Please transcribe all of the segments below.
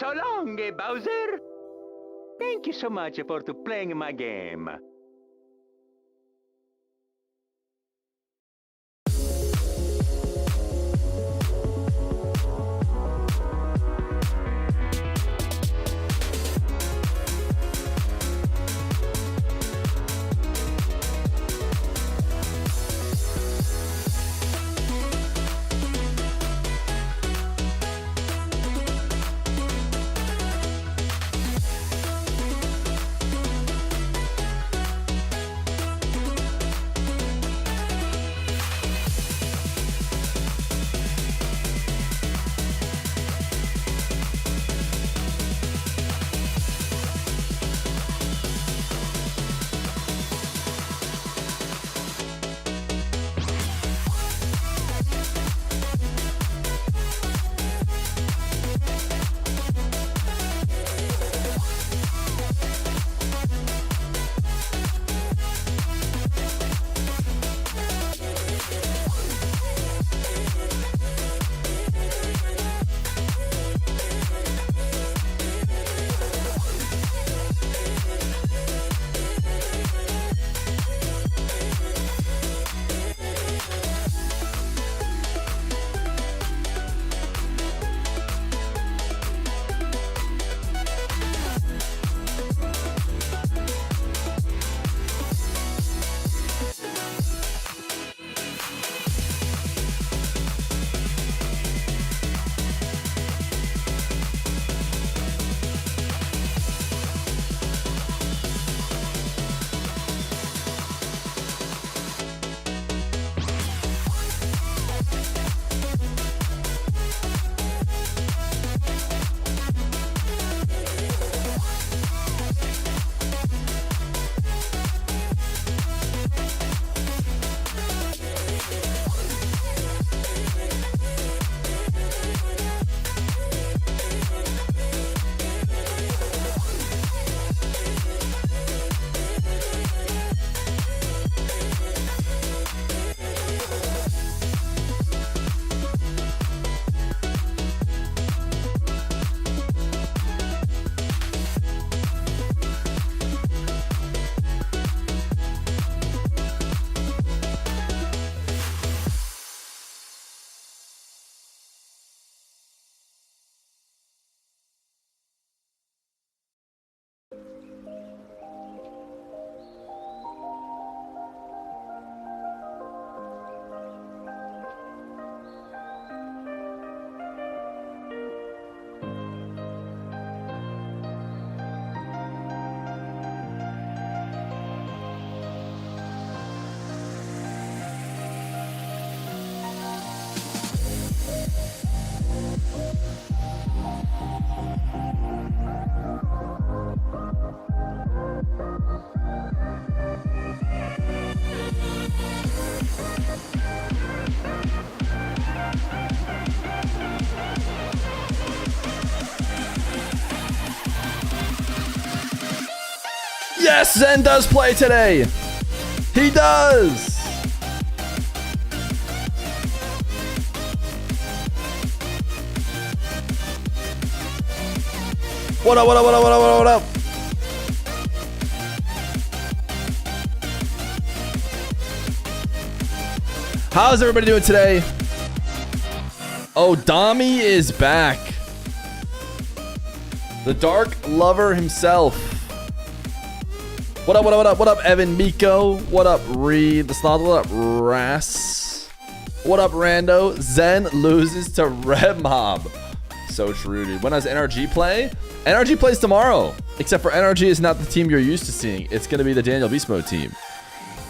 So long, Bowser. Thank you so much for playing my game. Yes, Zen does play today. He does. What up, what up, what up, what up, what up? How's everybody doing today? Oh, Dami is back. The Dark Lover himself. What up, what up, what up, what up, Evan Miko? What up, Reed the Sloth? What up, Ras? What up, Rando? Zen loses to Red Mob. So true, dude. When does NRG play? NRG plays tomorrow. Except for NRG is not the team you're used to seeing. It's going to be the Daniel Beast Mode team.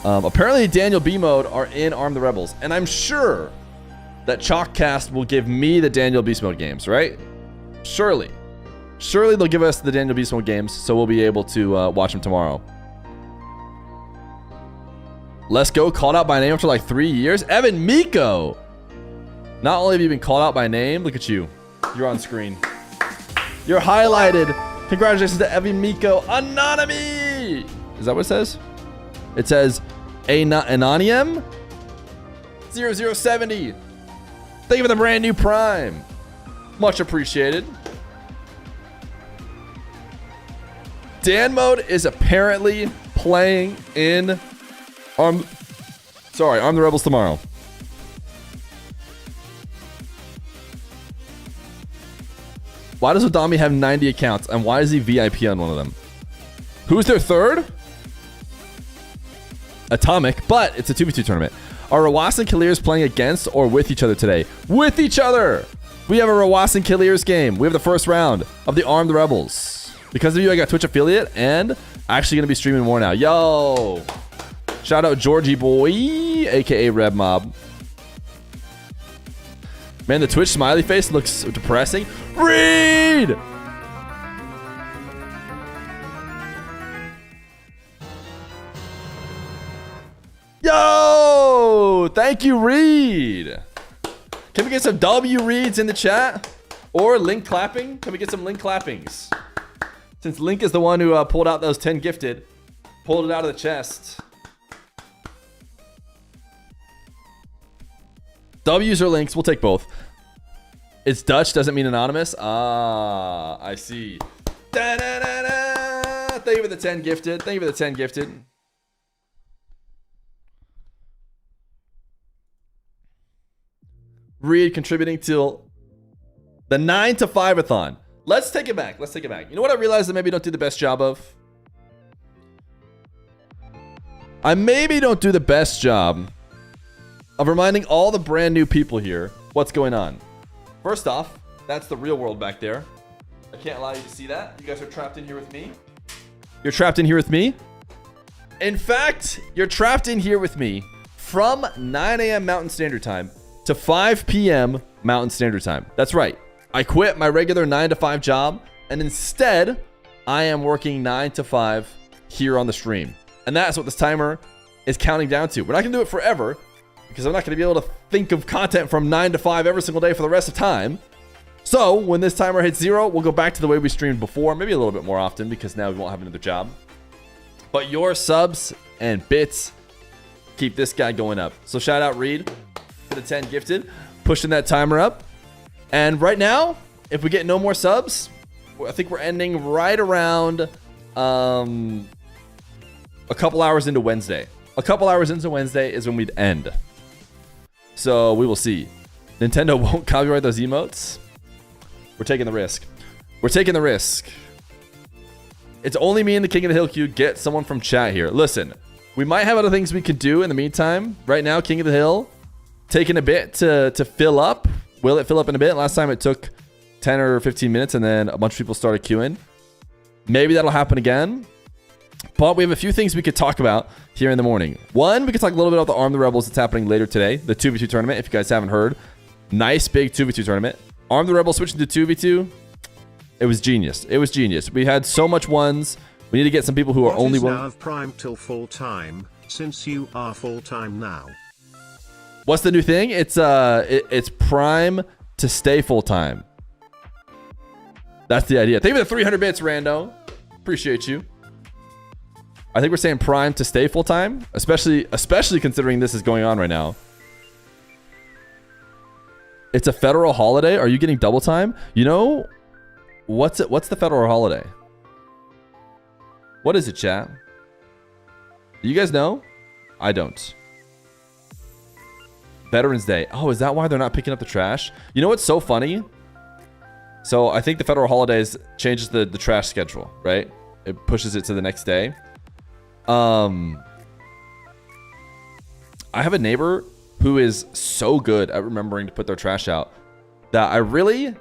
Apparently, Daniel B Mode are in Arm the Rebels. And I'm sure that Chalkcast will give me the Daniel Beast Mode games, right? Surely. Surely they'll give us the Daniel Beast Mode games, so we'll be able to watch them tomorrow. Let's go. Called out by name after like 3 years. Evan Miko. Not only have you been called out by name, look at you. You're on screen. You're highlighted. Congratulations to Evan Miko. Anonymous. Is that what it says? It says Anonymous 0070. Thank you for the brand new Prime. Much appreciated. Dan Mode is apparently playing in Arm the Rebels tomorrow. Why does Odami have 90 accounts, and why is he VIP on one of them? Who's their third? Atomic, but it's a 2v2 tournament. Are Rawas and KIILEERZ playing against or with each other today? With each other! We have a Rawas and KIILEERZ game. We have the first round of the Arm the Rebels. Because of you, I got Twitch affiliate, and actually going to be streaming more now. Yo! Shout out Georgie Boy, aka Reb Mob. Man, the Twitch smiley face looks depressing. Reed! Yo! Thank you, Reed. Can we get some W reads in the chat? Or link clapping? Can we get some link clappings? Since Link is the one who pulled out those 10 gifted. Pulled it out of the chest. W's or links, we'll take both. It's Dutch, doesn't mean anonymous. Ah, I see. Da-da-da-da. Thank you for the 10 gifted. Thank you for the 10 gifted. Reed contributing till the 9 to 5-a-thon. Let's take it back. Let's take it back. You know what I realized I maybe don't do the best job of? I maybe don't do the best job of reminding all the brand new people here what's going on. First off, that's the real world back there. I can't allow you to see that. You guys are trapped in here with me. You're trapped in here with me. In fact, you're trapped in here with me from 9 a.m. Mountain Standard Time to 5 p.m. Mountain Standard Time. That's right. I quit my regular 9 to 5 job, and instead, I am working 9 to 5 here on the stream. And that's what this timer is counting down to. We're not going to do it forever, because I'm not going to be able to think of content from 9 to 5 every single day for the rest of time. So, when this timer hits 0, we'll go back to the way we streamed before, maybe a little bit more often, because now we won't have another job. But your subs and bits keep this guy going up. So, shout out Reed for the 10 gifted, pushing that timer up. And right now, if we get no more subs, I think we're ending right around a couple hours into Wednesday. A couple hours into Wednesday is when we'd end. So we will see. Nintendo won't copyright those emotes. We're taking the risk. We're taking the risk. It's only me and the King of the Hill queue. Get someone from chat here. Listen, we might have other things we could do in the meantime. Right now, King of the Hill taking a bit to fill up. Will it fill up in a bit? Last time it took 10 or 15 minutes and then a bunch of people started queuing. Maybe that'll happen again. But we have a few things we could talk about here in the morning. One, we could talk a little bit about the Arm the Rebels that's happening later today. The 2v2 tournament, if you guys haven't heard. Nice big 2v2 tournament. Arm the Rebels switching to 2v2. It was genius. It was genius. We had so much ones. We need to get some people who are only one. Now prime till full time, since you are full time now. What's the new thing? It's prime to stay full time. That's the idea. Thank you for the 300 bits, Rando. Appreciate you. I think we're saying prime to stay full time, especially considering this is going on right now. It's a federal holiday. Are you getting double time? You know, what's the federal holiday? What is it, chat? Do you guys know? I don't. Veterans Day. Oh, is that why they're not picking up the trash? You know what's so funny? So I think the federal holidays changes the trash schedule, right? It pushes it to the next day. I have a neighbor who is so good at remembering to put their trash out that I really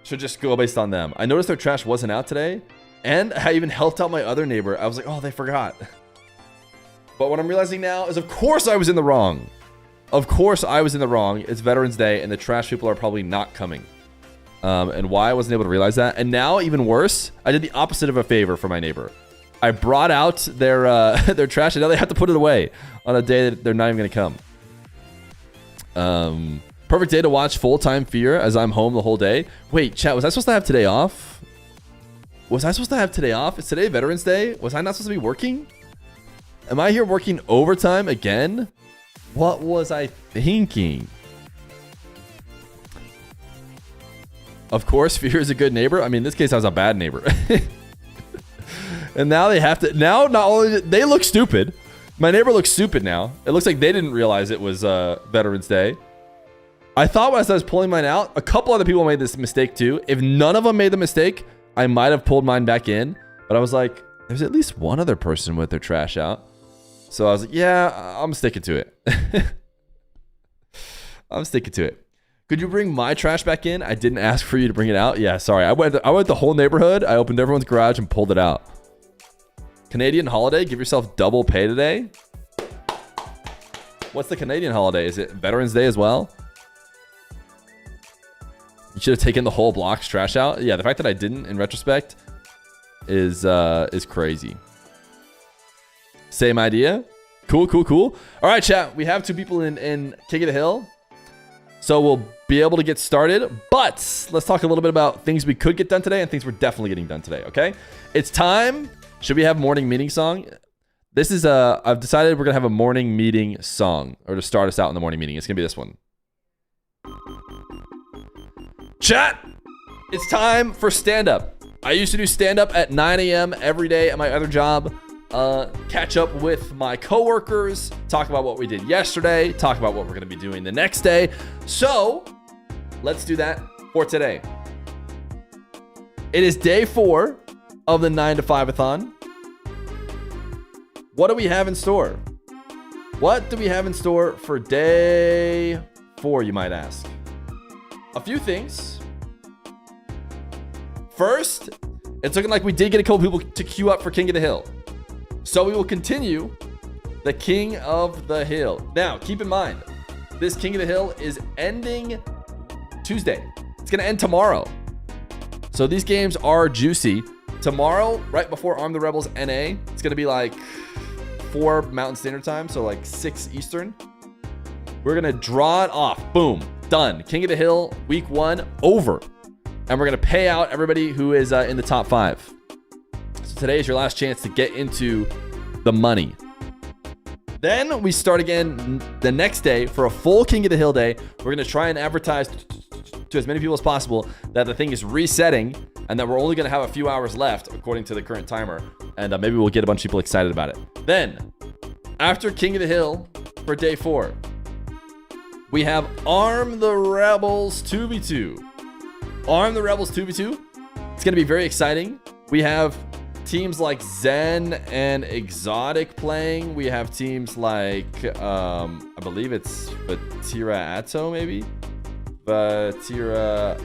should just go based on them. I noticed their trash wasn't out today, and I even helped out my other neighbor. I was like, oh, they forgot. But what I'm realizing now is, of course I was in the wrong. Of course I was in the wrong. It's Veterans Day, and the trash people are probably not coming. And why I wasn't able to realize that. And now, even worse, I did the opposite of a favor for my neighbor. I brought out their trash, and now they have to put it away on a day that they're not even going to come. Perfect day to watch full-time Feer as I'm home the whole day. Wait, chat, was I supposed to have today off? Was I supposed to have today off? Is today Veterans Day? Was I not supposed to be working? Am I here working overtime again? What was I thinking? Of course, Feer is a good neighbor. I mean, in this case, I was a bad neighbor. And now they have to, now not only, they look stupid. My neighbor looks stupid now. It looks like they didn't realize it was Veterans Day. I thought as I was pulling mine out, a couple other people made this mistake too. If none of them made the mistake, I might have pulled mine back in. But I was like, there's at least one other person with their trash out. So I was like, yeah, I'm sticking to it. I'm sticking to it. Could you bring my trash back in? I didn't ask for you to bring it out. Yeah, sorry. I went the whole neighborhood. I opened everyone's garage and pulled it out. Canadian holiday? Give yourself double pay today? What's the Canadian holiday? Is it Veterans Day as well? You should have taken the whole block's trash out. Yeah, the fact that I didn't, in retrospect, is crazy. Same idea. Cool, cool, cool. All right, chat. We have 2 people in King of the Hill. So we'll be able to get started. But let's talk a little bit about things we could get done today and things we're definitely getting done today, okay? It's time. Should we have morning meeting song? This is I've decided we're going to have a morning meeting song, or to start us out in the morning meeting. It's going to be this one. Chat, it's time for stand-up. I used to do stand-up at 9 a.m. every day at my other job. Catch up with my coworkers, talk about what we did yesterday, talk about what we're going to be doing the next day. So let's do that for today. It is day 4 of the 9 to 5-a-thon. What do we have in store? What do we have in store for day 4, you might ask? A few things. First, it's looking like we did get a couple people to queue up for King of the Hill. So we will continue the King of the Hill. Now, keep in mind, this King of the Hill is ending Tuesday. It's going to end tomorrow. So these games are juicy. Tomorrow, right before Arm the Rebels NA, it's going to be like 4 Mountain Standard Time, so like 6 Eastern. We're going to draw it off. Boom. Done. King of the Hill, week 1, over. And we're going to pay out everybody who is in the top 5. So today is your last chance to get into the money. Then we start again the next day for a full King of the Hill day. We're going to try and advertise to as many people as possible that the thing is resetting and that we're only going to have a few hours left according to the current timer. And maybe we'll get a bunch of people excited about it. Then, after King of the Hill for day 4, we have Arm the Rebels 2v2. Arm the Rebels 2v2. It's going to be very exciting. We have teams like Zen and Exotic playing. We have teams like, I believe it's Batira Atto, maybe? Batira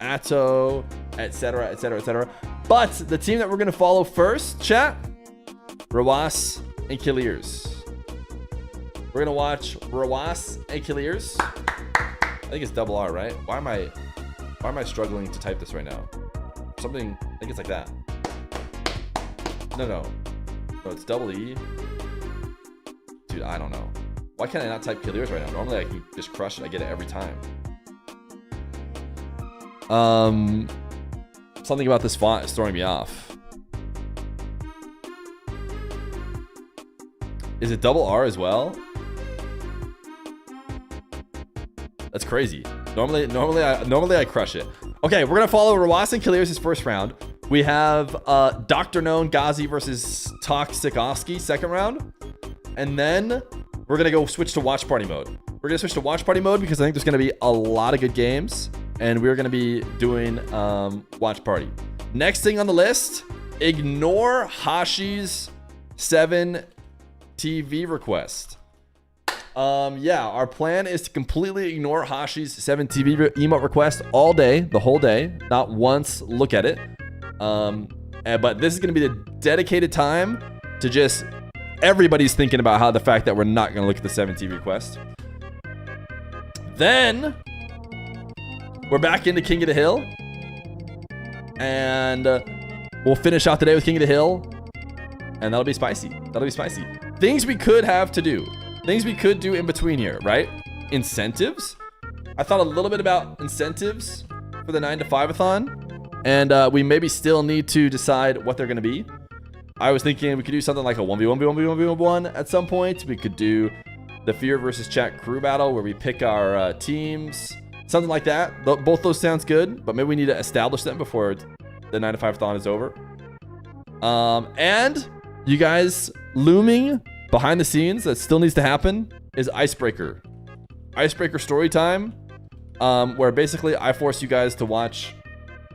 Atto, etc., etc., etc. But the team that we're going to follow first, chat, Rawas and KIILEERZ. We're going to watch Rawas and KIILEERZ. I think it's double R, right? Why am I struggling to type this right now? Something, I think it's like that. No, it's double E. Dude, I don't know. Why can't I not type KIILEERZ right now? Normally I can just crush it. I get it every time. Something about this font is throwing me off. Is it double R as well? That's crazy. Normally I crush it. Okay, we're gonna follow Rawas and KIILEERZ's first round. We have Dr. Known Ghazi versus Toxikovsky second round, and then we're gonna go switch to watch party mode. We're gonna switch to watch party mode because I think there's gonna be a lot of good games, and we're gonna be doing watch party. Next thing on the list, ignore Hashi's 7 TV request. Yeah, our plan is to completely ignore Hashi's 7 TV emote request all day, the whole day, not once look at it. But this is going to be the dedicated time to just everybody's thinking about how the fact that we're not going to look at the 7 TV request. Then we're back into King of the Hill, and we'll finish out the day with King of the Hill, and that'll be spicy. That'll be spicy. Things we could have to do. Things we could do in between here, right? Incentives. I thought a little bit about incentives for the 9 to 5-a-thon, and we maybe still need to decide what they're going to be. I was thinking we could do something like a 1v1 at some point. We could do the Feer versus Chat crew battle where we pick our teams, something like that. Both those sounds good, but maybe we need to establish them before the 9 to 5-a-thon is over. And you guys, looming behind the scenes that still needs to happen is Icebreaker. Icebreaker story time, where basically I force you guys to watch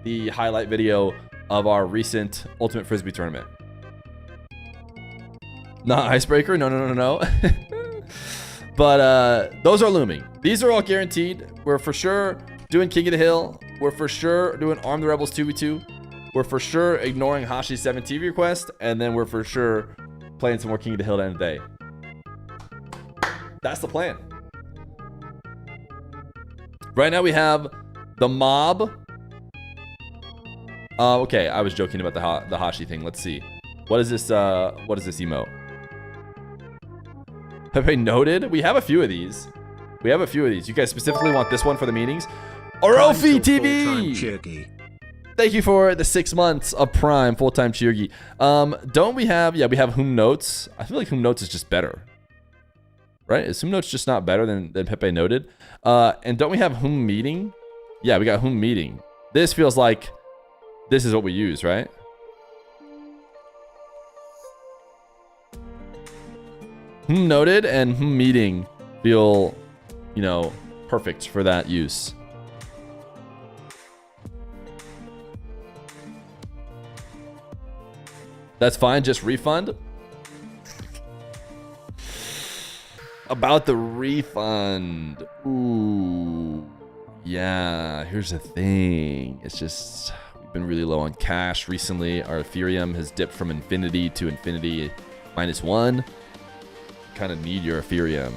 the highlight video of our recent Ultimate Frisbee tournament. Not Icebreaker, no. But those are looming. These are all guaranteed. We're for sure doing King of the Hill. We're for sure doing Arm the Rebels 2v2. We're for sure ignoring Hashi's 7 TV request. And then we're for sure playing some more King of the Hill at the end of the day. That's the plan. Right now we have the mob. Okay, I was joking about the Hashi thing. Let's see. What is this emote? Pepe noted. We have a few of these. You guys specifically want this one for the meetings? Orofi TV! Thank you for the 6 months of Prime full-time Cheergy. Don't we have... Yeah, we have Whom Notes. I feel like Whom Notes is just better. Right? Is Whom Notes just not better than Pepe noted? And don't we have Whom Meeting? Yeah, we got Whom Meeting. This feels like this is what we use, right? Whom Noted and Whom Meeting feel, you know, perfect for that use. That's fine, just refund. About the refund. Ooh. Yeah, here's the thing. It's just, we've been really low on cash recently. Our Ethereum has dipped from infinity to infinity -1. Kind of need your Ethereum.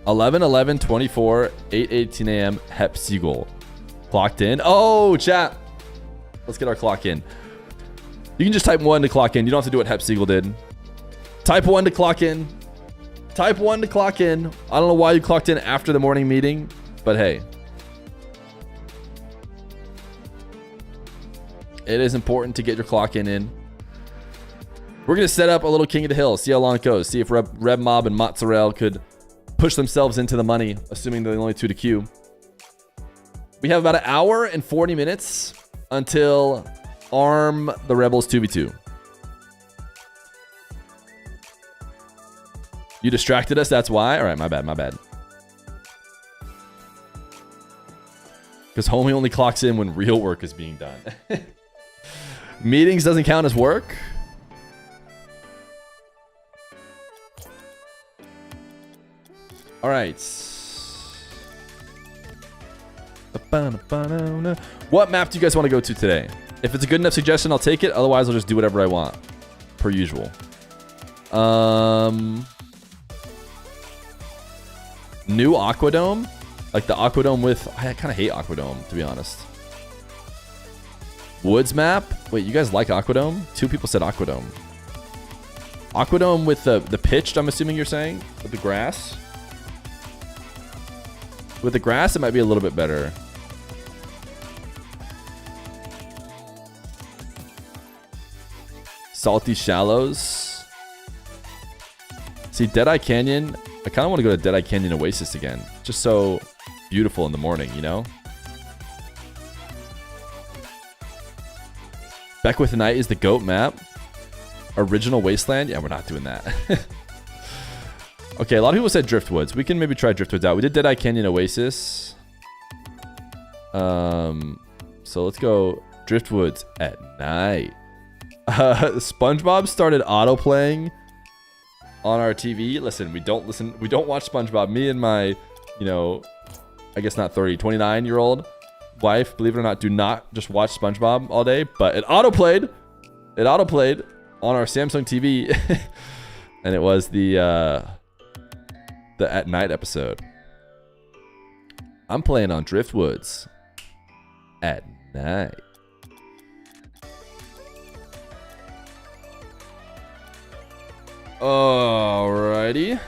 11/11/24, 8:18 a.m. Hep Siegel. Clocked in. Oh, chat. Let's get our clock in. You can just type 1 to clock in. You don't have to do what Hep Siegel did. Type 1 to clock in. Type 1 to clock in. I don't know why you clocked in after the morning meeting, but hey. It is important to get your clock in. We're going to set up a little King of the Hill, see how long it goes, see if Reb Mob and Mozzarella could push themselves into the money, assuming they're the only two to queue. We have about 1 hour and 40 minutes until Arm the Rebels 2v2. You distracted us, that's why? All right, my bad. Because homie only clocks in when real work is being done. Meetings doesn't count as work. All right. What map do you guys want to go to today? If it's a good enough suggestion, I'll take it. Otherwise, I'll just do whatever I want. Per usual. New Aquadome? Like the Aquadome with... I kind of hate Aquadome, to be honest. Woods map? Wait, you guys like Aquadome? 2 people said Aquadome. Aquadome with the pitched, I'm assuming you're saying? With the grass? With the grass, it might be a little bit better. Salty Shallows. See, Deadeye Canyon. I kind of want to go to Deadeye Canyon Oasis again. Just so beautiful in the morning, you know? Beckwith Night is the GOAT map. Original Wasteland? Yeah, we're not doing that. Okay, a lot of people said Driftwoods. We can maybe try Driftwoods out. We did Deadeye Canyon Oasis. So let's go Driftwoods at night. SpongeBob started auto-playing on our TV. Listen, we don't watch SpongeBob. Me and my, you know, I guess not 30, 29-year-old wife, believe it or not, do not just watch SpongeBob all day, but it auto-played. It auto-played on our Samsung TV. And it was the at night episode. I'm playing on Driftwoods at night. Alrighty.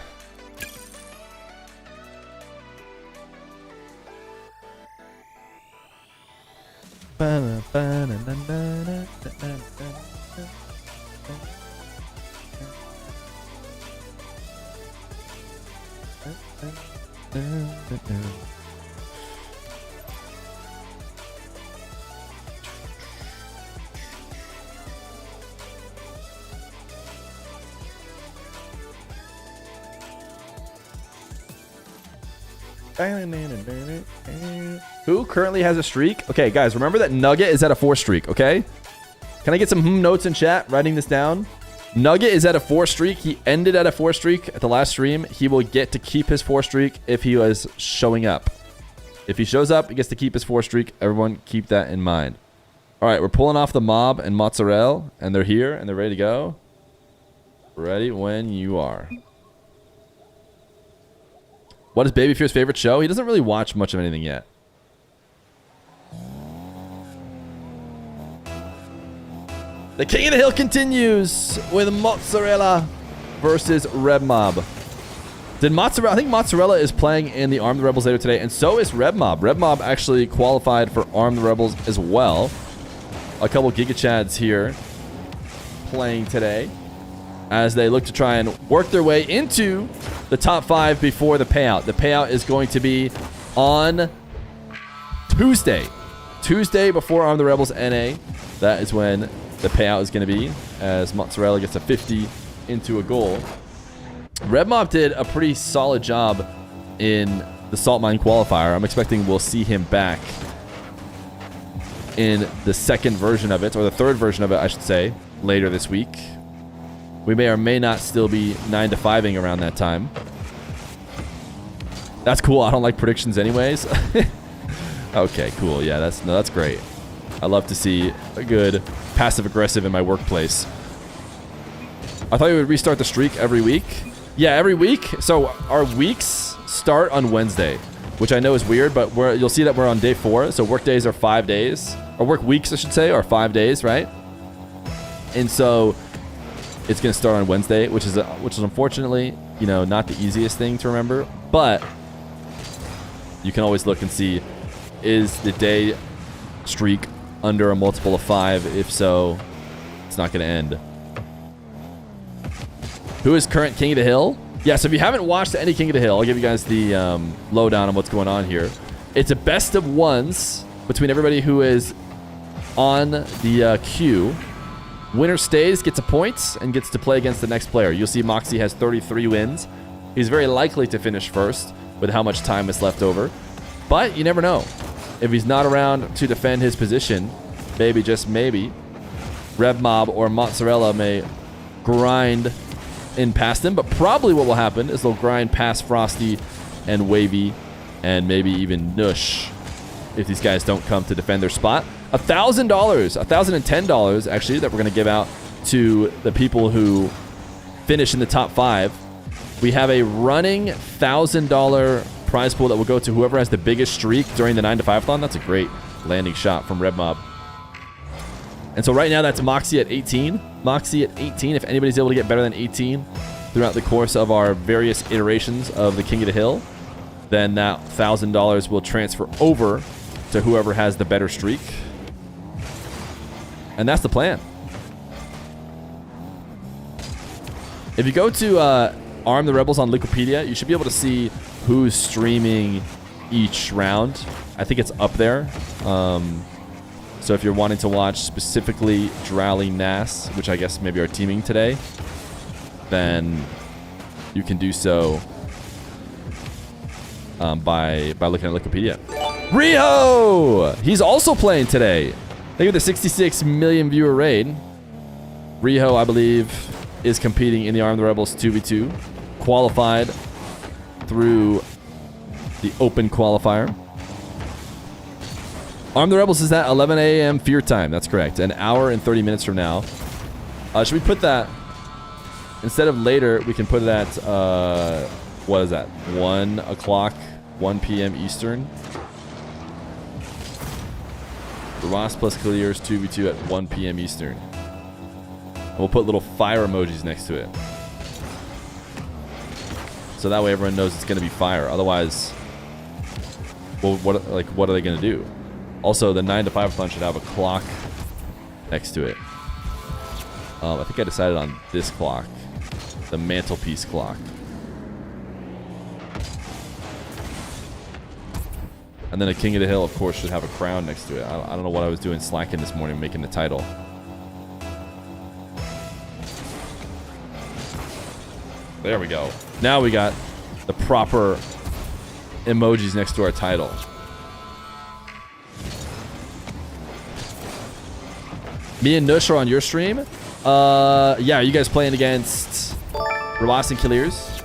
Who currently has a streak? Okay, guys, remember that Nugget is at a 4 streak, okay? Can I get some notes in chat? Writing this down. Nugget is at a 4 streak. He ended at a 4 streak at the last stream. He will get to keep his 4 streak if he was showing up. If he shows up, he gets to keep his 4 streak. Everyone keep that in mind. All right, we're pulling off the mob and mozzarella, and they're here, and they're ready to go. Ready when you are. What is Baby Feer's favorite show? He doesn't really watch much of anything yet. The King of the Hill continues with Mozzarella versus Red Mob. I think Mozzarella is playing in the Arm the Rebels later today, and so is Red Mob. Red Mob actually qualified for Arm the Rebels as well. A couple Giga Chads here playing today as they look to try and work their way into the top 5 before the payout. The payout is going to be on Tuesday. Tuesday before Arm the Rebels NA. That is when the payout is going to be, as Mozzarella gets a 50 into a goal. Red Mob did a pretty solid job in the Salt Mine qualifier. I'm expecting we'll see him back in the second version of it, or the third version of it, I should say, later this week. We may or may not still be 9 to 5ing around that time. That's cool. I don't like predictions anyways. Okay, cool. Yeah, that's great. I love to see a good passive-aggressive in my workplace. I thought we would restart the streak every week. Yeah, every week. So our weeks start on Wednesday, which I know is weird, but you'll see that we're on day 4. So work days are 5 days. Or work weeks, I should say, are 5 days, right? And so it's going to start on Wednesday, which is unfortunately, you know, not the easiest thing to remember. But you can always look and see, is the day streak under a multiple of 5? If so, it's not going to end. Who is current King of the Hill? Yeah, so if you haven't watched any King of the Hill, I'll give you guys the lowdown on what's going on here. It's a best of ones between everybody who is on the queue. Winner stays, gets a point, and gets to play against the next player. You'll see Moxie has 33 wins. He's very likely to finish first with how much time is left over. But you never know. If he's not around to defend his position, maybe, just maybe, Red Mob or Mozzarella may grind in past him. But probably what will happen is they'll grind past Frosty and Wavy and maybe even Nush if these guys don't come to defend their spot. $1,000, $1,010 actually, that we're going to give out to the people who finish in the top 5. We have a running $1,000 prize pool that will go to whoever has the biggest streak during the 9 to 5-thon. That's a great landing shot from Red Mob. And so right now that's Moxie at 18. Moxie at 18. If anybody's able to get better than 18 throughout the course of our various iterations of the King of the Hill, then that $1,000 will transfer over to whoever has the better streak. And that's the plan. If you go to Arm the Rebels on Wikipedia, you should be able to see who's streaming each round. I think it's up there. So if you're wanting to watch specifically Drowley Nass, which I guess maybe are teaming today, then you can do so by looking at Wikipedia. Riho! He's also playing today. Think of the 66 million viewer raid. Riho, I believe, is competing in the Arm the Rebels 2v2. Qualified through the open qualifier. Arm the Rebels is at 11 a.m. Fear time. That's correct. An hour and 30 minutes from now. Should we put that, instead of later, we can put it at, what is that? 1 o'clock, 1 p.m. Eastern. RW9+KIILEERZ 2v2 at 1 p.m. Eastern. And we'll put little fire emojis next to it. So that way everyone knows it's going to be fire. Otherwise, well, what are they going to do? Also, the 9 to 5-thon should have a clock next to it. I think I decided on this clock. The mantelpiece clock. And then a King of the Hill, of course, should have a crown next to it. I don't know what I was doing slacking this morning making the title. There we go. Now we got the proper emojis next to our title. Me and Nush are on your stream. Yeah, are you guys playing against RW9+KIILEERZ?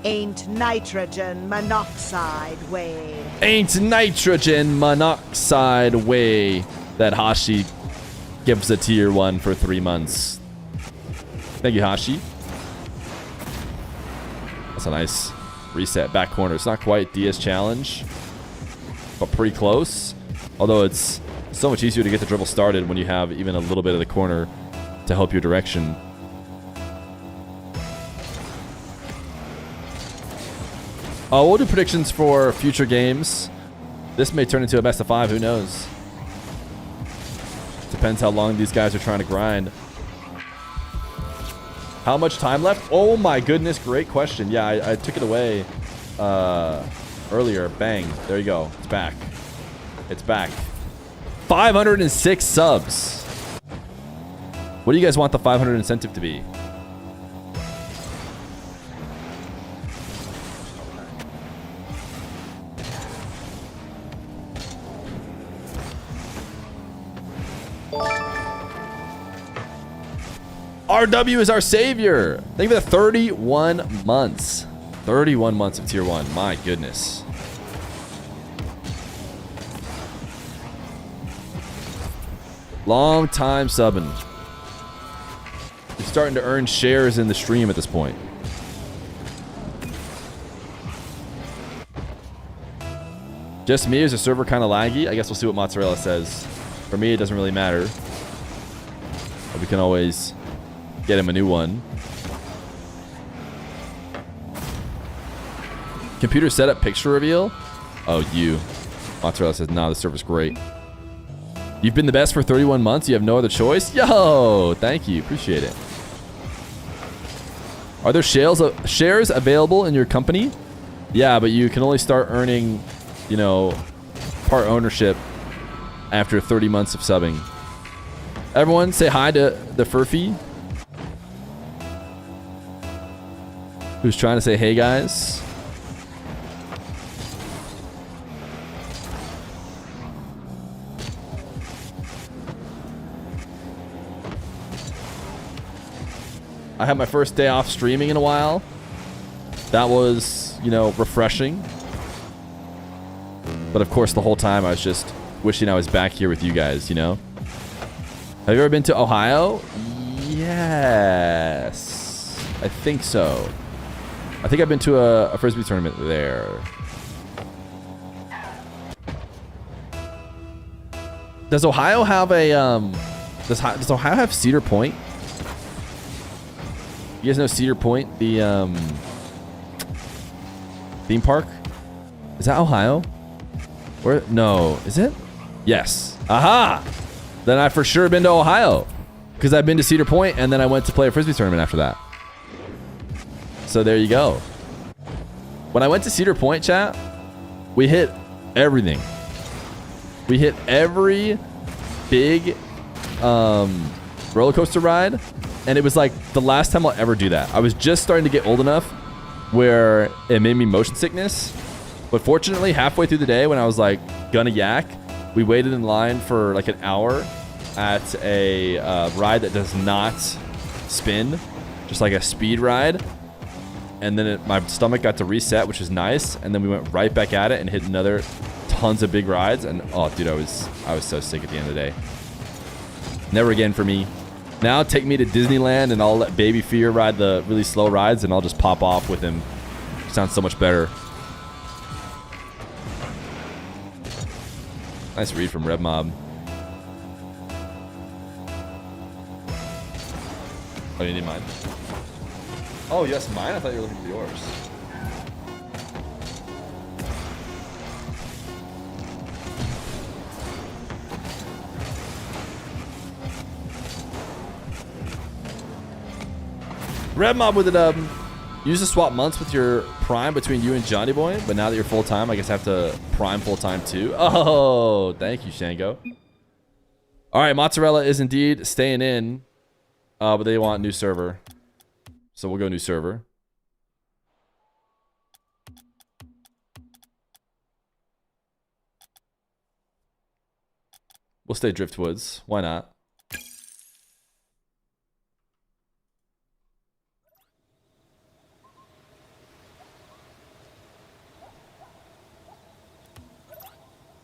Ain't nitrogen monoxide way. Ain't nitrogen monoxide way that Hashi gives a tier 1 for 3 months. Thank you, Hashi. That's a nice reset. Back corner. It's not quite DS challenge, but pretty close. Although it's so much easier to get the dribble started when you have even a little bit of the corner to help your direction. We'll do predictions for future games. This may turn into a best of 5. Who knows? Depends how long these guys are trying to grind. How much time left? Oh my goodness, great question. Yeah, I took it away earlier. Bang. There you go. It's back. It's back. 506 subs. What do you guys want the 500 incentive to be? RW is our savior. Thank you for the 31 months. 31 months of tier 1. My goodness. Long time subbing. You're starting to earn shares in the stream at this point. Just me? Is the server kind of laggy? I guess we'll see what Mozzarella says. For me, it doesn't really matter. But we can always get him a new one. Computer setup picture reveal? Oh, you. Mozzarella says, nah, the server's great. You've been the best for 31 months. You have no other choice? Yo, thank you. Appreciate it. Are there shares available in your company? Yeah, but you can only start earning, you know, part ownership after 30 months of subbing. Everyone say hi to the Furphy, who's trying to say, hey guys. I had my first day off streaming in a while. That was, you know, refreshing. But of course, the whole time I was just wishing I was back here with you guys, you know? Have you ever been to Ohio? Yes. I think so. I think I've been to a Frisbee tournament there. Does Ohio have a, does Ohio have Cedar Point? You guys know Cedar Point, the theme park? Is that Ohio? Where? No, is it? Yes. Aha! Then I've for sure been to Ohio, because I've been to Cedar Point and then I went to play a Frisbee tournament after that. So there you go. When I went to Cedar Point, chat, we hit everything. We hit every big roller coaster ride. And it was like the last time I'll ever do that. I was just starting to get old enough where it made me motion sickness. But fortunately, halfway through the day when I was like gonna yak, we waited in line for like an hour at a ride that does not spin, just like a speed ride. And then my stomach got to reset, which was nice. And then we went right back at it and hit another tons of big rides. And oh, dude, I was so sick at the end of the day. Never again for me. Now take me to Disneyland and I'll let baby Feer ride the really slow rides and I'll just pop off with him. Sounds so much better. Nice read from RewMob. Oh, you need mine? Oh, yes, mine? I thought you were looking for yours. RewMob with it. Used to swap months with your prime between you and Johnny Boy, but now that you're full time, I guess I have to prime full time too. Oh, thank you, Shango. All right, Mozzarella is indeed staying in, but they want new server, so we'll go new server. We'll stay Driftwoods. Why not?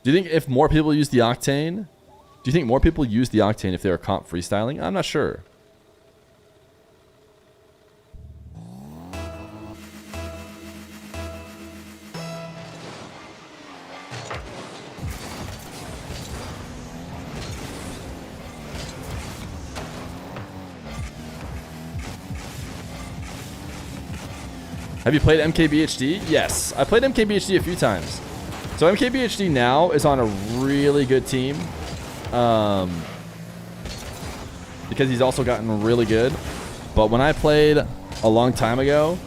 Do you think if more people use the Octane? Do you think more people use the Octane if they were comp freestyling? I'm not sure. Have you played MKBHD? Yes, I played MKBHD a few times. So MKBHD now is on a really good team. Because he's also gotten really good. But when I played a long time ago,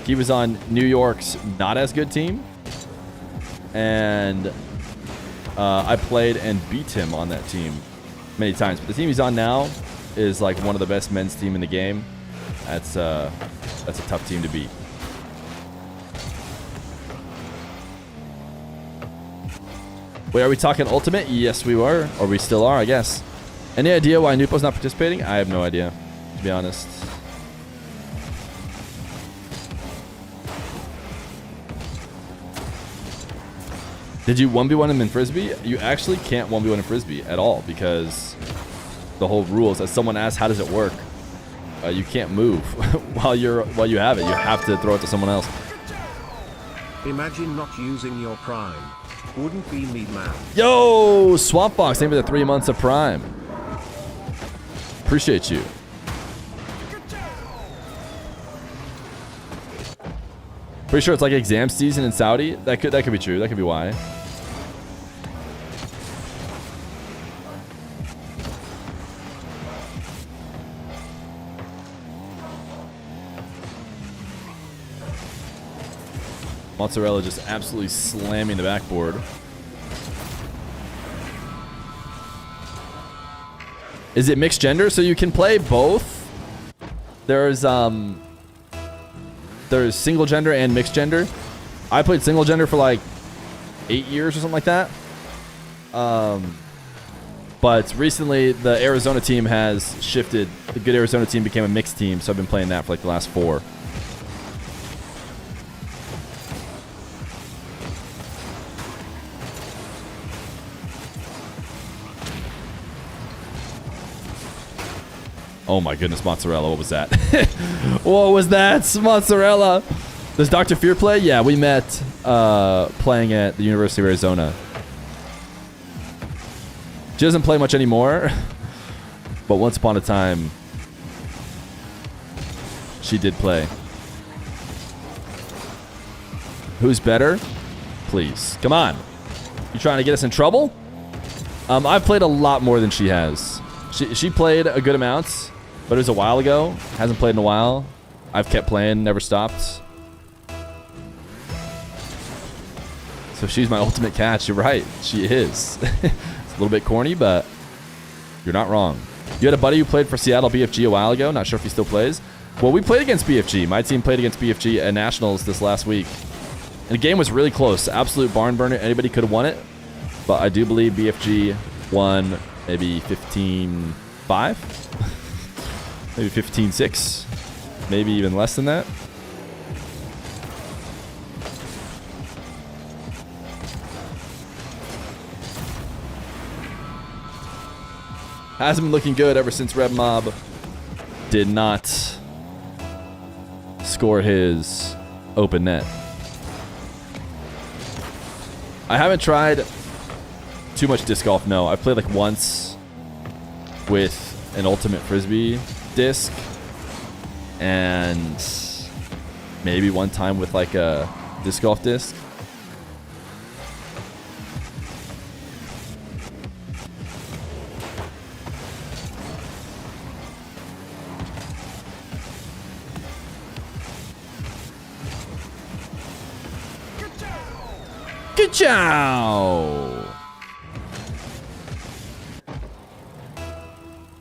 he was on New York's not as good team. And I played and beat him on that team many times. But the team he's on now is like one of the best men's team in the game. That's a tough team to beat. Wait, are we talking Ultimate? Yes, we were. Or we still are, I guess. Any idea why Nupo's not participating? I have no idea, to be honest. Did you 1v1 him in Frisbee? You actually can't 1v1 in Frisbee at all because the whole rules, as someone asked, how does it work? You can't move while you have it. You have to throw it to someone else. Imagine not using your prime. Wouldn't be me, man. Yo, Swamp Fox, thank you for the 3 months of Prime. Appreciate you. Pretty sure it's like exam season in Saudi. That could be true. That could be why. Mozzarella just absolutely slamming the backboard. Is it mixed gender? So you can play both. There's single gender and mixed gender. I played single gender for like 8 years or something like that. But recently the Arizona team has shifted. The good Arizona team became a mixed team, so I've been playing that for like the last 4. Oh my goodness, Mozzarella, what was that? What was that, Mozzarella? Does Dr. Feer play? Yeah, we met playing at the University of Arizona. She doesn't play much anymore, but once upon a time, she did play. Who's better? Please, come on. You trying to get us in trouble? I've played a lot more than she has. She played a good amount. But it was a while ago. Hasn't played in a while. I've kept playing, never stopped. So she's my ultimate catch. You're right. She is. It's a little bit corny, but you're not wrong. You had a buddy who played for Seattle BFG a while ago. Not sure if he still plays. Well, we played against BFG. My team played against BFG at Nationals this last week. And the game was really close. Absolute barn burner. Anybody could have won it. But I do believe BFG won maybe 15-5. Maybe 15-6. Maybe even less than that. Hasn't been looking good ever since Red Mob did not score his open net. I haven't tried too much disc golf, no. I've played like once with an ultimate Frisbee disc and maybe one time with like a disc golf disc. Good job.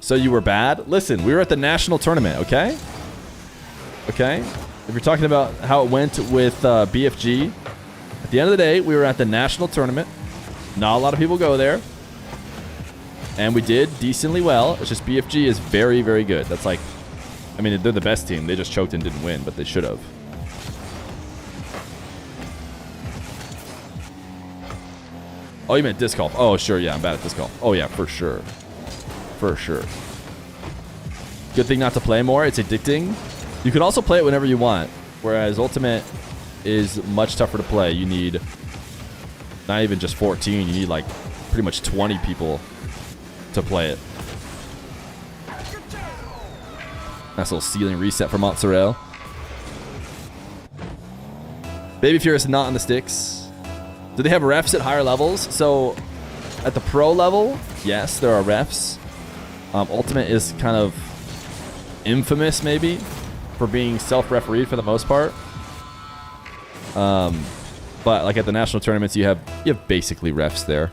So you were bad? Listen, we were at the national tournament, okay? Okay? If you're talking about how it went with BFG, at the end of the day, we were at the national tournament. Not a lot of people go there. And we did decently well. It's just BFG is very, very good. That's like, I mean, they're the best team. They just choked and didn't win, but they should have. Oh, you meant disc golf. Oh, sure. Yeah, I'm bad at disc golf. Oh, yeah, for sure. For sure. Good thing not to play more. It's addicting. You can also play it whenever you want, whereas Ultimate is much tougher to play. You need not even just 14. You need like pretty much 20 people to play it. Nice little ceiling reset for Mozzarella. Baby Fear is not on the sticks. Do they have refs at higher levels? So at the pro level, yes, there are refs. Ultimate is kind of infamous maybe for being self-refereed for the most part. But like at the national tournaments, you have basically refs there.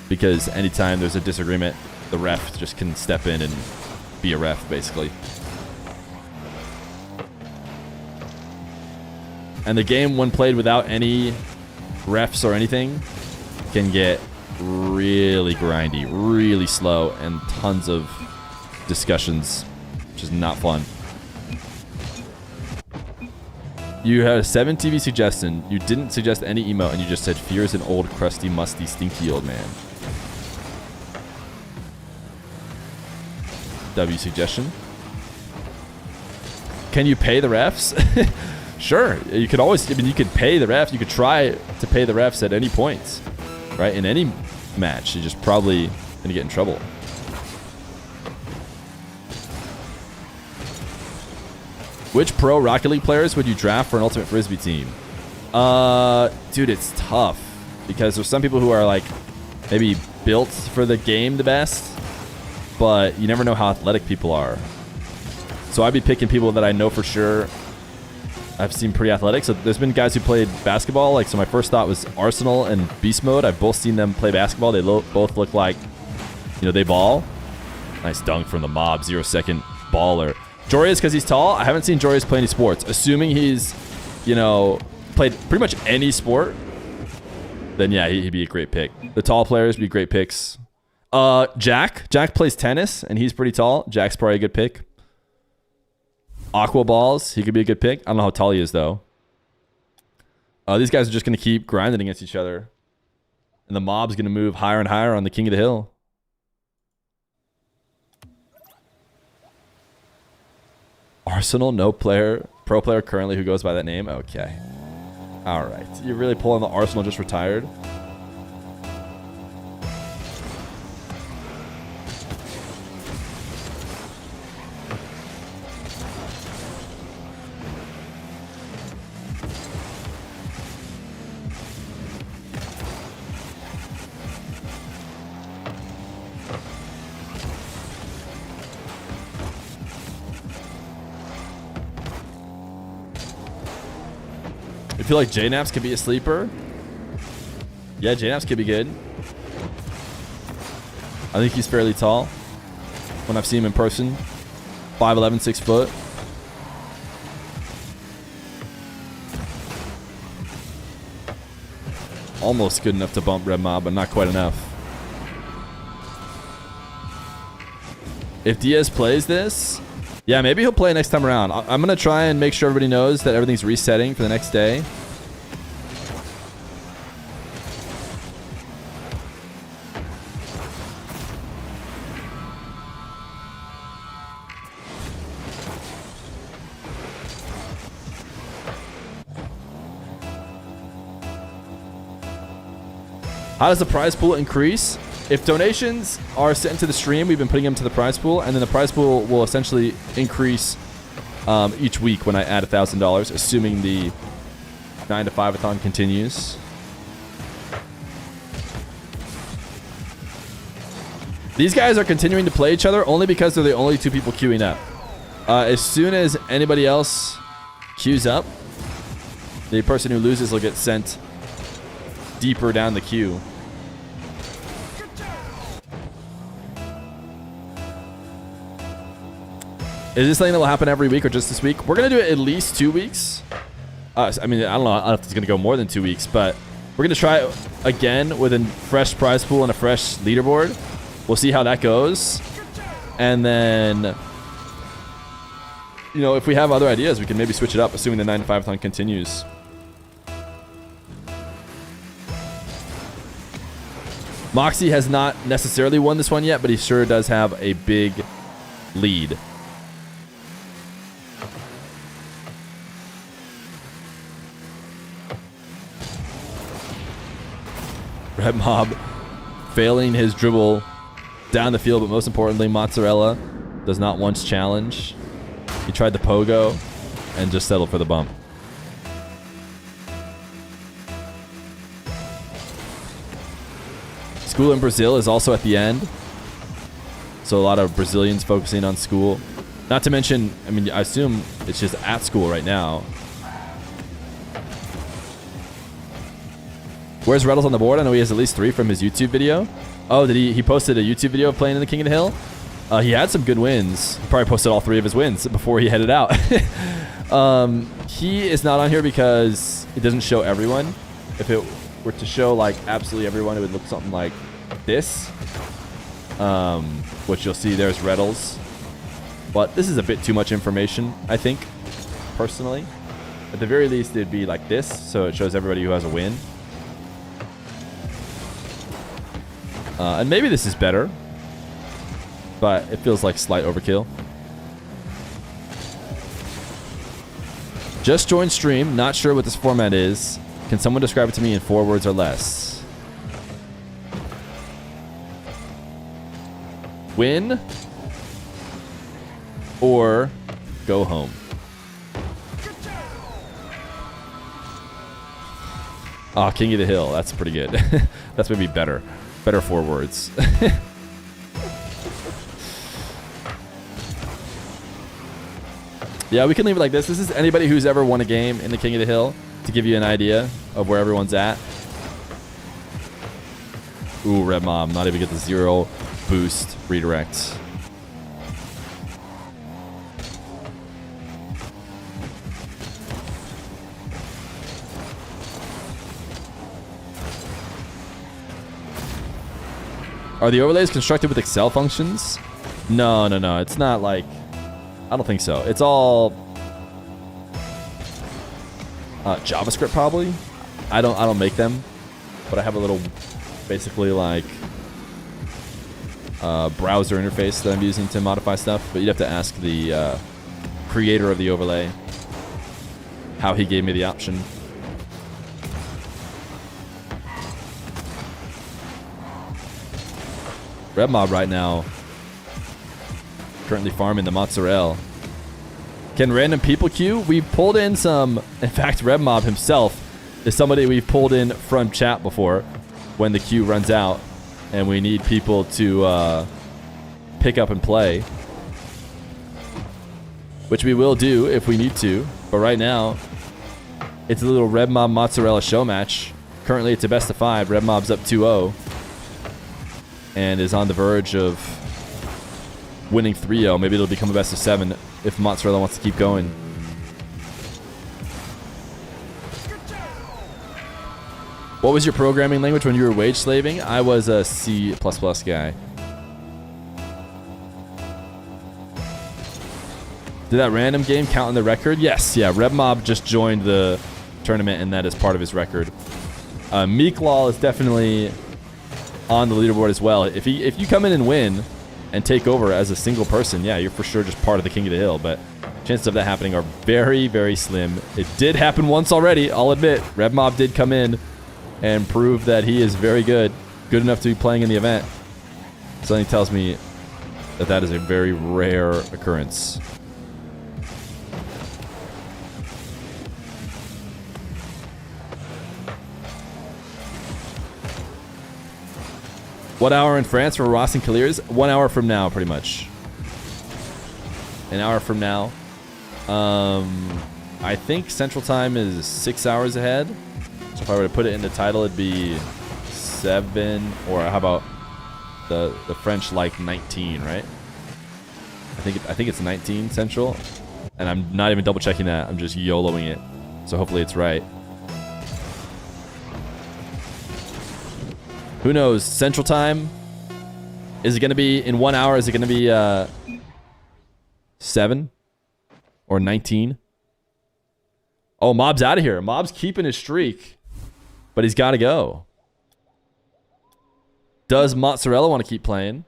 Because anytime there's a disagreement, the ref just can step in and be a ref, basically. And the game, when played without any refs or anything, can get really grindy, really slow, and tons of discussions, which is not fun. You had a 7 TV suggestion. You didn't suggest any emote, and you just said Fear is an old, crusty, musty, stinky old man. W suggestion. Can you pay the refs? Sure. You could always, I mean, you could pay the refs. You could try to pay the refs at any points, right? In any match. You're just probably going to get in trouble. Which pro Rocket League players would you draft for an Ultimate Frisbee team? Dude, it's tough. Because there's some people who are like maybe built for the game the best, but you never know how athletic people are. So I'd be picking people that I know for sure I've seen pretty athletic. So there's been guys who played basketball. Like, so my first thought was Arsenal and Beast Mode. I've both seen them play basketball. They both look like, you know, they ball. Nice dunk from the mob. 0-second baller. Jorius, because he's tall. I haven't seen Jorius play any sports. Assuming he's, you know, played pretty much any sport, then yeah, he'd be a great pick. The tall players would be great picks. Jack plays tennis, and he's pretty tall. Jack's probably a good pick. Aqua Balls, he could be a good pick. I don't know how tall he is, though. These guys are just going to keep grinding against each other. And the mob's going to move higher and higher on the King of the Hill. Arsenal, no pro player currently who goes by that name? Okay. All right. You're really pulling the Arsenal just retired? I feel like J-Naps could be a sleeper. Yeah, J-Naps could be good. I think he's fairly tall when I've seen him in person. 5'11", 6 foot. Almost good enough to bump Red Mob, but not quite enough. If Diaz plays this, yeah, maybe he'll play next time around. I'm going to try and make sure everybody knows that everything's resetting for the next day. How does the prize pool increase? If donations are sent to the stream, we've been putting them to the prize pool, and then the prize pool will essentially increase each week when I add $1,000, assuming the 9 to 5-a-thon continues. These guys are continuing to play each other only because they're the only two people queuing up. As soon as anybody else queues up, the person who loses will get sent deeper down the queue. Is this something that will happen every week or just this week? We're going to do it at least 2 weeks. I mean, I don't know if it's going to go more than 2 weeks, but we're going to try it again with a fresh prize pool and a fresh leaderboard. We'll see how that goes. And then, you know, if we have other ideas, we can maybe switch it up, assuming the 9-5-thon continues. Moxie has not necessarily won this one yet, but he sure does have a big lead. Red Mob failing his dribble down the field, but most importantly, Mozzarella does not once challenge. He tried the pogo and just settled for the bump. School in Brazil is also at the end. So a lot of Brazilians focusing on school. Not to mention, I mean, I assume it's just at school right now. Where's Reddles on the board? I know he has at least 3 from his YouTube video. Oh, did he posted a YouTube video of playing in the King of the Hill? He had some good wins. He probably posted all 3 of his wins before he headed out. He is not on here because it doesn't show everyone. If it were to show like absolutely everyone, it would look something like this. Which you'll see there's Reddles. But this is a bit too much information, I think, personally. At the very least, it'd be like this, so it shows everybody who has a win. And maybe this is better, but it feels like slight overkill. Just joined stream. Not sure what this format is. Can someone describe it to me in 4 words or less? Win or go home. Ah, King of the Hill. That's pretty good. That's maybe better. Better 4 words. Yeah, we can leave it like this. This is anybody who's ever won a game in the King of the Hill to give you an idea of where everyone's at. Ooh, Red Mob. Not even get the 0 boost redirect. Are the overlays constructed with Excel functions? No. It's not like... I don't think so. It's all... JavaScript, probably. I don't make them. But I have a little... basically, like... browser interface that I'm using to modify stuff. But you'd have to ask the creator of the overlay how he gave me the option. Red Mob right now currently farming the mozzarella. Can random people queue? We pulled in some. In fact, Red Mob himself is somebody we've pulled in from chat before when the queue runs out and we need people to pick up and play, which we will do if we need to. But right now, it's a little Red Mob mozzarella show match. Currently, it's a best of 5. Red Mob's up 2-0. And is on the verge of winning 3-0. Maybe it'll become a best of 7 if Mozzarella wants to keep going. What was your programming language when you were wage slaving? I was a C++ guy. Did that random game count in the record? Yes. Yeah, Red Mob just joined the tournament, and that is part of his record. Meeklaw is definitely on the leaderboard as well. If you come in and win and take over as a single person, yeah, you're for sure just part of the King of the Hill, but chances of that happening are very, very slim. It did happen once already, I'll admit. Red Mob did come in and prove that he is very good enough to be playing in the event. Something tells me that that is a very rare occurrence. What hour in France for Ross and KIILEERZ? 1 hour from now, pretty much. An hour from now. I think Central Time is 6 hours ahead. So if I were to put it in the title, it'd be 7, or how about the French like 19, right? I think it's 19 Central, and I'm not even double checking that. I'm just YOLOing it. So hopefully it's right. Who knows? Central Time Is it going to be in 1 hour? Is it going to be 7 or 19? Oh, Mob's out of here. Mob's keeping his streak, but he's got to go. Does Mozzarella want to keep playing?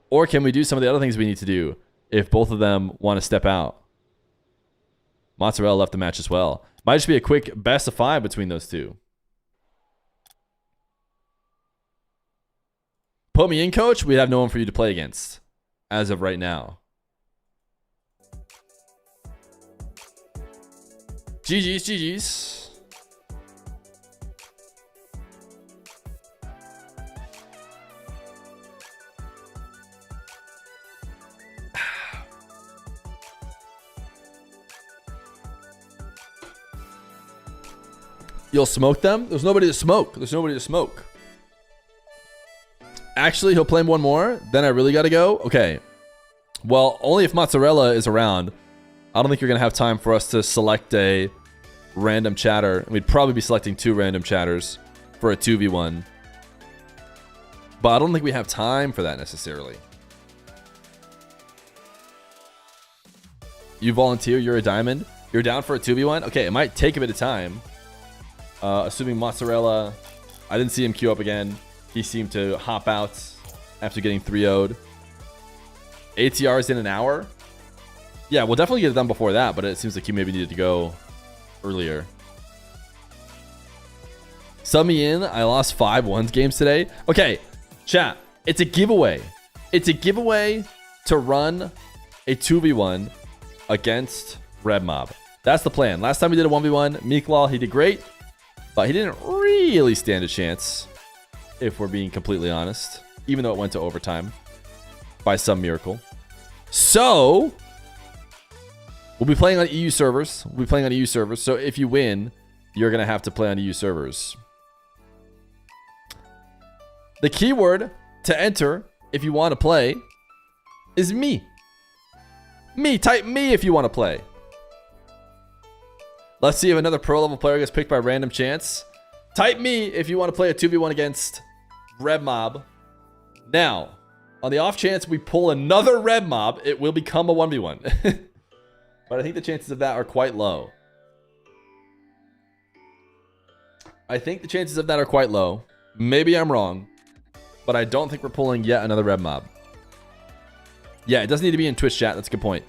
Or can we do some of the other things we need to do if both of them want to step out? Mozzarella left the match as well. Might just be a quick best of 5 between those two. Put me in, coach. We'd have no one for you to play against as of right now. GG's, GG's. You'll smoke them? There's nobody to smoke. There's nobody to smoke. Actually, he'll play one more. Then I really got to go. Okay. Well, only if Mozzarella is around. I don't think you're going to have time for us to select a random chatter. We'd probably be selecting 2 random chatters for a 2v1. But I don't think we have time for that necessarily. You volunteer. You're a diamond. You're down for a 2v1? Okay, it might take a bit of time. Assuming Mozzarella, I didn't see him queue up again. He seemed to hop out after getting 3-0'd. ATR is in an hour. Yeah, we'll definitely get it done before that, but it seems like he maybe needed to go earlier. Sub me in. I lost 5 1s games today. Okay, chat. It's a giveaway. It's a giveaway to run a 2v1 against Red Mob. That's the plan. Last time we did a 1v1, Meeklaw, he did great. But he didn't really stand a chance, if we're being completely honest, even though it went to overtime by some miracle. So, we'll be playing on EU servers. We'll be playing on EU servers. So, if you win, you're going to have to play on EU servers. The keyword to enter, if you want to play, is me. Me. Type me if you want to play. Let's see if another pro level player gets picked by random chance. Type me if you want to play a 2v1 against Red Mob. Now, on the off chance we pull another Red Mob, it will become a 1v1. But I think the chances of that are quite low. I think the chances of that are quite low. Maybe I'm wrong. But I don't think we're pulling yet another Red Mob. Yeah, it doesn't need to be in Twitch chat. That's a good point.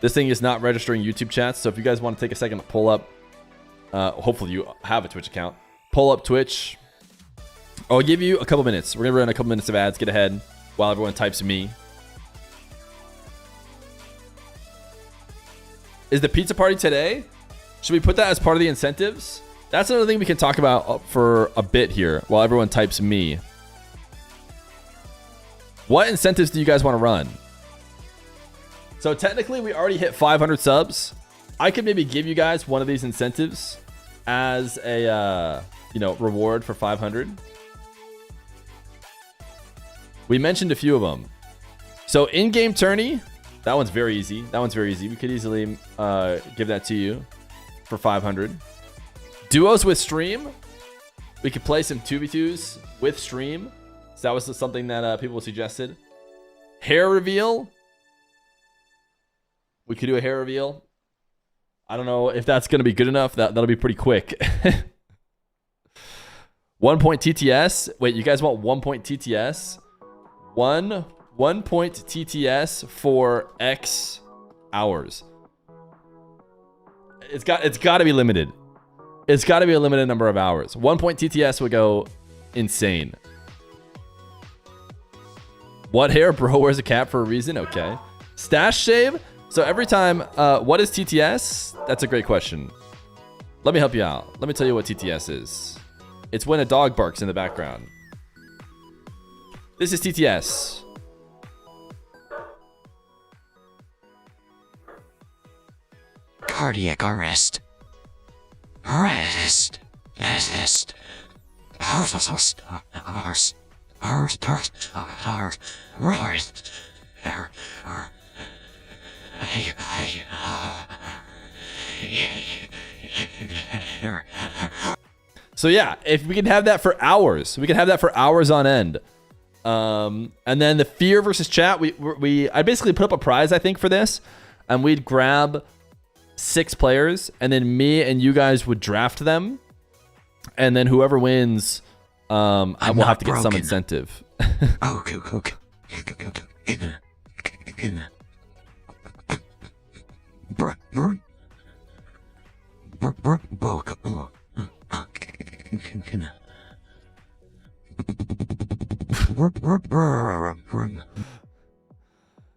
This thing is not registering YouTube chats, so if you guys want to take a second to pull up, hopefully you have a Twitch account, pull up Twitch. I'll give you a couple minutes. We're going to run a couple minutes of ads, get ahead, while everyone types me. Is the pizza party today? Should we put that as part of the incentives? That's another thing we can talk about for a bit here, while everyone types me. What incentives do you guys want to run? So technically, we already hit 500 subs. I could maybe give you guys one of these incentives as a, reward for 500. We mentioned a few of them. So in-game tourney, that one's very easy. That one's very easy. We could easily give that to you for 500. Duos with stream. We could play some 2v2s with stream. So that was something that people suggested. Hair reveal. We could do a hair reveal. I don't know if that's going to be good enough. That'll be pretty quick. 1 point TTS. Wait, you guys want 1 point TTS? 1 point TTS for X hours. It's got to be limited. It's got to be a limited number of hours. 1 point TTS would go insane. What hair? Bro wears a cap for a reason. Okay. Stash shave. So every time, what is TTS? That's a great question. Let me help you out. Let me tell you what TTS is. It's when a dog barks in the background. This is TTS. Cardiac arrest. Arrest. Arrest. So yeah, if we can have that for hours, we can have that for hours on end. And then the Feer versus chat. I basically put up a prize, I think, for this, and we'd grab 6 players, and then me and you guys would draft them, and then whoever wins, we'll have to get some incentive. Okay.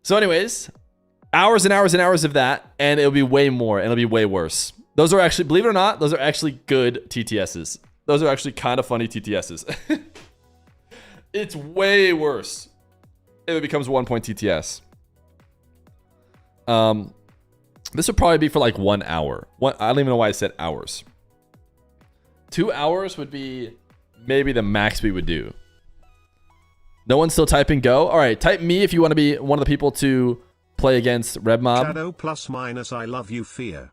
So anyways, hours and hours and hours of that, and it'll be way more, and it'll be way worse. Those are actually, believe it or not, those are actually good TTSs. Those are actually kind of funny TTSs. It's way worse if it becomes 1 point TTS. This would probably be for like 1 hour. I don't even know why I said hours. 2 hours would be maybe the max we would do. No one's still typing go. All right, type me if you want to be one of the people to play against Red Mob. Shadow plus minus I love you Feer.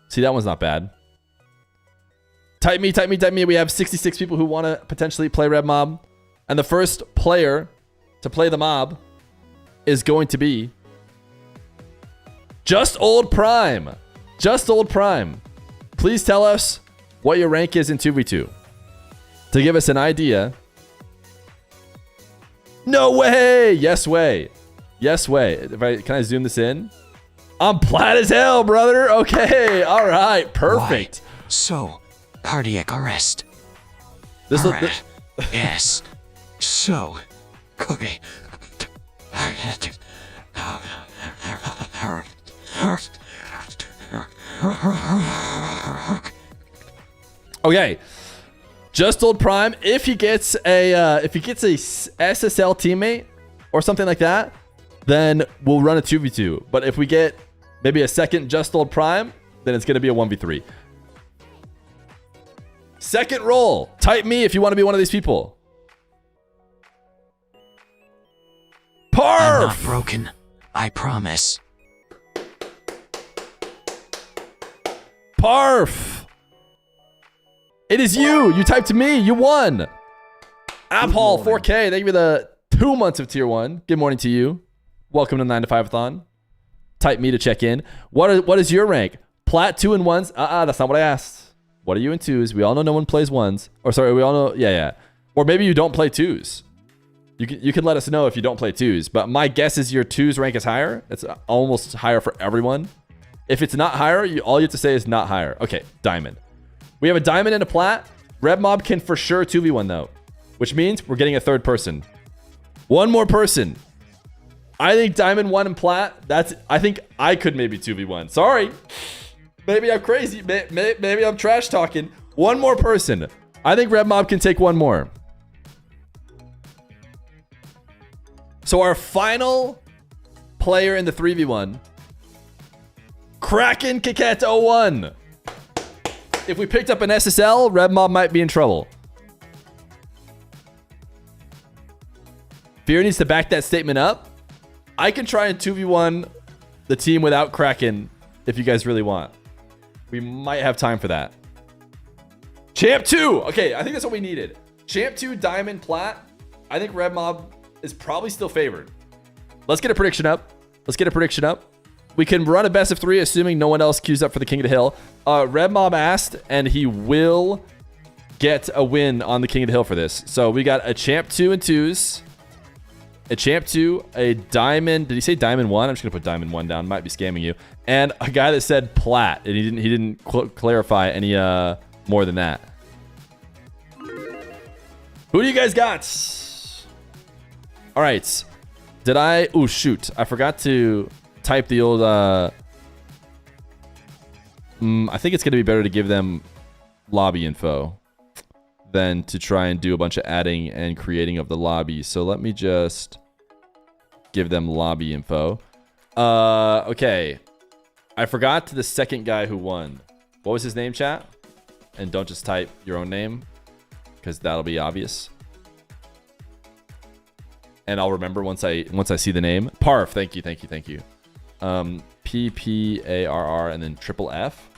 See, that one's not bad. Type me, type me, type me. We have 66 people who want to potentially play Red Mob. And the first player to play the mob is going to be Just Old Prime. Just Old Prime. Please tell us what your rank is in 2v2. To give us an idea. No way! Yes way. Yes way. Can I zoom this in? I'm plat as hell, brother. Okay. All right. Perfect. Why? So, cardiac arrest. This all right. Yes. So, okay. Okay. Just Old Prime, if he gets a SSL teammate or something like that, then we'll run a 2v2. But if we get maybe a second Just Old Prime, then it's going to be a 1v3. Second roll. Type me if you want to be one of these people. Parf! I'm not broken. I promise. Parf! It is you. You typed to me. You won. Aphall 4K. Thank you for the 2 months of tier 1. Good morning to you. Welcome to 9 to 5-a-thon. Type me to check in. What is your rank? Plat 2 and 1s? That's not what I asked. What are you in 2s? We all know no one plays 1s. Or sorry, we all know. Yeah. Or maybe you don't play 2s. You can let us know if you don't play 2s. But my guess is your 2s rank is higher. It's almost higher for everyone. If it's not higher, all you have to say is not higher. Okay, diamond. We have a diamond and a plat. Red Mob can for sure 2v1 though, which means we're getting a third person. One more person. I think diamond 1 and plat. I think I could maybe 2v1. Sorry. Maybe I'm crazy. Maybe I'm trash talking. One more person. I think Red Mob can take one more. So our final player in the 3v1. Kraken Kiket 01. If we picked up an SSL, Red Mob might be in trouble. Fear needs to back that statement up. I can try and 2v1 the team without Kraken if you guys really want. We might have time for that. Champ 2. Okay, I think that's what we needed. Champ 2, Diamond, Plat. I think Red Mob is probably still favored. Let's get a prediction up. We can run a best of 3, assuming no one else queues up for the King of the Hill. Red Mob asked, and he will get a win on the King of the Hill for this. So we got a Champ 2 and 2s. A Champ 2, a Diamond. Did he say Diamond 1? I'm just going to put Diamond 1 down. Might be scamming you. And a guy that said Plat. And he didn't clarify any more than that. Who do you guys got? All right. Did I... Oh, shoot. I forgot to type the old... I think it's going to be better to give them lobby info than to try and do a bunch of adding and creating of the lobby. So let me just give them lobby info. Okay. I forgot the second guy who won. What was his name, chat? And don't just type your own name, because that'll be obvious. And I'll remember once I see the name. Parf, thank you. PPARR and then triple F.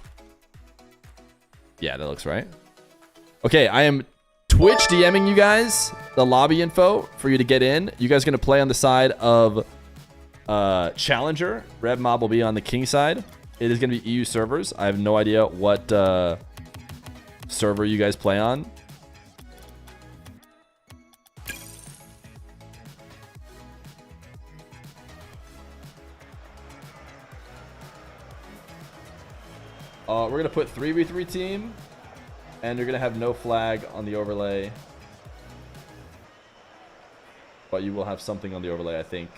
Yeah, that looks right. Okay, I am Twitch DMing you guys the lobby info for you to get in. You guys are going to play on the side of Challenger. Red Mob will be on the King side. It is going to be EU servers. I have no idea what server you guys play on. We're going to put 3v3 team, and you're going to have no flag on the overlay. But you will have something on the overlay, I think.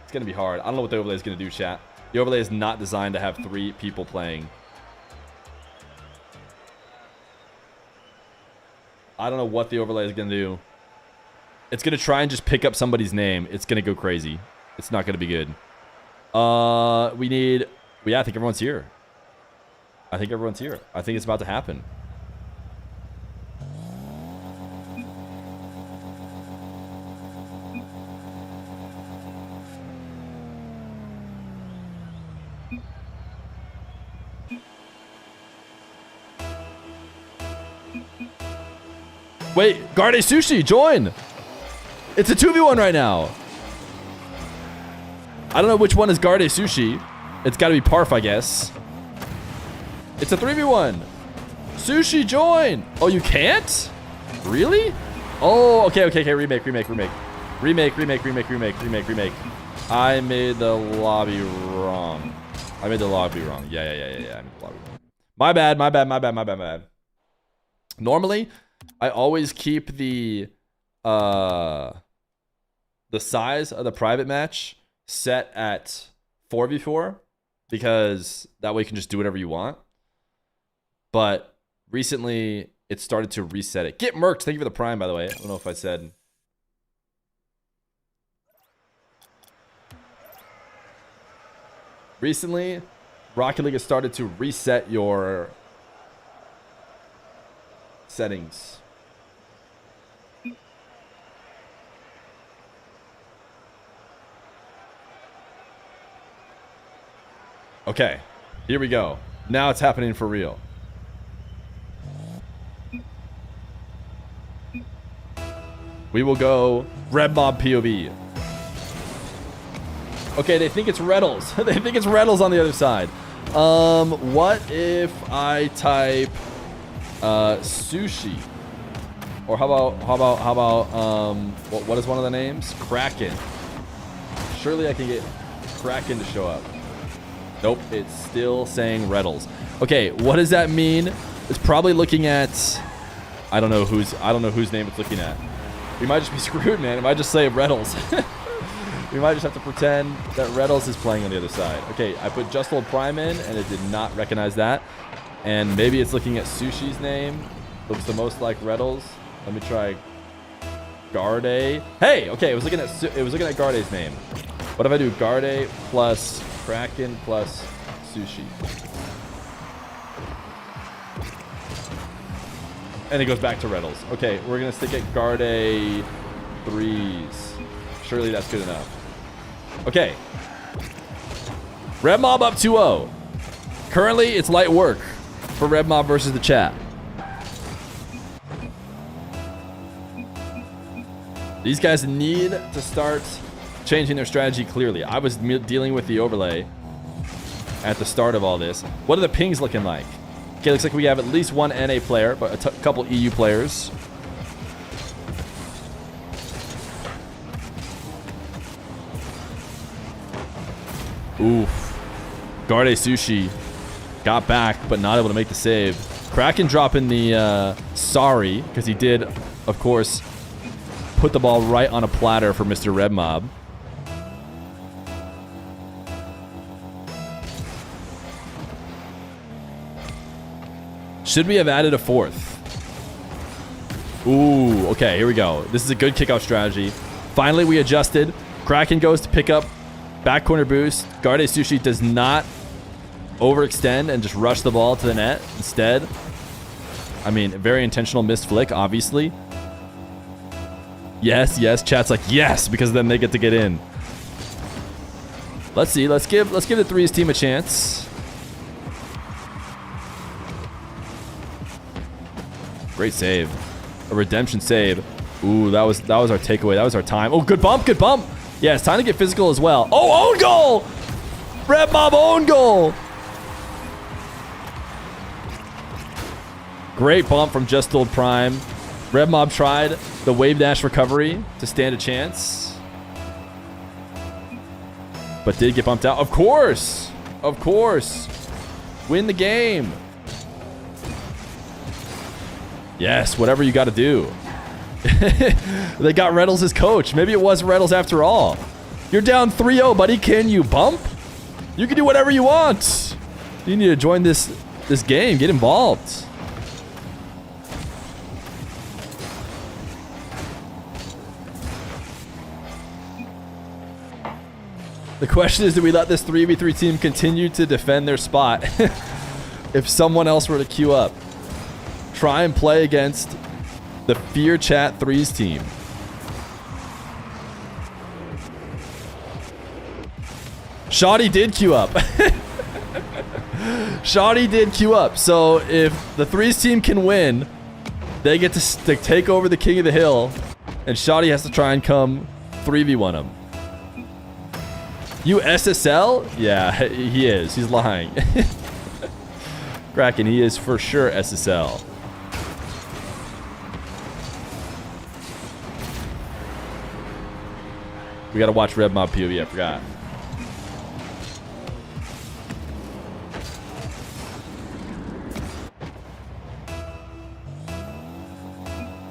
It's going to be hard. I don't know what the overlay is going to do, chat. The overlay is not designed to have 3 people playing. I don't know what the overlay is going to do. It's going to try and just pick up somebody's name. It's going to go crazy. It's not going to be good. We need... Yeah, I think everyone's here. I think everyone's here. I think it's about to happen. Wait, Garde Sushi, join! It's a 2v1 right now. I don't know which one is Garde Sushi. It's got to be Parf, I guess. It's a 3v1. Sushi, join! Oh, you can't? Really? Oh, okay. Remake. I made the lobby wrong. Yeah. I made the lobby wrong. My bad. Normally, I always keep the size of the private match set at 4v4 because that way you can just do whatever you want. But recently, it started to reset it. Get murked. Thank you for the prime, by the way. I don't know if I said. Recently, Rocket League has started to reset your settings. Okay, here we go. Now it's happening for real. We will go Red Mob POV. Okay, they think it's Reddles. They think it's Reddles on the other side. What if I type sushi? Or how about what is one of the names? Kraken. Surely I can get Kraken to show up. Nope, it's still saying Reddles. Okay, what does that mean? It's probably looking at I don't know whose name it's looking at. We might just be screwed, man. It might just say Reddles. We might just have to pretend that Reddles is playing on the other side. Okay, I put Just Old Prime in, and it did not recognize that. And maybe it's looking at Sushi's name. Looks the most like Reddles. Let me try Garde. Hey, okay, it was looking at Garde's name. What if I do Garde plus Kraken plus Sushi? And it goes back to Reddles. Okay, we're gonna stick at Garde 3s. Surely that's good enough. Okay. Red Mob up 2-0. Currently, it's light work for Red Mob versus the chat. These guys need to start changing their strategy clearly. I was dealing with the overlay at the start of all this. What are the pings looking like? Okay, looks like we have at least one NA player, but a couple EU players. Oof. Garde Sushi got back, but not able to make the save. Kraken dropping the sorry, because he did, of course, put the ball right on a platter for Mr. Red Mob. Should we have added a fourth? Ooh, okay, here we go. This is a good kickoff strategy. Finally, we adjusted. Kraken goes to pick up back corner boost. Garde Sushi does not overextend and just rush the ball to the net. Instead, I mean, very intentional missed flick, obviously. Yes, chat's like, yes, because then they get to get in. Let's see. Let's give the threes team a chance. Great save. A redemption save. Ooh, that was our takeaway. That was our time. Oh, good bump, good bump. Yeah, it's time to get physical as well. Oh, own goal! Red Mob own goal! Great bump from Just Old Prime. Red Mob tried the wave dash recovery to stand a chance, but did get bumped out. Of course! Of course! Win the game! Yes, whatever you got to do. They got Reynolds as coach. Maybe it was Reynolds after all. You're down 3-0, buddy. Can you bump? You can do whatever you want. You need to join this game. Get involved. The question is, do we let this 3v3 team continue to defend their spot if someone else were to queue up? Try and play against the Fear Chat 3s team. Shoddy did queue up. Shoddy did queue up. So if the 3s team can win, they get to take over the King of the Hill, and Shoddy has to try and come 3v1 him. You SSL? Yeah, he is. He's lying. Kraken, he is for sure SSL. We gotta watch Red Mob POV, I forgot.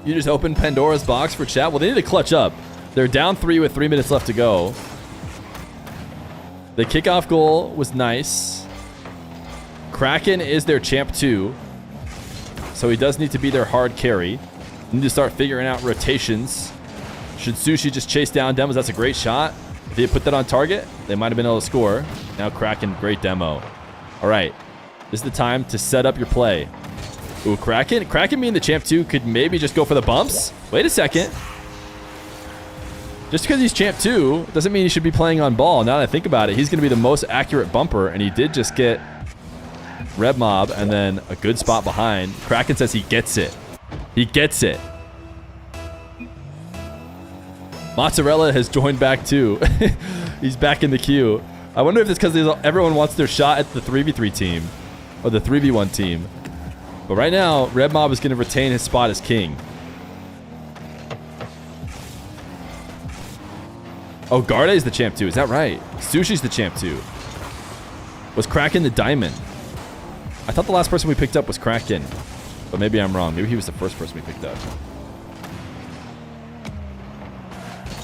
You just opened Pandora's box for chat? Well, they need to clutch up. They're down 3 with 3 minutes left to go. The kickoff goal was nice. Kraken is their champ 2. So he does need to be their hard carry. Need to start figuring out rotations. Should Sushi just chase down demos? That's a great shot. If he had put that on target, they might have been able to score. Now Kraken, great demo. All right. This is the time to set up your play. Ooh, Kraken. Kraken being the champ 2 could maybe just go for the bumps. Wait a second. Just because he's champ 2 doesn't mean he should be playing on ball. Now that I think about it, he's going to be the most accurate bumper, and he did just get Red Mob and then a good spot behind. Kraken says he gets it. He gets it. Mozzarella has joined back too. He's back in the queue. I wonder if it's because everyone wants their shot at the 3v3 team or the 3v1 team. But right now, Red Mob is going to retain his spot as king. Oh, Garde is the champ 2. Is that right? Sushi's the champ 2. Was Kraken the diamond? I thought the last person we picked up was Kraken. But maybe I'm wrong. Maybe he was the first person we picked up.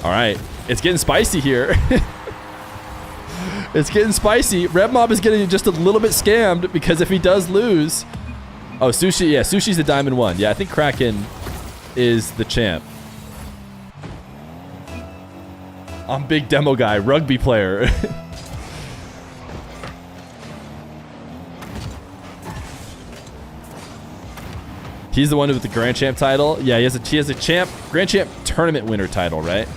All right. It's getting spicy here. It's getting spicy. Red Mob is getting just a little bit scammed because if he does lose... Oh, Sushi. Yeah, Sushi's the diamond 1. Yeah, I think Kraken is the champ. I'm big demo guy. Rugby player. He's the one with the Grand Champ title. Yeah, he has a Grand Champ tournament winner title, right?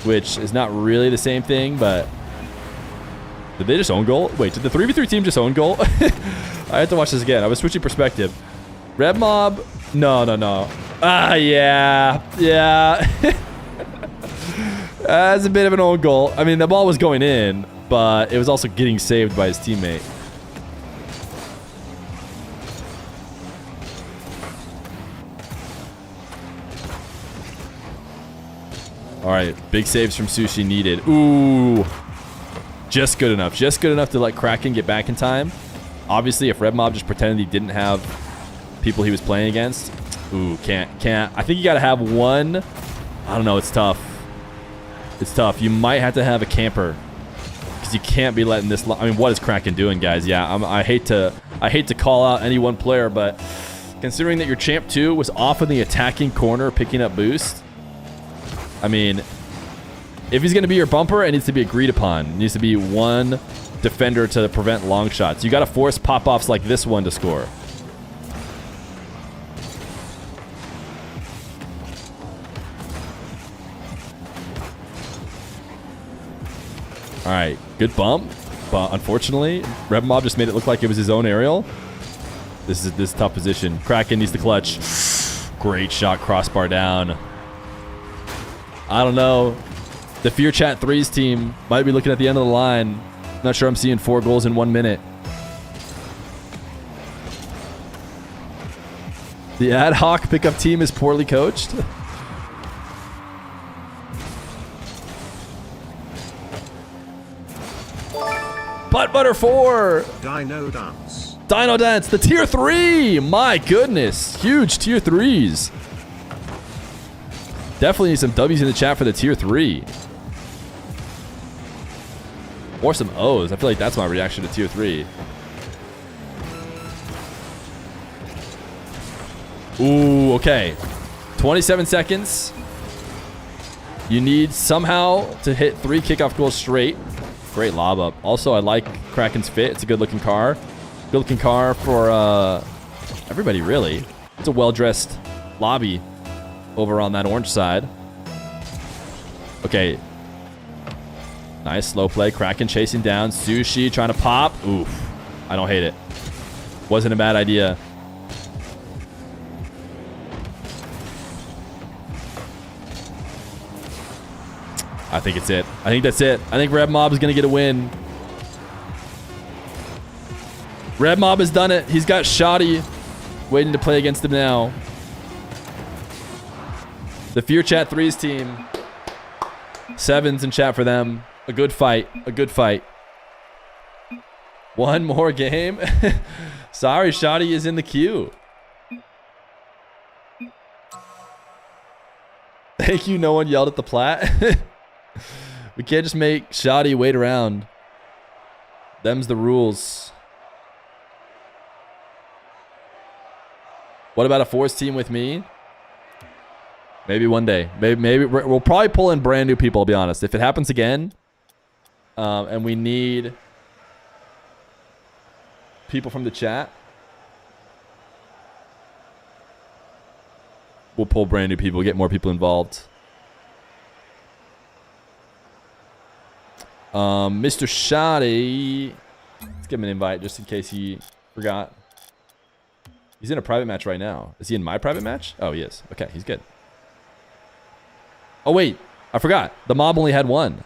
Which is not really the same thing, but did they just own goal? Wait, did the 3v3 team just own goal? I have to watch this again. I was switching perspective. Red Mob. No. Ah, yeah. That's a bit of an own goal. I mean, the ball was going in, but it was also getting saved by his teammate. All right, big saves from Sushi needed. Ooh, just good enough. Just good enough to let Kraken get back in time. Obviously, if Red Mob just pretended he didn't have people he was playing against. Ooh, can't. I think you got to have one. I don't know. It's tough. It's tough. You might have to have a camper because you can't be letting this. I mean, what is Kraken doing, guys? Yeah, I hate to call out any one player, but considering that your champ 2 was off in the attacking corner picking up boost. I mean, if he's going to be your bumper, it needs to be agreed upon. It needs to be one defender to prevent long shots. You got to force pop-offs like this one to score. All right, good bump. But unfortunately, Red Mob just made it look like it was his own aerial. This is tough position. Kraken needs to clutch. Great shot, crossbar down. I don't know. The Fear Chat 3's team might be looking at the end of the line. Not sure I'm seeing 4 goals in 1 minute. The ad hoc pickup team is poorly coached. Butt Butter 4. Dino Dance. Dino Dance, the tier 3. My goodness. Huge tier 3s. Definitely need some W's in the chat for the tier 3. Or some O's. I feel like that's my reaction to tier 3. Ooh, okay. 27 seconds. You need somehow to hit 3 kickoff goals straight. Great lob up. Also, I like Kraken's fit. It's a good looking car. Good looking car for everybody, really. It's a well-dressed lobby over on that orange side. Okay. Nice slow play. Kraken chasing down. Sushi trying to pop. Oof. I don't hate it. Wasn't a bad idea. I think it's it. I think that's it. I think Red Mob is going to get a win. Red Mob has done it. He's got Shoddy waiting to play against him now. The Fear Chat 3's team. 7s in chat for them. A good fight. A good fight. One more game. Sorry, Shoddy is in the queue. Thank you. No one yelled at the plat. We can't just make Shoddy wait around. Them's the rules. What about a force team with me? Maybe one day. Maybe we'll probably pull in brand new people, I'll be honest. If it happens again, and we need people from the chat, we'll pull brand new people, get more people involved. Mr. Shoddy, let's give him an invite just in case he forgot. He's in a private match right now. Is he in my private match? Oh, he is. Okay, he's good. Oh, wait. I forgot. The mob only had 1.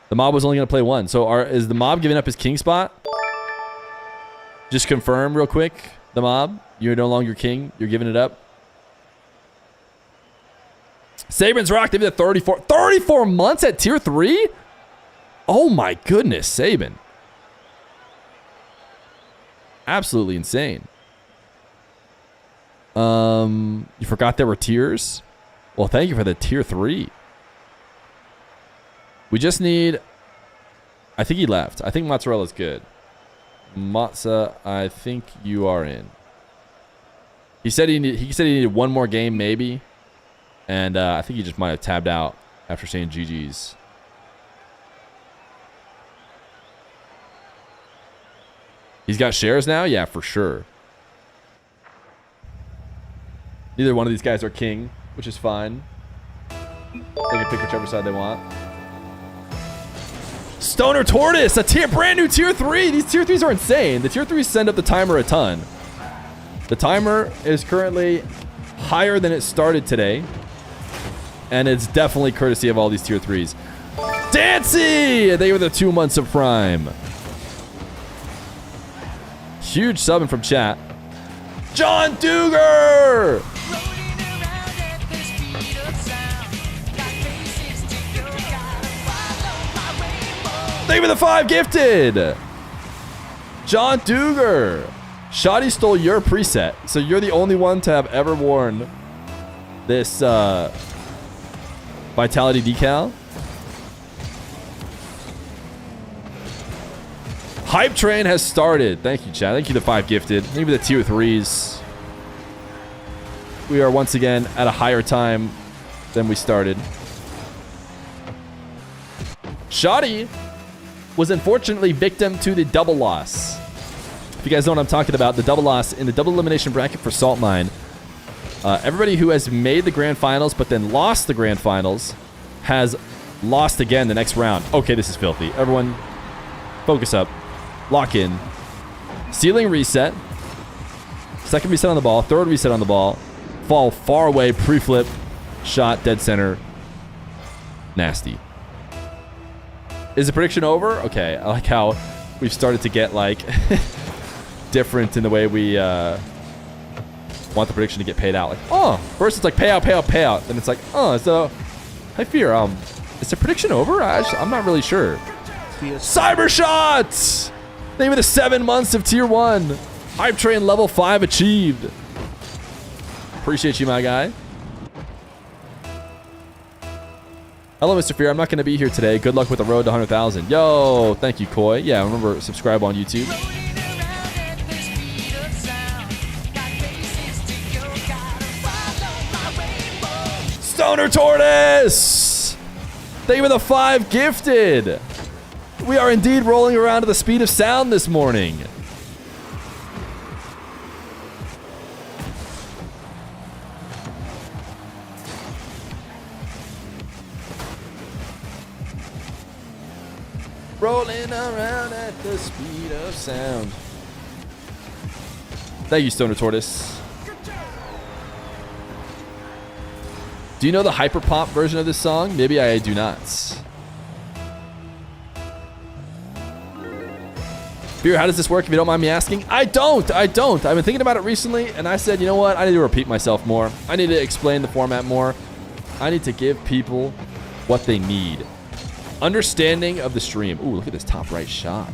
The mob was only going to play 1. So is the mob giving up his king spot? Just confirm real quick. The mob, you're no longer king. You're giving it up. Sabin's rocked him to 34. 34 months at tier 3? Oh my goodness, Sabin. Absolutely insane. You forgot there were tiers? Well, thank you for the tier 3. We just need... I think he left. I think Mozzarella's good. Mozza, I think you are in. He said he needed 1 more game, maybe. And I think he just might have tabbed out after saying GG's. He's got shares now? Yeah, for sure. Neither one of these guys are king, which is fine. They can pick whichever side they want. Stoner Tortoise, a brand new tier 3. These tier 3s are insane. The tier 3s send up the timer a ton. The timer is currently higher than it started today. And it's definitely courtesy of all these tier 3s. Dancy! They were the 2 months of prime. Huge subbing from chat. John Duger! Thank you for the 5 gifted. John Duger. Shoddy stole your preset. So you're the only one to have ever worn this Vitality decal. Hype train has started. Thank you, chat. Thank you, the 5 gifted. Thank you for the tier 3s. We are once again at a higher time than we started. Shoddy was unfortunately victim to the double loss. If you guys know what I'm talking about, the double loss in the double elimination bracket for Salt Mine. Everybody who has made the grand finals but then lost the grand finals has lost again the next round. Okay, this is filthy. Everyone, focus up. Lock in. Ceiling reset. Second reset on the ball. Third reset on the ball. fall far away, pre-flip, shot, dead center. Nasty. Is the prediction over? Okay, I like how we've started to get, like, different in the way we want the prediction to get paid out. Like, oh, first it's like payout, payout, payout. Then it's like, oh, so, hi, Feer, is the prediction over? I'm not really sure. Cyber Shots! Name of the 7 months of Tier 1. Hype Train level 5 achieved. Appreciate you, my guy. Hello, Mr. Feer. I'm not going to be here today. Good luck with the road to 100,000. Yo, thank you, Koi. Yeah, remember, subscribe on YouTube. Stoner Tortoise! Thank you for the 5 gifted. We are indeed rolling around at the speed of sound this morning. Rolling around at the speed of sound. Thank you, Stoner Tortoise. Do you know the hyper pop version of this song? Maybe I do not. Fear, how does this work if you don't mind me asking? I don't. I've been thinking about it recently, and I said, you know what? I need to repeat myself more. I need to explain the format more. I need to give people what they need. Understanding of the stream. Ooh, look at this top right shot.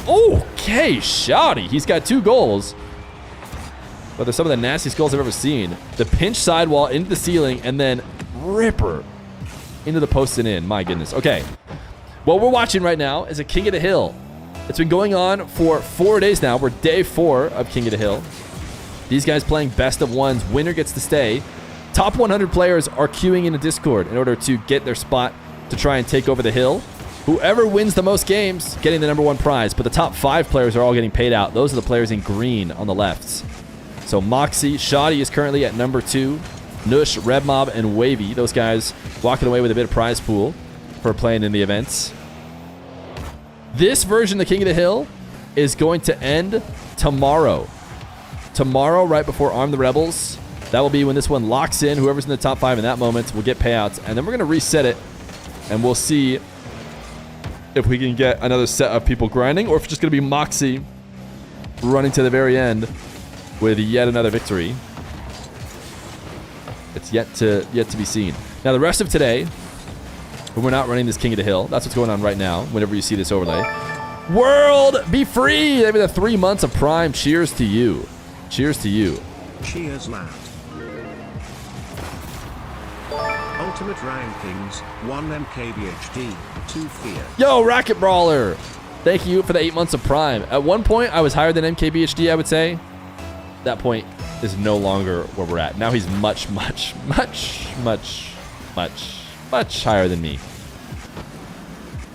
Okay, shoddy. He's got 2 goals. But they're some of the nastiest goals I've ever seen. The pinch sidewall into the ceiling and then ripper into the post and in. My goodness. Okay. What we're watching right now is a King of the Hill. It's been going on for 4 days now. We're day 4 of King of the Hill. These guys playing best of ones. Winner gets to stay. Top 100 players are queuing in a Discord in order to get their spot to try and take over the hill. Whoever wins the most games getting the #1 prize. But the top 5 players are all getting paid out. Those are the players in green on the left. So Moxie, Shoddy is currently at #2. Nush, Red Mob, and Wavy. Those guys walking away with a bit of prize pool for playing in the events. This version of the King of the Hill is going to end tomorrow. Tomorrow, right before Arm the Rebels. That will be when this one locks in. Whoever's in the top 5 in that moment will get payouts. And then we're going to reset it. And we'll see if we can get another set of people grinding. Or if it's just going to be Moxie running to the very end with yet another victory. It's yet to be seen. Now, the rest of today, when we're not running this King of the Hill, that's what's going on right now, whenever you see this overlay. World, be free! Maybe the 3 months of Prime. Cheers to you. Cheers to you. Cheers, lad. Ultimate rankings, 1 MKBHD, 2 Feer. Yo, Racket Brawler! Thank you for the 8 months of Prime. At one point, I was higher than MKBHD, I would say. That point is no longer where we're at. Now he's much higher than me.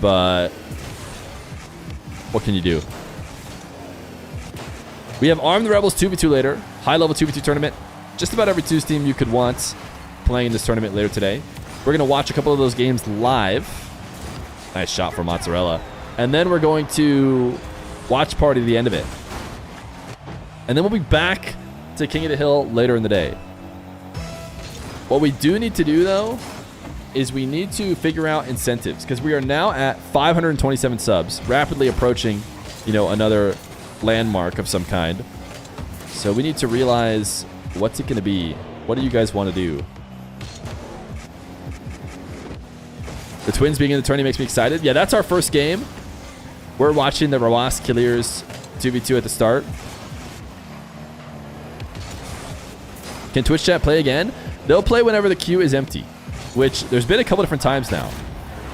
But what can you do? We have Arm the Rebels 2v2 later. High level 2v2 tournament. Just about every 2 team you could want playing in this tournament later today. We're going to watch a couple of those games live. Nice shot for Mozzarella. And then we're going to watch party at the end of it. And then we'll be back to King of the Hill later in the day. What we do need to do, though, is we need to figure out incentives, because we are now at 527 subs, rapidly approaching, you know, another landmark of some kind. So we need to realize, what's it going to be? What do you guys want to do? The Twins being in the tourney makes me excited. Yeah, that's our first game. We're watching the RW9+KIILEERZ 2v2 at the start. Can Twitch chat play again? They'll play whenever the queue is empty, which there's been a couple different times now.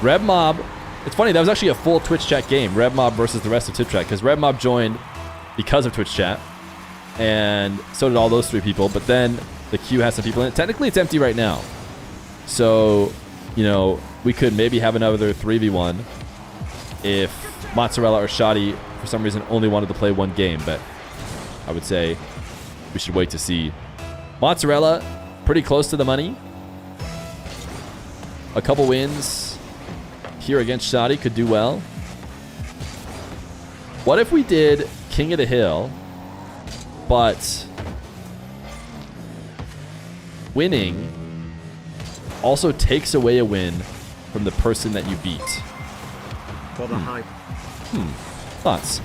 Red Mob, it's funny, that was actually a full Twitch chat game, Red Mob versus the rest of Twitch chat, because Red Mob joined because of Twitch chat, and so did all those 3 people, but then the queue has some people in it. Technically, it's empty right now. So, you know, we could maybe have another 3v1 if Mozzarella or Shoddy, for some reason, only wanted to play 1 game, but I would say we should wait to see. Mozzarella, pretty close to the money. A couple wins here against Shoddy could do well. What if we did King of the Hill, but winning also takes away a win from the person that you beat. For the hype. Thoughts?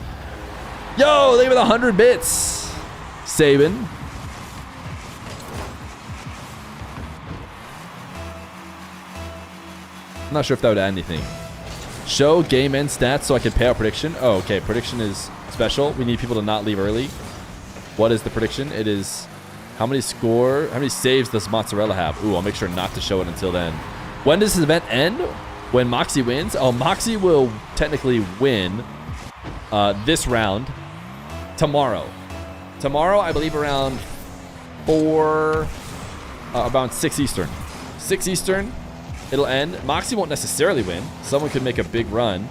Yo, leave it 100 bits. Sabin. I'm not sure if that would add anything. Show game end stats so I can pay out prediction. Oh, okay. Prediction is special. We need people to not leave early. What is the prediction? It is how many saves does Mozzarella have? Ooh, I'll make sure not to show it until then. When does this event end? When Moxie wins? Oh, Moxie will technically win this round tomorrow. Tomorrow, I believe around 6 Eastern. 6 Eastern, it'll end. Moxie won't necessarily win. Someone could make a big run.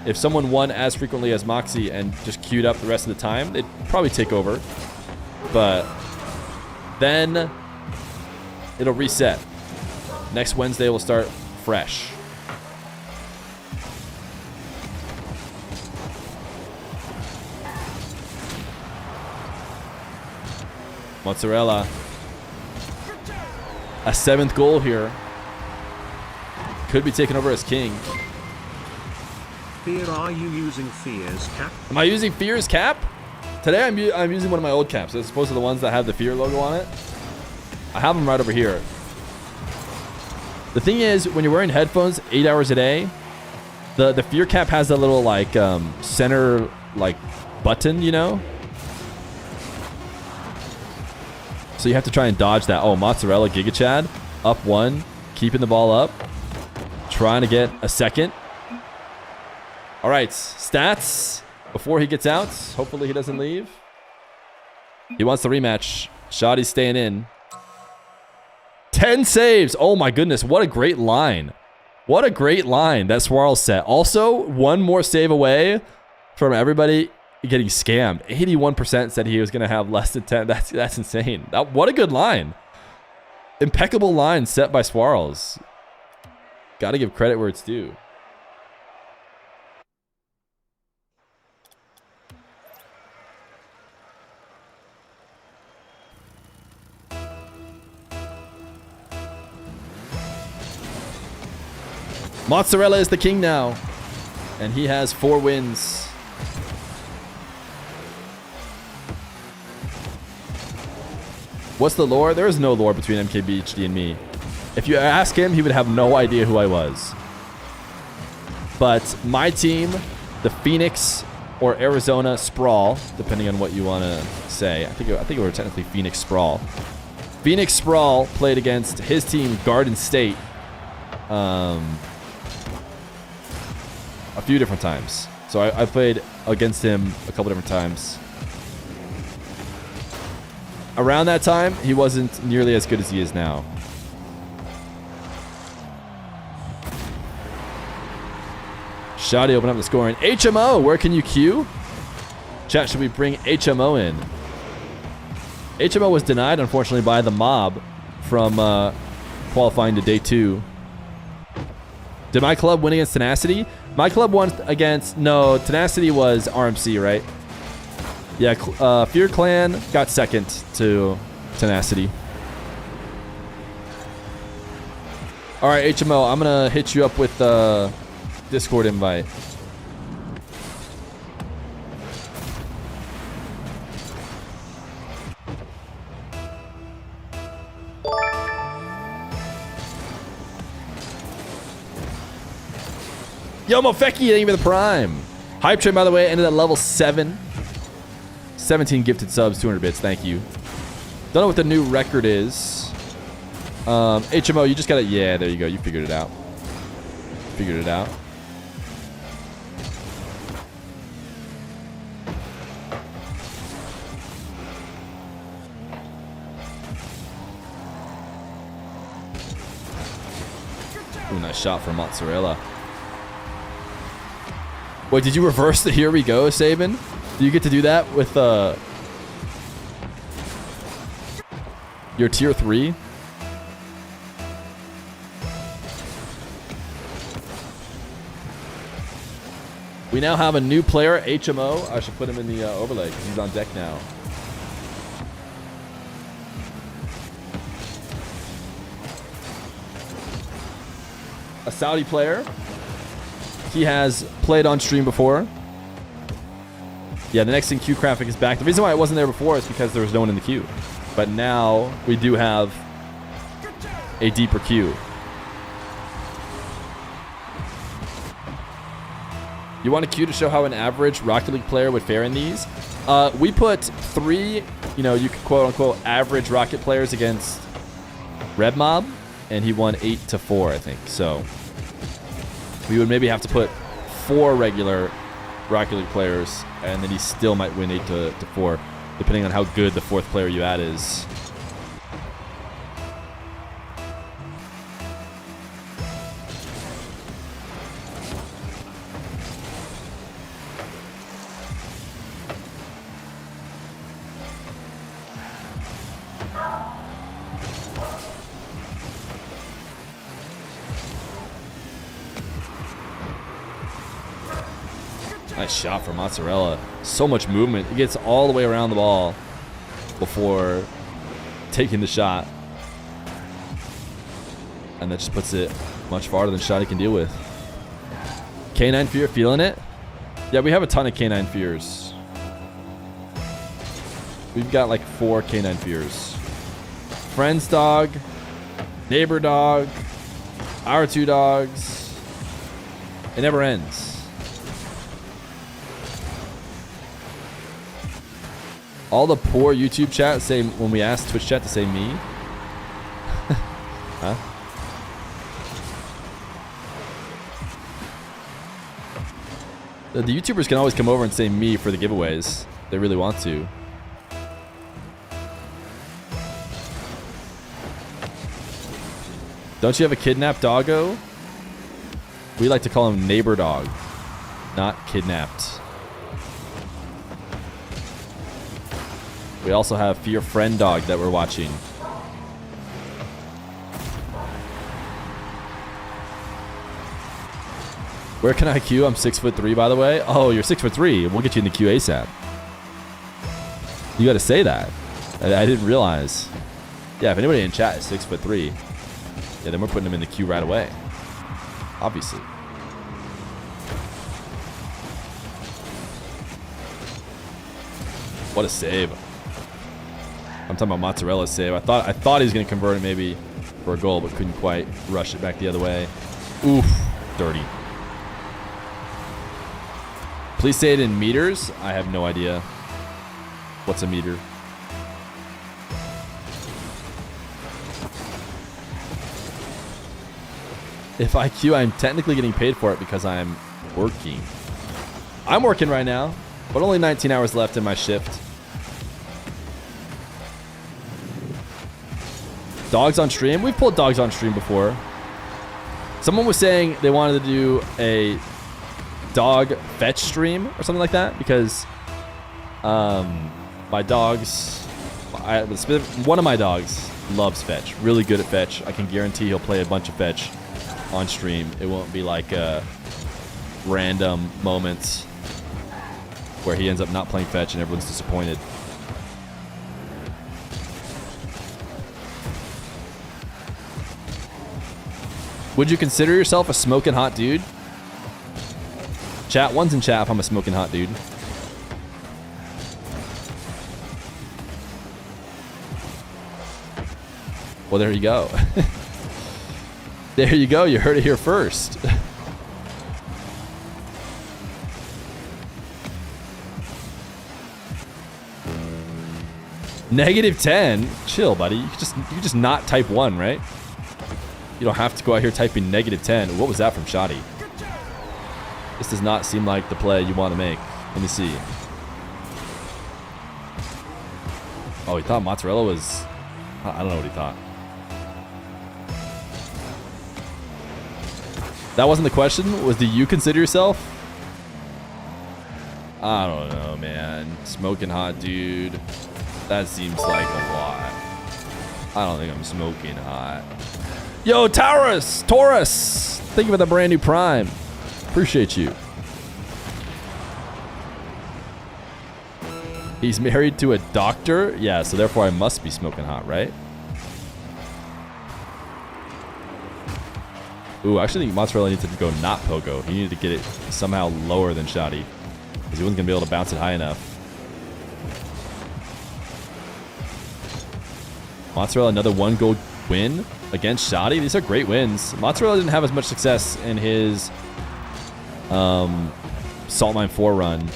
If someone won as frequently as Moxie and just queued up the rest of the time, they'd probably take over. But then it'll reset. Next Wednesday will start fresh. Mozzarella. A 7th goal here. Could be taken over as king. Feer, are you using Feer's cap? Am I using Feer's cap? Today I'm using one of my old caps as opposed to the ones that have the Feer logo on it. I have them right over here. The thing is, when you're wearing headphones 8 hours a day, the Feer cap has that little like center like button, you know? So you have to try and dodge that. Oh, Mozzarella Giga Chad. Up 1. Keeping the ball up. Trying to get a second. All right. Stats before he gets out. Hopefully he doesn't leave. He wants the rematch. Shoddy's staying in. 10 saves. Oh my goodness. What a great line. What a great line that Swirl set. Also, one more save away from everybody getting scammed. 81% said he was going to have less than 10. That's insane. What a good line. Impeccable line set by Swirls. Got to give credit where it's due. Mozzarella is the king now, and he has 4 wins. What's the lore? There is no lore between MKBHD and me. If you ask him, he would have no idea who I was. But my team, the Phoenix or Arizona Sprawl, depending on what you want to say. I think it were technically Phoenix Sprawl. Phoenix Sprawl played against his team, Garden State, a few different times. So I played against him a couple different times. Around that time, he wasn't nearly as good as he is now. Shoddy open up the scoring. HMO, where can you queue? Chat, should we bring HMO in? HMO was denied, unfortunately, by the mob from qualifying to day 2. Did my club win against Tenacity? My club won against... No, Tenacity was RMC, right? Yeah, Fear Clan got second to Tenacity. All right, HMO, I'm going to hit you up with Discord invite. Yo, Mofeki, thank you for the prime. Hype Train, by the way, ended at level 7. 17 gifted subs, 200 bits. Thank you. Don't know what the new record is. HMO, you just got it. Yeah, there you go. You figured it out. Figured it out. Ooh, nice shot from Mozzarella. Wait, did you reverse the here we go, Sabin? Do you get to do that with your tier 3? We now have a new player, HMO. I should put him in the overlay because he's on deck now. a Saudi player. He has played on stream before. Yeah, the next in queue graphic is back. The reason why it wasn't there before is because there was no one in the queue. But now we do have a deeper queue. You want a queue to show how an average Rocket League player would fare in these? We put 3, you know, you could quote unquote average Rocket players against Red Mob, and he won 8-4, I think. So we would maybe have to put 4 regular Rocket League players, and then he still might win 8-4, depending on how good the 4th player you add is. Nice shot for Mozzarella. So much movement. He gets all the way around the ball before taking the shot. And that just puts it much farther than Shotty can deal with. K9 Fear feeling it? Yeah, we have a ton of K9 Fears. We've got like 4 K9 Fears. Friend's dog, neighbor dog, our 2 dogs. It never ends. All the poor YouTube chat say when we ask Twitch chat to say me. Huh? The YouTubers can always come over and say me for the giveaways. They really want to. Don't you have a kidnapped doggo? We like to call him neighbor dog, not kidnapped. We also have Fear friend dog that we're watching. Where can I queue? I'm 6'3", by the way. Oh, you're 6'3". We'll get you in the queue ASAP. You got to say that. I didn't realize. Yeah, if anybody in chat is 6'3", yeah, then we're putting them in the queue right away. Obviously. What a save. I'm talking about Mozzarella's save. I thought he was going to convert it maybe for a goal, but couldn't quite rush it back the other way. Oof. Dirty. Please say it in meters. I have no idea. What's a meter? If I queue, I'm technically getting paid for it because I'm working. I'm working right now, but only 19 hours left in my shift. Dogs on stream? We've pulled dogs on stream before. Someone was saying they wanted to do a dog fetch stream or something like that because my dogs, one of my dogs loves fetch. Really good at fetch. I can guarantee he'll play a bunch of fetch on stream. It won't be like random moments where he ends up not playing fetch and everyone's disappointed. Would you consider yourself a smoking hot dude? Chat, one's in chat if I'm a smoking hot dude. Well, there you go. There you go. You heard it here first. -10? Chill, buddy. You can just not type 1, right? You don't have to go out here typing -10. What was that from Shotty? This does not seem like the play you want to make. Let me see. Oh, he thought Mozzarella was... I don't know what he thought. That wasn't the question? Was do you consider yourself? I don't know, man. Smoking hot dude. That seems like a lot. I don't think I'm smoking hot. Yo, Taurus! Thank you for the brand new Prime. Appreciate you. He's married to a doctor? Yeah, so therefore I must be smoking hot, right? Ooh, I actually think Mozzarella needs to go not Pogo. He needed to get it somehow lower than Shoddy, because he wasn't going to be able to bounce it high enough. Mozzarella, another 1 gold win against Shoddy. These are great wins. Mozzarella didn't have as much success in his Salt Mine 4 run.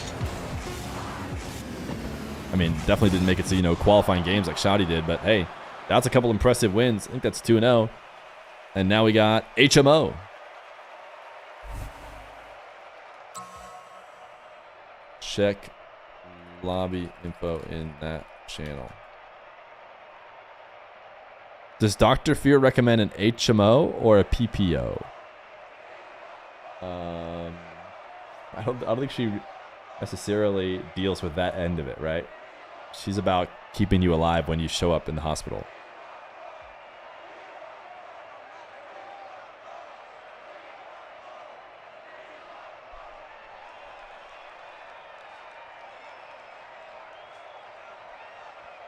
I mean, definitely didn't make it to, you know, qualifying games like Shoddy did, but hey, that's a couple impressive wins. I think that's 2-0. And now we got HMO. Check lobby info in that channel. Does Dr. Feer recommend an HMO or a PPO? I don't think she necessarily deals with that end of it, right? She's about keeping you alive when you show up in the hospital.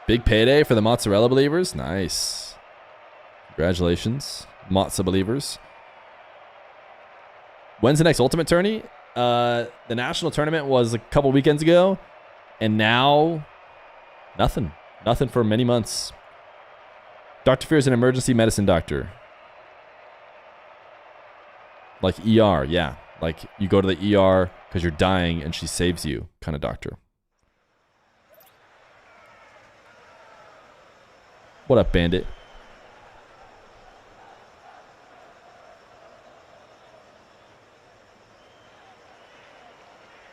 Big payday for the Mozzarella believers. Nice. Congratulations, Mozza believers. When's the next Ultimate Tourney? The national tournament was a couple weekends ago, and now nothing. Nothing for many months. Dr. Feer is an emergency medicine doctor. Like ER, yeah. Like you go to the ER because you're dying and she saves you kind of doctor. What up, Bandit?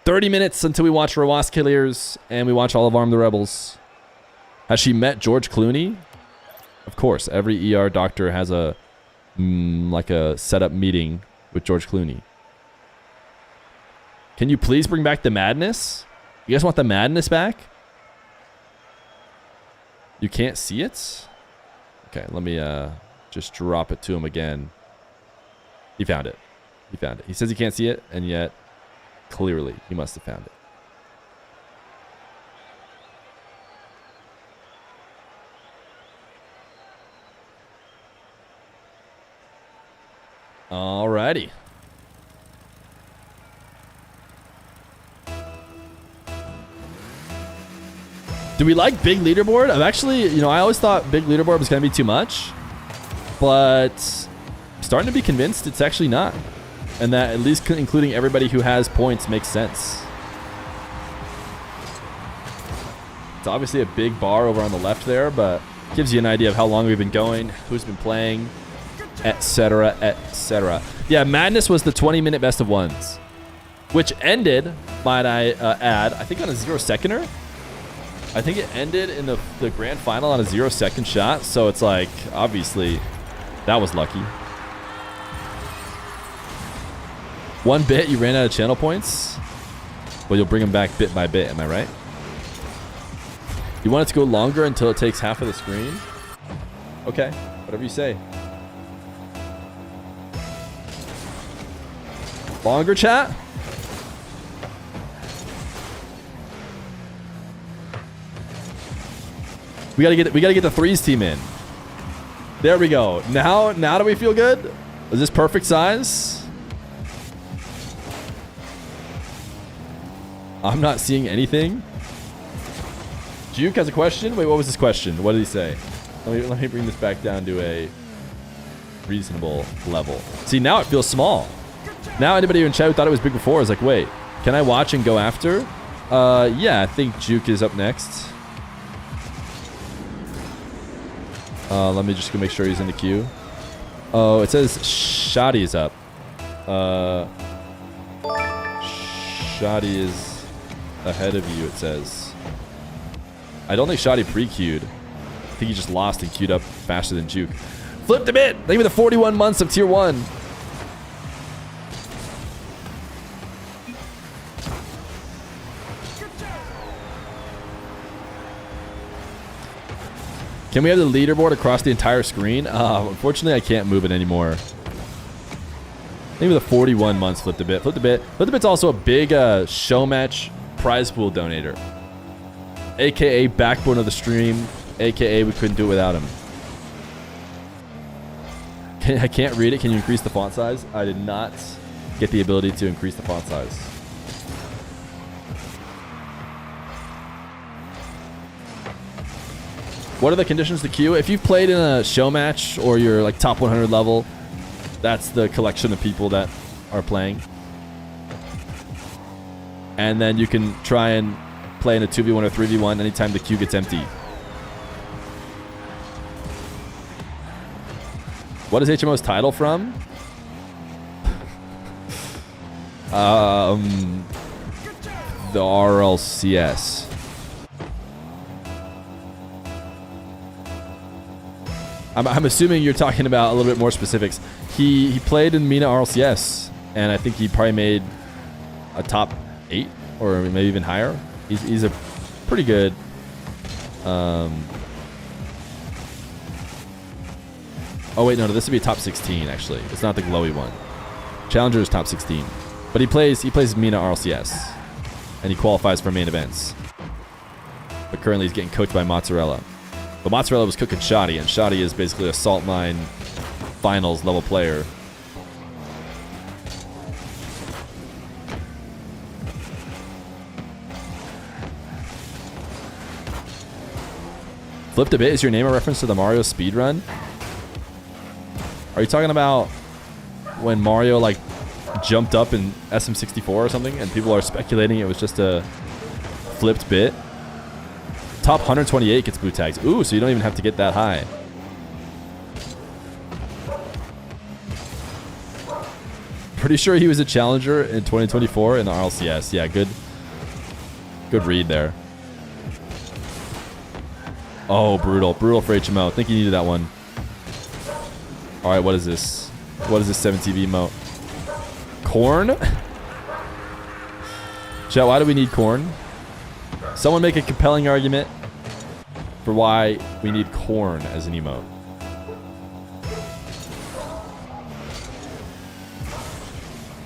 "30 minutes until we watch RW9+KIILEERZ and we watch all of Arm the Rebels." Has she met George Clooney? Of course, every ER doctor has a like a setup meeting with George Clooney. Can you please bring back the madness? You guys want the madness back? You can't see it? Okay, let me just drop it to him again. He found it. He found it. He says he can't see it, and yet clearly he must have found it. Alrighty. Do we like big leaderboard? I've actually, you know, I always thought big leaderboard was going to be too much, but I'm starting to be convinced it's actually not. And that at least including everybody who has points makes sense. It's obviously a big bar over on the left there, but gives you an idea of how long we've been going, who's been playing, etc., etc. Yeah, Madness was the 20-minute best of ones, which ended, might I add, I think on a 0-seconder. I think it ended in the grand final on a 0-second shot, so it's like, obviously, that was lucky. 1 bit, you ran out of channel points? Well, you'll bring them back bit by bit, am I right? You want it to go longer until it takes half of the screen? Okay, whatever you say. Longer, chat? We gotta get the threes team in. There we go. Now do we feel good? Is this perfect size? I'm not seeing anything. Juke has a question. Wait, what was his question? What did he say? Let me bring this back down to a reasonable level. See, now it feels small. Now anybody in chat who thought it was big before is like, wait, can I watch and go after? Yeah, I think Juke is up next. Let me just go make sure he's in the queue. Oh, it says Shoddy is up. Shoddy is ahead of you, it says. I don't think Shoddy pre-queued. I think he just lost and queued up faster than Juke. Flipped a bit! Thank you for the 41 months of tier 1. Can we have the leaderboard across the entire screen? Unfortunately, I can't move it anymore. Maybe the 41 months flipped a bit. Flipped a bit. Flipped a bit's also a big show match prize pool donator. AKA backbone of the stream. AKA we couldn't do it without him. I can't read it. Can you increase the font size? I did not get the ability to increase the font size. What are the conditions to queue? If you've played in a show match or you're like top 100 level, that's the collection of people that are playing. And then you can try and play in a 2v1 or 3v1 anytime the queue gets empty. What is HMO's title from? The RLCS. I'm assuming you're talking about a little bit more specifics. He played in MENA RLCS, and I think he probably made a top 8 or maybe even higher. He's a pretty good. Oh wait, no, this would be a top 16 actually. It's not the glowy one. Challenger is top 16, but he plays MENA RLCS, and he qualifies for main events. But currently he's getting coached by Mozzarella. But Mozzarella was cooking Shoddy, and Shoddy is basically a Salt Mine finals level player. Flipped a bit. Is your name a reference to the Mario speedrun? Are you talking about when Mario like jumped up in SM64 or something, and people are speculating it was just a flipped bit? Top 128 gets boot tags. Ooh, so you don't even have to get that high. Pretty sure he was a challenger in 2024 in the RLCS. Yeah, good read there. Oh, brutal for HMO. Think you needed that one. All right, what is this? What is this 7TV emote? Corn? Chat, why do we need corn? Someone make a compelling argument for why we need corn as an emote.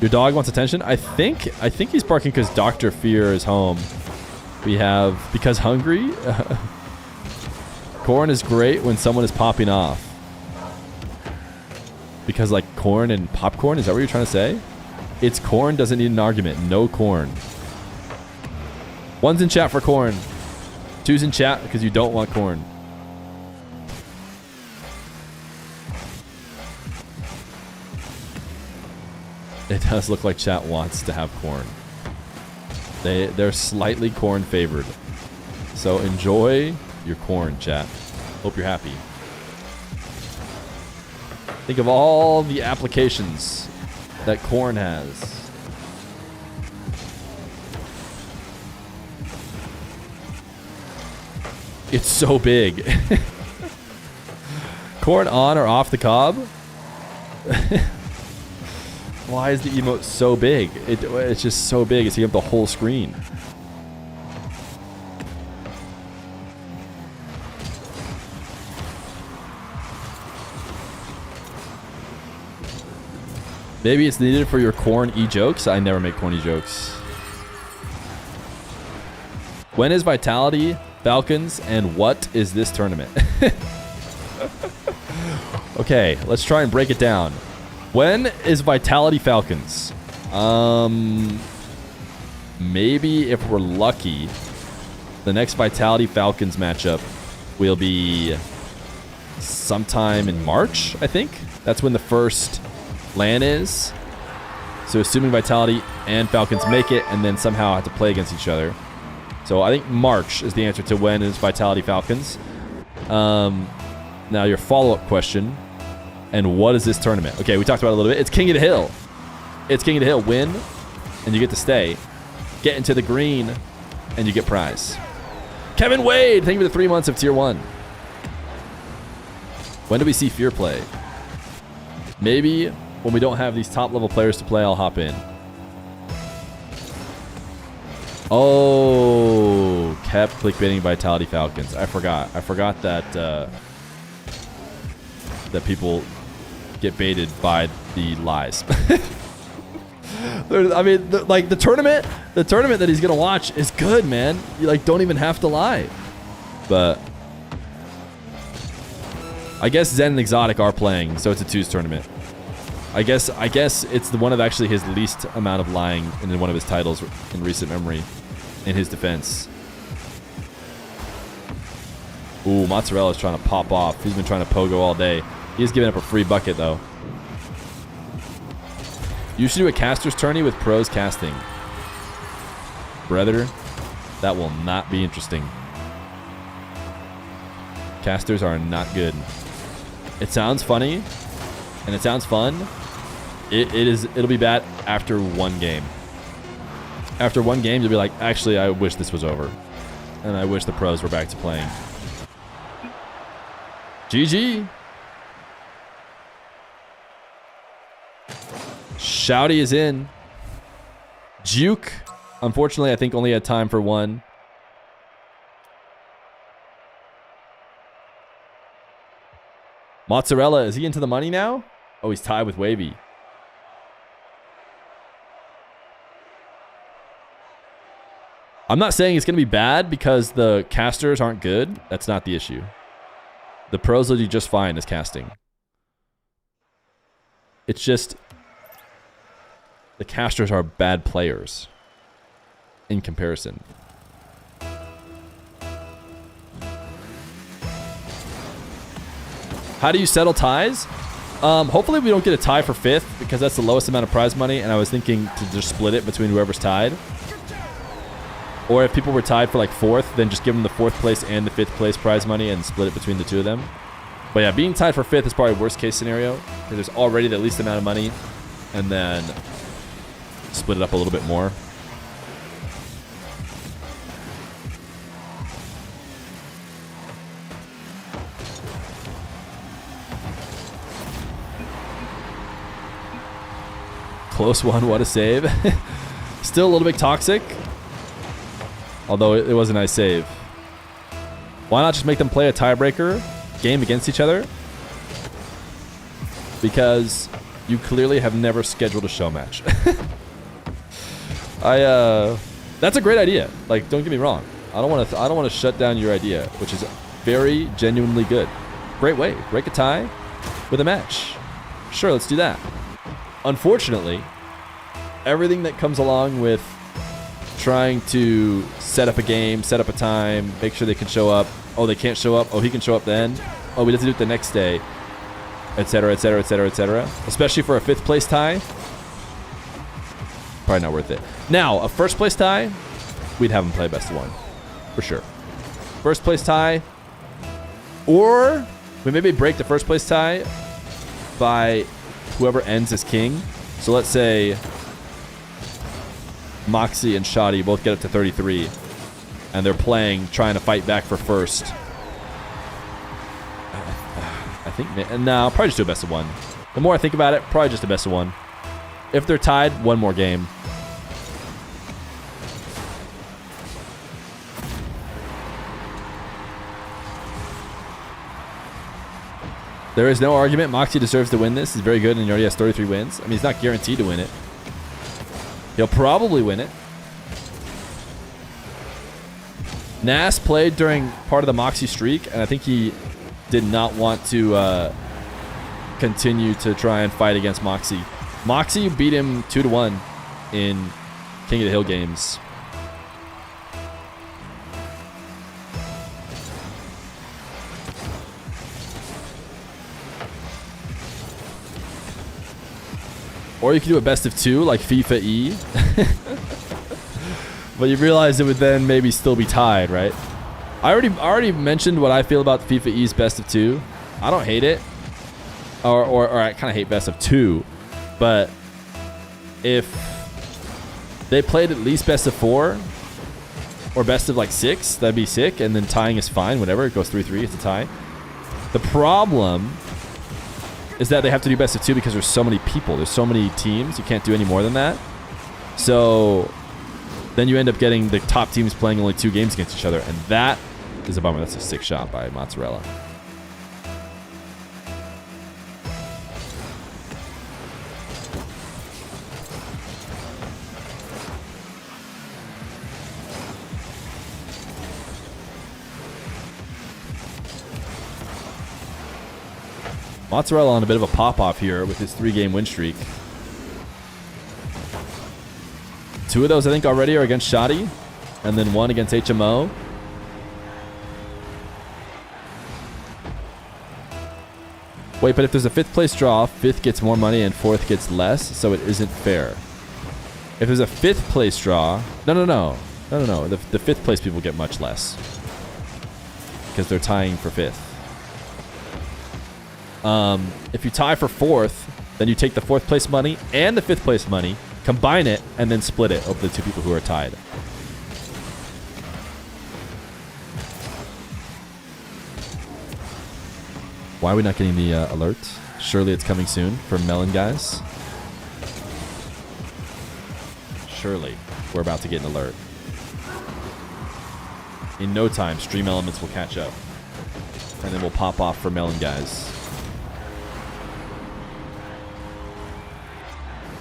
Your dog wants attention? I think he's barking because Dr. Feer is home. We have because hungry. Corn is great when someone is popping off. Because like corn and popcorn, is that what you're trying to say? It's corn doesn't need an argument. No corn. One's in chat for corn. Two's in chat because you don't want corn. It does look like chat wants to have corn. They're slightly corn favored. So enjoy your corn, chat. Hope you're happy. Think of all the applications that corn has. It's so big. Corn on or off the cob? Why is the emote so big? It's just so big. It's taking up the whole screen. Maybe it's needed for your corn e-jokes. I never make corny jokes. When is Vitality, Falcons, and what is this tournament? Okay, let's try and break it down. When is Vitality Falcons? Maybe if we're lucky, the next Vitality Falcons matchup will be sometime in March, I think. That's when the first LAN is. So assuming Vitality and Falcons make it and then somehow have to play against each other. So I think March is the answer to when is Vitality Falcons. Now your follow-up question. And what is this tournament? Okay, we talked about it a little bit. It's King of the Hill. It's King of the Hill. Win, and you get to stay. Get into the green, and you get prize. Kevin Wade, thank you for the 3 months of Tier 1. When do we see Fear play? Maybe when we don't have these top-level players to play, I'll hop in. Oh, kept clickbaiting Vitality Falcons. I forgot. I forgot that that people get baited by the lies. I mean, the tournament that he's gonna watch is good, man. You like don't even have to lie. But I guess Zen and Exotic are playing, so it's a twos tournament. I guess it's the one of actually his least amount of lying in one of his titles in recent memory, in his defense. Ooh, Mozzarella's trying to pop off. He's been trying to pogo all day. He's giving up a free bucket, though. You should do a caster's tourney with pros casting. Brother, that will not be interesting. Casters are not good. It sounds funny, and it sounds fun. It'll be bad after one game. After one game, you'll be like, actually, I wish this was over. And I wish the pros were back to playing. GG. Shouty is in. Juke, unfortunately, I think only had time for one. Mozzarella, is he into the money now? Oh, he's tied with Wavy. I'm not saying it's going to be bad because the casters aren't good. That's not the issue. The pros will do just fine as casting. It's just the casters are bad players in comparison. How do you settle ties? Hopefully we don't get a tie for 5th because that's the lowest amount of prize money, and I was thinking to just split it between whoever's tied. Or if people were tied for like 4th, then just give them the 4th place and the 5th place prize money and split it between the two of them. But yeah, being tied for 5th is probably worst case scenario because there's already the least amount of money, and then split it up a little bit more. Close one, what a save. Still a little bit toxic. Although it was a nice save. Why not just make them play a tiebreaker game against each other? Because you clearly have never scheduled a show match. That's a great idea. Like, don't get me wrong. I don't want to shut down your idea, which is very genuinely good. Great way. Break a tie with a match. Sure, let's do that. Unfortunately, everything that comes along with trying to set up a game, set up a time, make sure they can show up. Oh, they can't show up. Oh, he can show up then. Oh, we have to do it the next day, etc., etc., etc., etc. Especially for a 5th place tie. Probably not worth it. Now, a 1st place tie, we'd have them play best of 1 for sure. 1st place tie, or we maybe break the 1st place tie by whoever ends as king. So let's say Moxie and Shoddy both get up to 33, and they're trying to fight back for 1st. I think, no, probably just do a best of 1. The more I think about it, probably just a best of 1. If they're tied, one more game. There is no argument. Moxie deserves to win this. He's very good and he already has 33 wins. I mean, he's not guaranteed to win it. He'll probably win it. Nas played during part of the Moxie streak, and I think he did not want to continue to try and fight against Moxie. Moxie beat him 2-1 in King of the Hill games. Or you could do a best of 2 like FIFA E. But you realize it would then maybe still be tied, right? I already mentioned what I feel about FIFA E's best of 2. I don't hate it. Or I kind of hate best of 2. But if they played at least best of 4 or best of like 6, that'd be sick. And then tying is fine, whatever. It goes 3-3, it's a tie. The problem is that they have to do best of 2 because there's so many people. There's so many teams. You can't do any more than that. So then you end up getting the top teams playing only 2 games against each other. And that is a bummer. That's a sick shot by Mozzarella. Mozzarella on a bit of a pop-off here with his 3-game win streak. 2 of those, I think, already are against Shoddy. And then 1 against HMO. Wait, but if there's a 5th place draw, 5th gets more money and 4th gets less, so it isn't fair. If there's a 5th place draw... No. The 5th place people get much less. Because they're tying for 5th. If you tie for 4th, then you take the 4th place money and the 5th place money, combine it, and then split it over the 2 people who are tied. Why are we not getting the alert? Surely it's coming soon for Melon Guys. Surely we're about to get an alert. In no time, Stream Elements will catch up. And then we'll pop off for Melon Guys.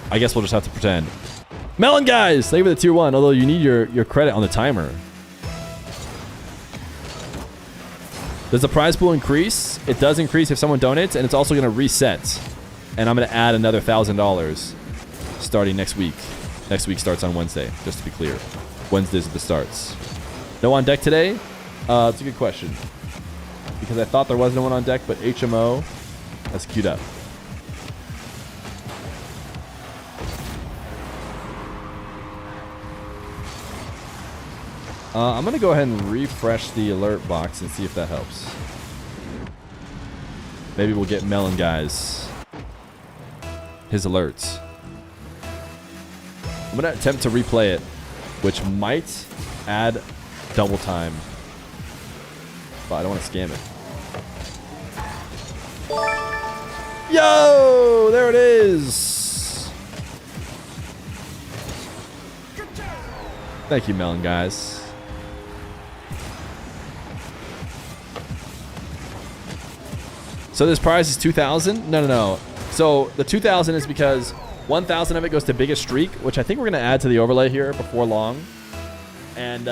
I guess we'll just have to pretend. Melon Guys! Thank you for the tier 1, although you need your credit on the timer. Does the prize pool increase? It does increase if someone donates, and it's also going to reset. And I'm going to add another $1,000 starting next week. Next week starts on Wednesday, just to be clear. Wednesdays are the starts. No on deck today? It's a good question. Because I thought there was no one on deck, but HMO has queued up. I'm going to go ahead and refresh the alert box and see if that helps. Maybe we'll get Melon Guys his alerts. I'm going to attempt to replay it, which might add double time. But I don't want to scam it. Yo! There it is! Thank you, Melon Guys. So this prize is 2,000? No. So the 2,000 is because 1,000 of it goes to biggest streak, which I think we're going to add to the overlay here before long. And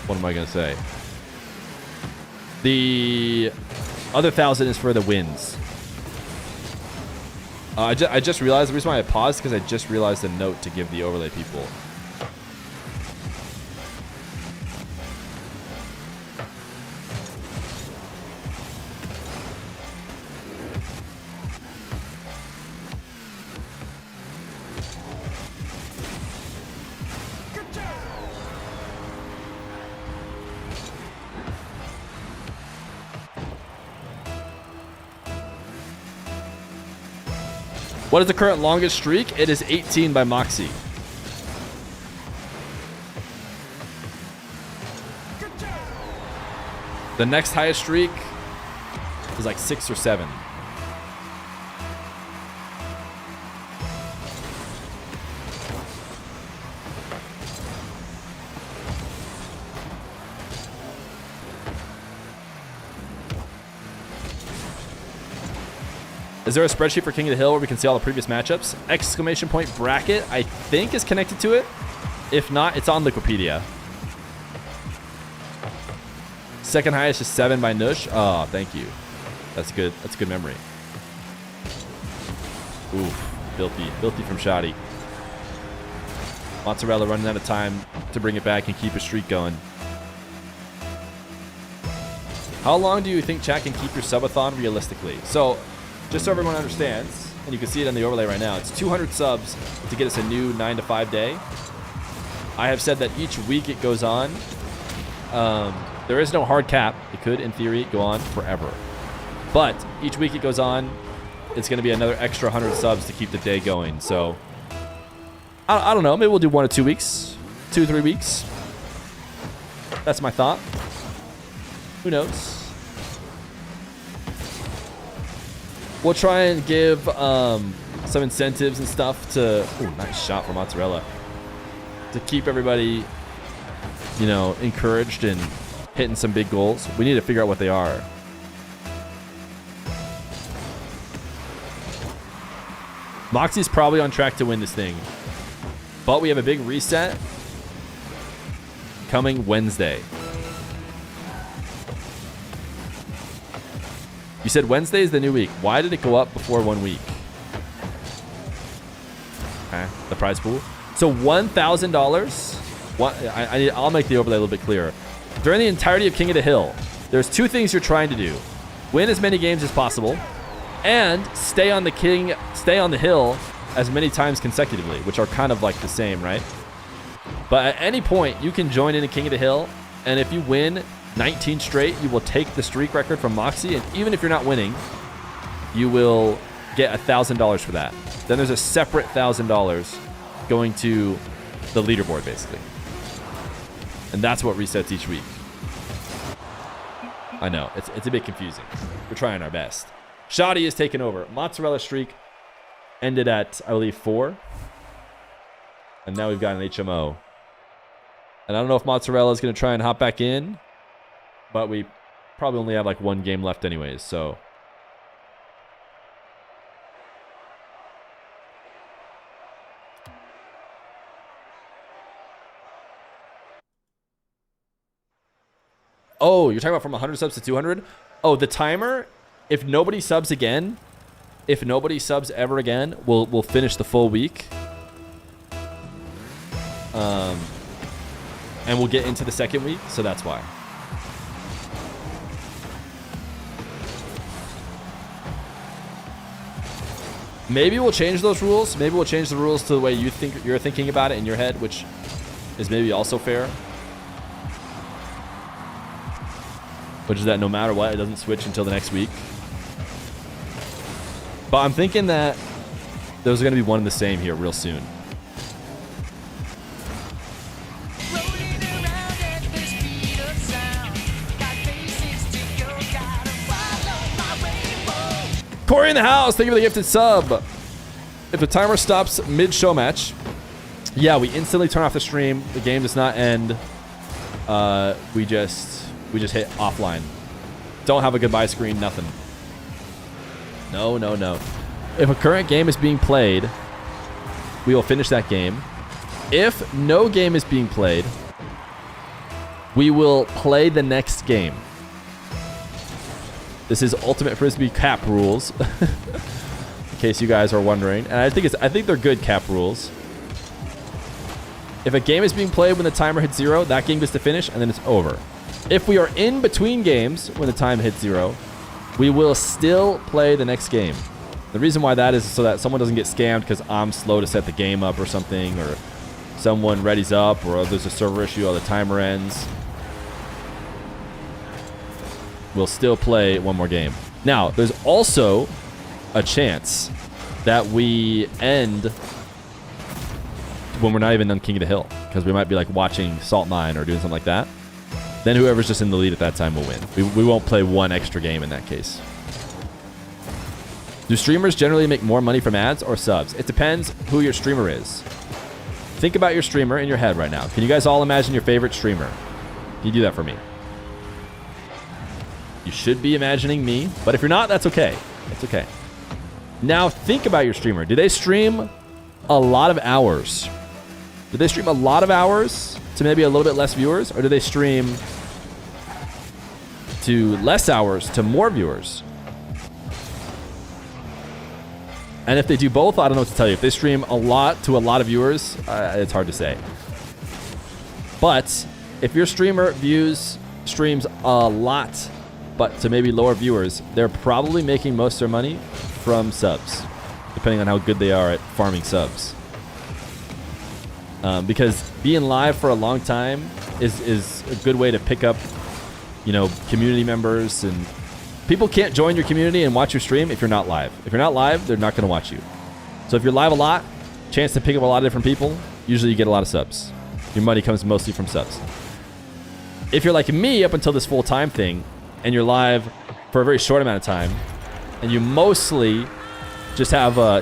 what am I going to say? The other 1,000 is for the wins. I just realized the reason why I paused because I just realized the note to give the overlay people. What is the current longest streak? It is 18 by Moxie. The next highest streak is like 6 or 7. Is there a spreadsheet for King of the Hill where we can see all the previous matchups? Exclamation point bracket, I think, is connected to it. If not, it's on Wikipedia. Second highest is 7 by Nush. Oh, thank you. That's good. That's a good memory. Ooh, filthy. Filthy from Shoddy. Mozzarella running out of time to bring it back and keep a streak going. How long do you think chat can keep your subathon realistically? So, just so everyone understands, and you can see it on the overlay right now, it's 200 subs to get us a new 9 to 5 day. I have said that each week it goes on. There is no hard cap. It could, in theory, go on forever. But each week it goes on, it's going to be another extra 100 subs to keep the day going. So, I don't know. Maybe we'll do 1 or 2 weeks. 2 or 3 weeks. That's my thought. Who knows? We'll try and give some incentives and stuff to... Ooh, nice shot from Mozzarella. To keep everybody, you know, encouraged and hitting some big goals. We need to figure out what they are. Moxie's probably on track to win this thing. But we have a big reset coming Wednesday. You said Wednesday is the new week. Why did it go up before 1 week? Okay, the prize pool. So $1,000. I'll make the overlay a little bit clearer. During the entirety of King of the Hill, there's 2 things you're trying to do: win as many games as possible, and stay on the hill as many times consecutively, which are kind of like the same, right? But at any point, you can join in a King of the Hill, and if you win 19 straight, you will take the streak record from Moxie, and even if you're not winning, you will get $1,000 for that. Then there's a separate $1,000 going to the leaderboard, basically. And that's what resets each week. I know, it's a bit confusing. We're trying our best. Shoddy is taking over. Mozzarella streak ended at, I believe, 4. And now we've got an HMO. And I don't know if Mozzarella is going to try and hop back in, but we probably only have like 1 game left anyways, so. Oh, you're talking about from 100 subs to 200? Oh, the timer, if nobody subs again, if nobody subs ever again, we'll finish the full week. And we'll get into the second week, so that's why. Maybe we'll change those rules. Maybe we'll change the rules to the way you're thinking about it in your head, which is maybe also fair. Which is that no matter what, it doesn't switch until the next week. But I'm thinking that those are going to be one and the same here real soon. Corey in the house, thank you for the gifted sub. If the timer stops mid-show match, yeah, we instantly turn off the stream. The game does not end. We just hit offline. Don't have a goodbye screen, nothing. No. If a current game is being played, we will finish that game. If no game is being played, we will play the next game. This is Ultimate Frisbee cap rules, in case you guys are wondering. And I think they're good cap rules. If a game is being played when the timer hits 0, that game gets to finish, and then it's over. If we are in between games when the time hits 0, we will still play the next game. The reason why that is so that someone doesn't get scammed because I'm slow to set the game up or something, or someone readies up, or there's a server issue or the timer ends. We'll still play one more game. Now, there's also a chance that we end when we're not even on King of the Hill, because we might be like watching Salt Mine or doing something like that. Then whoever's just in the lead at that time will win. We won't play one extra game in that case. Do streamers generally make more money from ads or subs? It depends who your streamer is. Think about your streamer in your head right now. Can you guys all imagine your favorite streamer? Can you do that for me? You should be imagining me, but if you're not, that's okay. That's okay. Now think about your streamer. Do they stream a lot of hours? Do they stream a lot of hours to maybe a little bit less viewers? Or do they stream to less hours to more viewers? And if they do both, I don't know what to tell you. If they stream a lot to a lot of viewers, it's hard to say. But if your streamer streams a lot, but to maybe lower viewers, they're probably making most of their money from subs, depending on how good they are at farming subs. Because being live for a long time is a good way to pick up, community members, and people can't join your community and watch your stream if you're not live. If you're not live, they're not going to watch you. So if you're live a lot, chance to pick up a lot of different people, usually you get a lot of subs. Your money comes mostly from subs. If you're like me up until this full-time thing, and you're live for a very short amount of time, and you mostly just have a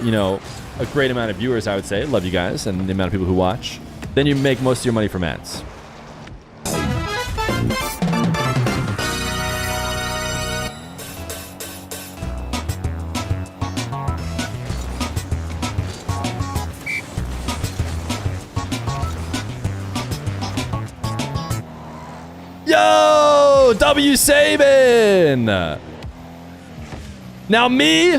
great amount of viewers, I would say, love you guys, and the amount of people who watch, then you make most of your money from ads. Yo, W Sabin! Now me,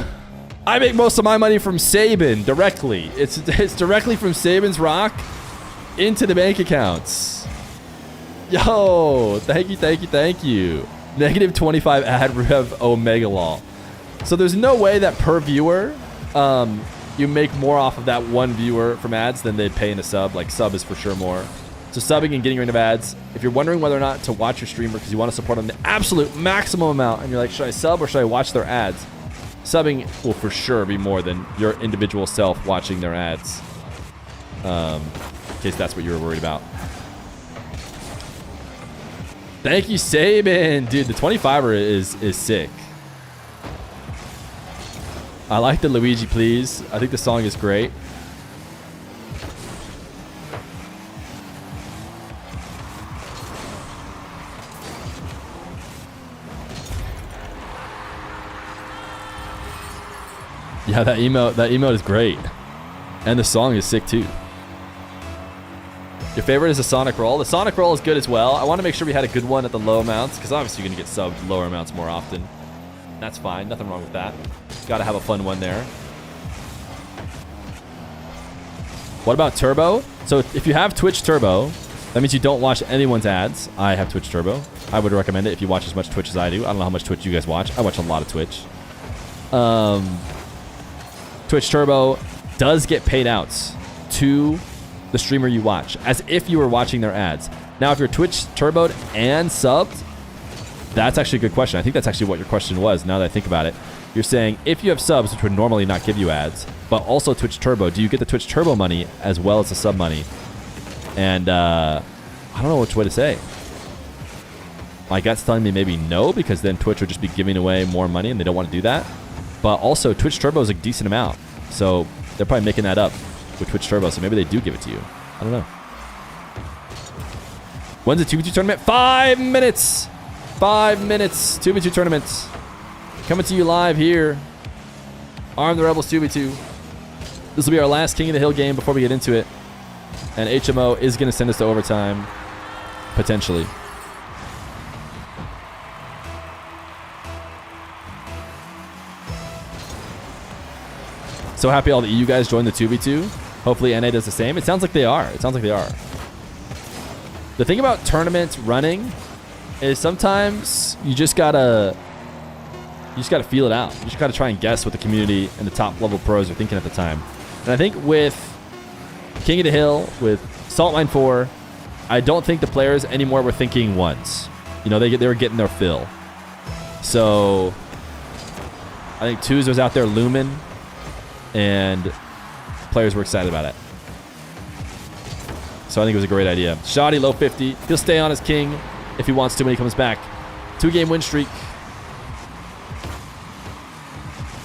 I make most of my money from Sabin directly. It's directly from Sabin's rock into the bank accounts. Yo, thank you. Negative 25 ad rev omega law. So there's no way that per viewer, you make more off of that one viewer from ads than they pay in a sub. Like sub is for sure more. So subbing and getting rid of ads. If you're wondering whether or not to watch your streamer because you want to support them the absolute maximum amount and you're like, should I sub or should I watch their ads? Subbing will for sure be more than your individual self watching their ads. In case that's what you were worried about. Thank you, Sabin. Dude, the 25er is sick. I like the Luigi Please. I think the song is great. Yeah, that emote is great. And the song is sick too. Your favorite is the Sonic Roll. The Sonic Roll is good as well. I want to make sure we had a good one at the low amounts because obviously you're going to get subbed lower amounts more often. That's fine. Nothing wrong with that. Got to have a fun one there. What about Turbo? So if you have Twitch Turbo, that means you don't watch anyone's ads. I have Twitch Turbo. I would recommend it if you watch as much Twitch as I do. I don't know how much Twitch you guys watch. I watch a lot of Twitch. Twitch Turbo does get paid outs to the streamer you watch, as if you were watching their ads. Now, if you're Twitch Turboed and subbed, that's actually a good question. I think that's actually what your question was, now that I think about it. You're saying, if you have subs, which would normally not give you ads, but also Twitch Turbo, do you get the Twitch Turbo money as well as the sub money? And I don't know which way to say. My gut's telling me maybe no, because then Twitch would just be giving away more money, and they don't want to do that. But also, Twitch Turbo is a decent amount. So they're probably making that up with Twitch Turbo. So maybe they do give it to you. I don't know. When's the 2v2 tournament? 5 minutes. 5 minutes. 2v2 tournaments. Coming to you live here. Arm the Rebels 2v2. This will be our last King of the Hill game before we get into it. And HMO is going to send us to overtime. Potentially. So happy all that you guys joined the 2v2. Hopefully NA does the same. It sounds like they are. The thing about tournaments running is sometimes you just gotta feel it out. You just gotta try and guess what the community and the top level pros are thinking at the time. And I think with King of the Hill, with Saltmine 4, I don't think the players anymore were thinking once. You know, they were getting their fill. So I think Twos was out there looming. And players were excited about it. So I think it was a great idea. Shoddy, low 50. He'll stay on as king if he wants to when he comes back. 2-game win streak.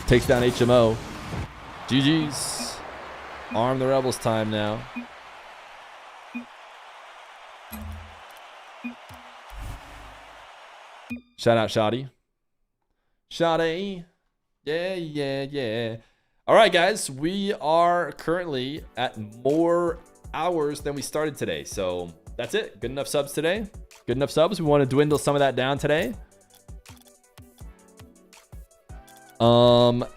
Takes down HMO. GG's. Arm the Rebels time now. Shout out Shoddy. Shoddy. Yeah. All right, guys, we are currently at more hours than we started today. So that's it. Good enough subs today. Good enough subs. We want to dwindle some of that down today. All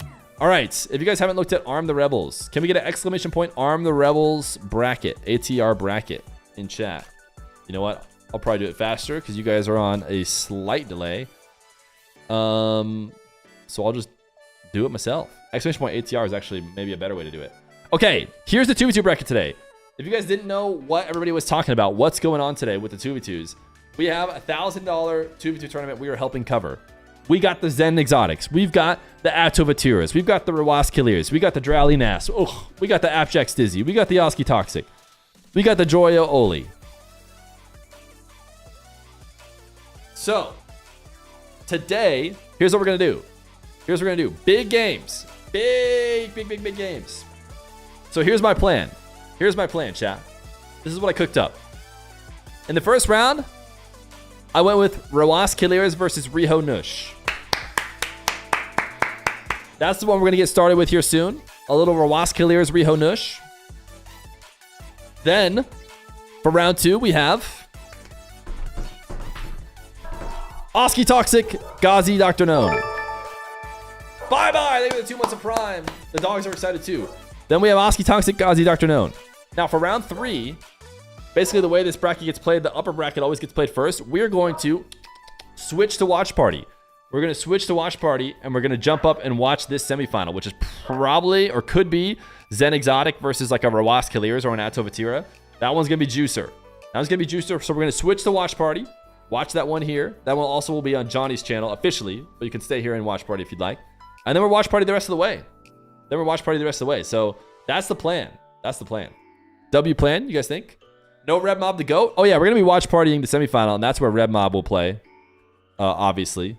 right. If you guys haven't looked at Arm the Rebels, can we get an exclamation point Arm the Rebels bracket, ATR bracket in chat? You know what? I'll probably do it faster because you guys are on a slight delay. So I'll just do it myself. Exclamation point ATR is actually maybe a better way to do it. Okay, here's the 2v2 bracket today. If you guys didn't know what everybody was talking about, what's going on today with the 2v2s, we have a $1,000 2v2 tournament we are helping cover. We got the Zen Exotics. We've got the Atovaturas. We've got the RW9+KIILEERZ. We got the Drowly Nas. We got the Apjax Dizzy. We got the Oski Toxic. We got the Joyo Oli. So, today, here's what we're going to do. Big games. Big games. So here's my plan. Chat. This is what I cooked up. In the first round, I went with RW9+KIILEERZ versus Riho Nush. That's the one we're going to get started with here soon. A little RW9+KIILEERZ Riho Nush. Then, for round 2, we have Oski Toxic, Gazi, Dr. Known. Bye-bye. Thank you for the 2 months of Prime. The dogs are excited too. Then we have Oski Toxic Gazi Dr. Known. Now for round 3, basically the way this bracket gets played, the upper bracket always gets played first. We're going to switch to Watch Party. We're going to switch to Watch Party, and we're going to jump up and watch this semifinal, which is probably, or could be, Zen Exotic versus like a RW9+KIILEERZ or an Atto Vatira. That one's going to be Juicer. That one's going to be Juicer, so we're going to switch to Watch Party. Watch that one here. That one also will be on Johnny's channel officially, but you can stay here and Watch Party if you'd like. And then we're Watch Party the rest of the way. So that's the plan. That's the plan. W plan, you guys think? No Red Mob to go? Oh yeah, we're going to be Watch Partying the semifinal, and that's where Red Mob will play, obviously.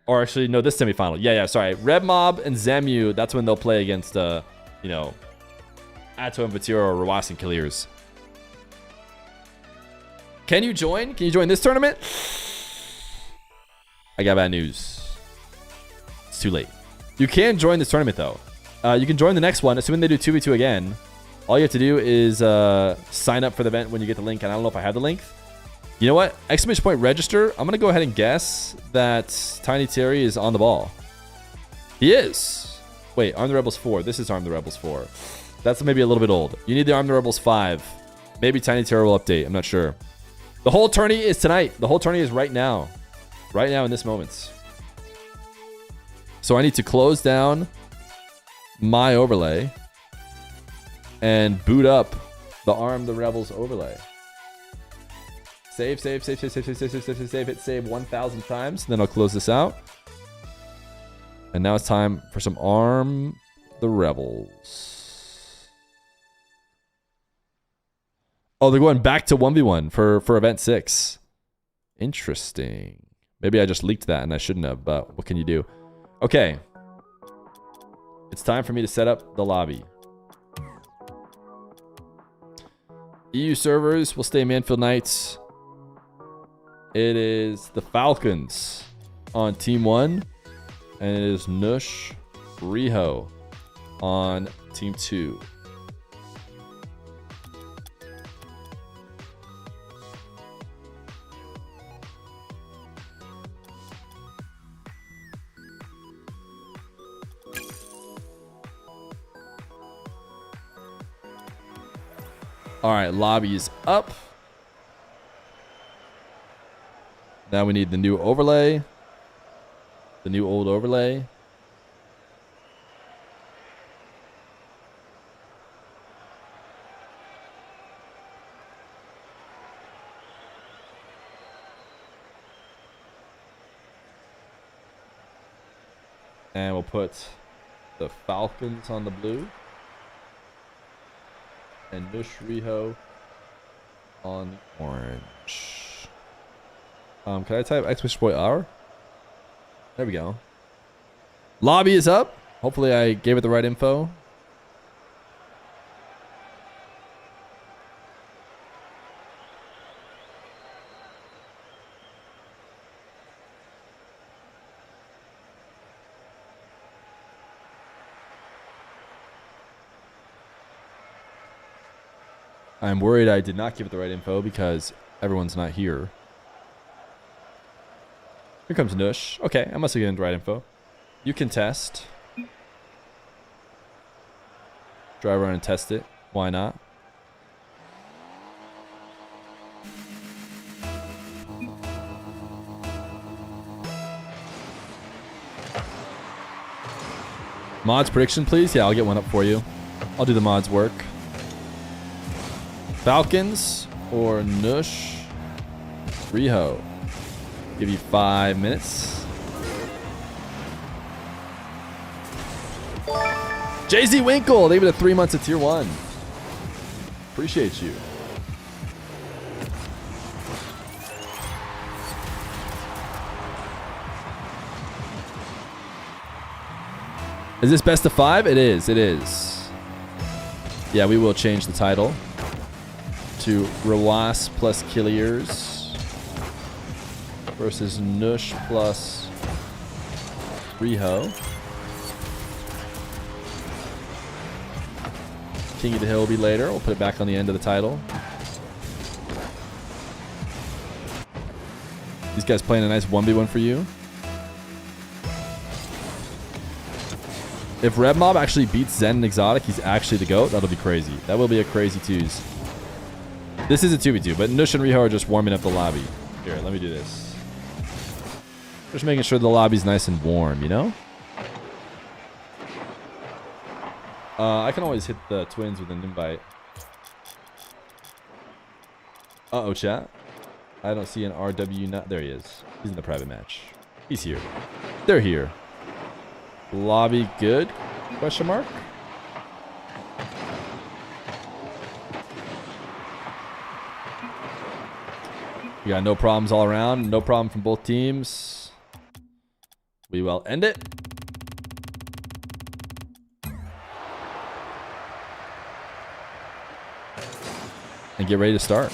Or actually, no, this semifinal. Yeah, sorry. Red Mob and Zemu, that's when they'll play against, you know, Atto and Vatira or RW9+KIILEERZ. Can you join? Can you join this tournament? I got bad news. It's too late. You can join this tournament, though. You can join the next one, assuming they do 2v2 again. All you have to do is sign up for the event when you get the link, and I don't know if I have the link. You know what? Exclamation point register. I'm going to go ahead and guess that Tiny Terry is on the ball. He is. Wait, Arm the Rebels 4. This is Arm the Rebels 4. That's maybe a little bit old. You need the Arm the Rebels 5. Maybe Tiny Terry will update. I'm not sure. The whole tourney is tonight. The whole tourney is right now. Right now in this moment. So I need to close down my overlay and boot up the Arm the Rebels overlay. Save. Hit save 1,000 times. Then I'll close this out. And now it's time for some Arm the Rebels. Oh, they're going back to 1v1 for event 6. Interesting. Maybe I just leaked that and I shouldn't have, but what can you do? Okay. It's time for me to set up the lobby. EU servers will stay Manfield Knights. It is the Falcons on Team 1. And it is Nush Riho on Team 2. All right, lobby is up. Now we need the new overlay. The new old overlay. And we'll put the Falcons on the blue. And Nush Riho on the orange. Can I type !R? There we go. Lobby is up. Hopefully I gave it the right info. I'm worried I did not give it the right info because everyone's not here. Here comes Nush. Okay, I must have given the right info. You can test. Drive around and test it. Why not? Mods prediction, please? Yeah, I'll get one up for you. I'll do the mods work. Falcons or Nush Riho? Give you 5 minutes. Jay-Z Winkle, they give it 3 months of tier 1. Appreciate you. Is this best of 5? It is. It is. Yeah, we will change the title to RW9+KIILEERZ versus Nush plus Riho. King of the Hill will be later. We'll put it back on the end of the title. These guys playing a nice 1v1 for you. If Red Mob actually beats Zen and Exotic, he's actually the GOAT. That'll be crazy. That will be a crazy twos. This is a 2v2, but Nush and Riho are just warming up the lobby. Here, let me do this. Just making sure the lobby's nice and warm, you know? I can always hit the twins with an invite. Uh-oh, chat. I don't see an RW9. There he is. He's in the private match. He's here. They're here. Lobby good? Question mark? We got no problems all around. No problem from both teams. We will end it. And get ready to start.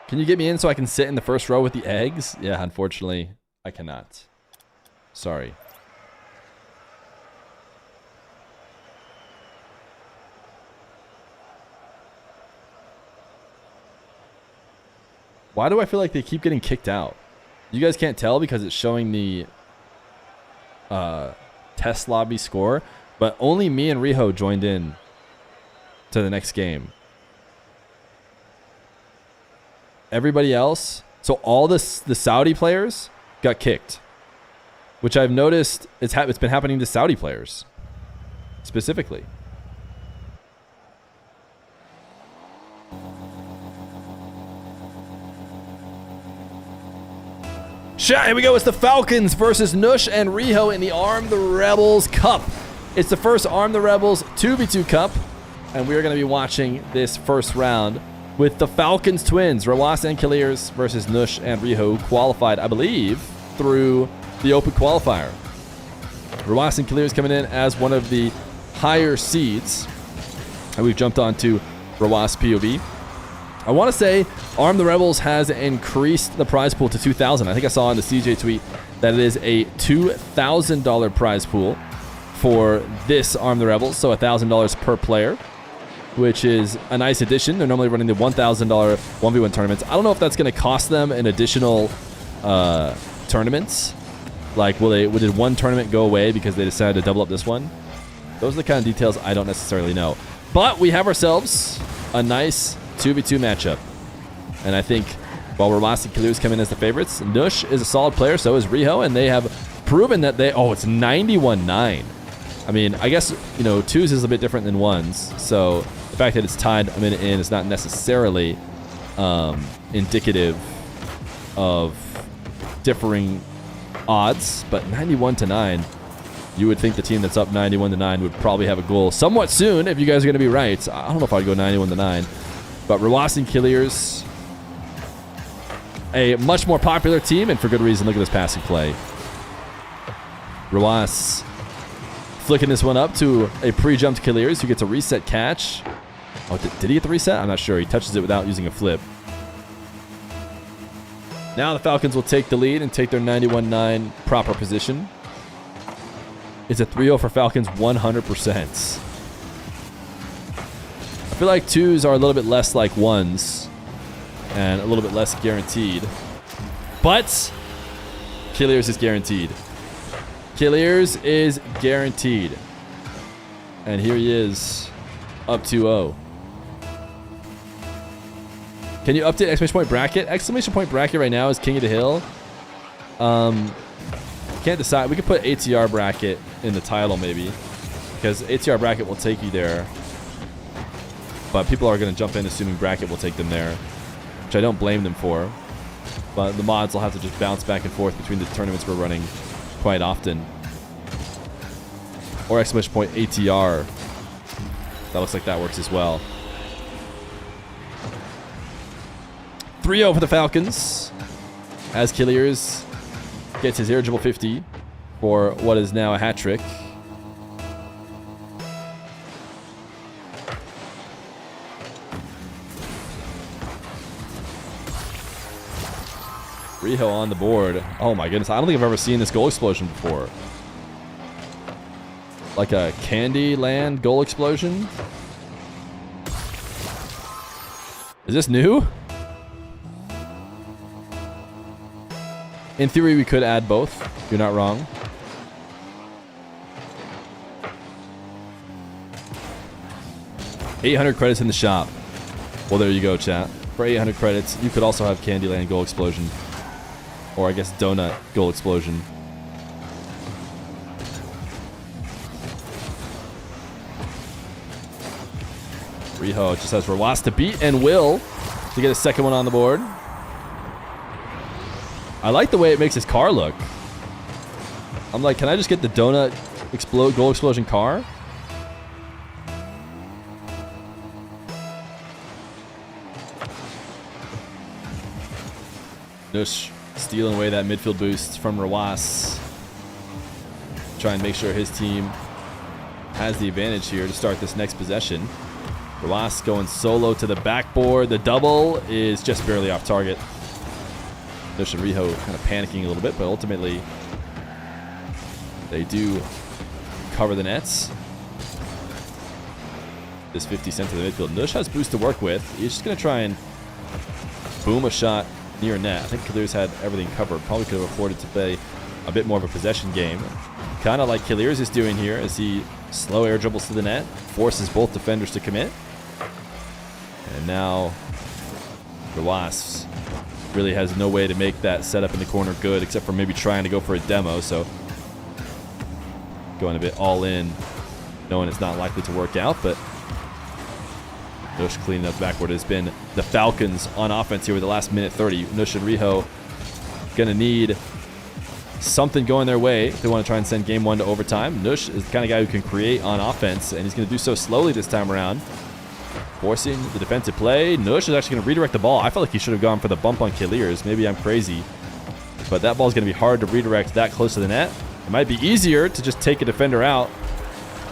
Can you get me in so I can sit in the first row with the eggs? Yeah, unfortunately, I cannot. Sorry. Why do I feel like they keep getting kicked out? You guys can't tell because it's showing the test lobby score, but only me and Riho joined in to the next game. Everybody else, so all the Saudi players got kicked, which I've noticed it's been happening to Saudi players specifically. Here we go. It's the Falcons versus Nush and Riho in the Arm the Rebels Cup. It's the first Arm the Rebels 2v2 Cup, and we are going to be watching this first round with the Falcons twins, Rawas and KIILEERZ versus Nush and Riho, qualified, I believe, through the open qualifier. Rawas and KIILEERZ coming in as one of the higher seeds, and we've jumped onto Rawas POV. I want to say Arm the Rebels has increased the prize pool to $2,000. I think I saw in the CJ tweet that it is a $2,000 prize pool for this Arm the Rebels, so $1,000 per player, which is a nice addition. They're normally running the $1,000 1v1 tournaments. I don't know if that's going to cost them an additional tournaments. Like, did one tournament go away because they decided to double up this one? Those are the kind of details I don't necessarily know. But we have ourselves a nice 2v2 matchup. And I think while Ramas and KIILEERZ come in as the favorites, Nush is a solid player, so is Riho, and they have proven that they... Oh, it's 91-9. I mean, I guess, you know, twos is a bit different than ones, so the fact that it's tied a minute in is not necessarily indicative of differing odds, but 91-9, you would think the team that's up 91-9 would probably have a goal somewhat soon if you guys are going to be right. I don't know if I'd go 91-9, but Rawas and KIILEERZ, a much more popular team, and for good reason. Look at this passing play. Rawas flicking this one up to a pre-jumped KIILEERZ who gets a reset catch. Oh, did he get the reset? I'm not sure. He touches it without using a flip. Now the Falcons will take the lead and take their 91-9 proper position. It's a 3-0 for Falcons 100%. I feel like twos are a little bit less like ones and a little bit less guaranteed. But KIILEERZ is guaranteed. KIILEERZ is guaranteed. And here he is, up 2-0. Can you update exclamation point bracket? Exclamation point bracket right now is King of the Hill. Can't decide. We could put ATR bracket in the title maybe, because ATR bracket will take you there. But people are going to jump in assuming bracket will take them there, which I don't blame them for. But the mods will have to just bounce back and forth between the tournaments we're running quite often. Or exclamation point ATR. That looks like that works as well. 3-0 for the Falcons, as KIILEERZ gets his irregular 50 for what is now a hat trick. Riho on the board. Oh my goodness. I don't think I've ever seen this goal explosion before. Like a Candyland goal explosion. Is this new? In theory, we could add both. You're not wrong. $800 credits in the shop. Well, there you go, chat. For 800 credits, you could also have Candyland goal explosion. Or I guess donut goal explosion. Riho just has Rawas to beat and will to get a second one on the board. I like the way it makes his car look. I'm like, can I just get the donut goal explosion car? Nush stealing away that midfield boost from Rawas. Try and make sure his team has the advantage here to start this next possession. Rawas going solo to the backboard. The double is just barely off target. Nush and Riho kind of panicking a little bit, but ultimately they do cover the nets. This 50 cent to the midfield. Nush has boost to work with. He's just going to try and boom a shot near net. I think KIILEERZ had everything covered. Probably could have afforded to play a bit more of a possession game. Kind of like KIILEERZ is doing here as he slow air dribbles to the net, forces both defenders to commit. And now Rawas really has no way to make that setup in the corner good, except for maybe trying to go for a demo. So going a bit all in, knowing it's not likely to work out, but Nush cleaning up backward has been the Falcons on offense here with the last minute 30. Nush and Riho gonna need something going their way if they want to try and send game one to overtime. Nush is the kind of guy who can create on offense, and he's gonna do so slowly this time around, forcing the defensive play. Nush is actually gonna redirect the ball. I felt like he should have gone for the bump on KIILEERZ. Maybe I'm crazy, but that ball's gonna be hard to redirect that close to the net. It might be easier to just take a defender out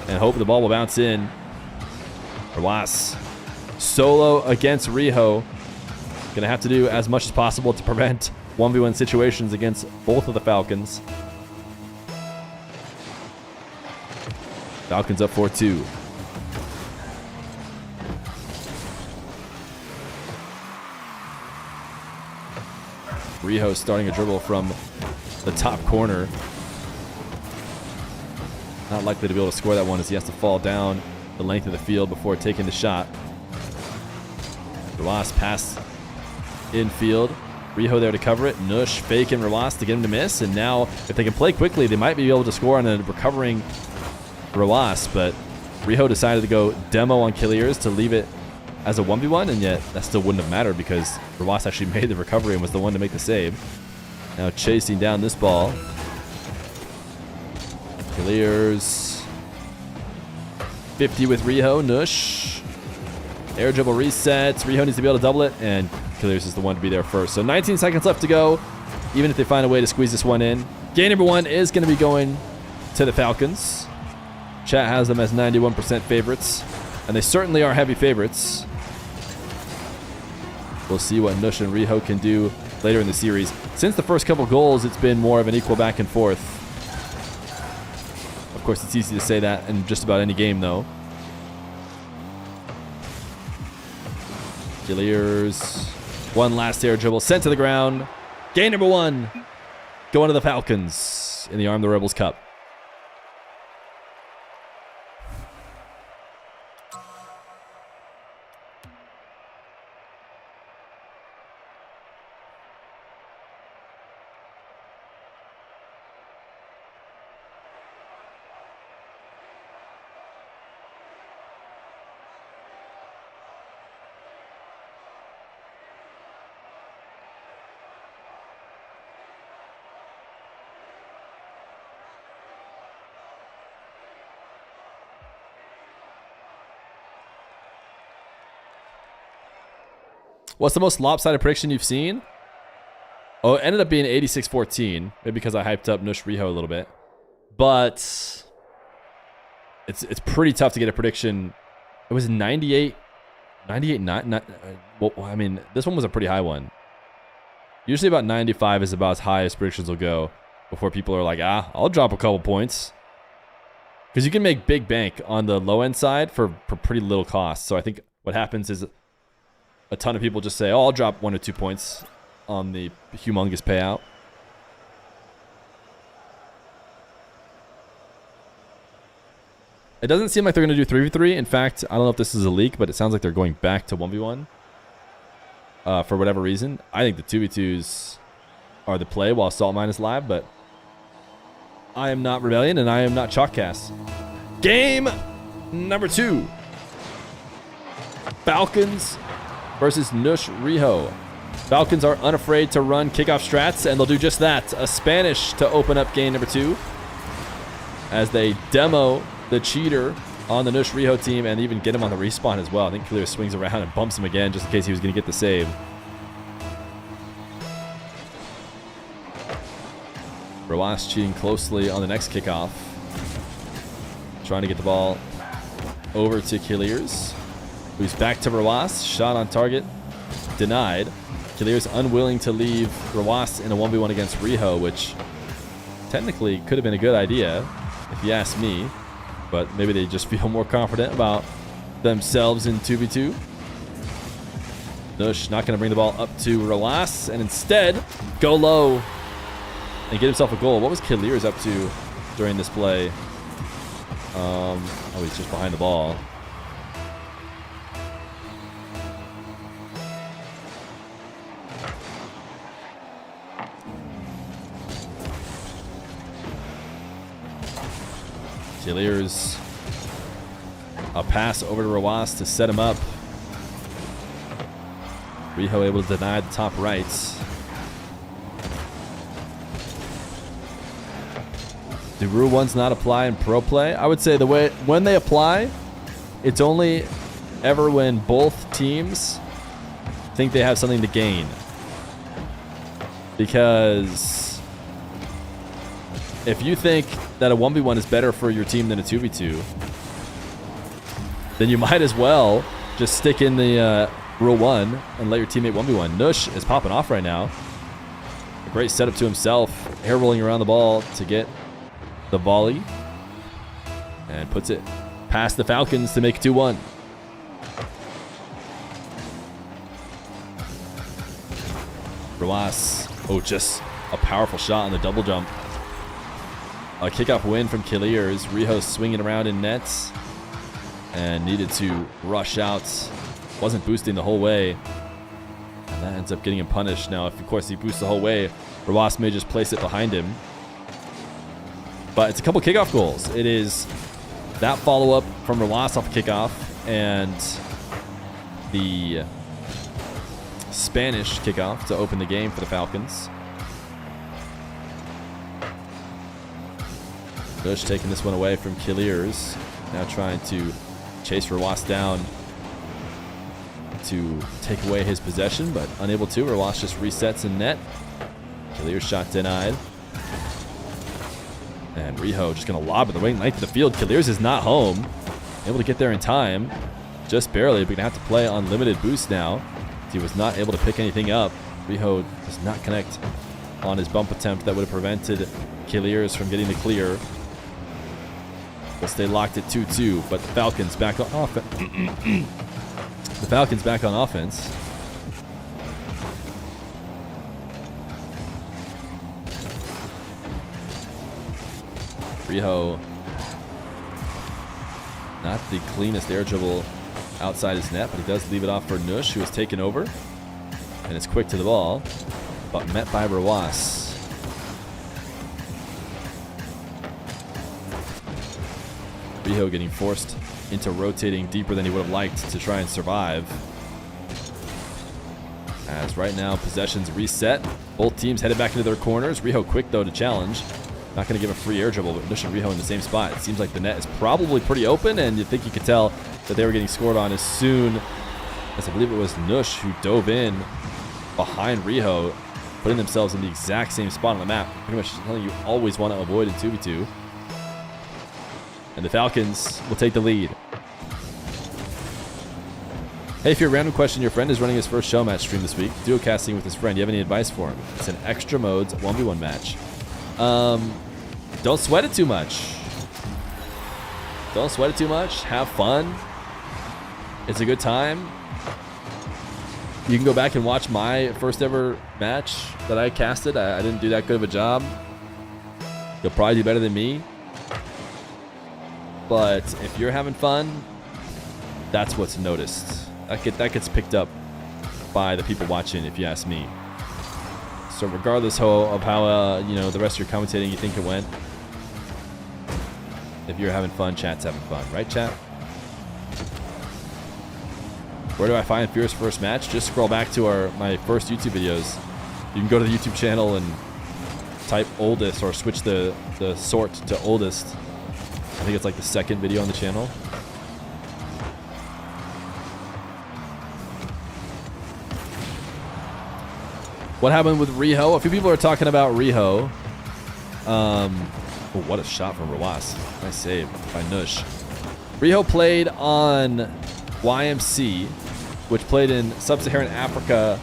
and hope the ball will bounce in. Rawas solo against Riho. Gonna have to do as much as possible to prevent 1v1 situations against both of the Falcons. Falcons up 4-2. Riho starting a dribble from the top corner. Not likely to be able to score that one as he has to fall down the length of the field before taking the shot. Rawas pass infield. Riho there to cover it. Nush faking Rawas to get him to miss. And now, if they can play quickly, they might be able to score on a recovering Rawas. But Riho decided to go demo on KIILEERZ to leave it as a 1v1. And yet, that still wouldn't have mattered because Rawas actually made the recovery and was the one to make the save. Now chasing down this ball. KIILEERZ 50 with Riho. Nush. Air dribble resets. Riho needs to be able to double it, and KIILEERZ is the one to be there first. So 19 seconds left to go, even if they find a way to squeeze this one in. Game number one is going to be going to the Falcons. Chat has them as 91% favorites, and they certainly are heavy favorites. We'll see what Nush and Riho can do later in the series. Since the first couple goals, it's been more of an equal back and forth. Of course, it's easy to say that in just about any game, though. KIILEERZ, one last air dribble sent to the ground. Game number one going to the Falcons in the Arm the Rebels Cup. What's the most lopsided prediction you've seen? Oh, it ended up being 86-14. Maybe because I hyped up Nush Riho a little bit. But it's pretty tough to get a prediction. It was 98, 9. Well, I mean, this one was a pretty high one. Usually about 95 is about as high as predictions will go before people are like, ah, I'll drop a couple points. Because you can make big bank on the low end side for pretty little cost. So I think what happens is a ton of people just say, oh, I'll drop 1 or 2 points on the humongous payout. It doesn't seem like they're going to do 3v3. In fact, I don't know if this is a leak, but it sounds like they're going back to 1v1 for whatever reason. I think the 2v2s are the play while Salt Mine is live, but I am not Rebellion and I am not Chalkcast. Game number 2. Falcons versus Nush Riho. Falcons are unafraid to run kickoff strats, and they'll do just that. A Spanish to open up game number 2 as they demo the cheater on the Nush Riho team and even get him on the respawn as well. I think KIILEERZ swings around and bumps him again just in case he was going to get the save. Rawas cheating closely on the next kickoff. Trying to get the ball over to KIILEERZ, who's back to Rawas. Shot on target. Denied. KIILEERZ unwilling to leave Rawas in a 1v1 against Riho, which technically could have been a good idea, if you ask me. But maybe they just feel more confident about themselves in 2v2. Nush not going to bring the ball up to Rawas, and instead go low and get himself a goal. What was KIILEERZ up to during this play? Oh, he's just behind the ball. KIILEERZ, a pass over to Rawas to set him up. Riho able to deny the top right. Do Rule 1s not apply in pro play? I would say the way when they apply, it's only ever when both teams think they have something to gain. Because if you think that a 1v1 is better for your team than a 2v2, then you might as well just stick in the Rule 1 and let your teammate 1v1. Nush is popping off right now. A great setup to himself. Air rolling around the ball to get the volley. And puts it past the Falcons to make 2-1. Rawas. Oh, just a powerful shot on the double jump. A kickoff win from KIILEERZ. Riho swinging around in nets and needed to rush out. Wasn't boosting the whole way. And that ends up getting him punished. Now, if of course he boosts the whole way, Rawas may just place it behind him. But it's a couple kickoff goals. It is that follow-up from Rawas off kickoff and the Spanish kickoff to open the game for the Falcons. Nush taking this one away from KIILEERZ. Now trying to chase Rawas down to take away his possession, but unable to. Rawas just resets in net. KIILEERZ shot denied. And Riho just going to lob it the wing length of the field. KIILEERZ is not home. Able to get there in time. Just barely, but going to have to play on limited boost now. He was not able to pick anything up. Riho does not connect on his bump attempt that would have prevented KIILEERZ from getting the clear. Will stay locked at 2-2, but the Falcons back on offense. The Falcons back on offense. Riho, not the cleanest air dribble outside his net, but he does leave it off for Nush, who has taken over. And it's quick to the ball, but met by Rawas. Riho getting forced into rotating deeper than he would have liked to try and survive. As right now, possessions reset. Both teams headed back into their corners. Riho quick, though, to challenge. Not going to give a free air dribble, but Nush and Riho in the same spot. It seems like the net is probably pretty open, and you'd think you could tell that they were getting scored on as soon as I believe it was Nush who dove in behind Riho, putting themselves in the exact same spot on the map. Pretty much something you always want to avoid in 2v2. And the Falcons will take the lead. Hey, if you're a random question, your friend is running his first show match stream this week. Duo casting with his friend. Do you have any advice for him? It's an extra modes 1v1 match. Don't sweat it too much. Don't sweat it too much. Have fun. It's a good time. You can go back and watch my first ever match that I casted. I didn't do that good of a job. You'll probably do better than me. But if you're having fun, that's what's noticed. That gets picked up by the people watching, if you ask me. So regardless of how you know, the rest of your commentating you think it went, if you're having fun, chat's having fun, right, chat? Where do I find Feer's first match? Just scroll back to my first YouTube videos. You can go to the YouTube channel and type oldest, or switch the sort to oldest. I think it's like the second video on the channel. What happened with Riho? A few people are talking about Riho. Oh, what a shot from Rawas. Nice save by Nush. Riho played on YMC, which played in Sub-Saharan Africa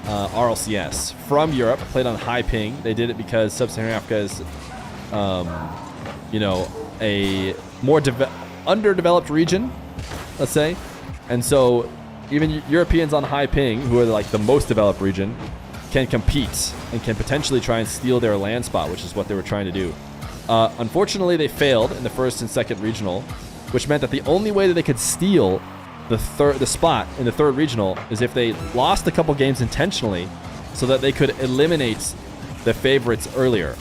RLCS. From Europe, played on high ping. They did it because Sub-Saharan Africa is, you know, a more underdeveloped region, let's say. And so even Europeans on high ping, who are like the most developed region, can compete and can potentially try and steal their land spot, which is what they were trying to do. Unfortunately, they failed in the first and second regional, which meant that the only way that they could steal the spot in the third regional is if they lost a couple games intentionally, so that they could eliminate the favorites earlier.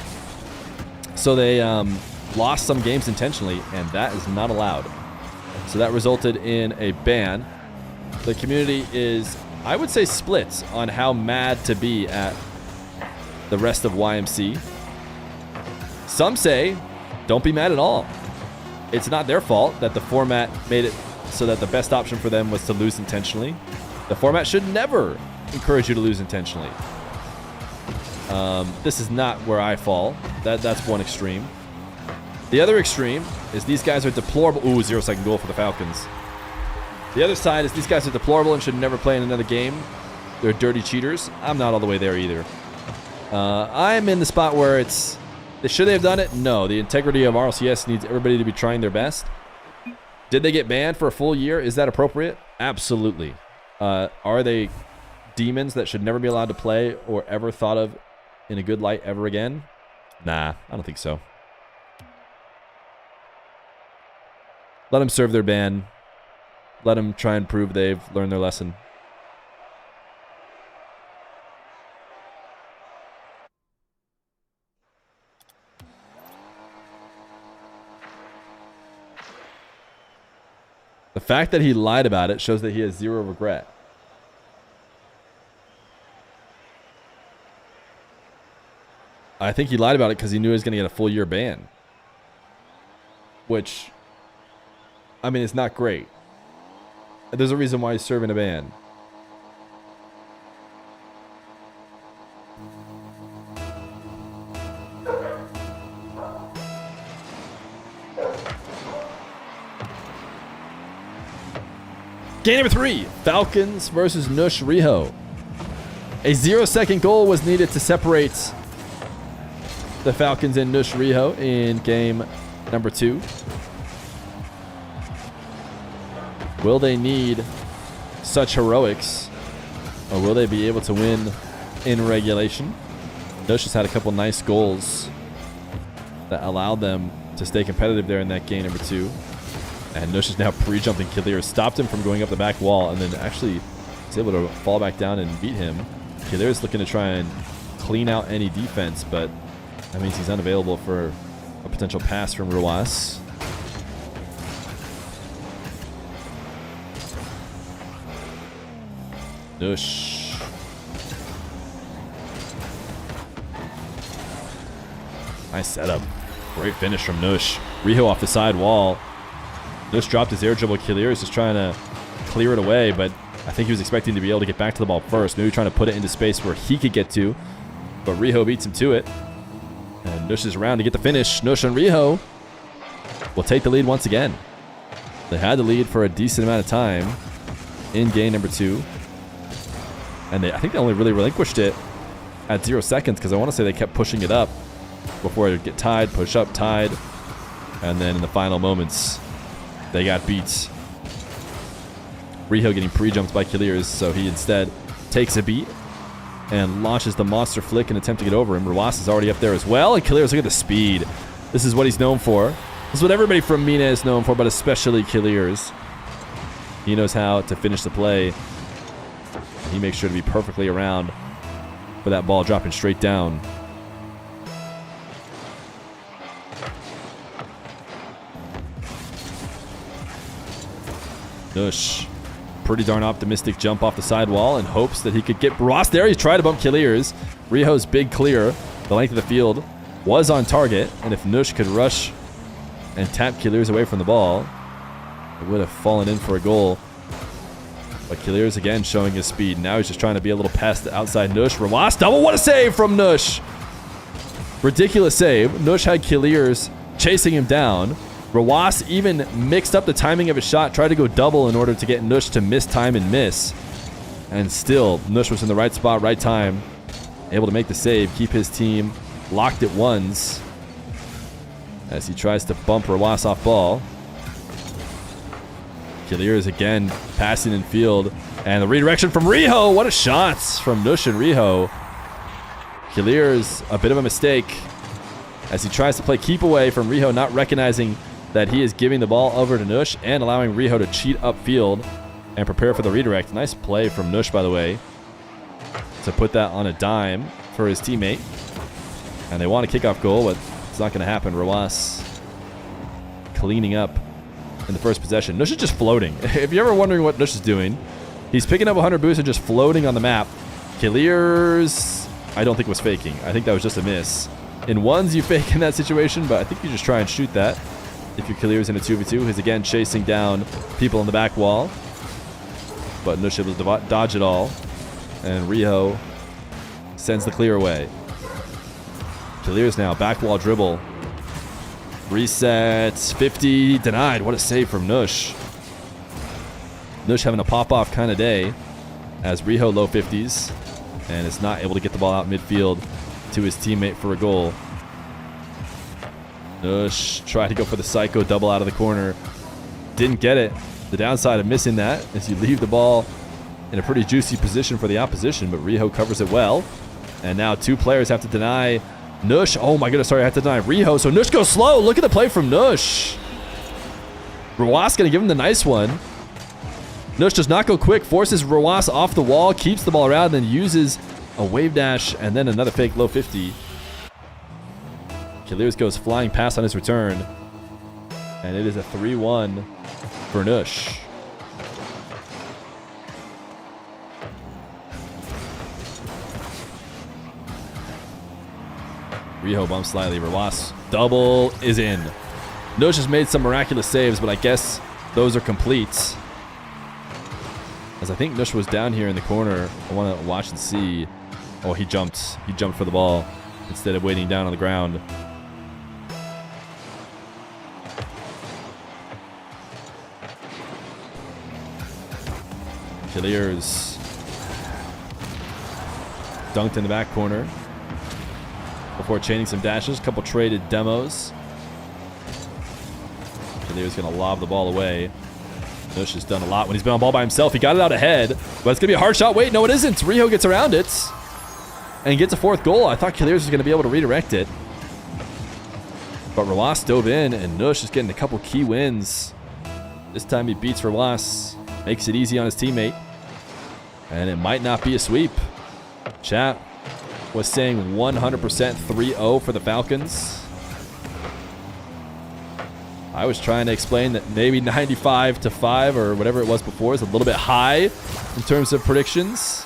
So they lost some games intentionally, and that is not allowed. So that resulted in a ban. The community is, I would say, split on how mad to be at the rest of YMC. Some say, don't be mad at all. It's not their fault that the format made it so that the best option for them was to lose intentionally. The format should never encourage you to lose intentionally. This is not where I fall. That's one extreme. The other extreme is these guys are deplorable. Ooh, 0-second goal for the Falcons. The other side is these guys are deplorable and should never play in another game. They're dirty cheaters. I'm not all the way there either. I'm in the spot where it's... Should they have done it? No. The integrity of RLCS needs everybody to be trying their best. Did they get banned for a full year? Is that appropriate? Absolutely. Are they demons that should never be allowed to play or ever thought of in a good light ever again? Nah, I don't think so. Let them serve their ban. Let them try and prove they've learned their lesson. The fact that he lied about it shows that he has zero regret. I think he lied about it because he knew he was going to get a full year ban. Which, I mean, it's not great. There's a reason why he's serving a ban. Game number 3, Falcons versus Nush Riho. A 0-second goal was needed to separate the Falcons and Nush Riho in game number 2. Will they need such heroics, or will they be able to win in regulation? Nush has had a couple nice goals that allowed them to stay competitive there in that game number 2. And Nush is now pre-jumping KIILEERZ. Stopped him from going up the back wall, and then actually was able to fall back down and beat him. KIILEERZ looking to try and clean out any defense, but that means he's unavailable for a potential pass from Ruas. Nush. Nice setup. Great finish from Nush. Riho off the side wall. Nush dropped his air dribble. KIILEERZ just trying to clear it away, but I think he was expecting to be able to get back to the ball first. Maybe trying to put it into space where he could get to, but Riho beats him to it. And Nush is around to get the finish. Nush and Riho will take the lead once again. They had the lead for a decent amount of time. in game number 2. And I think they only really relinquished it at 0 seconds because I want to say they kept pushing it up before it would get tied, push up, tied. And then in the final moments, they got beat. Riho getting pre-jumped by KIILEERZ, so he instead takes a beat and launches the monster flick in an attempt to get over him. Rawas is already up there as well, and KIILEERZ, look at the speed. This is what he's known for. This is what everybody from Mina is known for, but especially KIILEERZ. He knows how to finish the play. He makes sure to be perfectly around for that ball dropping straight down. Nush, pretty darn optimistic jump off the sidewall in hopes that he could get Ross there. He's tried to bump KIILEERZ. Riho's big clear, the length of the field, was on target. And if Nush could rush and tap KIILEERZ away from the ball, it would have fallen in for a goal. But KIILEERZ again showing his speed. Now he's just trying to be a little past the outside Nush. Rawas double. What a save from Nush. Ridiculous save. Nush had KIILEERZ chasing him down. Rawas even mixed up the timing of his shot, tried to go double in order to get Nush to miss time and miss. And still, Nush was in the right spot, right time, able to make the save, keep his team locked at ones as he tries to bump Rawas off ball. KIILEERZ again passing in field, and the redirection from Riho. What a shot from Nush and Riho. KIILEERZ, a bit of a mistake as he tries to play keep away from Riho, not recognizing that he is giving the ball over to Nush and allowing Riho to cheat upfield and prepare for the redirect. Nice play from Nush, by the way, to put that on a dime for his teammate. And they want a kickoff goal, but it's not going to happen. Rawas cleaning up in the first possession. Nush is just floating. If you're ever wondering what Nush is doing, he's picking up 100 boosts and just floating on the map. KIILEERZ, I don't think was faking. I think that was just a miss. In ones, you fake in that situation, but I think you just try and shoot that. If your KIILEERZ in a 2v2, he's again chasing down people on the back wall. But Nush able to dodge it all. And Riho sends the clear away. KIILEERZ now, back wall dribble. Resets, 50, denied. What a save from Nush. Nush having a pop-off kind of day as Riho low 50s and is not able to get the ball out midfield to his teammate for a goal. Nush tried to go for the psycho double out of the corner. Didn't get it. The downside of missing that is you leave the ball in a pretty juicy position for the opposition, but Riho covers it well. And now 2 players have to deny Nush. Oh my goodness, sorry, I have to deny Riho. So Nush goes slow. Look at the play from Nush. Rawas going to give him the nice one. Nush does not go quick, forces Rawas off the wall, keeps the ball around, then uses a wave dash and then another fake low 50. KIILEERZ goes flying past on his return. And it is a 3-1 for Nush. Riho bumps slightly. Rawas double is in. Nush has made some miraculous saves, but I guess those are complete. As I think Nush was down here in the corner. I want to watch and see. Oh, he jumped. He jumped for the ball instead of waiting down on the ground. KIILEERZ dunked in the back corner before chaining some dashes. A couple traded demos. KIILEERZ going to lob the ball away. Nush has done a lot when he's been on ball by himself. He got it out ahead, but it's going to be a hard shot. Wait, no, it isn't. Riho gets around it and gets a 4th goal. I thought KIILEERZ was going to be able to redirect it, but Rawas dove in, and Nush is getting a couple key wins. This time he beats Rawas, makes it easy on his teammate, and it might not be a sweep. Chat was saying 100% 3-0 for the Falcons. I was trying to explain that maybe 95-5 or whatever it was before is a little bit high in terms of predictions.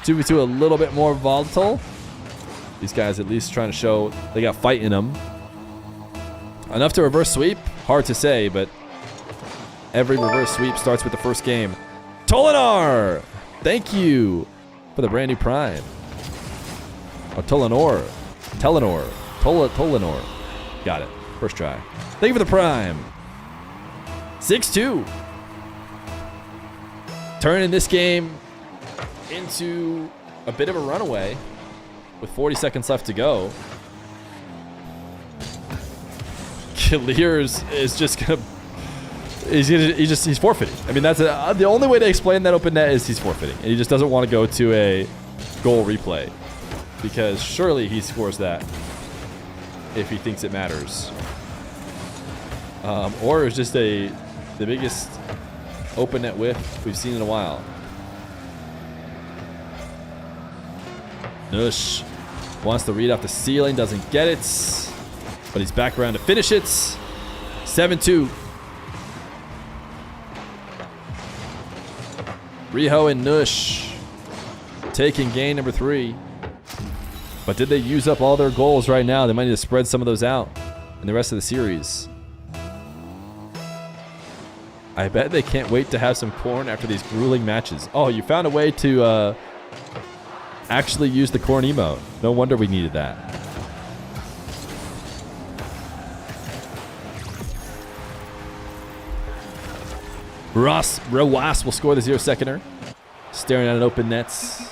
2v2 a little bit more volatile. These guys at least trying to show they got fight in them. Enough to reverse sweep? Hard to say, but every reverse sweep starts with the first game. Tolinar! Thank you for the brand new Prime. Oh, Tolinor. Tolinor. Got it. First try. Thank you for the Prime. 6-2. turning this game into a bit of a runaway with 40 seconds left to go. KIILEERZ is just gonna he's forfeiting. I mean, that's the only way to explain that open net is he's forfeiting, and he just doesn't want to go to a goal replay because surely he scores that if he thinks it matters, or it's just the biggest open net whiff we've seen in a while. Nush wants to read off the ceiling, doesn't get it, but he's back around to finish it. 7-2. Riho and Nush taking game number 3. But did they use up all their goals right now? They might need to spread some of those out in the rest of the series. I bet they can't wait to have some corn after these grueling matches. Oh, you found a way to actually use the corn emote. No wonder we needed that. Rawas will score the 0-seconder. Staring at an open nets.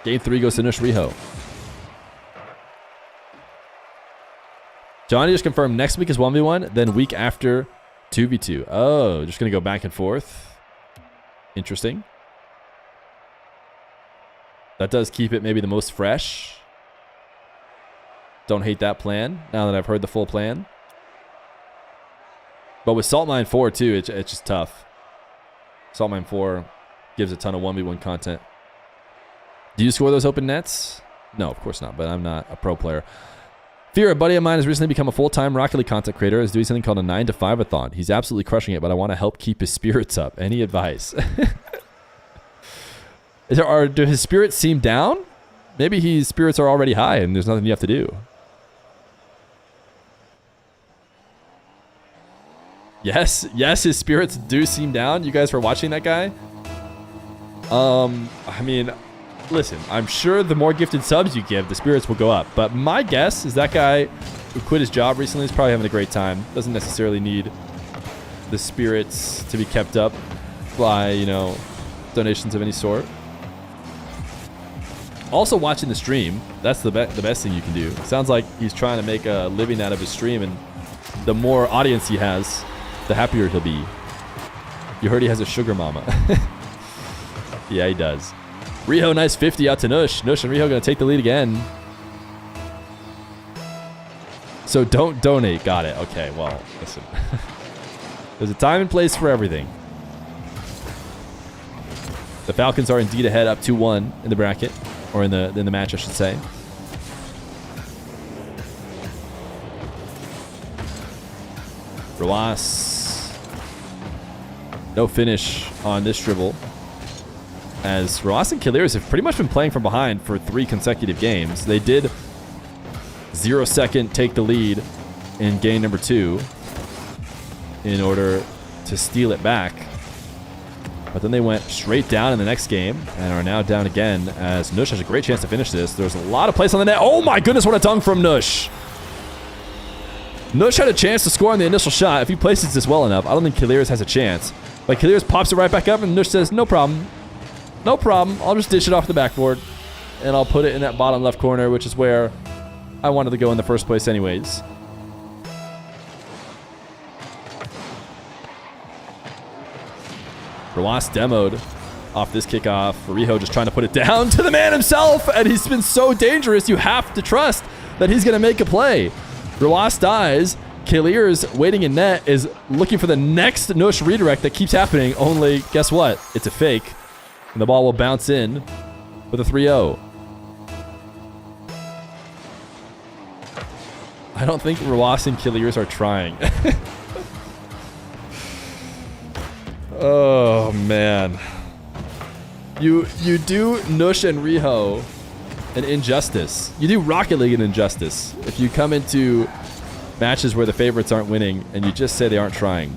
Game 3 goes to Nush Riho. Johnny just confirmed next week is 1v1, then week after 2v2. Oh, just going to go back and forth. Interesting. That does keep it maybe the most fresh. Don't hate that plan now that I've heard the full plan. But with Salt Mine 4 too, it's just tough. Salt Mine 4 gives a ton of 1v1 content. Do you score those open nets? No, of course not, but I'm not a pro player. Feer, a buddy of mine, has recently become a full-time Rocket League content creator. Is doing something called a 9-to-5-a-thon. He's absolutely crushing it, but I want to help keep his spirits up. Any advice? Do his spirits seem down? Maybe his spirits are already high and there's nothing you have to do. Yes, his spirits do seem down. You guys were watching that guy? I mean, listen, I'm sure the more gifted subs you give, the spirits will go up. But my guess is that guy who quit his job recently is probably having a great time. Doesn't necessarily need the spirits to be kept up by, you know, donations of any sort. Also watching the stream, that's the best thing you can do. Sounds like he's trying to make a living out of his stream, and the more audience he has, the happier he'll be. You heard he has a sugar mama. Yeah, he does. Riho, nice 50 out to Nush. Nush and Riho going to take the lead again. So don't donate. Got it. Okay, well, listen. There's a time and place for everything. The Falcons are indeed ahead, up 2-1 in the bracket. Or in the match, I should say. Rawas. No finish on this dribble. As Rawas and KIILEERZ have pretty much been playing from behind for 3 consecutive games. They did 0-second take the lead in game number 2 in order to steal it back. But then they went straight down in the next game and are now down again as Nush has a great chance to finish this. There's a lot of place on the net. Oh my goodness, what a dunk from Nush. Nush had a chance to score on the initial shot. If he places this well enough, I don't think KIILEERZ has a chance. But KIILEERZ pops it right back up and Nush says, no problem. No problem. I'll just dish it off the backboard and I'll put it in that bottom left corner, which is where I wanted to go in the first place anyways. Rawas demoed off this kickoff. Riho just trying to put it down to the man himself, and he's been so dangerous. You have to trust that he's going to make a play. Rawas dies. KIILEERZ, waiting in net, is looking for the next Nush redirect that keeps happening, only guess what? It's a fake, and the ball will bounce in with a 3-0. I don't think Rawas and KIILEERZ are trying. Oh, man. You do Nush and Riho an injustice. You do Rocket League an injustice if you come into matches where the favorites aren't winning and you just say they aren't trying.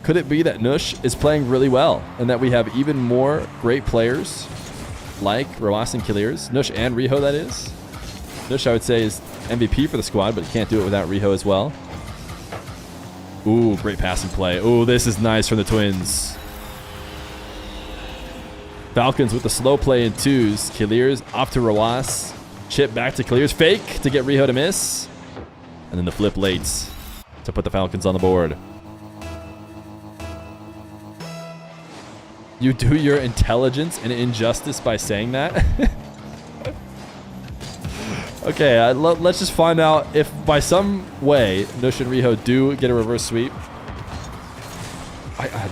Could it be that Nush is playing really well and that we have even more great players like Rawas and KIILEERZ? Nush and Riho, that is. Nush, I would say, is MVP for the squad, but you can't do it without Riho as well. Ooh, great passing play. Ooh, this is nice from the Twins. Falcons with the slow play in 2s. KIILEERZ off to Rawas. Chip back to KIILEERZ. Fake to get Riho to miss. And then the flip late to put the Falcons on the board. You do your intelligence an injustice by saying that? Okay, let's just find out if by some way Nush and Riho do get a reverse sweep.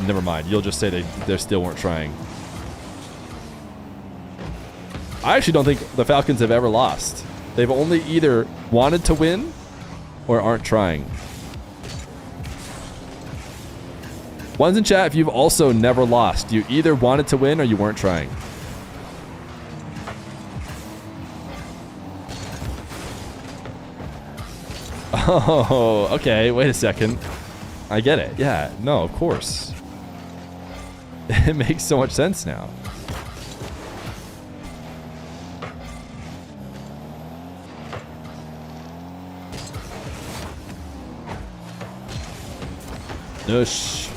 Never mind. You'll just say they still weren't trying. I actually don't think the Falcons have ever lost. They've only either wanted to win or aren't trying. Ones in chat, if you've also never lost, you either wanted to win or you weren't trying. Oh, okay. Wait a second. I get it. Yeah, no, of course. It makes so much sense now. Nush.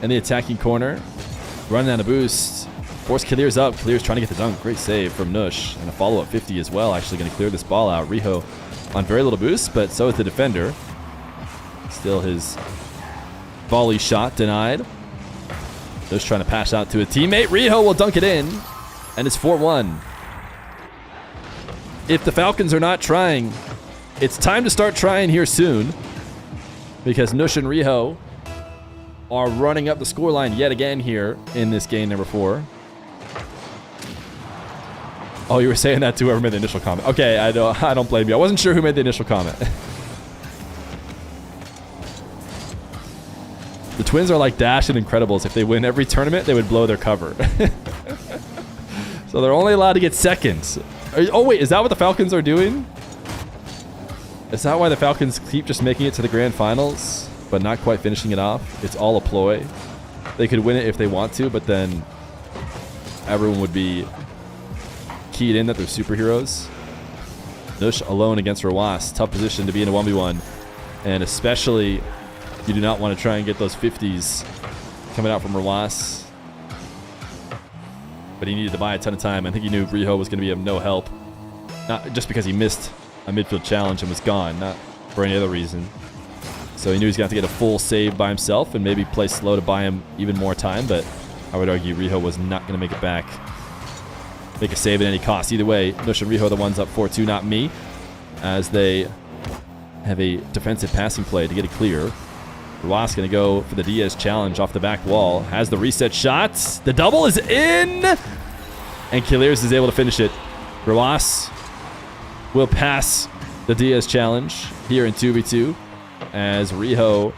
In the attacking corner. Running out of boost. Force KIILEERZ up. KIILEERZ trying to get the dunk. Great save from Nush. And a follow-up 50 as well. Actually going to clear this ball out. Riho on very little boost, but so is the defender. Still his volley shot denied. Nush trying to pass out to a teammate. Riho will dunk it in. And it's 4-1. If the Falcons are not trying, it's time to start trying here soon. Because Nush and Riho are running up the scoreline yet again here in this game number 4. Oh, you were saying that to whoever made the initial comment. Okay, I don't blame you. I wasn't sure who made the initial comment. The Twins are like Dash and Incredibles. If they win every tournament, they would blow their cover. So they're only allowed to get seconds. Oh, wait, is that what the Falcons are doing? Is that why the Falcons keep just making it to the grand finals, but not quite finishing it off? It's all a ploy. They could win it if they want to, but then everyone would be keyed in that they're superheroes. Nush alone against Rawas. Tough position to be in a 1v1. And especially, you do not want to try and get those 50s coming out from Rawas. But he needed to buy a ton of time. I think he knew Riho was going to be of no help. Not just because he missed a midfield challenge and was gone, not for any other reason. So he knew he was going to have to get a full save by himself and maybe play slow to buy him even more time, but I would argue Riho was not going to make it back. Make a save at any cost. Either way, Nush and Riho are the ones up 4-2, not me, as they have a defensive passing play to get it clear. Rawas going to go for the Diaz challenge off the back wall. Has the reset shot. The double is in! And KIILEERZ is able to finish it. Rawas will pass the Diaz challenge here in 2v2 as Riho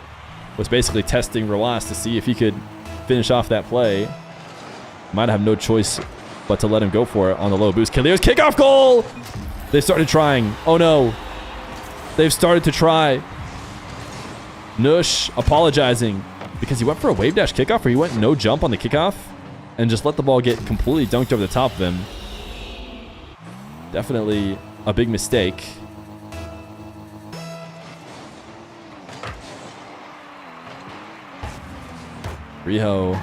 was basically testing Rawas to see if he could finish off that play. Might have no choice but to let him go for it on the low boost. KIILEERZ kickoff goal! They started trying. Oh no. They've started to try. Nush apologizing because he went for a wave dash kickoff, or he went no jump on the kickoff and just let the ball get completely dunked over the top of him. Definitely a big mistake. Riho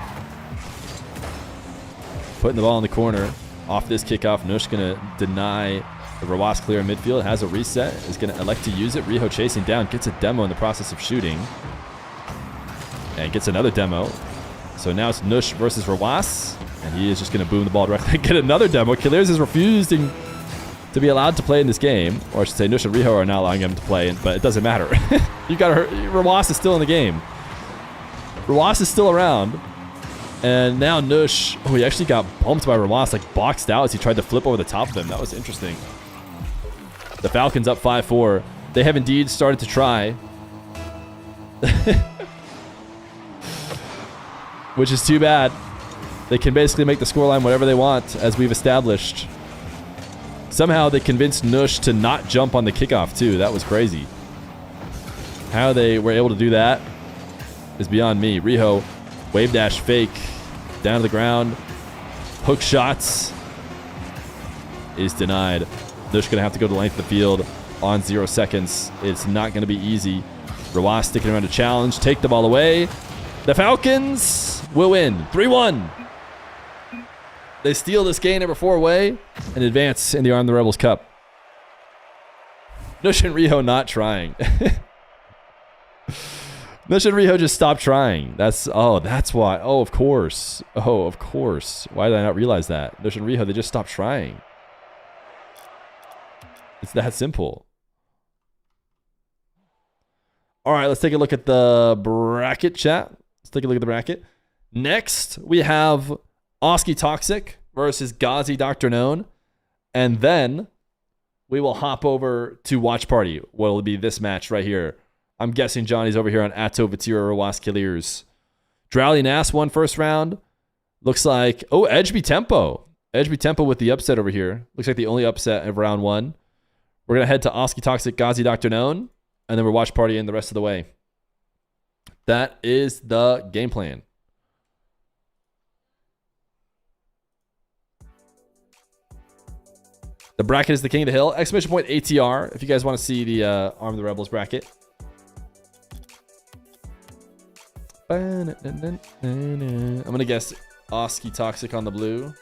putting the ball in the corner. Off this kickoff, Nush going to deny the Rawas clear in midfield. Has a reset. Is going to elect to use it. Riho chasing down. Gets a demo in the process of shooting. And gets another demo. So now it's Nush versus Rawas. And he is just going to boom the ball directly. Get another demo. KIILEERZ is refusing to be allowed to play in this game. Or I should say Nush and Riho are not allowing him to play. But it doesn't matter. You got to. Rawas is still in the game. Rawas is still around. And now Nush, oh, he actually got bumped by Rawas, like boxed out as he tried to flip over the top of him. That was interesting. The Falcons up 5-4. They have indeed started to try. Which is too bad. They can basically make the scoreline whatever they want, as we've established. Somehow they convinced Nush to not jump on the kickoff, too. That was crazy. How they were able to do that is beyond me. Riho, wave dash fake, down to the ground. Hook shots is denied. Nush going to have to go to the length of the field on 0 seconds. It's not going to be easy. Rawas sticking around to challenge. Take the ball away. The Falcons will win 3-1. They steal this game number 4 away and advance in the Arm the Rebels Cup. Nushin Riho not trying. Nushin Riho just stopped trying. That's why. Oh, of course. Oh, of course. Why did I not realize that? Nushin Riho, they just stopped trying. It's that simple. All right, let's take a look at the bracket, chat. Let's take a look at the bracket. Next, we have Oski Toxic versus Ghazi Dr. Known. And then we will hop over to Watch Party. What will be this match right here. I'm guessing Johnny's over here on Atto Vatira RW9+KIILEERZ. Drowley Nass won first round. Looks like, oh, Edgeby Tempo. Edgeby Tempo with the upset over here. Looks like the only upset of round 1. We're going to head to Oski Toxic, Ghazi Dr. Known. And then we're Watch Party in the rest of the way. That is the game plan. The bracket is the king of the hill. Exclamation point ATR if you guys want to see the Arm of the Rebels bracket. I'm going to guess Oski Toxic on the blue.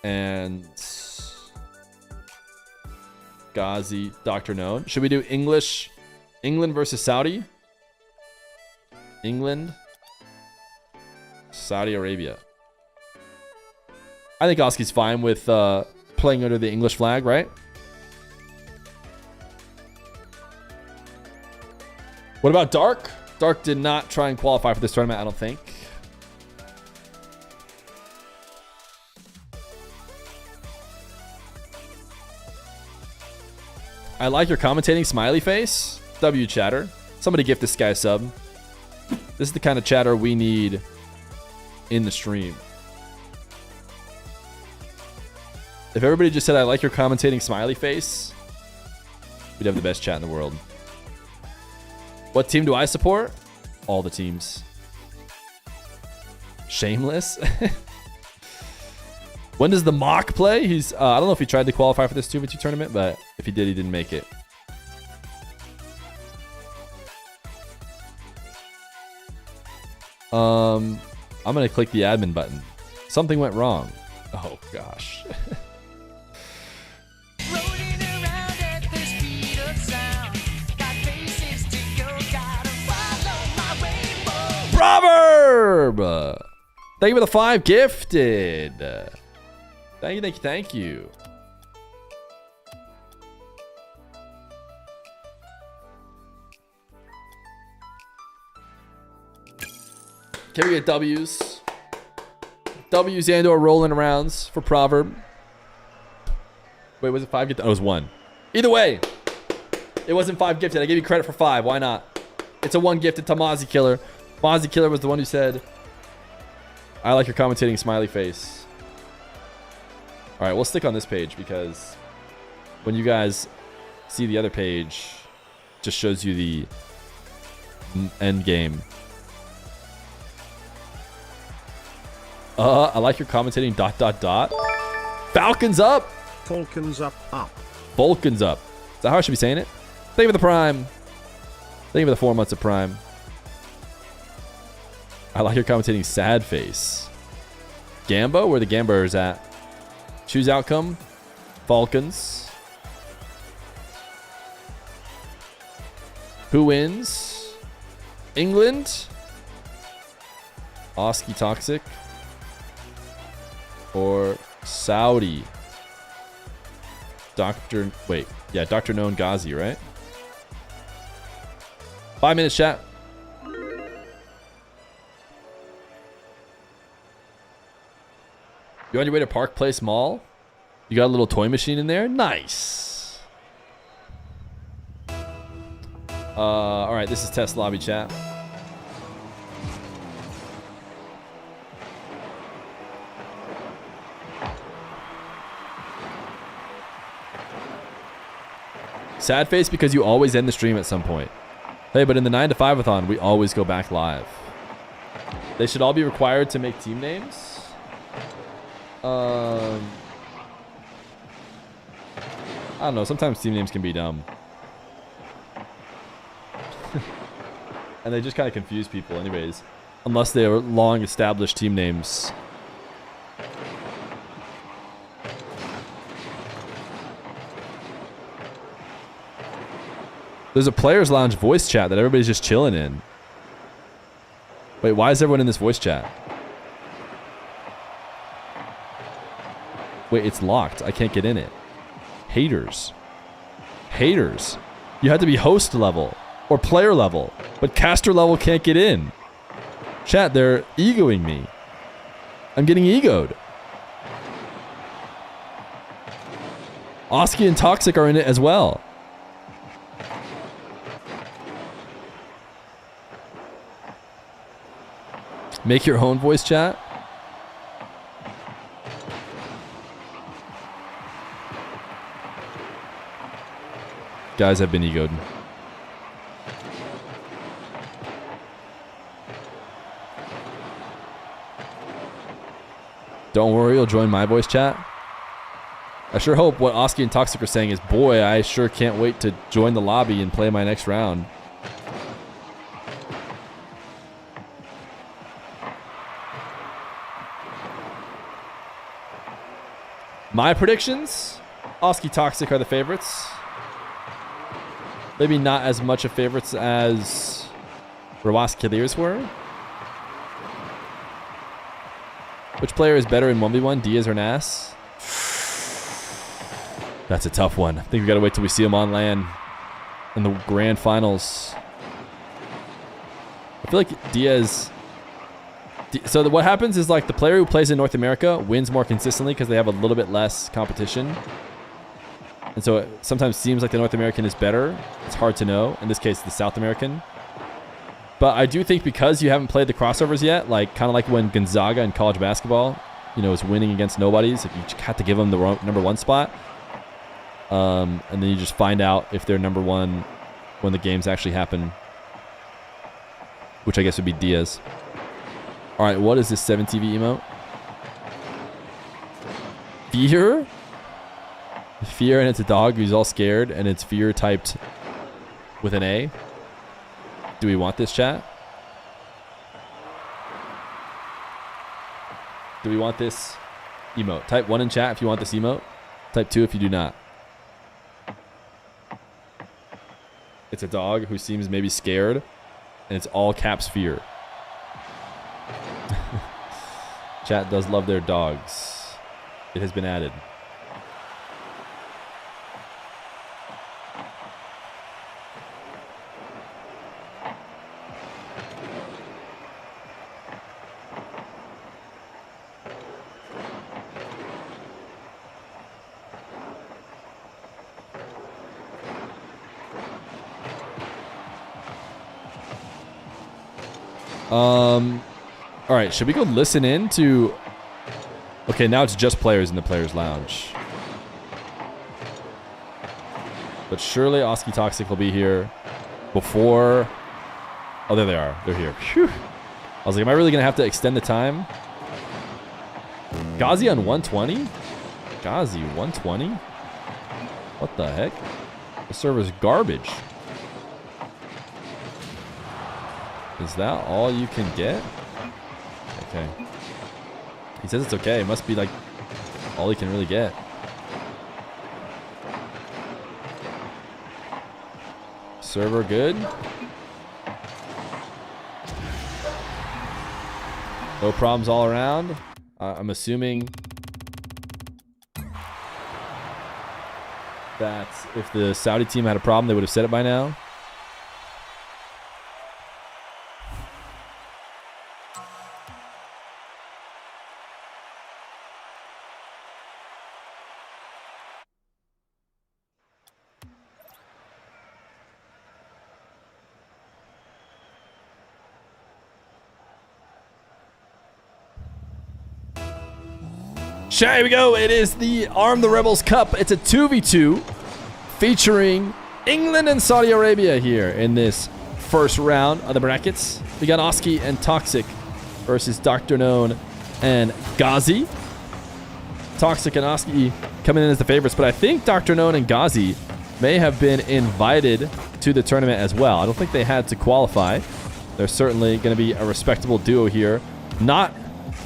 And Ghazi Dr. Known. Should we do England versus Saudi? England, Saudi Arabia. I think Oski's fine with playing under the English flag, right? What about Dark? Dark did not try and qualify for this tournament, I don't think. I like your commentating smiley face. W chatter. Somebody gift this guy a sub. This is the kind of chatter we need in the stream. If everybody just said, I like your commentating smiley face, we'd have the best chat in the world. What team do I support? All the teams. Shameless? When does the Mock play? He's I don't know if he tried to qualify for this 2v2 tournament, but if he did, he didn't make it. I'm going to click the admin button. Something went wrong. Oh, gosh. Proverb! Thank you for the 5 gifted. Thank you, thank you, thank you. Can we get W's? W's and or rolling rounds for Proverb. Wait, was it 5 gifted? Oh, it was 1. Either way, it wasn't 5 gifted. I gave you credit for 5. Why not? It's a 1 gifted to Mozzie Killer. Mozzie Killer was the one who said, I like your commentating smiley face. All right, we'll stick on this page because when you guys see the other page, it just shows you the end game. I like your commentating ... Falcons up. Falcons up, up. Falcons up. Is that how I should be saying it? Thank you for the Prime. Thank you for the 4 months of Prime. I like your commentating sad face. Gambo? Where the Gambers at? Choose outcome. Falcons. Who wins? England? Oski Toxic? Or Saudi? Dr. Known Ghazi, right? 5 minutes, chat. You on your way to Park Place Mall? You got a little toy machine in there? Nice. All right, this is test lobby, chat. Sad face because you always end the stream at some point. Hey, but in the 9 to 5-a-thon, we always go back live. They should all be required to make team names. I don't know. Sometimes team names can be dumb. And they just kind of confuse people anyways. Unless they are long established team names. There's a players lounge voice chat that everybody's just chilling in. Wait, why is everyone in this voice chat? Wait, it's locked. I can't get in it. Haters. Haters. You have to be host level or player level, but caster level can't get in. Chat, they're egoing me. I'm getting egoed. Oski and Toxic are in it as well. Make your own voice chat. Guys, I've been egoed. Don't worry, you'll join my voice chat. I sure hope what Oski and Toxic are saying is, boy, I sure can't wait to join the lobby and play my next round. My predictions, Oski Toxic are the favorites. Maybe not as much of favorites as RW9+KIILEERZ were. Which player is better in 1v1, Diaz or Nas? That's a tough one. I think we gotta wait till we see him on LAN in the grand finals. I feel like Diaz... So what happens is like the player who plays in North America wins more consistently because they have a little bit less competition. And so it sometimes seems like the North American is better. It's hard to know. In this case, the South American. But I do think because you haven't played the crossovers yet, like kind of like when Gonzaga in college basketball, you know, is winning against nobodies. If you have to give them the number one spot. And then you just find out if they're number one when the games actually happen. Which I guess would be Diaz. All right, what is this 7TV emote? Feer? Feer, and it's a dog who's all scared, and it's Feer typed with an A. Do we want this, chat? Do we want this emote? Type 1 in chat if you want this emote. Type 2 if you do not. It's a dog who seems maybe scared, and it's all caps Feer. Chat does love their dogs. It has been added. All right, should we go listen in to... Okay, now it's just players in the players lounge. But surely Oski Toxic will be here before... Oh, there they are. They're here. Phew. I was like, am I really going to have to extend the time? Ghazi on 120? Ghazi, 120? What the heck? The server's garbage. Is that all you can get? Okay. He says it's okay. It must be like all he can really get. Server good. No problems all around. I'm assuming that if the Saudi team had a problem, they would have said it by now. Here we go. It is the Arm the Rebels Cup. It's a 2v2 featuring England and Saudi Arabia here in this first round of the brackets. We got Oski and Toxic versus Dr. Known and Ghazi. Toxic and Oski coming in as the favorites, but I think Dr. Known and Ghazi may have been invited to the tournament as well. I don't think they had to qualify. They're certainly going to be a respectable duo here. Not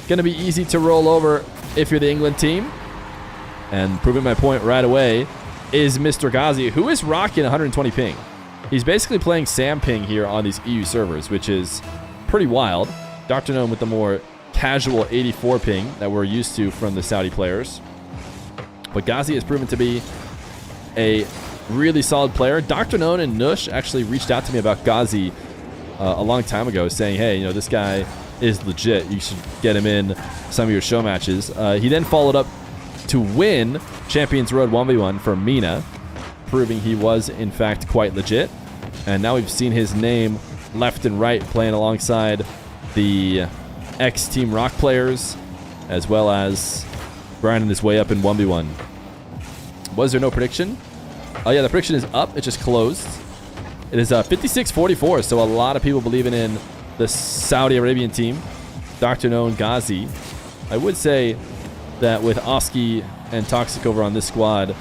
going to be easy to roll over if you're the England team. And proving my point right away is Mr. Ghazi, who is rocking 120 ping. He's basically playing Sam ping here on these EU servers, which is pretty wild. Dr. Gnome with the more casual 84 ping that we're used to from the Saudi players. But Ghazi has proven to be a really solid player. Dr. Gnome and Nush actually reached out to me about Ghazi a long time ago, saying, hey, you know, this guy is legit. You should get him in some of your show matches. He then followed up to win Champions Road 1v1 for Mina, proving he was, in fact, quite legit. And now we've seen his name left and right playing alongside the ex-Team Rock players, as well as grinding his way up in 1v1. Was there no prediction? Oh, yeah, the prediction is up. It just closed. It is 56-44, so a lot of people believing in the Saudi Arabian team. Dr. Known Ghazi. I would say that with Oski and Toxic over on this squad,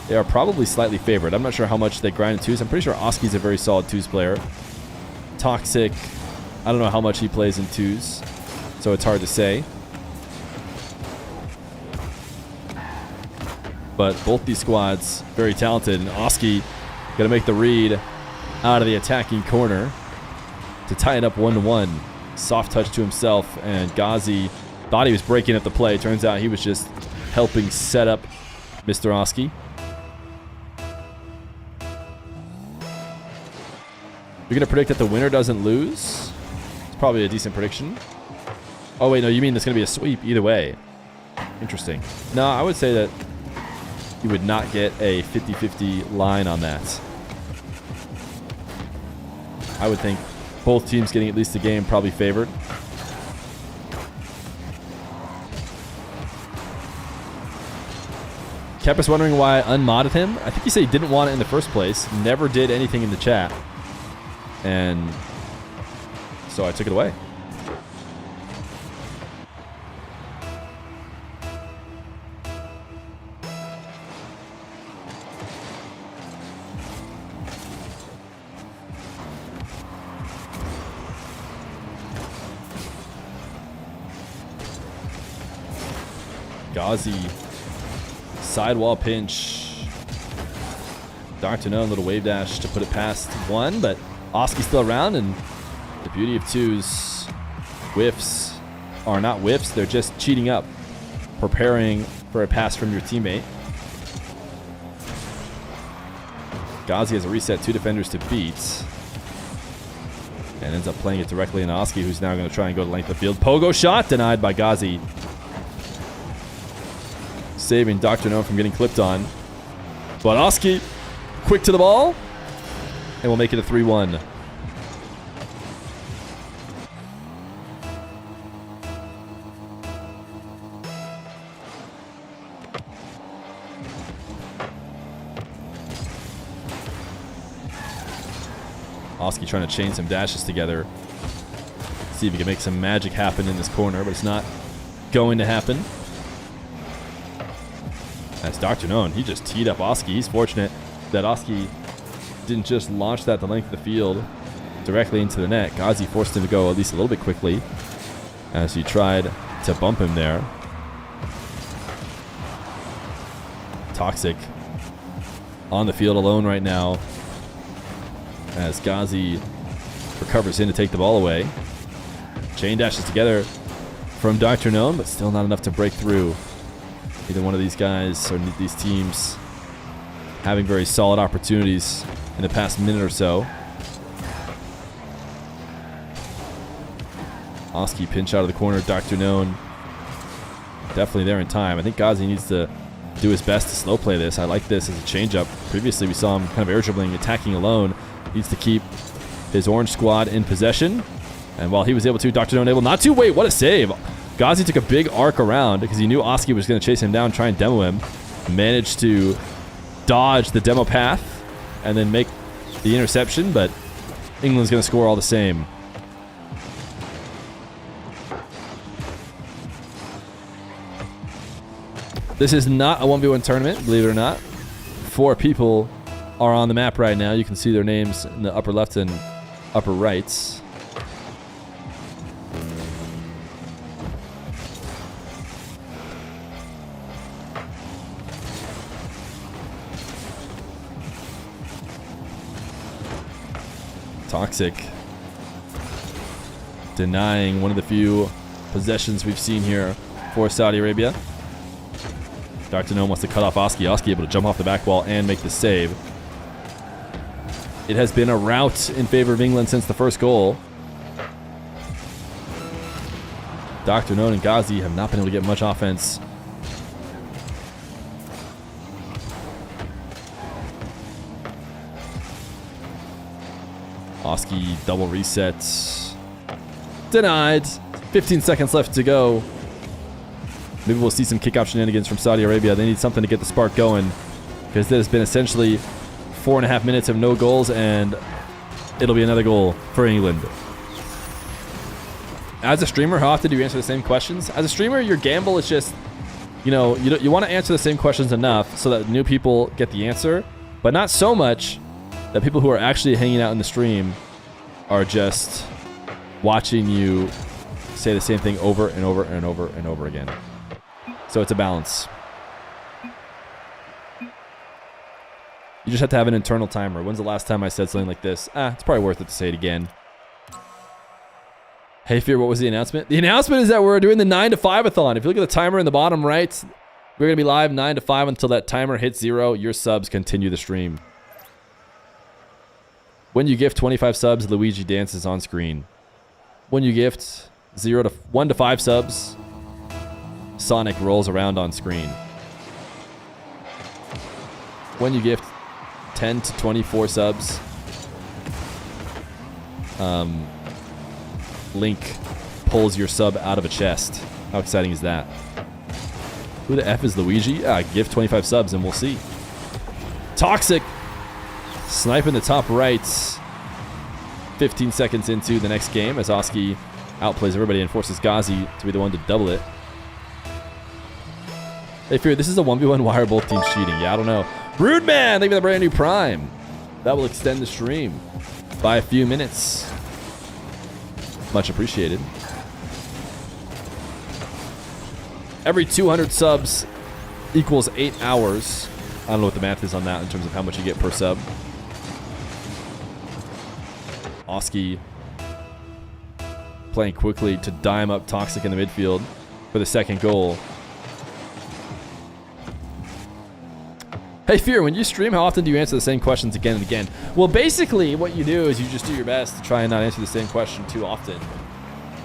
they are probably slightly favored. I'm not sure how much they grind in twos. I'm pretty sure Oski's a very solid twos player. Toxic, I don't know how much he plays in twos, so it's hard to say. But both these squads, very talented. And Oski going to make the read out of the attacking corner to tie it up 1-1. Soft touch to himself, and Ghazi thought he was breaking up the play. Turns out he was just helping set up Mr. Oski. You're going to predict that the winner doesn't lose? It's probably a decent prediction. Oh, wait, no, you mean it's going to be a sweep either way. Interesting. No, I would say that you would not get a 50-50 line on that. I would think both teams getting at least a game probably favored. Kept us wondering why I unmodded him. I think he said he didn't want it in the first place. Never did anything in the chat. And so I took it away. Ghazi, sidewall pinch. Dr. No, little wave dash to put it past one, but Oski's still around, and the beauty of twos, whiffs are not whiffs, they're just cheating up, preparing for a pass from your teammate. Ghazi has a reset, two defenders to beat, and ends up playing it directly in Oski, who's now going to try and go to length of field. Pogo shot denied by Ghazi, saving Dr. No from getting clipped on. But Oski, quick to the ball, and we'll make it a 3-1. Oski trying to chain some dashes together. See if he can make some magic happen in this corner, but it's not going to happen. That's Dr. Known. He just teed up Oski. He's fortunate that Oski didn't just launch that the length of the field directly into the net. Ghazi forced him to go at least a little bit quickly as he tried to bump him there. Toxic on the field alone right now as Ghazi recovers in to take the ball away. Chain dashes together from Dr. Known, but still not enough to break through. Either one of these guys or these teams having very solid opportunities in the past minute or so. Oski pinch out of the corner. Dr. Known definitely there in time. I think Ghazi needs to do his best to slow play this. I like this as a changeup. Previously, we saw him kind of air dribbling, attacking alone. Needs to keep his orange squad in possession. And while he was able to, Dr. Known able not to. Wait, what a save. Ghazi took a big arc around because he knew Oski was going to chase him down, try and demo him. Managed to dodge the demo path and then make the interception, but England's going to score all the same. This is not a 1v1 tournament, believe it or not. 4 people are on the map right now. You can see their names in the upper left and upper rights. Toxic denying one of the few possessions we've seen here for Saudi Arabia. Dr. Gnome wants to cut off Oski. Oski able to jump off the back wall and make the save. It has been a rout in favor of England since the first goal. Dr. Gnome and Ghazi have not been able to get much offense. Oski double resets. Denied. 15 seconds left to go. Maybe we'll see some kick-out shenanigans from Saudi Arabia. They need something to get the spark going, because there's been essentially 4.5 minutes of no goals, and it'll be another goal for England. As a streamer, how often do you answer the same questions? As a streamer, your gamble is just, you know, you want to answer the same questions enough so that new people get the answer, but not so much that people who are actually hanging out in the stream are just watching you say the same thing over and over and over and over again. So it's a balance. You just have to have an internal timer. When's the last time I said something like this? It's probably worth it to say it again. Hey, Fear, what was the announcement? The announcement is that we're doing the 9 to 5-a-thon. If you look at the timer in the bottom right, we're going to be live 9 to 5 until that timer hits 0. Your subs continue the stream. When you gift 25 subs, Luigi dances on screen. When you gift 1 to 5 subs, Sonic rolls around on screen. When you gift 10 to 24 subs, Link pulls your sub out of a chest. How exciting is that? Who the F is Luigi? Gift 25 subs and we'll see. Toxic sniping the top right. 15 seconds into the next game as Oski outplays everybody and forces Ghazi to be the one to double it. Hey, Fear, this is a 1v1. Why are both teams cheating? Yeah, I don't know. Rude Man, thank you for the brand new Prime. That will extend the stream by a few minutes. Much appreciated. Every 200 subs equals 8 hours. I don't know what the math is on that in terms of how much you get per sub. Oski playing quickly to dime up Toxic in the midfield for the second goal. Hey, Fear, when you stream, how often do you answer the same questions again and again? Well, basically, what you do is you just do your best to try and not answer the same question too often.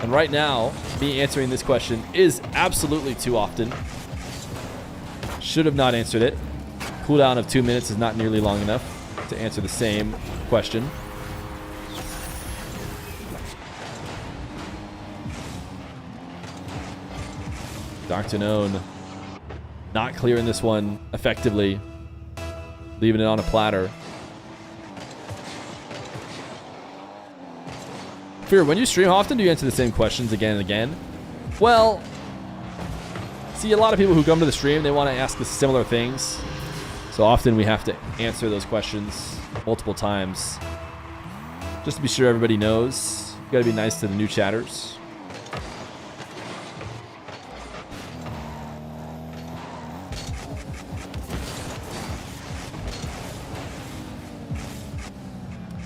And right now, me answering this question is absolutely too often. Should have not answered it. Cooldown of 2 minutes is not nearly long enough to answer the same question. Dr. Gnome not clearing this one effectively. Leaving it on a platter. Fear, when you stream, how often do you answer the same questions again and again? Well, see, a lot of people who come to the stream, they want to ask us similar things. So often we have to answer those questions multiple times. Just to be sure everybody knows. You gotta be nice to the new chatters.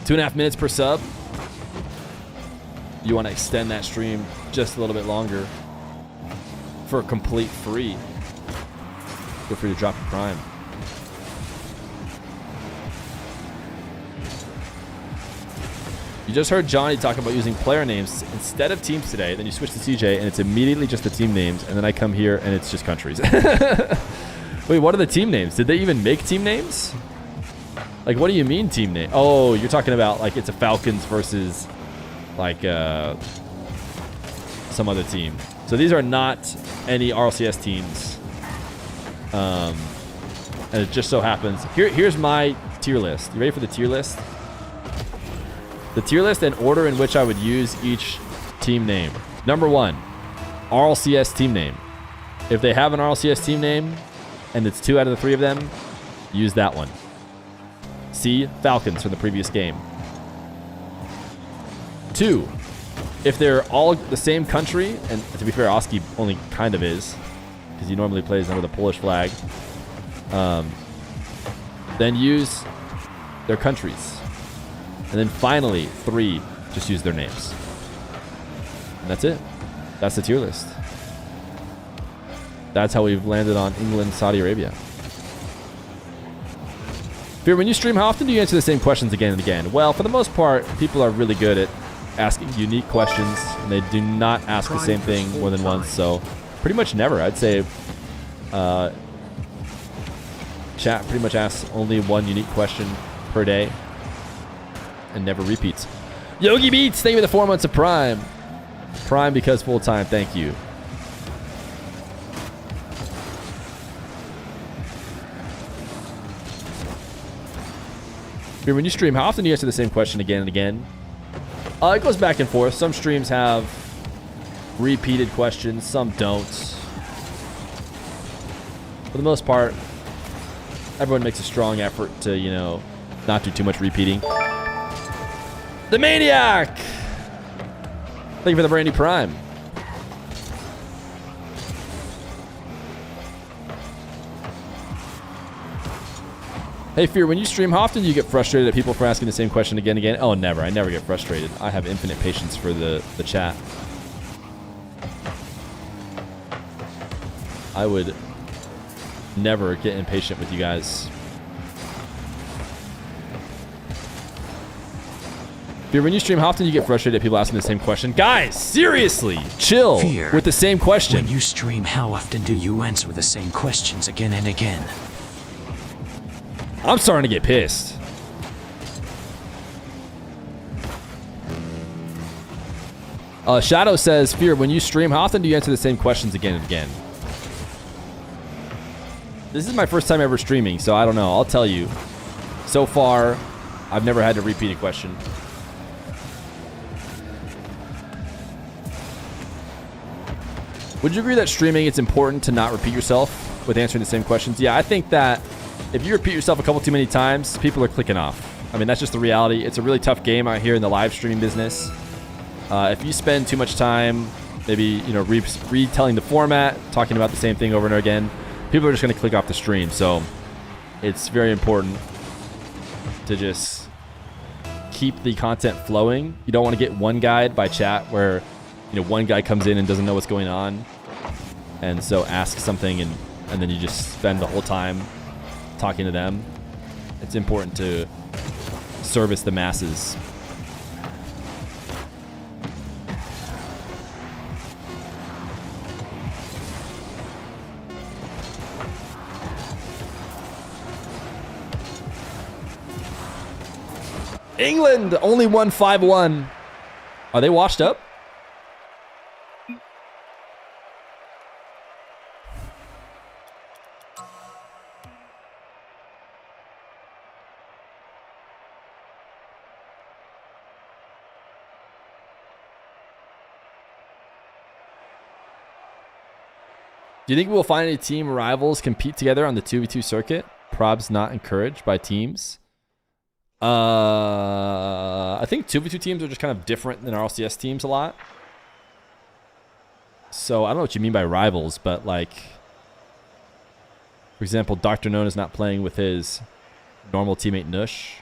Two and a half minutes per sub. You want to extend that stream just a little bit longer for complete free. Feel free to drop a prime. You just heard Johnny talk about using player names instead of teams today. Then you switch to CJ and it's immediately just the team names. And then I come here and it's just countries. Wait, what are the team names? Did they even make team names? Like, what do you mean team name? Oh, you're talking about, like, it's a Falcons versus, like, some other team. So these are not any RLCS teams. And it just so happens. Here's my tier list. You ready for the tier list? The tier list in order in which I would use each team name. Number 1, RLCS team name. If they have an RLCS team name, and it's 2 out of the 3 of them, use that one. See Falcons from the previous game. 2, if they're all the same country, and to be fair, Oski only kind of is, because he normally plays under the Polish flag, then use their countries. And then finally, 3 just use their names. And that's it. That's the tier list. That's how we've landed on England, Saudi Arabia. Fear, when you stream, how often do you answer the same questions again and again? Well, for the most part, people are really good at asking unique questions, and they do not ask the same thing more than once, so pretty much never. I'd say chat pretty much asks only 1 unique question per day and never repeats. Yogi Beats, thank you for the 4 months of Prime. Prime because full-time, thank you. When you stream, how often do you answer the same question again and again? It goes back and forth. Some streams have repeated questions, some don't. For the most part, everyone makes a strong effort to, you know, not do too much repeating. The Maniac! Thank you for the brand new Prime. Hey, Fear, when you stream, how often do you get frustrated at people for asking the same question again and again? Oh, never. I never get frustrated. I have infinite patience for the chat. I would never get impatient with you guys. Fear, when you stream, how often do you get frustrated at people asking the same question? Guys, seriously, chill Fear, with the same question. When you stream, how often do you answer the same questions again and again? I'm starting to get pissed. Shadow says, Fear, when you stream, how often do you answer the same questions again and again? This is my first time ever streaming, so I don't know. I'll tell you. So far, I've never had to repeat a question. Would you agree that streaming, it's important to not repeat yourself with answering the same questions? Yeah, I think that if you repeat yourself a couple too many times, people are clicking off. I mean, that's just the reality. It's a really tough game out here in the live streaming business. If you spend too much time, maybe, you know, retelling the format, talking about the same thing over and over again, people are just going to click off the stream. So it's very important to just keep the content flowing. You don't want to get one guide by chat where, you know, one guy comes in and doesn't know what's going on, and so asks something and then you just spend the whole time talking to them. It's important to service the masses. England only won 5-1. Are they washed up? Do you think we'll find any team rivals compete together on the 2v2 circuit? Probs not encouraged by teams. I think 2v2 teams are just kind of different than RLCS teams a lot. So I don't know what you mean by rivals, but like, for example, Dr. Known is not playing with his normal teammate Nush.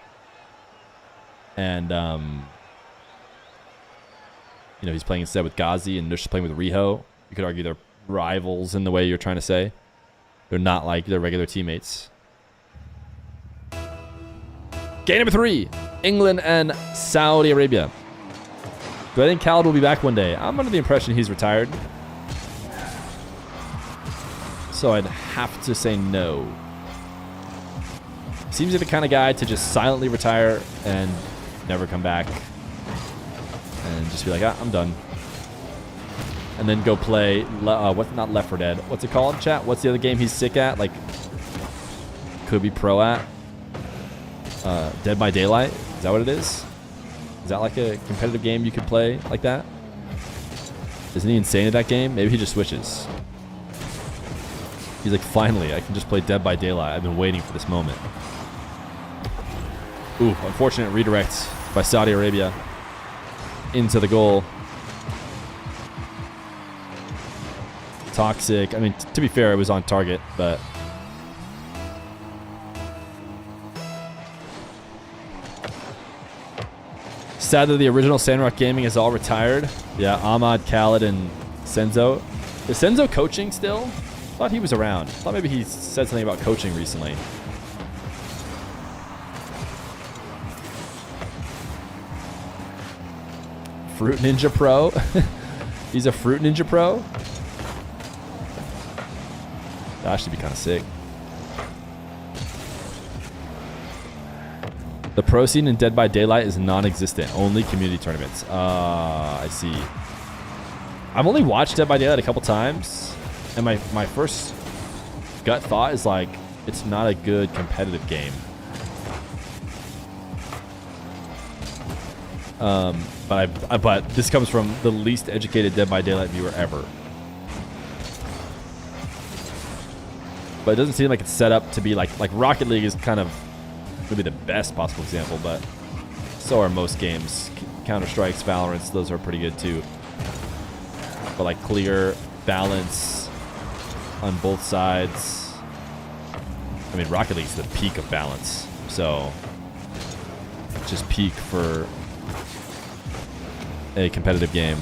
And, you know, he's playing instead with Ghazi, and Nush is playing with Riho. You could argue they're rivals in the way you're trying to say. They're not like their regular teammates. Game number 3, England and Saudi Arabia. Do I think Khaled will be back one day? I'm under the impression he's retired, so I'd have to say no. Seems like the kind of guy to just silently retire and never come back and just be like, I'm done. And then go play, not Left 4 Dead. What's it called, chat? What's the other game he's sick at? Like, could be pro at? Dead by Daylight? Is that what it is? Is that like a competitive game you could play like that? Isn't he insane at that game? Maybe he just switches. He's like, finally, I can just play Dead by Daylight. I've been waiting for this moment. Ooh, unfortunate redirect by Saudi Arabia into the goal. Toxic. I mean, to be fair, it was on target, but Sad that the original Sandrock Gaming is all retired. Yeah, Ahmad, Khaled, and Senzo. Is Senzo coaching still? Thought he was around. Thought maybe he said something about coaching recently. Fruit Ninja Pro. He's a Fruit Ninja Pro. That should be kind of sick. The pro scene in Dead by Daylight is non-existent. Only community tournaments. I see. I've only watched Dead by Daylight a couple times, and my first gut thought is like, it's not a good competitive game. But this comes from the least educated Dead by Daylight viewer ever. But it doesn't seem like it's set up to be like Rocket League is kind of maybe the best possible example, but so are most games. Counter-Strikes, Valorants, those are pretty good too. But like clear balance on both sides. I mean, Rocket League's the peak of balance, so just peak for a competitive game.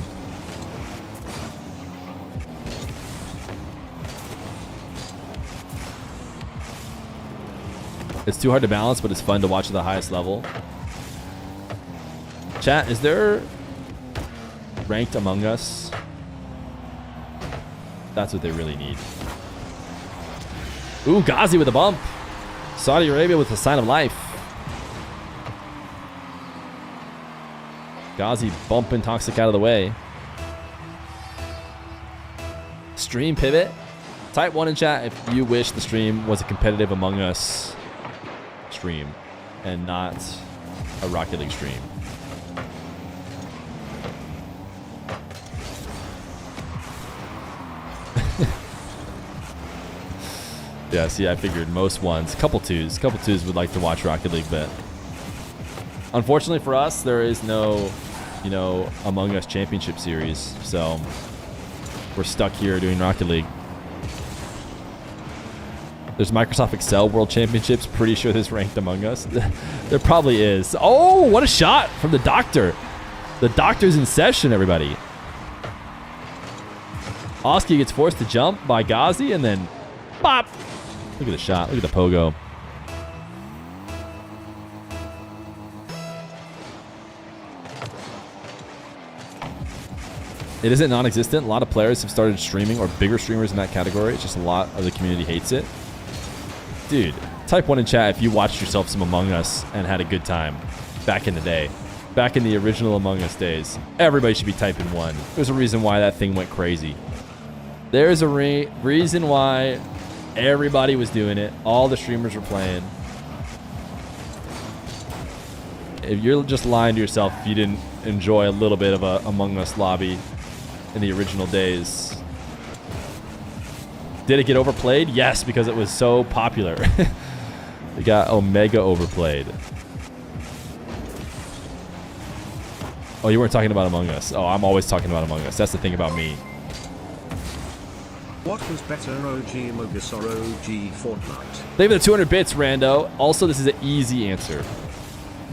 It's too hard to balance, but it's fun to watch at the highest level. Chat, is there ranked Among Us? That's what they really need. Ooh, Ghazi with a bump. Saudi Arabia with a sign of life. Ghazi bumping Toxic out of the way. Stream pivot. Type 1 in chat if you wish the stream was a competitive Among Us stream and not a Rocket League stream. Yeah, see, I figured most ones, couple twos would like to watch Rocket League, but unfortunately for us, there is no, you know, Among Us Championship Series, so we're stuck here doing Rocket League. There's Microsoft Excel World Championships. Pretty sure there's ranked Among Us. There probably is. Oh, what a shot from the Doctor. The Doctor's in session, everybody. Oski gets forced to jump by Ghazi, and then bop. Look at the shot. Look at the pogo. It isn't non-existent. A lot of players have started streaming, or bigger streamers in that category. It's just a lot of the community hates it. Dude, type 1 in chat if you watched yourself some Among Us and had a good time back in the day. Back in the original Among Us days. Everybody should be typing 1. There's a reason why that thing went crazy. There's a reason why everybody was doing it. All the streamers were playing. If you're just lying to yourself if you didn't enjoy a little bit of a Among Us lobby in the original days. Did it get overplayed? Yes, because it was so popular. It got Omega overplayed. Oh, you weren't talking about Among Us. Oh, I'm always talking about Among Us. That's the thing about me. What was better, OG Among Us or OG Fortnite? Thank you for the 200 bits, Rando. Also, this is an easy answer.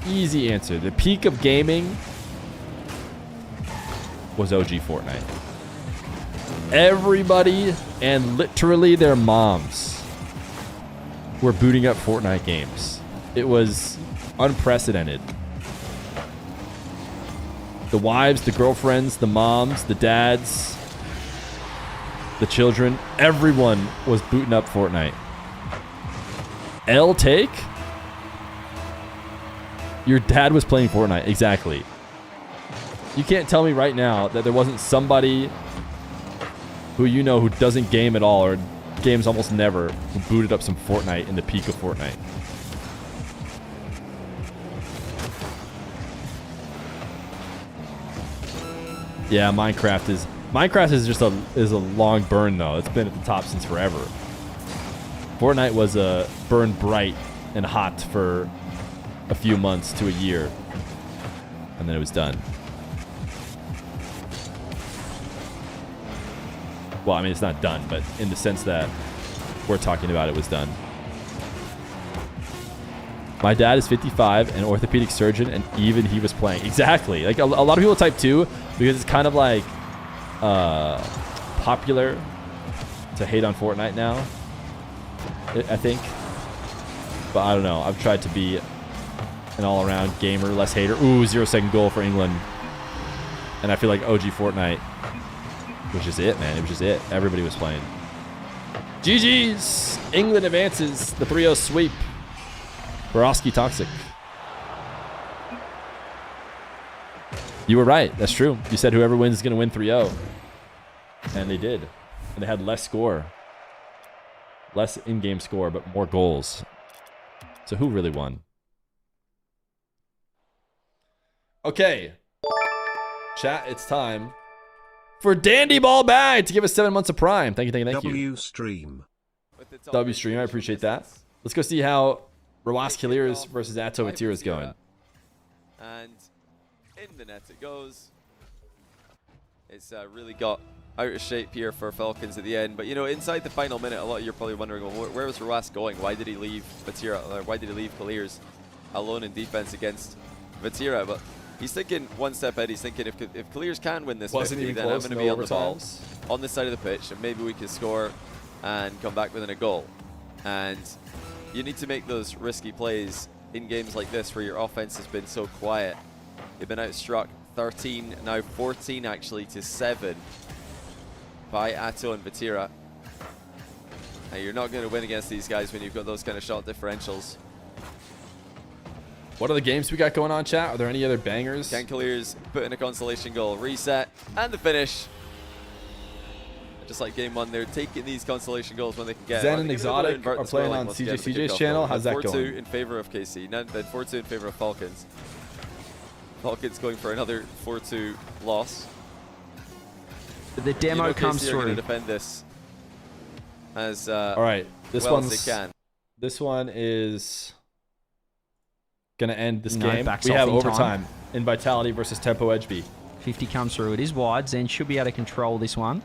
Easy answer. The peak of gaming was OG Fortnite. Everybody and literally their moms were booting up Fortnite games. It was unprecedented. The wives, the girlfriends, the moms, the dads, the children, everyone was booting up Fortnite. L take? Your dad was playing Fortnite. Exactly. You can't tell me right now that there wasn't somebody who you know who doesn't game at all or games almost never who booted up some Fortnite in the peak of Fortnite. Yeah, Minecraft is just a long burn though. It's been at the top since forever. Fortnite was burned bright and hot for a few months to a year, and then it was done. Well, I mean, it's not done, but in the sense that we're talking about it was done. My dad is 55, an orthopedic surgeon, and even he was playing. Exactly. Like a lot of people type 2 because it's kind of like popular to hate on Fortnite now, I think. But I don't know. I've tried to be an all-around gamer, less hater. Ooh, 0-second goal for England. And I feel like OG Fortnite was just it, man. It was just it. Everybody was playing. GG's. England advances. The 3-0 sweep. Borowski Toxic. You were right. That's true. You said whoever wins is going to win 3-0. And they did. And they had less score. Less in-game score, but more goals. So who really won? Okay. Chat, it's time for Dandy Ball Bag to give us 7 months of Prime. Thank you, thank you, thank you. W stream. W stream, I appreciate that. Let's go see how RW9+KIILEERZ versus Vatira is going. And in the net it goes. It's really got out of shape here for Falcons at the end. But, you know, inside the final minute, a lot of you are probably wondering, well, where was RW9+ going? Why did he leave Vatira? Why did he leave KIILEERZ alone in defense against Vatira? But he's thinking one step ahead. He's thinking if KIILEERZ can win this 50, then I'm going to be on the ball on this side of the pitch, and maybe we can score and come back within a goal. And you need to make those risky plays in games like this where your offense has been so quiet. You've been outstruck 13, now 14 actually to 7 by Atto and Vatira. And you're not going to win against these guys when you've got those kind of shot differentials. What are the games we got going on, chat? Are there any other bangers? Can KIILEERZ put in a consolation goal? Reset and the finish. Just like game 1, they're taking these consolation goals when they can get Zen and Exotic are playing on CJ's channel. How's that going? 4-2 in favor of KC, then 4-2 in favor of Falcons. Falcons going for another 4-2 loss. The demo comes KC are through. going to defend this as all right. This well one's as they can. This one is gonna end this No, game. backs We off have in overtime in Vitality versus Tempo HB. 50 comes through. It is wide. Zen should be able to control this one.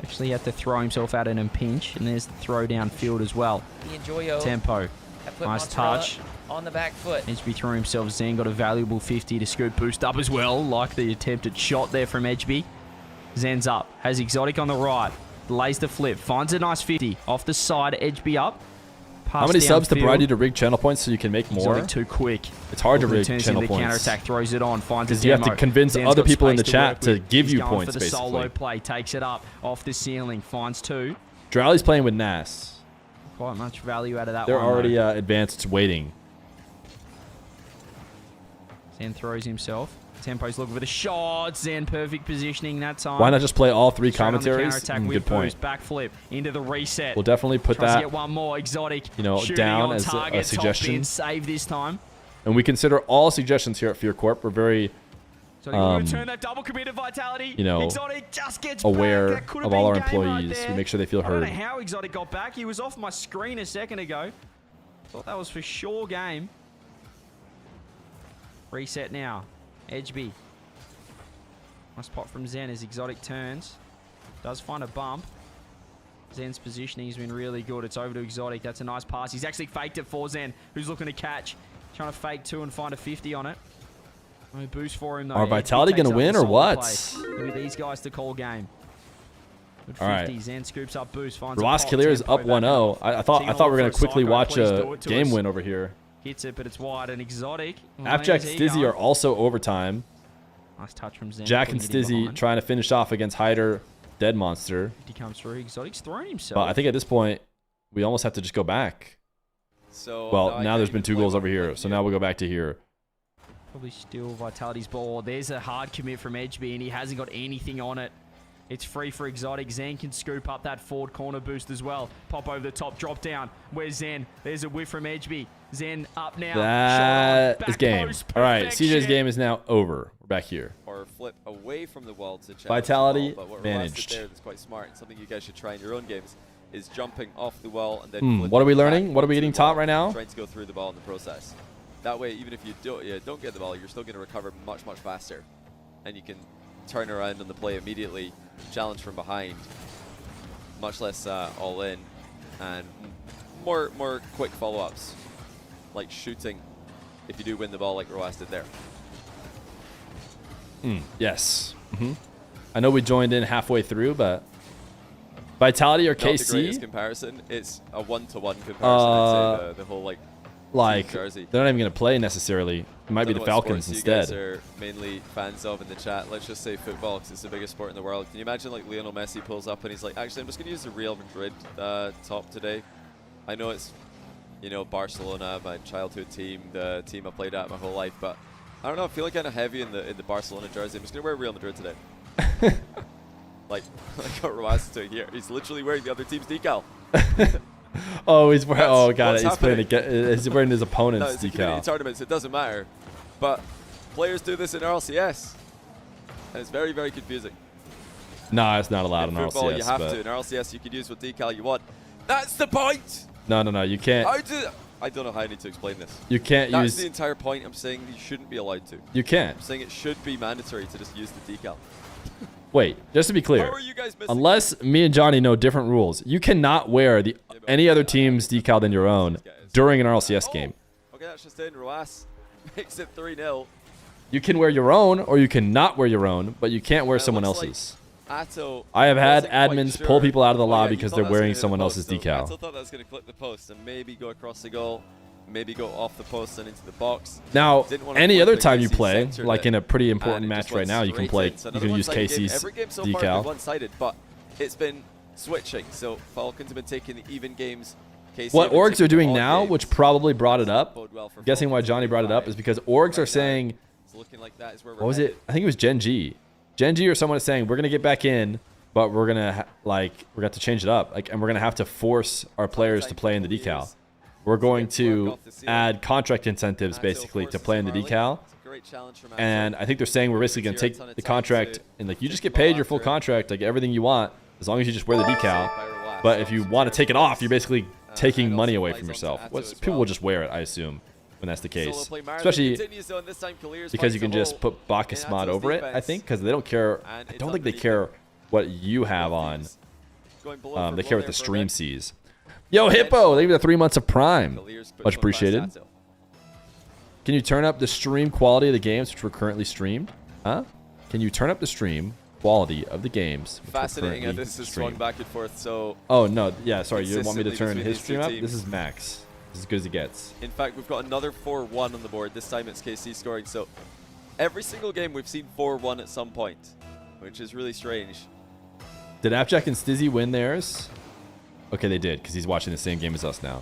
Actually, he had to throw himself out in a pinch, and there's the throw downfield as well. Tempo. Nice touch. On the back foot. HB threw himself. Zen got a valuable 50 to scoop boost up as well, like the attempted shot there from HB. Zen's up. Has Exotic on the right. Lays the flip. Finds a nice 50. Off the side, HB up. How many subs to provide you to rig channel points so you can make more? Exotic too quick. It's hard to rig channel points. Counter-attack, throws it on, finds because you have to convince other people in the chat to give you points, for the solo play, takes it up off the ceiling, finds 2. Drowley's playing with Nas. Quite much value out of that They're one. They're already advanced, waiting. Zen throws himself. Tempo's looking for the shot. Zen perfect positioning that time. Why not just play all 3 Straight commentaries? Good point. Backflip into the reset. We'll definitely put Tries that. To get one more Exotic. You know, down as a suggestion. Save this time. And we consider all suggestions here at Fear Corp. We're very turn that double committed Vitality. You know, Exotic just gets aware back. of all our employees. We make sure they feel heard. I don't know how Exotic got back. He was off my screen a second ago. Thought that was for sure game. Reset now. HB. Nice pot from Zen as Exotic turns. Does find a bump. Zen's positioning has been really good. It's over to Exotic. That's a nice pass. He's actually faked it for Zen, who's looking to catch. Trying to fake 2 and find a 50 on it. No boost for him, though. Are Vitality going to win or what? Look at these guys to call game. Good 50. All right. Zen scoops up boost. Finds RW9+KIILEERZ up 1-0. I thought we were going to quickly watch a game win over here. Hits it, but it's wide and Exotic. Afjack and Stizzy are also overtime. Nice touch from Zen. Jack and Stizzy trying to finish off against Hyder, Dead Monster. 50 comes through. Exotic's thrown himself. But I think at this point, we almost have to just go back. So well, now there's been 2 goals over here, so now we'll go back to here. Probably still Vitality's ball. There's a hard commit from HB, and he hasn't got anything on it. It's free for Exotic. Zen can scoop up that forward corner boost as well. Pop over the top, drop down. Where's Zen? There's a whiff from HB. Zen up now. That is game. All right, CJ's game is now over. We're back here. Or flip away from the wall to Vitality the ball, managed. There that's quite smart. Something you guys should try in your own games is jumping off the wall and then what are we learning? What are we getting taught right now? Trying to go through the ball in the process. That way, even if you don't get the ball, you're still going to recover much faster, and you can turn around on the play immediately, challenge from behind, much less all in, and more quick follow-ups. like shooting if you do win the ball like Roas did there. Yes. I know we joined in halfway through, but Vitality or Not the greatest KC, comparison. It's a one-to-one comparison. I'd say the whole like team jersey. they're not even going to play necessarily. It might be the Falcons instead. You guys are mainly fans of in the chat. Let's just say football, because it's the biggest sport in the world. Can you imagine like Lionel Messi pulls up and he's like, actually, I'm just going to use the Real Madrid top today. I know it's, you know, Barcelona, my childhood team, the team I played at my whole life, but I don't know. I feel like kind of heavy in the Barcelona jersey. I'm just going to wear Real Madrid today. Like what Roas is doing here. He's literally wearing the other team's decal. Oh, he's wearing. Oh, got it. Happening. He's wearing his No, opponent's it's a community decal. tournament, so it doesn't matter. But players do this in RLCS, and it's very, very confusing. No, it's not allowed In in football, RLCS. you have but to. In RLCS, you can use what decal you want. That's the point. No, you can't. I don't know how I need to explain this. You can't That's use. the entire point. I'm saying you shouldn't be allowed to. You can't. I'm saying it should be mandatory to just use the decal. Wait, just to be clear, How are you guys missing? unless me and Johnny know different rules, you cannot wear any other team's decal than your own during an RLCS game. Okay, that's just in. Roas makes it 3-0. You can wear your own, or you cannot wear your own, but you can't wear It someone looks like else's. Atto I have had wasn't quite admins sure. pull people out of the Oh, yeah, lobby you because thought they're that was wearing gonna hit the someone post, else's so decal. Atto thought that was going to clip the post and maybe go across the goal, maybe go off the post and into the box. Now, Didn't wanna any flip other it time you because he play, centered like it, in a pretty and important it match just right went now, you can straight play. in. So You another can use one-sided game. KC's Every game so far has been decal. one-sided, but it's been switching. So Falcons have been taking the even games. KC What have been orgs taking are doing odd now, games. which probably brought it up, Bode well for guessing why Falcons Johnny in brought it up five. is because orgs are Right now, saying, it's looking like that is where we're what was headed. it? I think it was Gen G. Gen G or someone is saying, we're going to get back in, but we're going to we're going to change it up. And we're going to have to force our players to play in the decal. We're going to add contract incentives basically to play in the decal. And I think they're saying we're basically going to take the contract and like you just get paid your full contract, like everything you want, as long as you just wear the decal. But if you want to take it off, you're basically taking money away from yourself. People will just wear it, I assume, when that's the case. Especially because you can just put Bacchus mod over it, I think, because they don't care. I don't think they care what you have on. They care what the stream sees. Yo, Hippo, thank you for the 3 months of Prime. Much appreciated. Can you turn up the stream quality of the games which were currently streamed? Huh? Can you turn up the stream quality of the games which Fascinating were how currently this is swung streamed? back and forth. So Oh, no. Yeah, sorry. You want me to turn consistently his between stream up? these two This is teams. max. This is as good as it gets. in fact, we've got another 4-1 on the board. This time it's KC scoring. So every single game we've seen 4-1 at some point, which is really strange. Did Appjack and Stizzy win theirs? Okay, they did, because he's watching the same game as us now.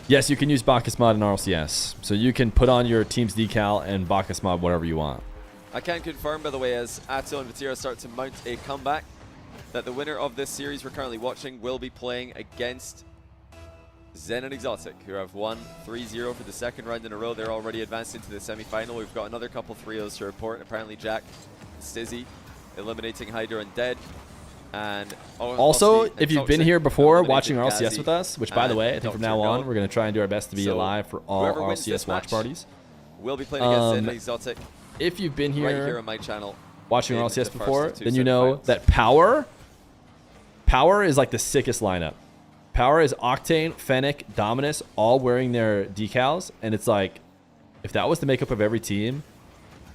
Yes, you can use Bacchus mod in RLCS. So you can put on your team's decal and Bacchus mod whatever you want. I can confirm, by the way, as Atto and Vatira start to mount a comeback, that the winner of this series we're currently watching will be playing against Zen and Exotic, who have won 3-0 for the second round in a row. They're already advanced into the semi-final. We've got another couple 3-0s to report. Apparently Jack and Stizzy eliminating Hydra and Dead. And Also, obviously, if you've been Exotic here before watching eliminating RLCS Gazi with us, which by the and way, I think from Dr. now on, God, we're going to try and do our best to be So, alive for all whoever wins this RLCS watch match parties. we'll be playing against Zen and Exotic If you've been right here here on my channel. watching in RLCS the first before, of two then you know semifinals. that Power is like the sickest lineup. Power is Octane, Fennec, Dominus, all wearing their decals, and it's like, if that was the makeup of every team,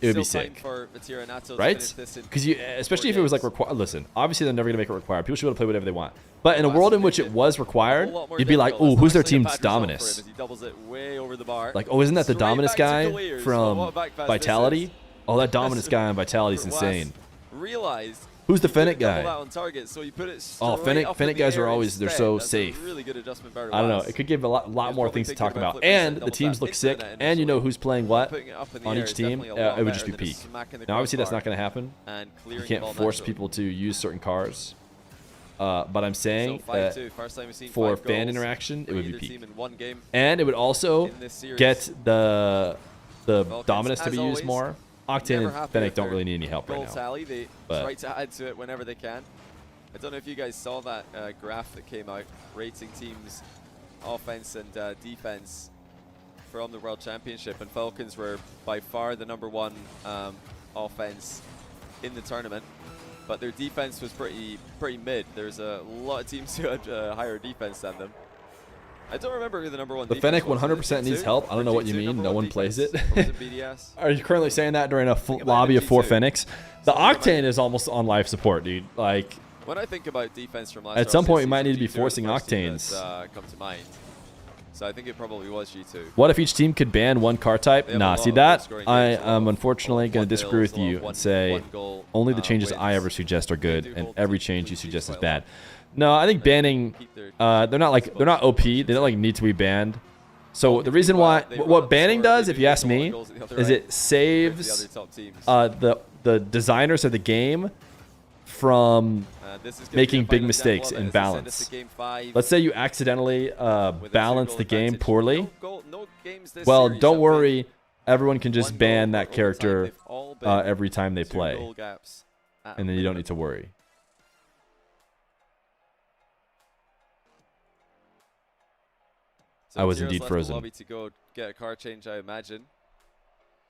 it would be Still time sick, for Vatira and Atto to right? finish this in Because you, especially if it was like games. required. Listen, obviously they're never gonna make it required. People should be able to play whatever they want. But in a Well, world that's in which the it thing. was A required, whole lot more you'd be like, difficult. oh, That's who's their actually a team's bad result for him Dominus? as he doubles it way over the bar. Like, oh, isn't that the Straight Dominus back to guy KIILEERZ. from What a back pass this Vitality? is. Oh, that Dominus guy on Vitality is Roas insane. Realized Who's the he couldn't Fennec double guy? that on target, so you put it Oh, straight up in Fennec the guys are air always, they're instead. so That's a safe. really good adjustment by I don't know. Roas. It could give a lot He was more probably things to thinking talk about about. flipping And it, the double teams tap look into sick. the net And you know initially. who's playing what Putting it up in the on air each is team. definitely a lot It would better just be than peak. smacking the Now, obviously, that's not crossbar going to happen. and You clearing the can't ball force naturally. people to use certain cars. But I'm saying So that 5-2, first time we've seen for 5 fan goals interaction, it for would be either peak. team in one game. And it would also In this series, get the Falcons, Dominus to as be always, used more. never Octane and happy Fennec with don't their really need any help goal right now. tally. They But- try to add to it whenever they can. I don't know if you guys saw that graph that came out rating teams' offense and defense from the World Championship, and Falcons were by far the #1 offense in the tournament, but their defense was pretty mid. There's a lot of teams who had higher defense than them. I don't remember who the number one. The Fennec defense was. 100% needs help. I don't know what you mean. No one plays it. Or was it BDS? Are you currently saying that during a lobby of 4 Fennecs? The Octane is almost on life support, dude. Like, when I think about defense from last at some RCC, point, we might need to be G2 forcing are the first team Octanes. that, come to mind. So I think it probably was G2. What if each team could ban one car type? They have a Nah, lot see of that? goal-scoring I games, a lot am of unfortunately going to disagree with one-nils, a lot you of and say one-goal, only the changes I wins. ever suggest are They good, do and hold every teams change you clean suggest is quite a lot. bad. No, I think banning, Keep their they're not OP. They don't like need to be banned. So the reason why, they run what up banning the score, does, they if do you get ask a lot of me, goals at the other is end it compared to the saves other top teams. the designers of the game from This is gonna be making the big final mistakes example in of it, as they send us balance. to game 5 Let's say you accidentally with a 2-goal balance the game advantage. poorly. No games this Well, series don't have worry. Everyone can been just one ban goal that or overtime. character They've all been every time they 2 play, goal gaps at and a then you don't minimum. need to worry. So I was Tira's indeed left frozen. The lobby to go get a car change, I imagine.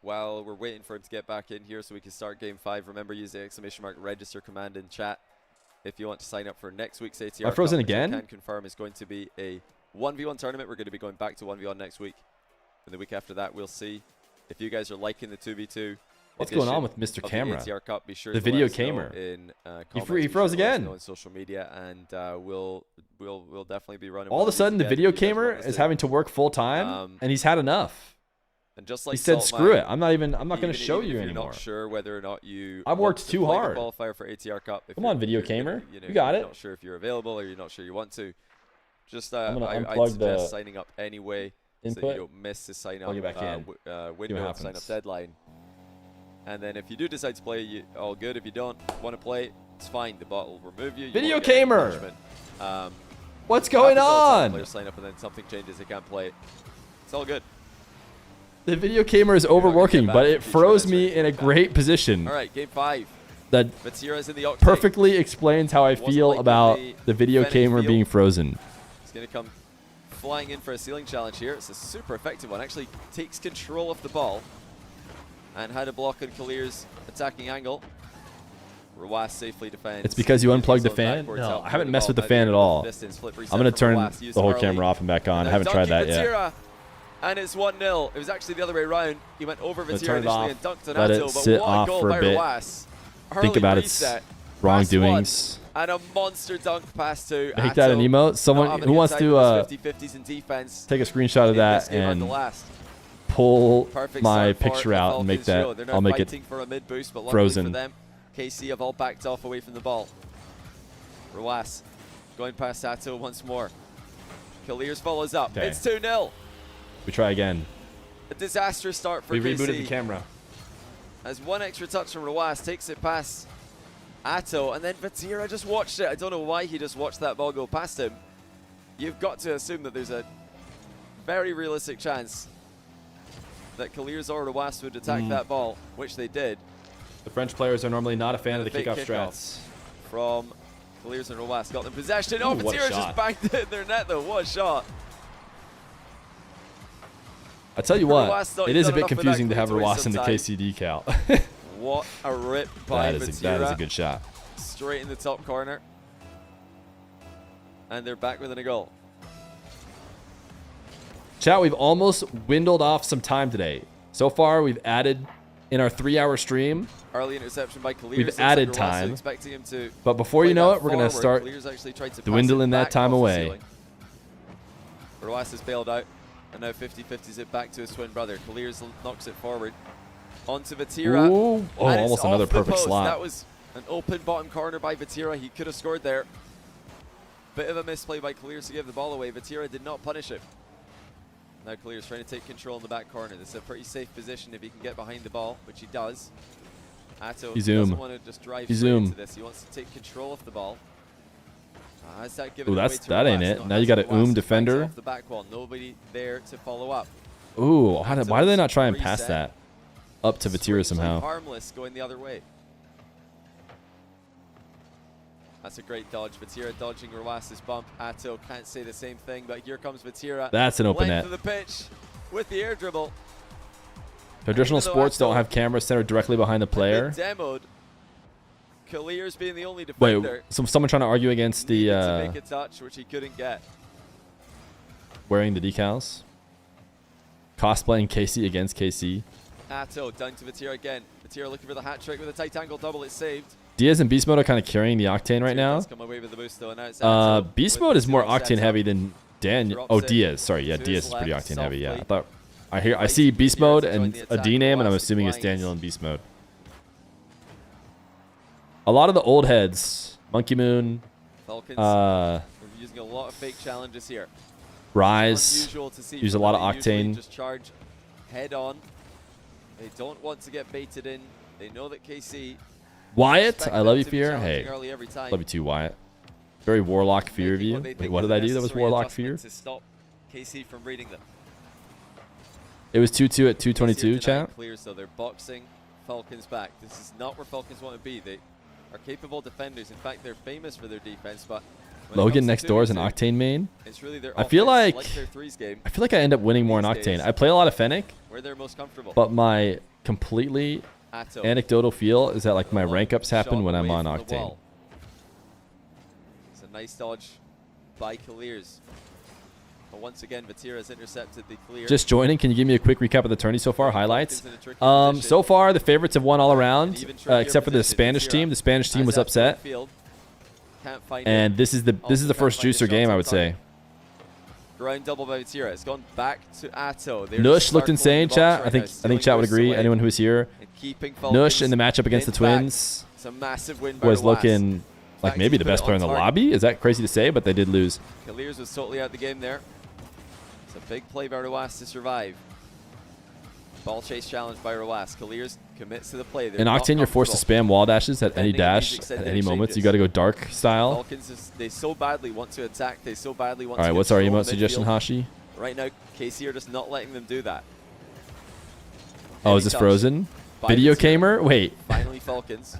While we're waiting for him to get back in here so we can start game 5. Remember, use the !register command in chat if you want to sign up for next week's ATR. Am I frozen Cup, which again? I can confirm is going to be a 1v1 tournament. We're going to be going back to 1v1 next week. And the week after that, we'll see if you guys are liking the 2v2. What's going on with Mr. of the Camera? ATR Cup. Be sure The to video let us know gamer. in He comments. froze Be sure to let us again. know on social media, and we'll definitely be running. All one of a these sudden, the again video if you guys gamer want us is to. having to work full time, and he's had enough. And just like He said, Salt "Screw Mine, it. I'm not going to show even you if you're anymore." not sure whether or not you I've want worked to too play the hard. qualifier for ATR Cup. If Come you're- on, video if you're gamer. gonna, You got you're it. not sure if you're available or you're not sure you want to. Just I'm gonna I'd unplug suggest the signing up anyway, so that input, you don't miss the sign up plug it back in. window, what sign up happens. deadline. And then if you do decide to play, all good. If you don't want to play, it's fine. The bot will remove you. You Video won't get any gamer! punishment. What's going happens all the time. on? Players sign up and then something changes, they can't play. It's all good. The video gamer is not gonna get overworking, back but to it feature froze this or me anything in a like that. great position. All right, game 5. That Vatira's in the Octane. perfectly explains how I Wasn't feel like about the the video Fennec gamer field. being frozen. He's going to come flying in for a ceiling challenge here. It's a super effective one. Actually takes control of the ball and had a block on KIILEERZ attacking angle. Rawas safely defends. It's because you unplugged the Zone fan? backwards, No, out I haven't the messed ball. with the Now fan they're at all. distance, flip reset I'm going to from turn Rawas. Used the whole early. camera off and back on. I Now haven't tried that dunking yet. Vatira, and it's 1-0. It was actually the other way around. He went over Let's Vatira turn it initially off, and dunked on let it Atto, but sit what a off goal for a by bit. Rawas. Think Early about its reset. wrongdoings. And a monster dunk pass to Make that an Atto. emote. Not Someone having who the wants inside to with his 50-50s in defense. take a screenshot of In this that game and the and last. pull Perfect my start for picture the out and make Falcons show. that. They're now I'll make it fighting for a mid boost, but luckily frozen. for them, KC have all backed off away from the ball. Rawas going past Atto once more. KIILEERZ follows up. Okay. It's 2-0. We try again. A disastrous start for We KC. rebooted the camera. As one extra touch from Rawas takes it past Atto, and then Vatira just watched it. I don't know why he just watched that ball go past him. You've got to assume that there's a very realistic chance that KIILEERZ or Rawas would attack that ball, which they did. The French players are normally not a fan of the Fake kickoff kickoff strats. from KIILEERZ and Rawas. Got them possession. Oh, Ooh, what a Vatira shot. just banged it in their net though. What a shot. I tell you Rawas what, thought it he'd is a done bit enough with confusing that to have clean to waste Rawas in the some time. KC decal. What a rip by that is a Vatira. good shot. Straight in the top corner. And they're back within a goal. Chat, we've almost dwindled off some time today. So far, we've added in our 3-hour stream. Early interception by KIILEERZ. We've Looks added like Rawas time. expecting him to But before play you know that it, we're going to forward. start KIILEERZ actually tried to dwindling pass it that back time off the away. ceiling. Rawas is bailed out. And now 50-50s it back to his twin brother. KIILEERZ knocks it forward. Onto Vatira. Ooh. Oh, And it's almost another off the perfect post. slot. That was an open bottom corner by Vatira. He could have scored there. Bit of a misplay by KIILEERZ to give the ball away. Vatira did not punish it. Now KIILEERZ trying to take control in the back corner. This is a pretty safe position if he can get behind the ball, which he does. Atto doesn't want to just drive straight into this. He wants to take control of the ball. Has that given Ooh, it away to that ain't Rawas? it. No, now you has got an Rawas defender. off the back wall. Nobody there to follow up. Ooh, why do they not try and Reset. pass that up to Vatira Strangely somehow? harmless going the other way. That's a great dodge. Vatira dodging Rawas's bump. Atto can't say the same thing, but here comes Vatira. That's an open Length net. of the pitch with the air dribble. Traditional Even though sports don't Atto have cameras centered directly behind the player. Been demoed. KIILEERZ being the only Wait, defender. someone trying to argue against Needed to the make a touch, which he couldn't get. wearing the decals. Cosplaying KC against KC. Atto down to Vatira again. Vatira looking for the hat trick with a tight angle double. It's saved. Diaz and Beast Mode are kind of carrying the Octane right now. Come away with the boost, though. Now it's Atto Beast with Mode the is more 2-0 Octane setup. heavy than Daniel. Oh, Diaz. Sorry, yeah, To Diaz his is pretty left, Octane heavy. Yeah, softly. I see Beast Feer Mode to join and the a attack. D name, and I'm Roas assuming it's blinds. Daniel in Beast Mode. A lot of the old heads, Monkey Moon, Falcons are using a lot of fake challenges here. Rise, Unusual to see use a from lot them. of They usually Octane. Just charge head on. They don't want to get baited in. They know that KC. Wyatt. expect I them love you, to be Fear. challenging Hey, early every time, love you too, Wyatt. Very Warlock Fear of making you. they Wait, think what is did a I do that was necessary Warlock adjustment Fear? to stop KC from reading them. It was 2-2 at KC are 2:22, denying chat. clear, so they're boxing Falcons back. This is not where Falcons want to be. They are capable defenders. In fact, they're famous for their defense, but when it Logan comes to next door is an 2v2, Octane main. it's really their I feel offense, like their threes game, I feel like I end up winning more in These Octane. days. I play a lot of Fennec, where they're most comfortable. but my completely Atto, anecdotal feel is that like my long rank ups happen shot when I'm away on from the Octane. wall. It's a nice dodge by KIILEERZ. But once again, Vatira has intercepted the clear. Just joining, can you give me a quick recap of the tourney so far? Highlights. Falcons in a tricky position. So far the favorites have won all around, An even trickier except for the position. Spanish Vatira team. The Spanish team has was that upset, field. Can't find and it. this is the Also first can't find the juicer game, shots I on would say. target. Ground double by Vatira. It's gone back to Atto. They're Nush just looked circling insane, the box chat. right I think now, I think stealing chat would bursts agree. away Anyone who was here, and keeping Nush Falcons in the matchup against the pinned back. Twins It's a massive win by was Roas. looking like fact, maybe he's the put best it player in on the target. lobby. Is that crazy to say? But they did lose. KIILEERZ was totally out of the game there. It's a big play by Roas to survive. Ball chase challenge by Roas. KIILEERZ commits to the play. They're In not Octane, you're forced to comfortable. spam wall dashes at any Defending in these dash at extended any moment. So you exchanges. got to go dark style. Falcons, they so badly want to attack. They so badly want All to right, what's our control emote suggestion, midfield. Hashi? Right now, KC are just not letting them do that. Oh, is this touch Frozen? by Video Vatira. Gamer? Wait, Finally, Falcons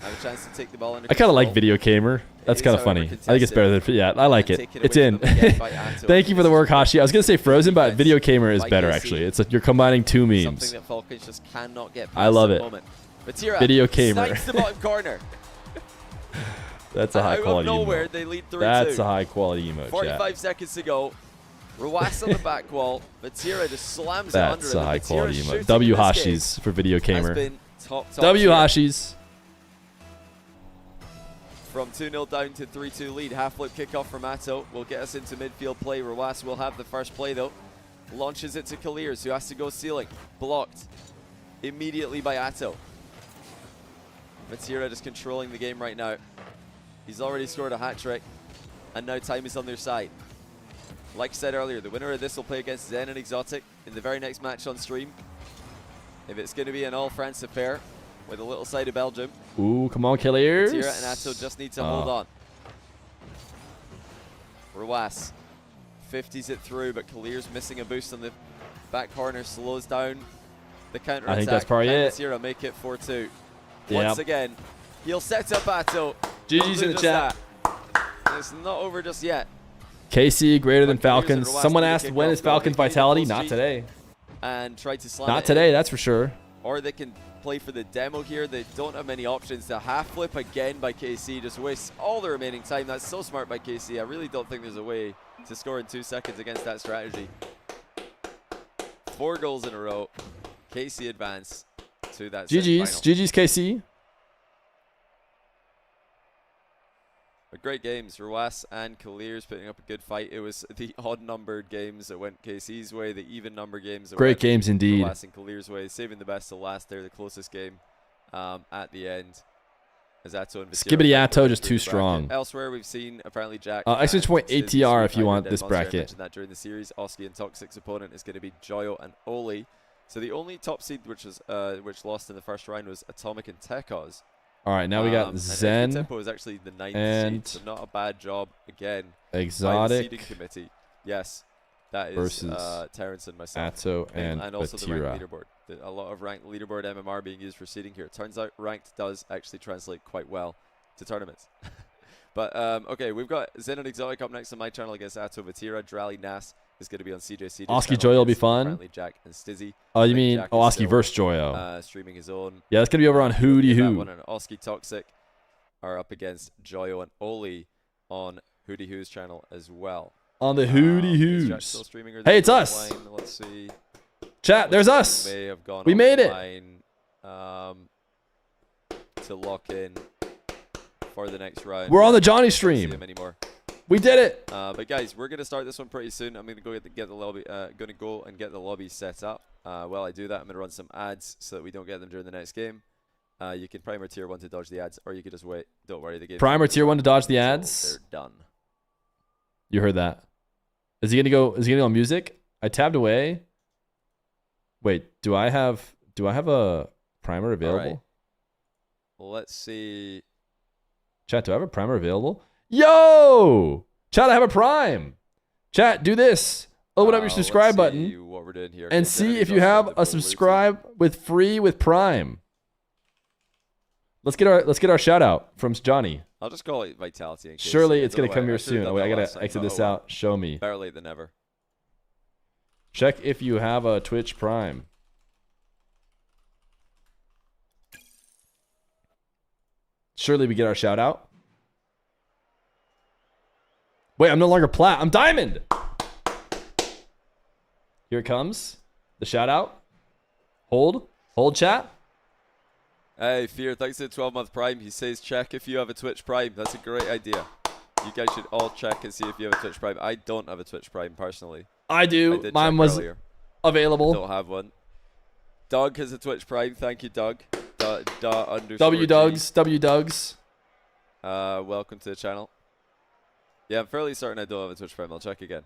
have a chance to take the ball under I kind of like control. Video Gamer. That's is, kind of however, funny. I think it's better than yeah. I like it. Taken It's away in. from them again by Atto. Thank you for the work, Hashi. I was gonna say Frozen, but Defense Video Gamer is by better KC. actually. It's like you're combining two Something memes. that Falcons just cannot get past I love at it. the moment. Vatira Video Gamer. snipes the bottom corner. That's a high Out quality of nowhere, emote. they lead 3-2. That's a high quality emote, 45 chat. seconds to go. Roas on the back wall. Vatira just slams it under That's him. a high Vatira's quality shooting emote. W in this Hashi's for Video game has Gamer. been top W tier. Hashi's. From 2-0 down to 3-2 lead. Half-flip kickoff from Atto will get us into midfield play. Roas will have the first play though. Launches it to KIILEERZ, who has to go ceiling. Blocked immediately by Atto. Vatira just controlling the game right now. He's already scored a hat trick, and now time is on their side. Like I said earlier, the winner of this will play against Zen and Exotic in the very next match on stream. If it's going to be an all-France affair with a little side of Belgium, Ooh, come on, KIILEERZ. Vatira and Atto just need to hold on. Roas 50s it through, but KIILEERZ missing a boost on the back corner, slows down the counter attack. I think that's probably Can it. Vatira make it 4-2. Yep. Once again, he'll set up Atto. GG's in the Just chat. that. And it's not over just yet. KC greater than But KIILEERZ and Falcons. Roas Someone need to asked kick when off, is though. Falcons They can either Vitality? full Not streak today. And try to slam Not it today, in. that's for sure. Or they can play for the demo here. They don't have many options. The half flip again by KC just wastes all the remaining time. That's so smart by KC. I really don't think there's a way to score in 2 seconds against that strategy. 4 goals in a row. KC advance to that GG's. semifinal. GG's KC. But great games. Roas and KIILEERZ putting up a good fight. It was the odd-numbered games that went KC's way, the even-number games that Great went games indeed. Roas and KIILEERZ way. Saving the best to last there, the closest game at the end. As Atto and Vatira Skibbity fight Atto their way just through too the bracket. strong. Elsewhere, we've seen apparently Jack. Exchange point and Stizzy ATR if through you want Dead this Monster. I bracket. mentioned that during the series. Oski and Toxic's opponent is going to be Joyo and Oli. So the only top seed which lost in the first round was Atomic and Tekos. All right, now we got and Zen, Tempo is actually the 9th and seed, so not a bad job again by the Exotic, seeding committee. Yes, that is versus Terrence and myself. Atto, and also the ranked Vatira. leaderboard. A lot of ranked leaderboard MMR being used for seeding here. Turns out ranked does actually translate quite well to tournaments. But okay, we've got Zen and Exotic up next on my channel against Atto, Vatira. Drally Nas is going to be on CJC. Oski Joyo will be fun. Apparently Jack and Stizzy. Oh, I you think mean Jack is Oski still, versus Joyo? streaming his own. Yeah, that's gonna be over on Hootie That Hoo. one, and Oski Toxic are up against Joyo and Oli on Hootie Hoo's channel as well. On the Hootie Is Jack Hoos. still streaming or is Hey, he it's us. offline? Let's see. Chat, there's us. May have gone We made it. offline, to lock in for the next round. We're on the Johnny Don't see stream. him anymore. We did it. But guys, we're gonna start this one pretty soon. I'm gonna go get the lobby. Gonna go and get the lobby set up. While I do that, I'm gonna run some ads so that we don't get them during the next game. You can primer tier 1 to dodge the ads, or you could just wait. Don't worry, the game. Primer tier 1 to dodge the ads. They're done. You heard that. Is he gonna go? Is he gonna go on music? I tabbed away. Wait, do I have a primer available? All right. Well, let's see. Chat, do I have a primer available? Yo! Chat, I have a prime. Chat, do this. Open up your subscribe let's see button what we're doing here. and Okay, see Identity if you Dust have and a the Full subscribe with free with Prime. Let's get our shout out from Johnny. I'll just call it Vitality. In case Surely I it's don't gonna know come why- here I should've soon. done Oh, wait, I that gotta last time, exit but this oh well. out. Show me. Better late than never. Check if you have a Twitch Prime. Surely we get our shout out. Wait, I'm no longer plat. I'm diamond. Here it comes. The shout out. Hold chat. Hey, Fear, thanks for the 12-month Prime. He says check if you have a Twitch Prime. That's a great idea. You guys should all check and see if you have a Twitch Prime. I don't have a Twitch Prime personally. I do. did Mine check was earlier. available. Don't have one. Doug has a Twitch Prime. Thank you, Doug. W Dugs. Welcome to the channel. Yeah, I'm fairly certain I don't have a Twitch Prime. I'll check again.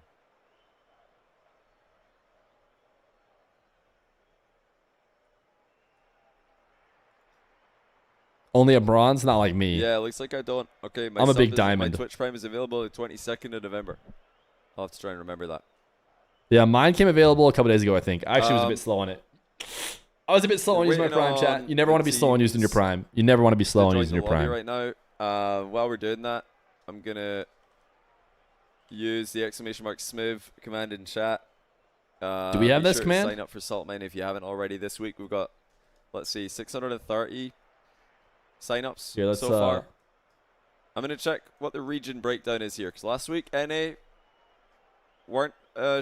Only a bronze, not like me. Yeah, looks like I don't. Okay, I'm a big diamond. My Twitch Prime is available the 22nd of November. I'll have to try and remember that. Yeah, mine came available a couple days ago, I think. I actually was a bit slow on it. I was a bit slow on using my waiting Prime, on chat. You never want to be the slow on using your teams Prime. You never want to be slow on Join using the your lobby Prime. right now. While we're doing that, I'm gonna use the !smooth command in chat. Do we have be this sure to command? Sign up for Saltmine if you haven't already. This week we've got, let's see, 630 signups Here, let's so far. I'm gonna check what the region breakdown is here, because last week NA weren't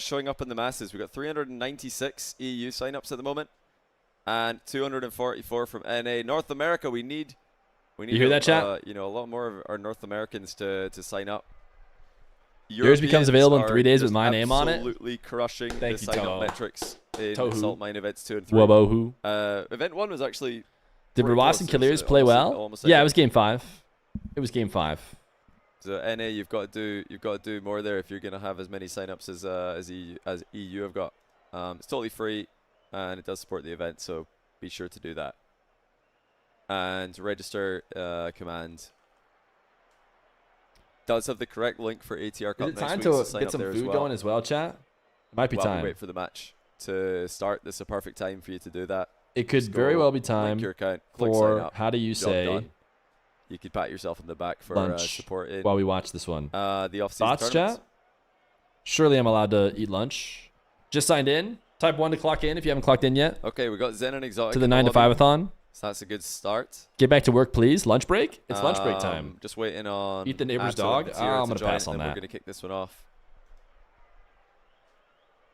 showing up in the masses. We've got 396 EU signups at the moment, and 244 from NA. North America, we need You hear that, chat? You know, a lot more of our North Americans to sign up. Yours becomes available in Europeans 3 days with are my name on it. Absolutely crushing Thank the you, sign-up Toho. metrics in Tohu. Salt Mine events 2 and 3. Whoa, Event 1 was actually Did pretty Rawas close. and It was, KIILEERZ play well? almost Yeah, like it was game 5. It was game 5. So NA, you've got to do more there if you're gonna have as many signups as EU have got. It's totally free, and it does support the event, so be sure to do that. And register command does have the correct link for ATR Cup Is it next time week, so to sign get up some there as food well. going as well, chat? It might be While we time. wait for the match to start, this is a perfect time for you to do that. It could Just very go well be link time your account, click sign for, up, how do you job say, done. You could pat yourself on the back for lunch supporting while we watch this one. the off-season Thoughts, tournaments. chat? Surely I'm allowed to eat lunch. Just signed in. Type 1 to clock in if you haven't clocked in yet. Okay, we got Zen and Exotic To the in 9 to lobby, 5-a-thon. so that's a good start. Get back to work, please. Lunch break? It's lunch break time. Just waiting on Eat the neighbor's Atto dog? and Oh, Feer I'm to gonna join, pass and on then that. We're gonna kick this one off.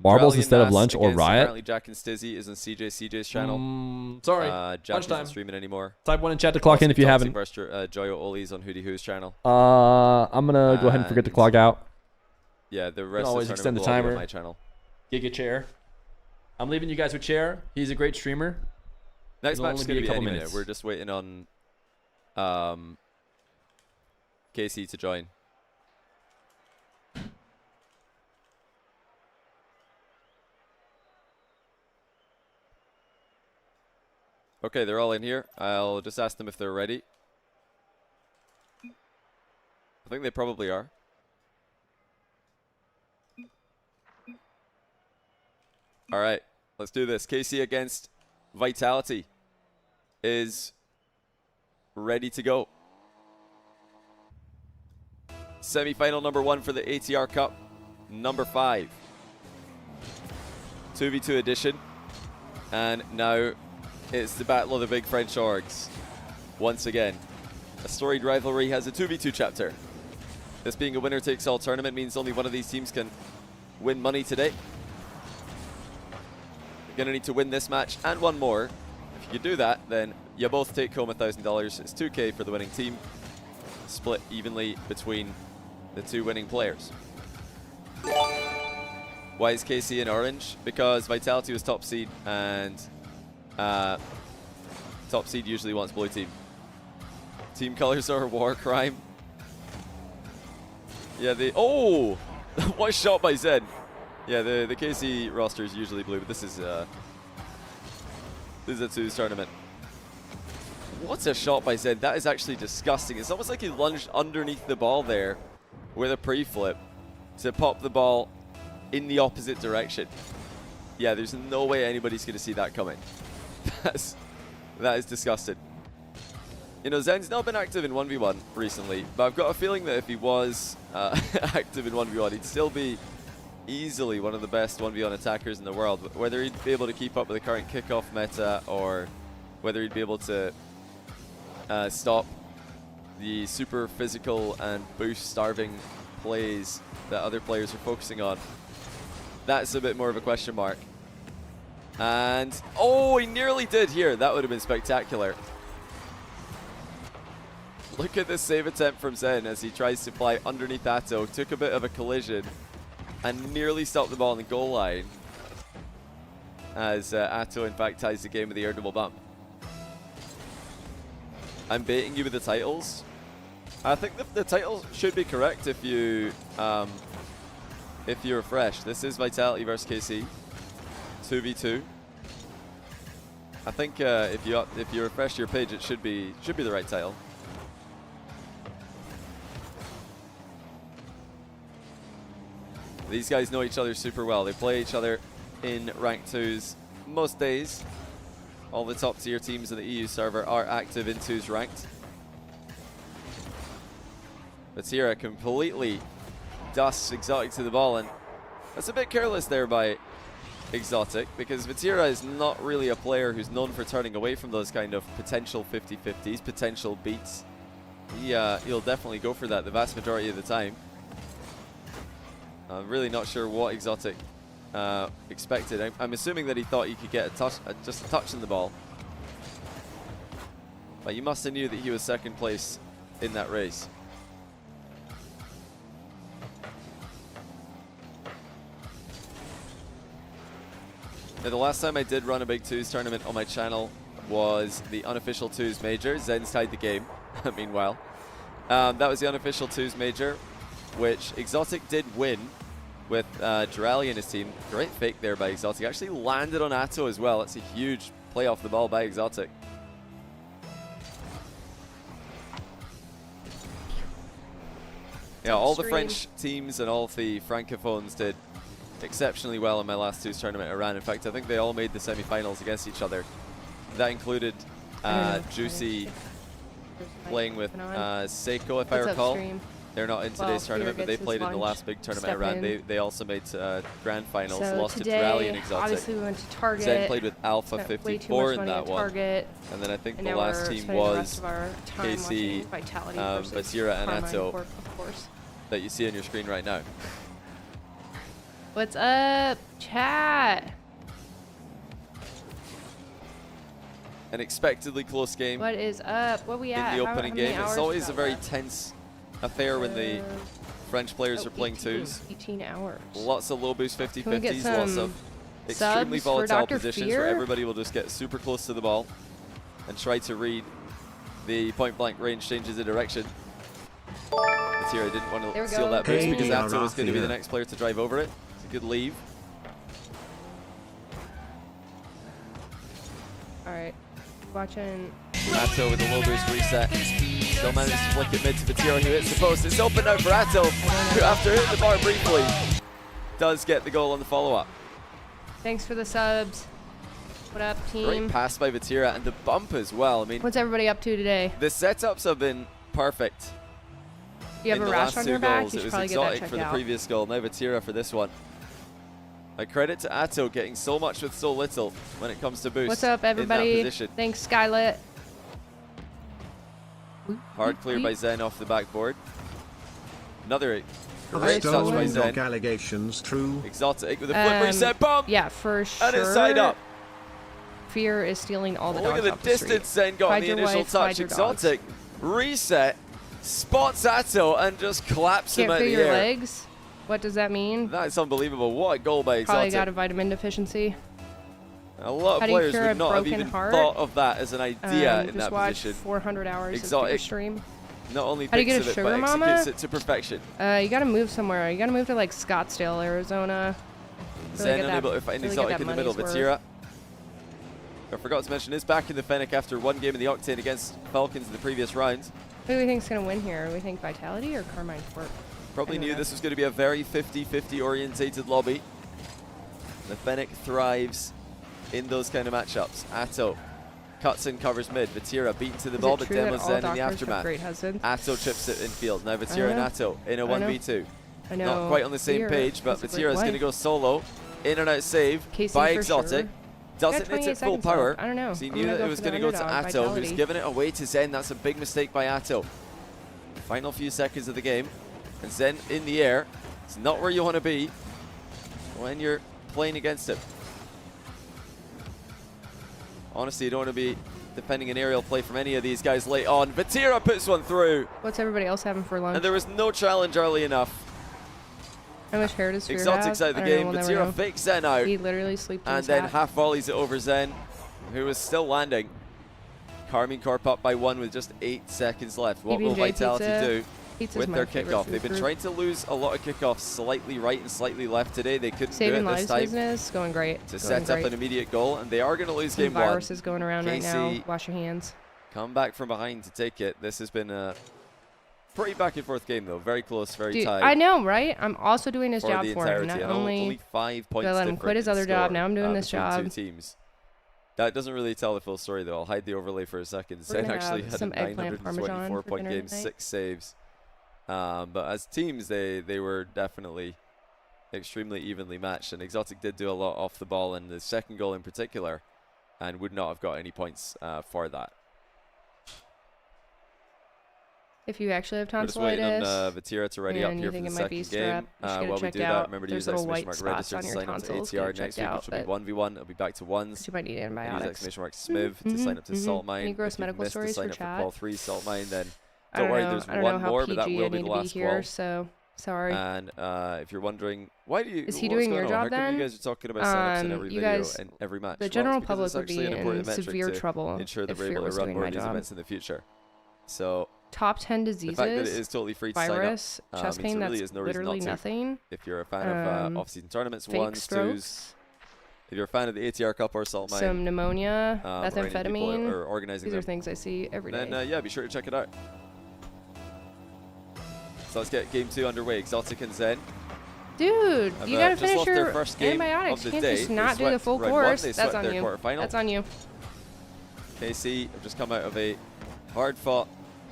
Marbles Rally instead of Nas lunch or against Riot? Apparently Jack and Stizzy is on CJ's channel. Sorry. Jack Lunchtime. isn't streaming anymore. Type 1 in chat to clock in if you haven't. Joyo Oli's on Hootie Who's channel. I'm going to go ahead and forget to And- clog out. Yeah, the rest always of the extend tournament the will all be on timer. my channel. Giga Chair. I'm leaving you guys with Chair. He's a great streamer. Next It'll match is only going be to a be couple any minutes. minute. We're just waiting on Casey to join. Okay, they're all in here. I'll just ask them if they're ready. I think they probably are. All right, let's do this. Casey against Vitality is ready to go. Semi-final number 1 for the ATR Cup, number 5. 2v2 edition. And now it's the battle of the big French orgs. Once again, a storied rivalry has a 2v2 chapter. This being a winner-takes-all tournament means only one of these teams can win money today. You're going to need to win this match and one more. If you do that, then you both take home $1,000. It's $2K for the winning team, split evenly between the two winning players. Why is KC in orange? Because Vitality was top seed, and top seed usually wants blue team. Team colors are a war crime. Yeah, oh! What shot by Zen? Yeah, the KC roster is usually blue, but this is a twos tournament. What's a shot by Zen? That is actually disgusting. It's almost like he lunged underneath the ball there with a pre-flip to pop the ball in the opposite direction. Yeah, there's no way anybody's going to see that coming. That is disgusting. You know, Zen's not been active in 1v1 recently, but I've got a feeling that if he was active in 1v1, he'd still be easily one of the best 1v1 attackers in the world. Whether he'd be able to keep up with the current kickoff meta, or whether he'd be able to stop the super physical and boost starving plays that other players are focusing on, that's a bit more of a question mark. And, oh, he nearly did here. That would have been spectacular. Look at this save attempt from Zen as he tries to fly underneath Atto. Took a bit of a collision and nearly stopped the ball on the goal line, as Atto in fact ties the game with the air double bump. I'm baiting you with the titles. I think the titles should be correct if you refresh. This is Vitality versus KC, 2v2. I think if you refresh your page, it should be the right title. These guys know each other super well. They play each other in rank 2s most days. All the top tier teams in the EU server are active in 2s ranked. Vatira completely dusts Exotic to the ball, and that's a bit careless there by Exotic, because Vatira is not really a player who's known for turning away from those kind of potential 50-50s, potential beats. He'll definitely go for that the vast majority of the time. I'm really not sure what Exotic expected. I'm assuming that he thought he could get a touch, just a touch in the ball. But you must have knew that he was second place in that race. Now, the last time I did run a big 2s tournament on my channel was the unofficial 2s major. Zen's tied the game, meanwhile. That was the unofficial 2s major, which Exotic did win with Durali and his team. Great fake there by Exotic. Actually landed on Atto as well. That's a huge play off the ball by Exotic. Yeah, all the French teams and all of the Francophones did exceptionally well in my last 2s tournament I ran. In fact, I think they all made the semi-finals against each other. That included Juicy playing with Seiko, if I recall. They're not in today's tournament, but they played in the last big tournament I ran. They also made grand finals, lost to Durali and Exotic. Obviously we went to Target. Zen played with Alpha 54 in that one. And then I think the last team was KC, Vatira, and Atto, that you see on your screen right now. What's up, chat? An expectedly close game. What is up? What we at? In the opening game, it's always a very tense affair when the French players are playing 2s. 18 hours. Lots of low boost 50-50s, lots of extremely volatile positions where everybody will just get super close to the ball and try to read the point blank range changes of direction. Vatira didn't want to steal that boost because Atto was going to be the next player to drive over it. It's a good leave. Alright. Watching Atto with a low boost reset. Still manages to flick it mid to Vatira, who hits the post. It's open now for Atto, who after hitting the bar briefly does get the goal on the follow-up. Thanks for the subs. What up, team? Great pass by Vatira and the bump as well. I mean, what's everybody up to today? The setups have been perfect. You have a rash on your back? You should probably get that checked out. It was Exotic for the previous goal, now Vatira for this one. I credit to Atto getting so much with so little when it comes to boost. What's up, everybody? Thanks, Skylit. Hard clear by Zen off the backboard. Another Are great touch by stolen Zen. dog allegations true? Exotic with a flip reset bomb. Yeah, for sure. And it's side up. Fear is stealing all the Look dogs at the off the street. distance Zen got on Hide the your initial wife, touch. hide your dogs. Exotic reset, spots Atto and just claps him Can't out feel the your air. legs. What does that mean? That's unbelievable. What a goal by Probably Exotic. got a vitamin deficiency. A lot How of do you players cure a would not have broken even heart? thought of that as an idea in Just that watch position. 400 hours Exotic. of stream. Not only How do you thinks get a of it, but sugar mama? executes it to perfection. You gotta move somewhere. You gotta move to like Scottsdale, Arizona. Really Zen get that- unable to find really get Exotic that in the middle. money's Vatira, I forgot to mention, is back in the Fennec after one game in the Octane against Falcons in the previous round. Who do we think's gonna win here? Do we think Vitality or Carmine Corp? Probably I know knew that. this was going to be a very 50-50 orientated lobby. The Fennec thrives in those kind of matchups. Atto cuts and covers mid. Vatira beaten to the ball, but demos Zen in the aftermath. Great husbands? Atto chips it in field. Now Vatira and Atto in a I know. 1v2. I know. Not quite on the same Fear page, but has a great Vatira is going to wife. go solo. In and out save Casey by for Exotic. sure. Doesn't Got hit 28 at full seconds power. left. I don't know. So he I'm knew gonna that go it was for the going to go to underdog, Atto, who's Vitality. giving it away to Zen. That's a big mistake by Atto. Final few seconds of the game. And Zen in the air. It's not where you want to be when you're playing against him. Honestly, you don't want to be defending an aerial play from any of these guys late on. Vatira puts one through. What's everybody else having for lunch? And there was no challenge early enough. How much hair does Fear Exotic's have? out of the I don't game. know, we'll never Vatira know. fakes Zen out. He literally sleeps in And his then hat. half volleys it over Zen, who was still landing. Carmine Corp up by 1 with just 8 seconds left. What will PB&J Vitality pizza. do Pizza's with my their favorite kickoff? food They've been group. trying to lose a lot of kickoffs slightly right and slightly left today. They couldn't Saving do it this lives time business, going great. to going set up great. an immediate goal, and they are going to lose Some game 1. viruses going around right now. Casey Wash your hands. come back from behind to take it. This has been a pretty back and forth game, though. Very close, very Dude, tight. I know, right? I'm also doing his for job the for him. entirety. Not And only only 5 points let him different quit his in other job. score, Now I'm doing this between job. two teams. That doesn't really tell the full story, though. I'll hide the overlay for a second. We're Zen gonna actually have had a some eggplant parmesan 924-point for game, dinner tonight. 6 saves. But as teams, they were definitely extremely evenly matched. And Exotic did do a lot off the ball in the second goal in particular, and would not have got any points for that. If you actually have We're just waiting on tonsillitis Vatira to ready up and here you for think the it might be second game. strep, you should get it While we checked do that, out. remember to There's use little exclamation white mark spots register on to your sign up to tonsils. Get ATR it next checked week, out, which will be but 1v1. It'll be back to ones. you might need Use antibiotics. exclamation mark Smiv to sign up to Salt Mine. Any gross If you've medical missed the stories sign for up chat? Qual 3 Salt Mine, then I don't worry, know. there's I don't know one how more, but that PG will I be need the to be last here, qual. so sorry. And if you're wondering, why do you? Is he what's doing going your on? job How come then? you guys are talking about signups in every You video guys- and every match? the Well, general it's because public it's would actually be an in important metric severe to trouble ensure that if we're Fear able was to run doing more my of these job. events in the future. So Top 10 the fact that it diseases, is totally free to virus, sign up chest means pain, there really that's is no reason literally not to. nothing. If you're a fan of off-season tournaments, Fake ones, twos, strokes, if you're a fan of the ATR Cup or Salt Mine, some pneumonia, or any people methamphetamine. are organizing These are them, things I see every day. then yeah, be sure to check it out. So let's get game 2 underway. Exotic and Zen. Dude, Have, you gotta just finish lost their your first game antibiotics. of You the can't day. just They not do the swept full round 1. course. They That's swept on their you. quarterfinal. That's on you. KC have just come out of a hard-fought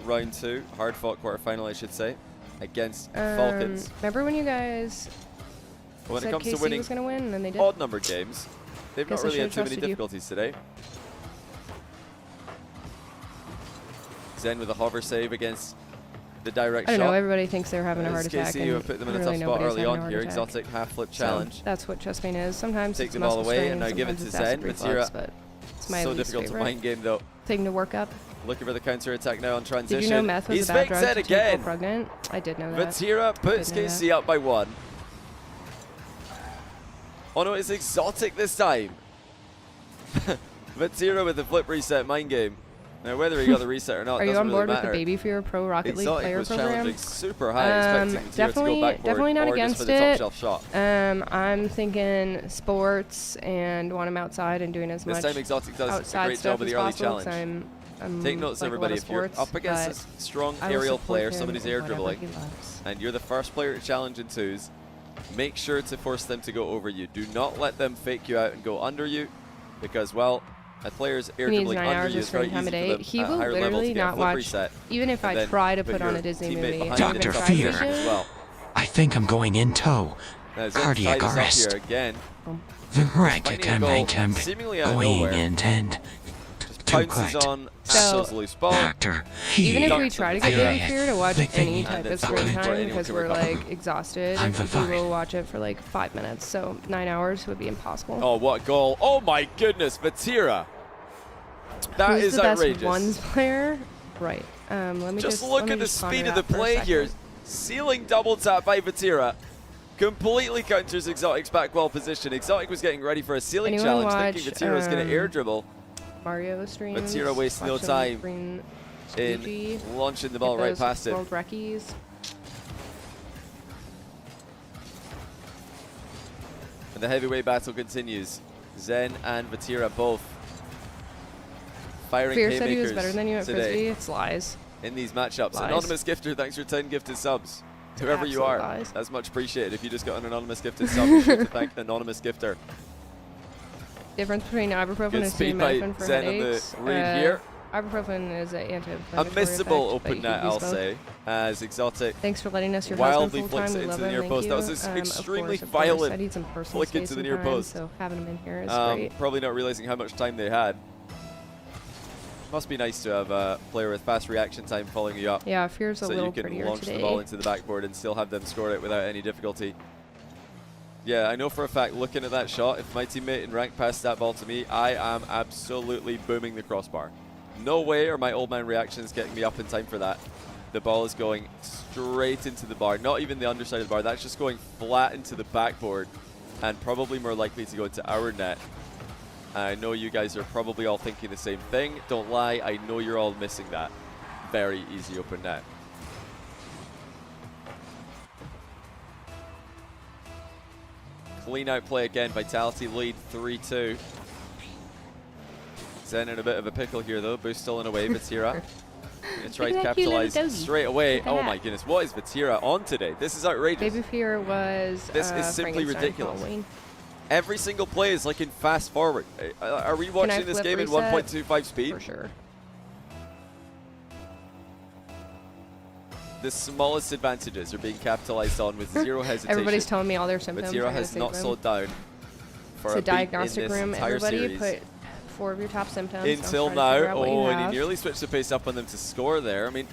round 2, hard-fought quarterfinal, I should say, against Falcons. Remember when you guys But when it said comes to KC winning was gonna win, and then they did? odd-numbered games, they've Guess not I really had should've too many trusted you. difficulties today. Zen with a hover save against the direct I don't shot. know. Everybody thinks they're having a heart It's attack. KC who have and put them in a really tough spot nobody's early having a on heart here. attack. Exotic half-flip So challenge. that's what chest pain is. Sometimes Take it's the ball muscle away, strain, and now give it sometimes to it's Zen. acid Vatira, reflux, but it's my so least difficult favorite to mind game, though. thing to work up. Looking for the counter-attack now on transition. Did you know meth was He's a bad faked drug Zen to take while again. pregnant? I did know that. Vatira puts Did know KC up by 1. Oh no, it's Exotic this time. Vatira with the flip reset mind game. Now whether he got the reset or not Are you doesn't on board really with the matter. Baby Fear Pro Rocket League Exotic player was program? challenging super high, expecting Vatira to go backward definitely not or against just for the top it. shelf shot. I'm thinking sports and want him outside and doing as This much time Exotic does a outside great stuff job with as the early possible, 'cause challenge. I'm Take notes, like everybody. a lot If of you're sports, up against but a strong I will aerial support player, him somebody's in air whatever dribbling, he loves. and you're the first player to challenge in twos, make sure to force them to go over you. Do not let them fake you out and go under you, because, well, a player's air He needs dribbling 9 under hours you of is very screen time easy a for day. them He at will higher level to literally get a not flip watch, reset. even if And I then try to put put on your a Disney teammate movie. behind even Dr. if I Feer. try to. as well. I think I'm going in tow. Now, Zen Cardiac tied us up arrest. here again. The Finding a Rekica goal Mayhem seemingly out of going nowhere. intent. Just pounces quiet. on So- Ato's loose ball. Banter. Even if Ducks we try to on get the Baby side. Fear to watch any type of screen for time anyone because to we're recover. like exhausted, I'm we fine. will watch it for like 5 minutes. So 9 hours would be impossible. Oh, what a goal. Oh, my goodness. Vatira. That Who's is the best outrageous. ones player? Right. Let me Just let look me at the just ponder speed of the that for a play here. second. Ceiling double tap by Vatira. Completely counters Exotic's back wall position. Exotic was getting ready for a ceiling Anyone challenge, thinking watch, Vatira was going to air dribble Mario streams. Vatira wastes no watch some time green in squeegee, launching the get ball right those past him. World Reckies. And the heavyweight battle continues. Zen and Vatira both firing Fear said he was haymakers better than you at today Frisbee. It's lies. in these matchups. Lies. Anonymous gifter, thanks for 10 gifted subs. Whoever you Absolute are, lies. that's much appreciated. If you just got an anonymous gifted sub, be sure to thank the anonymous gifter. Difference between ibuprofen Good and speed by acetaminophen for Zen on the headaches. read here. Ibuprofen is an A anti-inflammatory missable effect, but open you net, can use I'll both. say, as Exotic Thanks for letting us your wildly husband flicks full-time. it We into love the him. near Thank post. That you. was Of extremely course, violent I need some personal flick space into the near sometimes, post. So having him in here is great. Probably not realizing how much time they had. Must be nice to have a player with fast reaction time following you up. Yeah, Fear's a So little you can prettier launch today. the ball into the backboard and still have them score it without any difficulty. Yeah, I know for a fact, looking at that shot, if my teammate in rank passed that ball to me, I am absolutely booming the crossbar. No way are my old man reactions getting me up in time for that. The ball is going straight into the bar, not even the underside of the bar. That's just going flat into the backboard and probably more likely to go into our net. I know you guys are probably all thinking the same thing. Don't lie, I know you're all missing that. Very easy open net. Clean out play again, Vitality lead 3-2. Zen in a bit of a pickle here though, Boost still in a way, Vatira. Gonna try to Look at that cute little capitalize doggy. straight away. Look at Oh that. my goodness, what is Vatira on today? This is outrageous. Baby Fear was This is simply Frankenstein ridiculous. Halloween. Every single play is like in fast forward. Are we watching this flip game in reset? 1.25 speed? For sure. The smallest advantages are being capitalized on with zero hesitation. Everybody's telling me all their symptoms. Vatira I'm has gonna not save them. slowed down for It's a a beat in diagnostic this room. entire Everybody series. put 4 of your top symptoms. Until I'll try to figure now, out what you oh, and he have. nearly switched the pace up on them to score there. I mean,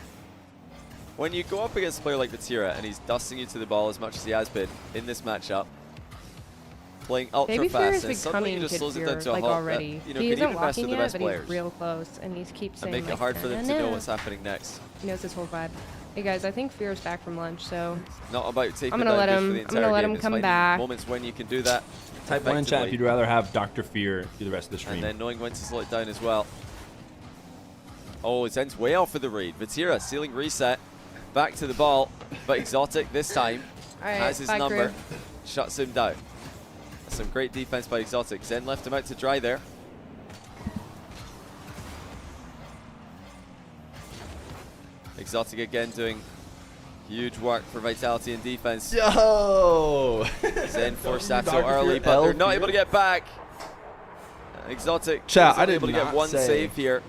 when you go up against a player like Vatira and he's dusting you to the ball as much as he has been in this matchup, playing ultra Baby Fear fast, is and suddenly he becoming just Kid slows it Fear, down to a like halt. already. That, you know, He can isn't even mess with walking the yet, best but players he's real close, and he keeps and saying make it like, hard for them to know "Na-na-na." what's happening next. He knows his whole vibe. Hey guys, I think Fear's back from lunch, so Not about taking I'm gonna down let Boost him- for the I'm entire gonna let game. him It's come finding back. moments when you can do that. Type one in chat if effectively, you'd rather have Dr. Fear do the rest of the stream. and then knowing when to slow it down as well. Oh, it ends way off for the read. Vatira, ceiling reset. Back to the ball, but Exotic this time all right, has his bye, number, crew. shuts him down. Some great defense by Exotic. Zen left him out to dry there. Exotic again doing huge work for Vitality and defense. Yo! Zen forced Dr. Sato early, Fear, but they're L not Fear. able to get back. Exotic Chat, was I only did able to get not one say save here.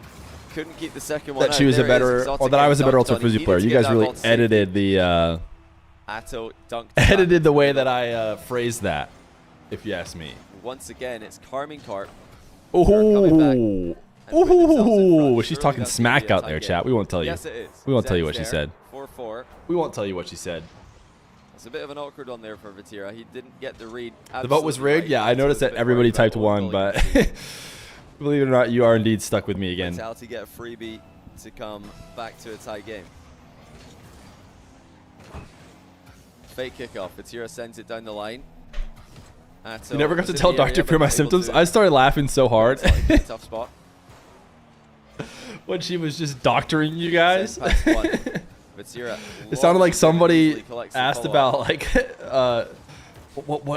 Couldn't keep the second one That out. she was a There it is. better, Exotic or that I was a getting better dunked ultra on. He frisbee needed player. to You get guys that really ball to safety. edited the Atto dunked edited back. the way that I phrased that, if you ask me. Once again, it's Carmine Corp. Ooh, and putting themselves in ooh, front. she's Surely talking that's smack gonna be a out tie there, game. chat. We won't tell you. Yes, it is. We won't tell you what Zen's she there. said. 4-4. We won't tell you what she said. It's a bit of an awkward one there for Vatira. He didn't get the read. The vote was absolutely rigged. right. Yeah, I It noticed was a that bit everybody worried about typed what one, goal he but was shooting. believe it or not, you are indeed stuck with me again. Vitality get a freebie to come back to a tie game. Fake kickoff. Vatira sends it down the line. Atto You never got was to in tell the area, Dr. but Fear my able symptoms. to I started laughing so hard Vitality in a tough spot. when she was just doctoring you guys. Send past one. Vatira It sounded like launches somebody easily collects the asked follow-up. about like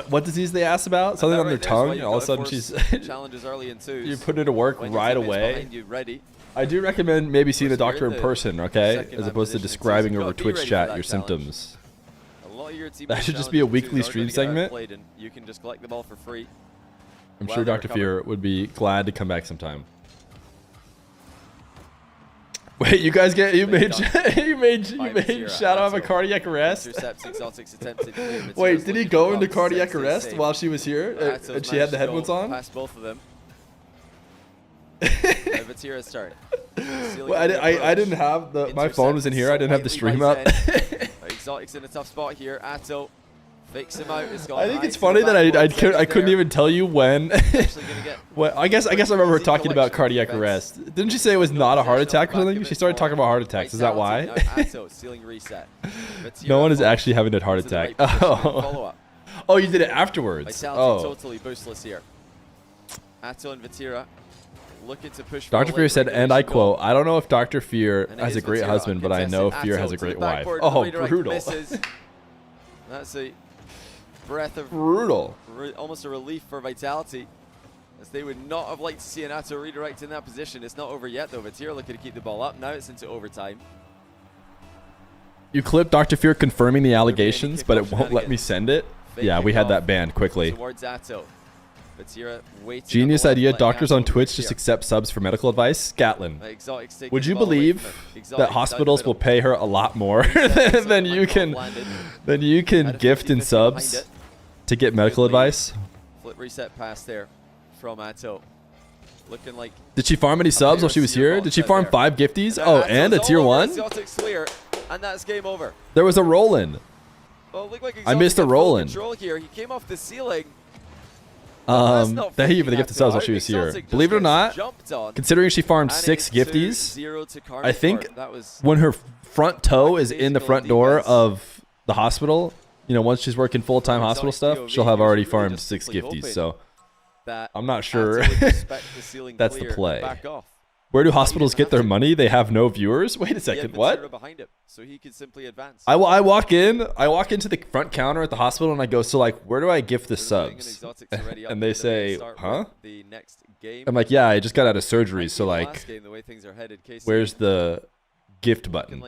what disease they asked about, something And on that their right there is why tongue, you've and all of a got to sudden force she's challenges early in twos. you put it to work When your right teammate's away. behind you, ready. I do recommend maybe seeing a Of course, doctor you're in in person, the okay, second as line opposed to position, so describing you've over got to be Twitch ready for chat that your challenge. symptoms. A lot of your teammates' That should just be a challenges in weekly twos are stream gonna get segment. outplayed and you can just collect the ball for free. I'm Well, sure they Dr. recover. Fear would be glad to come back sometime. Wait, you guys get you made Shadow have a cardiac arrest? Intercepts Exotic's attempted clear. Vatira's Wait, did he looking go for into Rob to cardiac stay arrest safe. while she was here Atto's and she had the managed to headphones go on? Past both of them. Now Vatira's turn. Well, I didn't have my phone was in here. I didn't have the stream up. Exotic's in a tough spot here. Atto fakes him out. I think it's funny that I couldn't even tell you when. Well, I guess I remember her talking about cardiac arrest. Didn't she say it was not a heart attack or something? She started talking about heart attacks. Is that why? No one is actually having a heart attack. Oh. Oh, you did it afterwards. Oh. Totally boostless here. Atto and Vatira looking to push. Dr. Feer said, and I quote, "I don't know if Dr. Feer has a great husband, but I know Feer has a great wife." Oh, brutal. That's a breath of brutal. Almost a relief for Vitality, as they would not have liked to see an Atto redirect in that position. It's not over yet though. Vatira looking to keep the ball up. Now it's into overtime. You clipped Dr. Feer confirming the allegations, but it won't let me send it. Yeah, we had that banned quickly. Towards Atto. Genius idea. Doctors on Twitch just accept subs for medical advice. Scatlin, would you believe that hospitals will pay her a lot more than you can gift in subs to get medical advice? Flip reset pass there from Atto. Looking like. Did she farm any subs while she was here? Did she farm 5 gifties? Oh, and a tier 1? Exotic's clear, and that's game over. There was a roll-in. Well, like I missed a roll-in. Here, he came off the ceiling. Thank you for the gift of subs while she was here. Believe it or not, considering she farmed 6 gifties, I think when her front toe is in the front door of the hospital, you know, once she's working full-time hospital stuff, she'll have already farmed 6 gifties. So I'm not sure that's the play. Where do hospitals get their money? They have no viewers? Wait a second, what? So he can simply advance. I walk into the front counter at the hospital and I go, so like, where do I gift the subs? And they say, huh? I'm like, yeah, I just got out of surgery, so like, where's the gift button?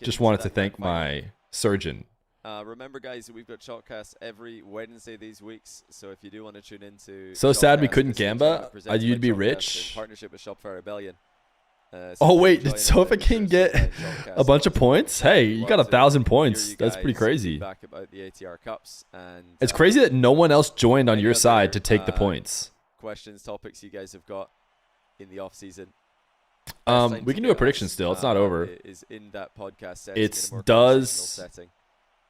Just wanted to thank my surgeon. Remember, guys, we've got Shotcast every Wednesday these weeks, so if you do want to tune into... So sad we couldn't Gamba. You'd be rich. In partnership with Shopfire Rebellion. Oh, wait, did Sofa King get a bunch of points? Hey, you got 1,000 points. That's pretty crazy. It's crazy that no one else joined on your side to take the points. Questions, topics you guys have got in the off-season. We can do a prediction still. It's not over. Is in that podcast it's does...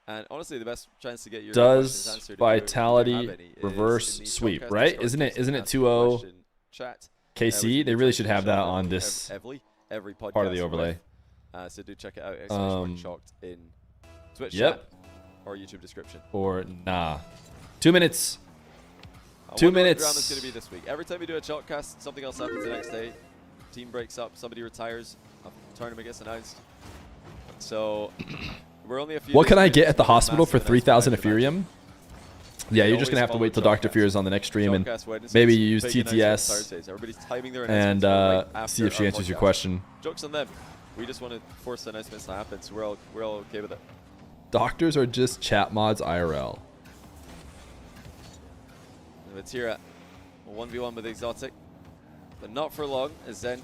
And honestly, the best chance to get your does Vitality reverse sweep, right? Isn't it 2-0 KC? They really should have that on this part of the overlay. So do check it out. Shocked in Twitch chat or YouTube description. Or nah. 2 minutes. 2 What minutes. drama's going to be this week. Every time we do a Shotcast, something else happens the next day. Team breaks up, somebody retires, a tournament gets announced. So we're only a few. What can I get at the hospital for 3,000 Ethereum? Yeah, you're just going to have to wait till Dr. Feer is on the next stream and maybe use TTS and see if she answers your question. Jokes on them. We just want to force the announcements to happen, so we're all okay with it. Doctors are just chat mods IRL. Vatira 1v1 with Exotic, but not for long as Zen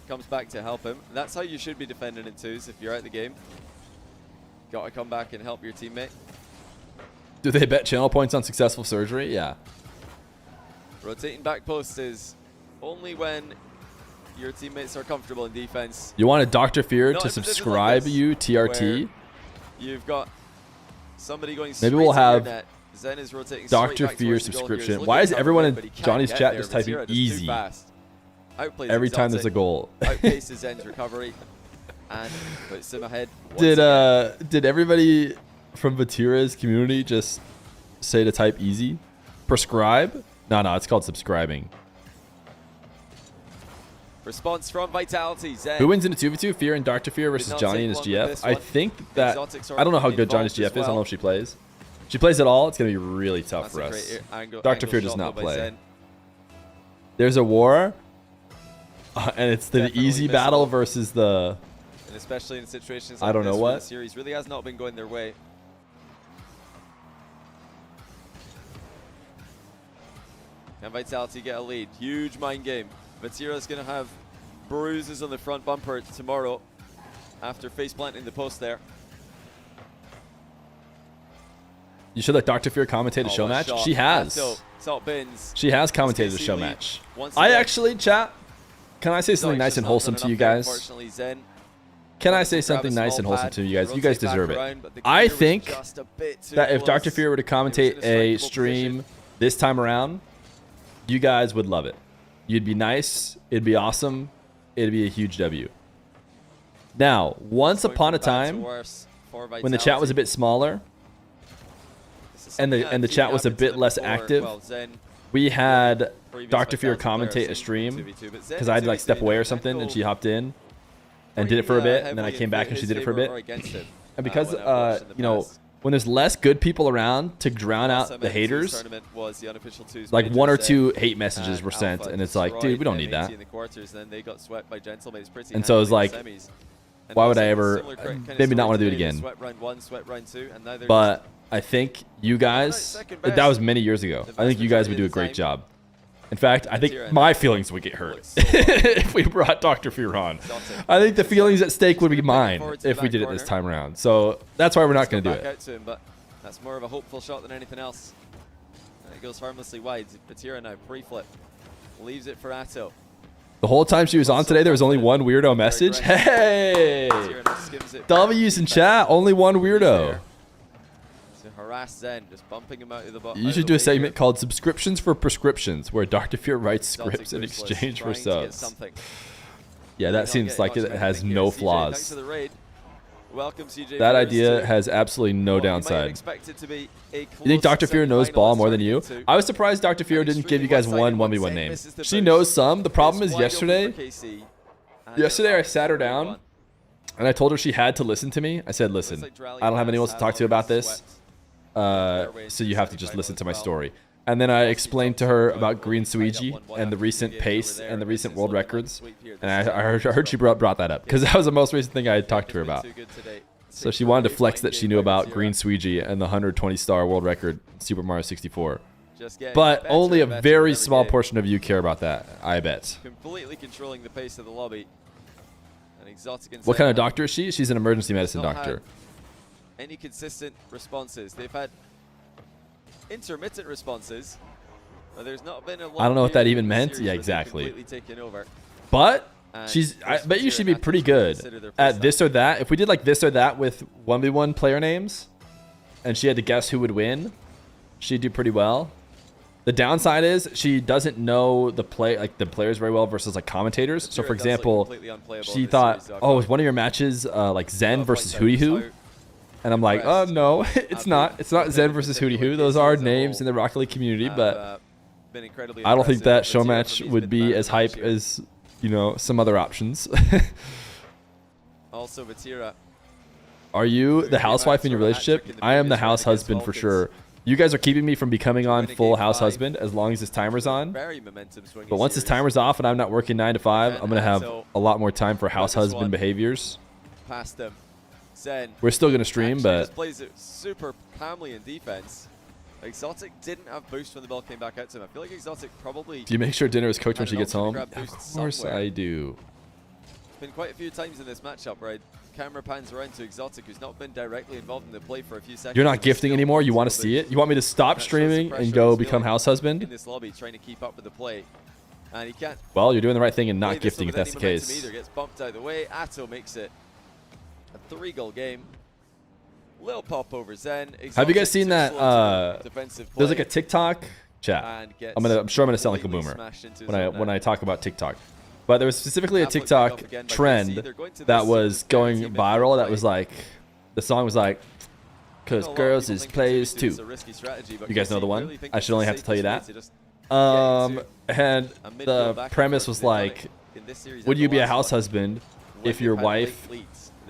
comes back to help him. That's how you should be defending in twos if you're out the game. Got to come back and help your teammate. Do they bet channel points on successful surgery? Yeah. Rotating back post is only when your teammates are comfortable in defense. You wanted Dr. Feer to subscribe you TRT? You've got somebody going maybe we'll have net. Zen is rotating Dr. Fear subscription. Why is everyone in Johnny's chat just typing easy every time there's a goal? Outpaces Zen's recovery and puts him ahead. Did everybody from Vatira's community just say to type easy? Prescribe? No, it's called subscribing. Response from Vitality. Zen. Who wins in a 2v2? Fear and Dr. Fear versus Johnny and his GF. I think that I don't know how good Johnny's GF is. I don't know if she plays. If she plays at all, it's gonna be really tough for us. Dr. Fear does not play. There's a war, and it's the easy battle versus the. And especially in situations like I don't know what the series really has not been going their way. Can Vitality get a lead? Huge mind game. Vatira's going to have bruises on the front bumper tomorrow after face planting the post there. You should let Dr. Fear commentate a show match. She has. Top bins. She has commentated a show match. I actually, chat, can I say something nice and wholesome to you guys? Can I say something nice and wholesome to you guys? You guys deserve it. I think that if Dr. Feer were to commentate a stream this time around, you guys would love it. You'd be nice. It'd be awesome. It'd be a huge W. Now, once upon a time, when the chat was a bit smaller, and the chat was a bit less active, we had Dr. Feer commentate a stream because I had to like step away or something, and she hopped in and did it for a bit, and then I came back and she did it for a bit. And because you know, when there's less good people around to drown out the haters, like 1 or 2 hate messages were sent, and it's like, dude, we don't need that. And so it was like, why would I ever maybe not want to do it again? But I think you guys, that was many years ago. I think you guys would do a great job. In fact, I think my feelings would get hurt if we brought Dr. Feer on. I think the feelings at stake would be mine if we did it this time around. So that's why we're not going to do it. But that's more of a hopeful shot than anything else. And it goes harmlessly wide. Vatira now pre-flip. Leaves it for Atto. The whole time she was on today, there was only one weirdo message. Hey! W's in chat, only one weirdo. Harass Zen, just bumping him out of the bottom. You should do a segment called Subscriptions for Prescriptions, where Dr. Feer writes scripts in exchange for subs. Yeah, that seems like it has no flaws. That idea has absolutely no downside. You think Dr. Feer knows ball more than you? I was surprised Dr. Feer didn't give you guys one 1v1 name. She knows some. The problem is yesterday I sat her down and I told her she had to listen to me. I said, listen, I don't have anyone else to talk to about this. So you have to just listen to my story. And then I explained to her about Green Suiji and the recent pace and the recent world records. And I heard she brought that up because that was the most recent thing I had talked to her about. So she wanted to flex that she knew about Green Suiji and the 120-star world record in Super Mario 64. But only a very small portion of you care about that, I bet. Completely controlling the pace of the lobby. What kind of doctor is she? She's an emergency medicine doctor. Any consistent responses. They've had intermittent responses, but there's not been a lot. I don't know what that even meant. Yeah, exactly. But I bet you she'd be pretty good at this or that. If we did like this or that with 1v1 player names, and she had to guess who would win, she'd do pretty well. The downside is she doesn't know the players very well versus like commentators. So for example, she thought, oh, was one of your matches like Zen versus Hootie Hoo? And I'm like, oh, no, it's not. It's not Zen versus Hootie Hoo. Those are names in the Rocket League community, but I don't think that show match would be as hype as, you know, some other options. Also, Vatira. Are you the housewife in your relationship? I am the house husband for sure. You guys are keeping me from becoming on full house husband as long as this timer's on. But once this timer's off and I'm not working 9 to 5, I'm going to have a lot more time for house husband behaviors. Past them. We're still going to stream, but just plays it super calmly in defense. Exotic didn't have boost when the ball came back out to him. I feel like Exotic probably... Do you make sure dinner is cooked when she gets home? Of course I do. It's been quite a few times in this matchup where camera pans around to Exotic, who's not been directly involved in the play for a few seconds. You're not gifting anymore? You want to see it? You want me to stop streaming and go become house husband? In this lobby, trying to keep up with the play. And he can't... Well, you're doing the right thing and not gifting if that's the case. Either gets bumped out of the way. Atto makes it a 3-goal game. Little pop over Zen. Exotic. Have you guys seen that? There's like a TikTok chat. I'm sure I'm gonna sound like a boomer when I talk about TikTok. But there was specifically a TikTok trend that was going viral. That was like, the song was like, "Cause girls is players too." You guys know the one? I should only have to tell you that. And the premise was like, would you be a house husband if your wife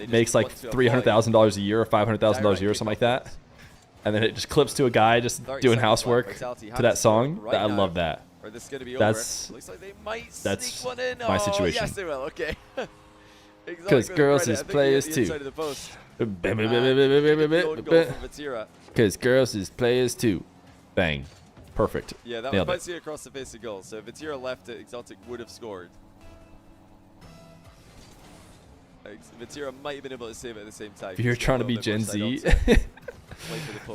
makes like $300,000 a year or $500,000 a year or something like that? And then it just clips to a guy just doing housework to that song. I love that. That's my situation. Yes, they will. Okay. Because girls is players too. Because girls is players too. Bang. Perfect. Yeah, that was basically across the face of goal. So if Vatira left it, Exotic would have scored. Vatira might have been able to save it at the same time. If you're trying to be Gen Z.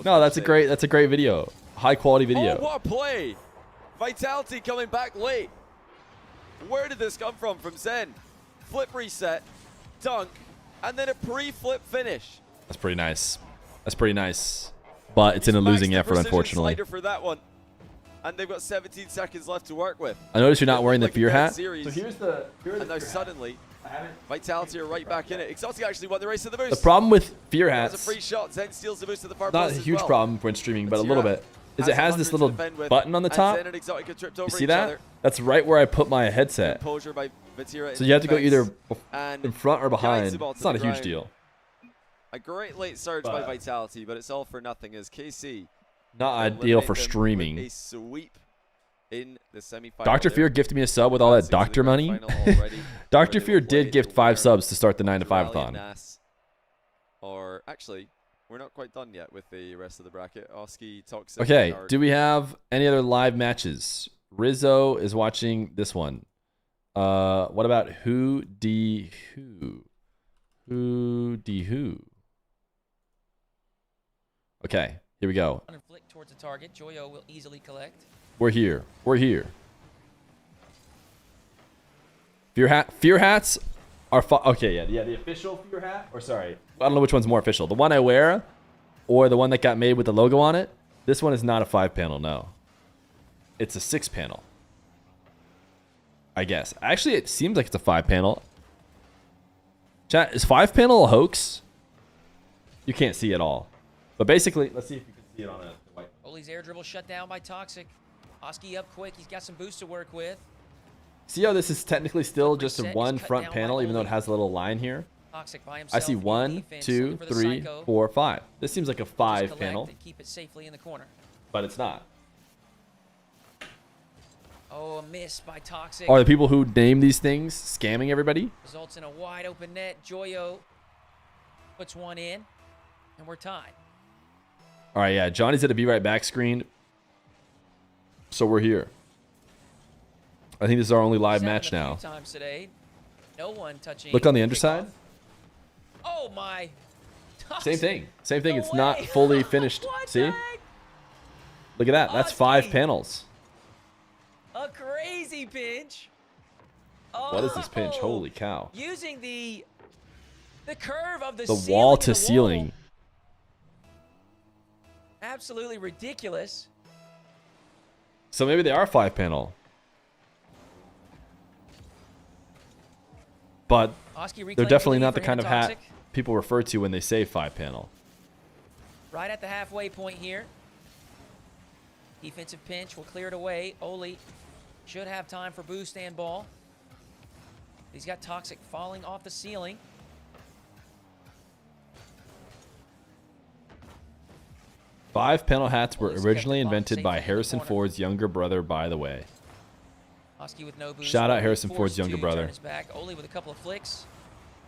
No, that's a great video. High quality video. Oh, what a play! Vitality coming back late. Where did this come from Zen? Flip reset, dunk, and then a pre-flip finish. That's pretty nice. That's pretty nice. But it's in a losing effort, unfortunately. Slider for that one. And they've got 17 seconds left to work with. I noticed you're not wearing the Fear hat. So here's the and now suddenly, Vitality are right back in it. Exotic actually won the race to the boost. The problem with Fear That's hats, a free shot. Zen steals the boost to the far not a post as huge well. problem when streaming, but a little bit, is it has this little button on the top. You see that? That's right where I put my headset. So you have to go either in front or behind. It's not a huge deal. A great late surge by Vitality, but it's all for nothing as KC not ideal for streaming. A sweep in the semifinal. Dr. Fear gifted me a sub with all that doctor money. Dr. Fear did gift 5 subs to start the 9 to 5-a-thon. Or actually, we're not quite done yet with the rest of the bracket. Oski, Toxic. Okay, do we have any other live matches? Rizzo is watching this one. What about Who D Who? Who D Who? Okay, here we go. Flick towards the target. Joyo will easily collect. We're here. We're here. Fear hats are okay. Yeah. The official Fear hat, or sorry, I don't know which one's more official. The one I wear, or the one that got made with the logo on it. This one is not a 5-panel. No, it's a 6-panel. I guess. Actually, it seems like it's a 5-panel. Chat, is 5-panel a hoax? You can't see it all. But basically, let's see if you can see it on a white. Oli's air dribble shut down by Toxic. Oski up quick. He's got some boost to work with. See how this is technically still just a one front panel, even though it has a little line here? Toxic by himself. I see 1, 2, 3, 4, 5. This seems like a 5-panel. Keep it safely in the corner. But it's not. Oh, a miss by Toxic. Are the people who name these things scamming everybody? Results in a wide open net. Joyo puts one in, and we're tied. All right, yeah. Johnny's at a Be Right Back screen. So we're here. I think this is our only live match now. Times today. No one touching. Look on the underside. Oh my. Toxic. Same thing. Same thing. It's not fully finished. See? Look at that. That's 5 panels. A crazy pinch. Oh, what is this pinch? Holy cow. Using the curve of the wall to ceiling. Absolutely ridiculous. So maybe they are 5-panel. But they're definitely not the kind of hat people refer to when they say 5-panel. Right at the halfway point here. Defensive pinch will clear it away. Oli should have time for boost and ball. He's got Toxic falling off the ceiling. Five-panel hats were originally invented by Harrison Ford's younger brother, by the way. Oski with no boost. Shout out Harrison Ford's younger brother. Back. Oli with a couple of flicks,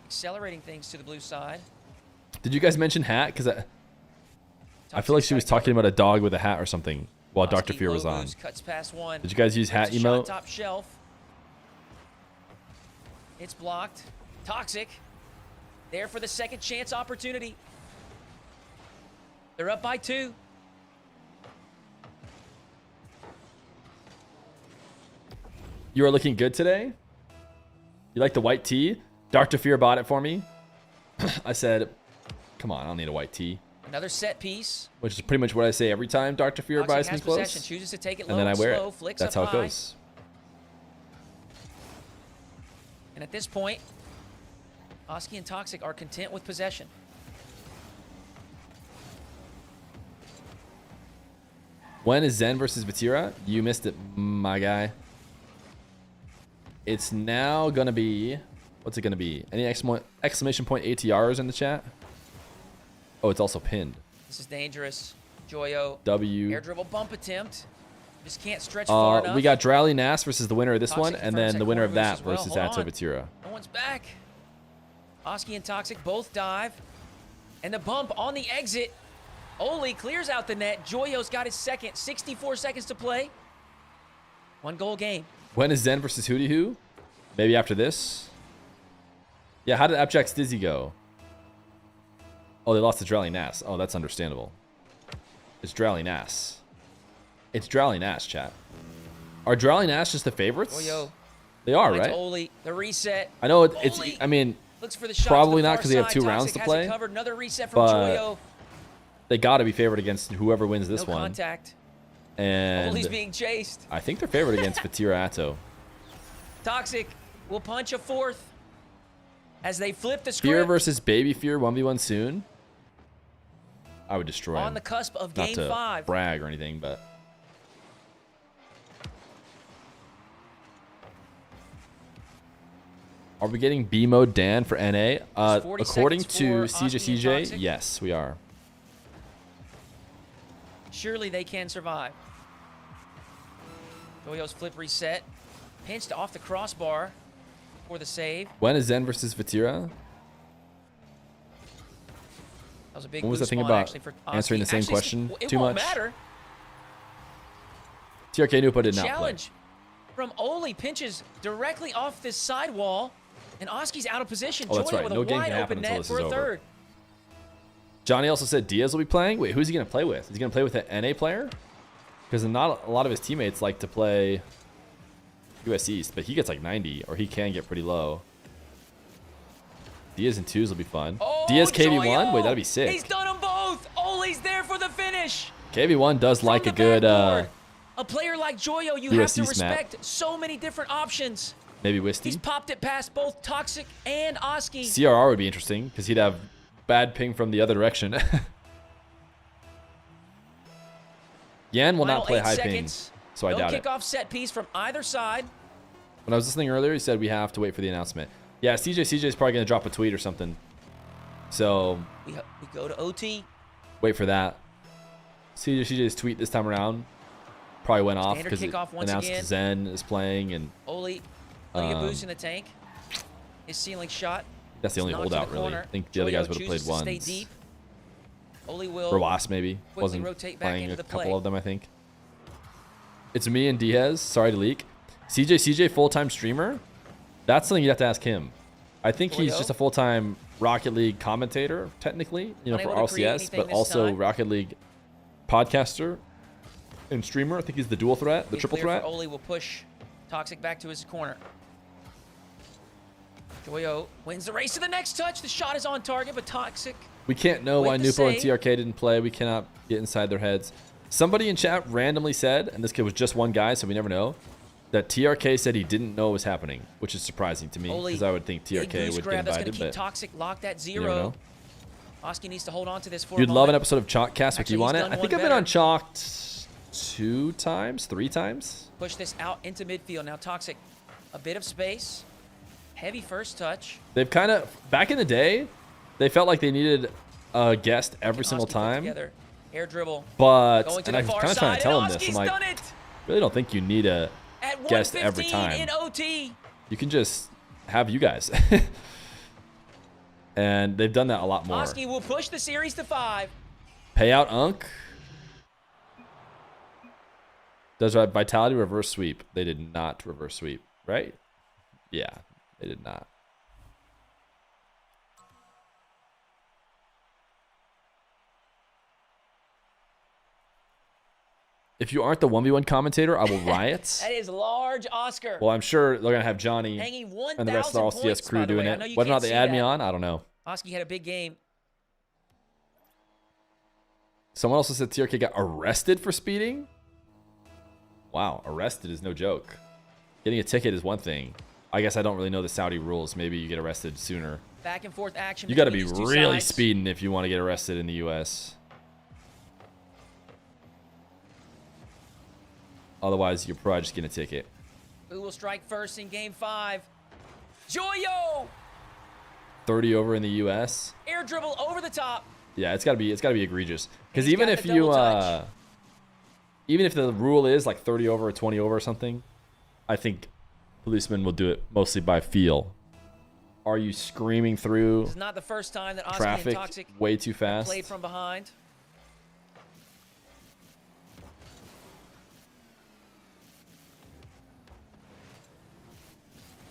accelerating things to the blue side. Did you guys mention hat? Because I feel like she was talking about a dog with a hat or something while Dr. Fear was on. Cuts past one. Did you guys use hat emote? Top shelf. It's blocked. Toxic. There for the second chance opportunity. They're up by 2. You are looking good today. You like the white tee? Dr. Fear bought it for me. I said, come on, I don't need a white tee. Another set piece. Which is pretty much what I say every time Dr. Fear buys me clothes. Chooses to take it and then I wear it. That's how it goes. And at this point, Oski and Toxic are content with possession. When is Zen versus Vatira? You missed it, my guy. It's now going to be... What's it going to be? Any exclamation point ATRs in the chat? Oh, it's also pinned. This is dangerous. Joyo. W. Air dribble bump attempt. Just can't stretch far enough. We got Drowley Nass versus the winner of this one, and then the winner of that well. versus Atto Vatira. No one's back. Oski and Toxic both dive. And the bump on the exit. Oli clears out the net. Joyo's got his second. 64 seconds to play. 1 goal game. When is Zen versus Hootie Hoo? Maybe after this? Yeah, how did Abject's Dizzy go? Oh, they lost to Drowley Nass. Oh, that's understandable. It's Drowley Nass. It's Drowley Nass, chat. Are Drowley Nash just the favorites? Joyo. They are, Finds right? Oli. The reset. I know it's. Oli I mean, looks for the shot probably to the not far because they have side. 2 rounds Toxic to has play. it covered. Another reset from But Joyo. they got to be favored against whoever wins this No one. contact. And Oli's being chased. I think they're favored against Fatira Atto. Toxic will punch a fourth as they flip the Fear script. versus Baby Fear 1v1 soon. I would destroy him. On the cusp of Not game to 5. brag or anything, but are we getting B mode Dan for NA? 40 According seconds to for Oski and CJ, Toxic. yes, we are. Surely they can survive. Joyo's flip reset. Pinched off the crossbar for the save. When is Zen versus Vatira? That was a big What was blue the thing spawn, about actually, for answering the Oski. same Actually, question it too won't much? matter. TRK Nupa did not play. Challenge from Oli pinches directly off this sidewall, and Oski's out of position. Oh, that's Joyo right. with No a game wide can happen open until net this for is a over. third. Johnny also said Diaz will be playing. Wait, who's he going to play with? Is he going to play with an NA player? Because not a lot of his teammates like to play US East, but he gets like 90, or he can get pretty low. Diaz and 2s will be fun. Oh, Diaz KV1? Joyo! Wait, that'd be sick. He's done them both. Oli's there for the finish. KV1 does like a From the good, backboard. A player like Joyo, you have US to East map. respect so many different options. maybe He's Wisty. popped it past both Toxic and Oski. CRR would be interesting, because he'd have bad ping from the other direction. Yan will not Final play 8 high seconds. ping, so I No doubt it. kickoff set piece from either side. When I was listening earlier, he said we have to wait for the announcement. Yeah, CJ is probably going to drop a tweet or something. So We go to OT. wait for that. CJ's tweet this time around probably went off Standard because it kickoff once announced again. Zen is playing, and Oli putting a boost in the tank. His ceiling shot. that's the only knocked to holdout, the really. corner. I think the other guys Joyo would have played chooses to stay ones. deep. Oli will Rawas maybe quickly wasn't rotate back playing into a the couple play. of them, I think. It's me and Diaz. Sorry to leak. CJ full-time streamer. That's something you'd have to ask him. I think he's Joyo. just a full-time Rocket League commentator, technically, you know, for Unable to create RCS, anything but this also time. Rocket League podcaster and streamer. I think he's the dual threat, the Be triple clear for threat. Oli will push Toxic back to his corner. Joyo wins the race to the next touch. The shot is on target, but Toxic. We can't know With why the Nupo and save. TRK didn't play. We cannot get inside their heads. Somebody in chat randomly said, and this kid was just one guy, so we never know, that TRK said he didn't know what was happening, which is surprising to me Oli, because I would think big TRK goose would get grab that's going invited, to keep but Toxic locked at you never 0. know. Oski needs to hold on to this for a You'd love an moment. episode of Chalkcast with Actually, you on he's it. done I think one I've been on better. Chalked 2 times, 3 times. Push this out into midfield. Now Toxic, a bit of space. Heavy first touch. They've kind of, back in the day, they felt like they needed a guest every single Oski put time. together. Air dribble. But, Going to and the I was far kind of trying side, to tell and him this. I'm Oski's like, done it really don't think you need a at guest every 1:15 time. in OT. You can just have you guys. And they've done that a lot more. Oski will push the series to 5. Payout Unk. Does Vitality reverse sweep? They did not reverse sweep, right? Yeah, they did not. If you aren't the 1v1 commentator, I will riot. That is large, Oscar. Well, I'm sure they're going to have Johnny Hanging and the rest of the 1,000 RCS points, crew by the doing way. I know it. you Whether or not can't they see add me that. on, I don't know. Oski had a big game. Someone also said TRK got arrested for speeding. Wow, arrested is no joke. Getting a ticket is one thing. I guess I don't really know the Saudi rules. Maybe you get arrested sooner. Back and forth action. You got to be between these two really sides. speeding if you want to get arrested in the U.S. Otherwise, you're probably just getting a ticket. Who will strike first in game 5? Joyo! 30 over in the U.S. Air dribble over the top. Yeah, it's got to be egregious. Because He's even got if the you double touch. even if the rule is like 30 over or 20 over or something, I think policemen will do it mostly by feel. Are you screaming through This is not the first time that Oski and traffic Toxic way too have fast? played from behind.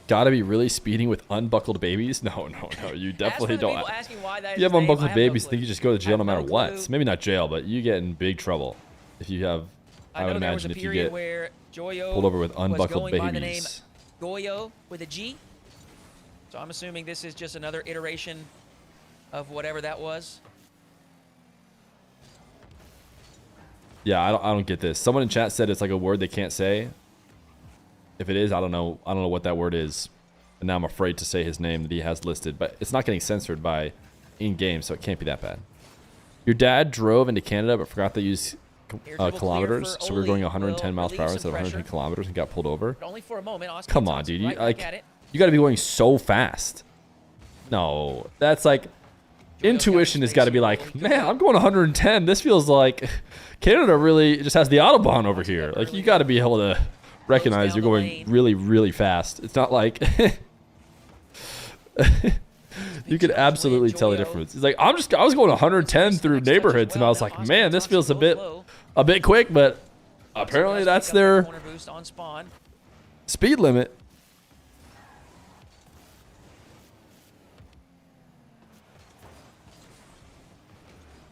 Gotta be really speeding with unbuckled babies? No. You definitely As for the don't. people asking why that You is have named, I unbuckled have babies, no I think clue. you just go to jail no matter what. clue. Maybe not jail, but you get in big trouble if you have. I would know there was a imagine if you period get where Joyo Pulled over with was unbuckled going by the name babies. Goyo with a G. So I'm assuming this is just another iteration of whatever that was. Yeah, I don't get this. Someone in chat said it's like a word they can't say. If it is, I don't know. I don't know what that word is. And now I'm afraid to say his name that he has listed. But it's not getting censored by in-game, so it can't be that bad. Your dad drove into Canada but forgot to use kilometers, so we were going 110 miles per hour instead of 110 kilometers and got pulled over. But only for a moment. Oski Come on, tosses dude. right You, back like, at it. you got to be going so fast. No, that's like... Intuition has got to be like, man, I'm going 110. This feels like Canada really just has the Autobahn over here. Like, you got to be able to recognize you're going really, really fast. It's not like... You could absolutely tell the difference. It's like, I was going 110 through neighborhoods, and I was like, man, this feels a bit quick, but apparently that's their speed limit.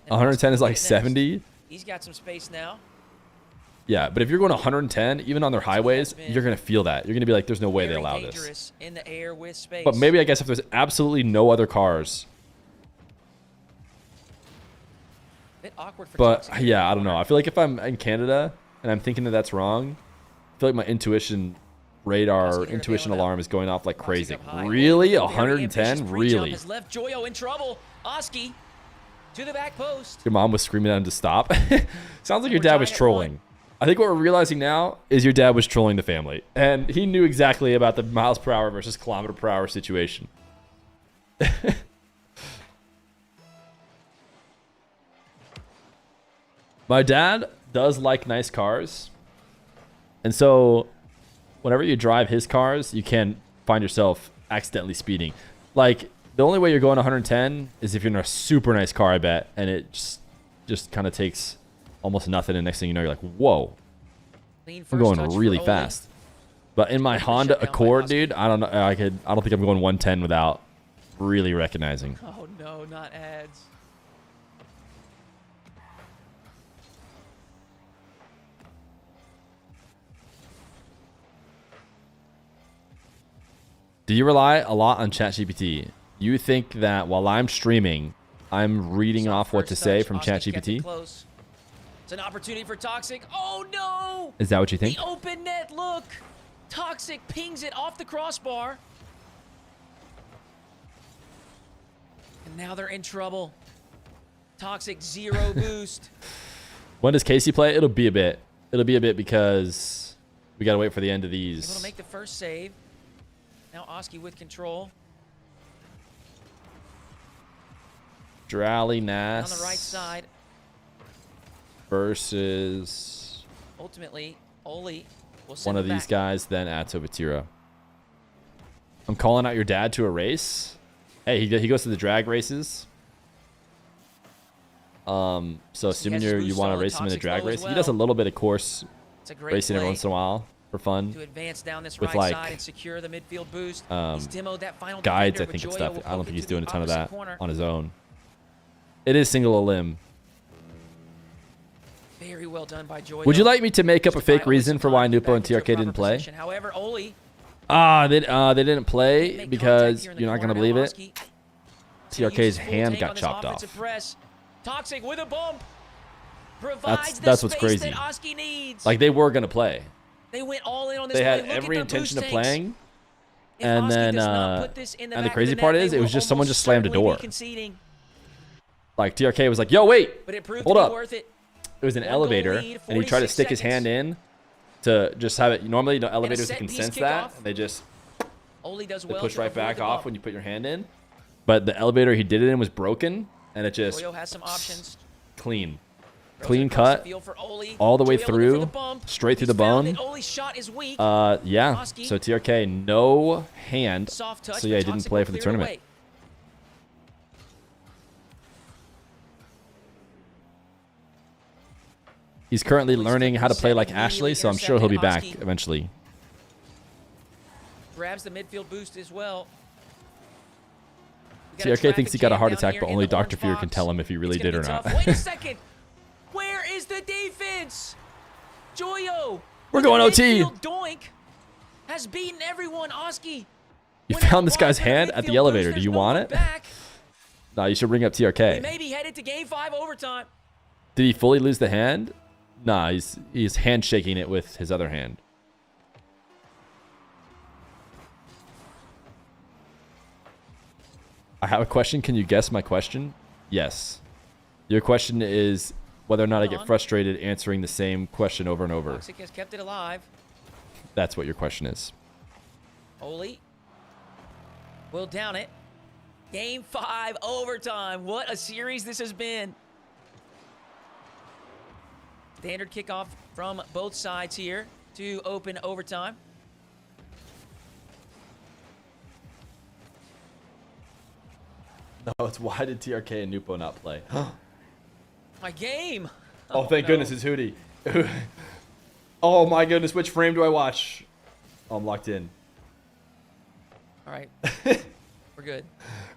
110 is like 70. He's got some space now. Yeah, but if you're going 110, even on their highways, you're going to feel that. You're going to be like, there's no way they allow this. In the air with space. But maybe, I guess, if there's absolutely no other cars. Bit awkward for But, Toxic. yeah, I don't know. I feel like if I'm in Canada and I'm thinking that that's wrong, I feel like my intuition alarm is going off like crazy. Really? 110? Really? Has left Joyo in trouble. Oski to the back post. Your mom was screaming at him to stop. Sounds like your dad was trolling. I think what we're realizing now is your dad was trolling the family. And he knew exactly about the miles per hour versus kilometer per hour situation. My dad does like nice cars. And so whenever you drive his cars, you can find yourself accidentally speeding. Like, the only way you're going 110 is if you're in a super nice car, I bet. And it just kind of takes almost nothing. And next thing you know, you're like, whoa. I'm going really fast. But in my Honda Accord, dude, I don't know. I don't think I'm going 110 without really recognizing. Oh, no, not ads. Do you rely a lot on ChatGPT? You think that while I'm streaming, I'm reading off what to say from ChatGPT? It's an opportunity for Toxic. Oh, no! Is that what you think? The open net, look! Toxic pings it off the crossbar. And now they're in trouble. Toxic 0 boost. When does Casey play? It'll be a bit. It'll be a bit because we got to wait for the end of these. Able to make the first save. Now Oski with control. Drally Nass. On the right side. Versus ultimately Oli will send one of these guys, then Atto Batira. I'm calling out your dad to a race. Hey, he goes to the drag races. So assuming you want to race him in a drag race, he does a little bit of course racing every once in a while for fun. To advance down this with right like side and secure the midfield boost. guides, Defender, I think, and stuff. I don't think he's doing a ton of that corner. on his own. It is single a limb. Very well done by Joyo. Would you like me to make up a fake reason for why Nupo and TRK didn't play? However, Oli They didn't play because you're not gonna believe it. TRK's hand got chopped off. Toxic with a bump. That's what's crazy. That Oski needs. Like, they were gonna play. They went all in on this. They had play. Look every at the intention of boost playing. If And Oski then does not put this in the and the back crazy of the part net, is they it was will just someone almost just slammed a certainly be door. conceding. Like, TRK was like, yo, wait, But it proved hold to be up. worth it. It was an 1 goal elevator, lead, and he tried to 46 stick his seconds. hand in to just have it. Normally, the elevators set can piece sense that. kickoff. They just Oli does they well push to right avoid back the off bump. when you put your hand in. But the elevator he did it in was broken, and it just Joyo has some options. clean Throws it across cut, the field for Oli. all the way Joyo looking for the through, bump. straight through He's the found bone. that Oli's shot is weak. Yeah. Oski. So TRK, no hand. Soft touch, So yeah, he but didn't Toxic play will for the clear it tournament. away. He's currently learning how to play like Ashley, so I'm sure he'll be back Oski. eventually. Grabs the midfield boost as well. We got a TRK thinks he got a traffic heart jam attack, down but here only in the Dr. orange Feer can box. tell him if he really It's did gonna or be not. tough. Wait a second. Where is the defense? Joyo We're going OT. Midfield doink has beaten everyone. Oski. You found this guy's hand at the elevator. Do you want it? Nah, you should bring up We TRK. may be headed to game 5 overtime. Did he fully lose the hand? Nah, he's handshaking it with his other hand. I have a question. Can you guess my question? Yes. Your question is whether or not I get frustrated answering the same question over and over. Toxic has kept it alive. That's what your question is. Oli will down it. Game 5 overtime. What a series this has been. Standard kickoff from both sides here to open overtime. No, it's why did TRK and Nupo not play? My game. Oh, thank goodness it's Hootie. Oh my goodness, which frame do I watch? Oh, I'm locked in. All right. We're good.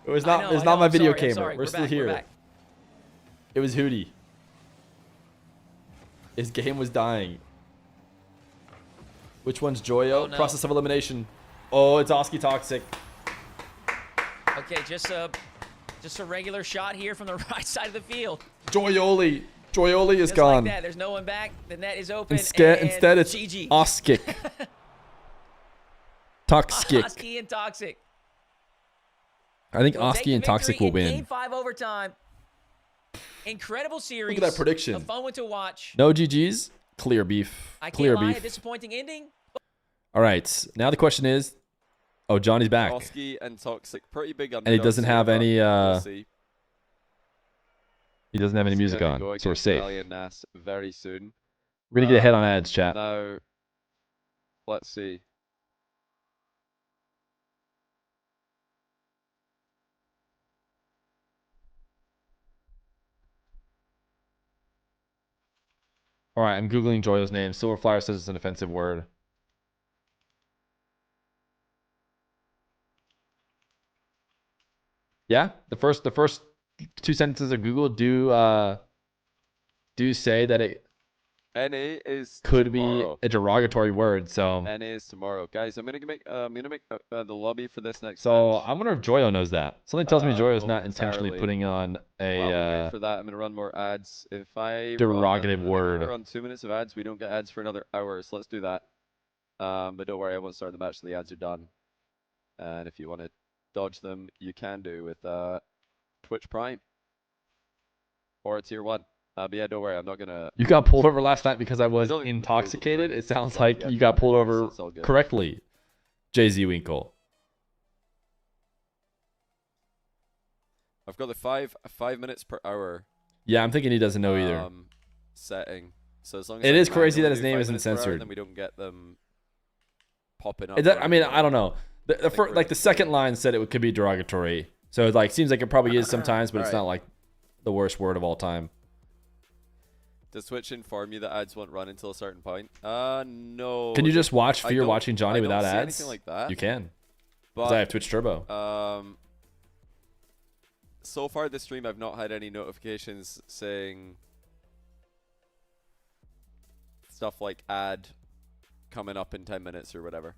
It was not. I know, It was I not know, my I'm video sorry, I'm camera. sorry. We're still back, we're here. back. It was Hootie. His game was dying. Which one's Joyo? Oh, no. Process of elimination. Oh, it's Oski Toxic. Okay, just a regular shot here from the right side of the field. Joyoli. Joyoli is Just gone. like that. There's no one back. The net is open. Instead, and it's GG. Oskik. Toxic. Oski and Toxic. I think So Oski take and the Toxic victory will in win. Game 5 overtime. Incredible series. Look at that prediction. A fun one to watch. No GGs. Clear beef. I Clear can't lie, a beef. disappointing ending. All right. Now the question is, oh, Johnny's back. Oski and Toxic, pretty big And he doesn't have any we'll see. he doesn't have any music on, so we're safe. Nas very soon. We're gonna get ahead on ads, chat. Now, let's see. All right, I'm googling Joyo's name. Silver Flyer says it's an offensive word. Yeah, the first two sentences of Google do say that it NA is could tomorrow. be a derogatory word. So NA is tomorrow, guys. I'm gonna make the lobby for this next. so match. I wonder if Joyo knows that. Something tells me Joyo's not momentarily. intentionally putting on While we a wait for that, I'm gonna run more ads. If I derogative run, word. If I run 2 minutes of ads, we don't get ads for another hour. So let's do that. But don't worry, I won't start the match till the ads are done. And if you want to dodge them, you can do with Twitch Prime or a tier 1. But yeah, don't worry, I'm not gonna. You got pulled over last night because I was don't- intoxicated. It sounds Yeah, like yeah, you got pulled over it's all good. correctly, Jay-Z Winkle. I've got the 5 minutes per hour Yeah, I'm thinking he doesn't know either. setting. So as long as It I is crazy manually that his do name 5 isn't minutes per hour, censored. then we don't get them popping up. Is that, I mean, right I don't now. know. The think first, we're like the second line said it could be derogatory. So it like seems like it probably is sometimes, but it's Alright. not like the worst word of all time. Does Twitch inform you that ads won't run until a certain point? No. Can you just watch I Fear don't- watching Johnny I don't without see ads? anything like that. You can. Because But I have Twitch Turbo. so far this stream, I've not had any notifications saying stuff like ad coming up in 10 minutes or whatever.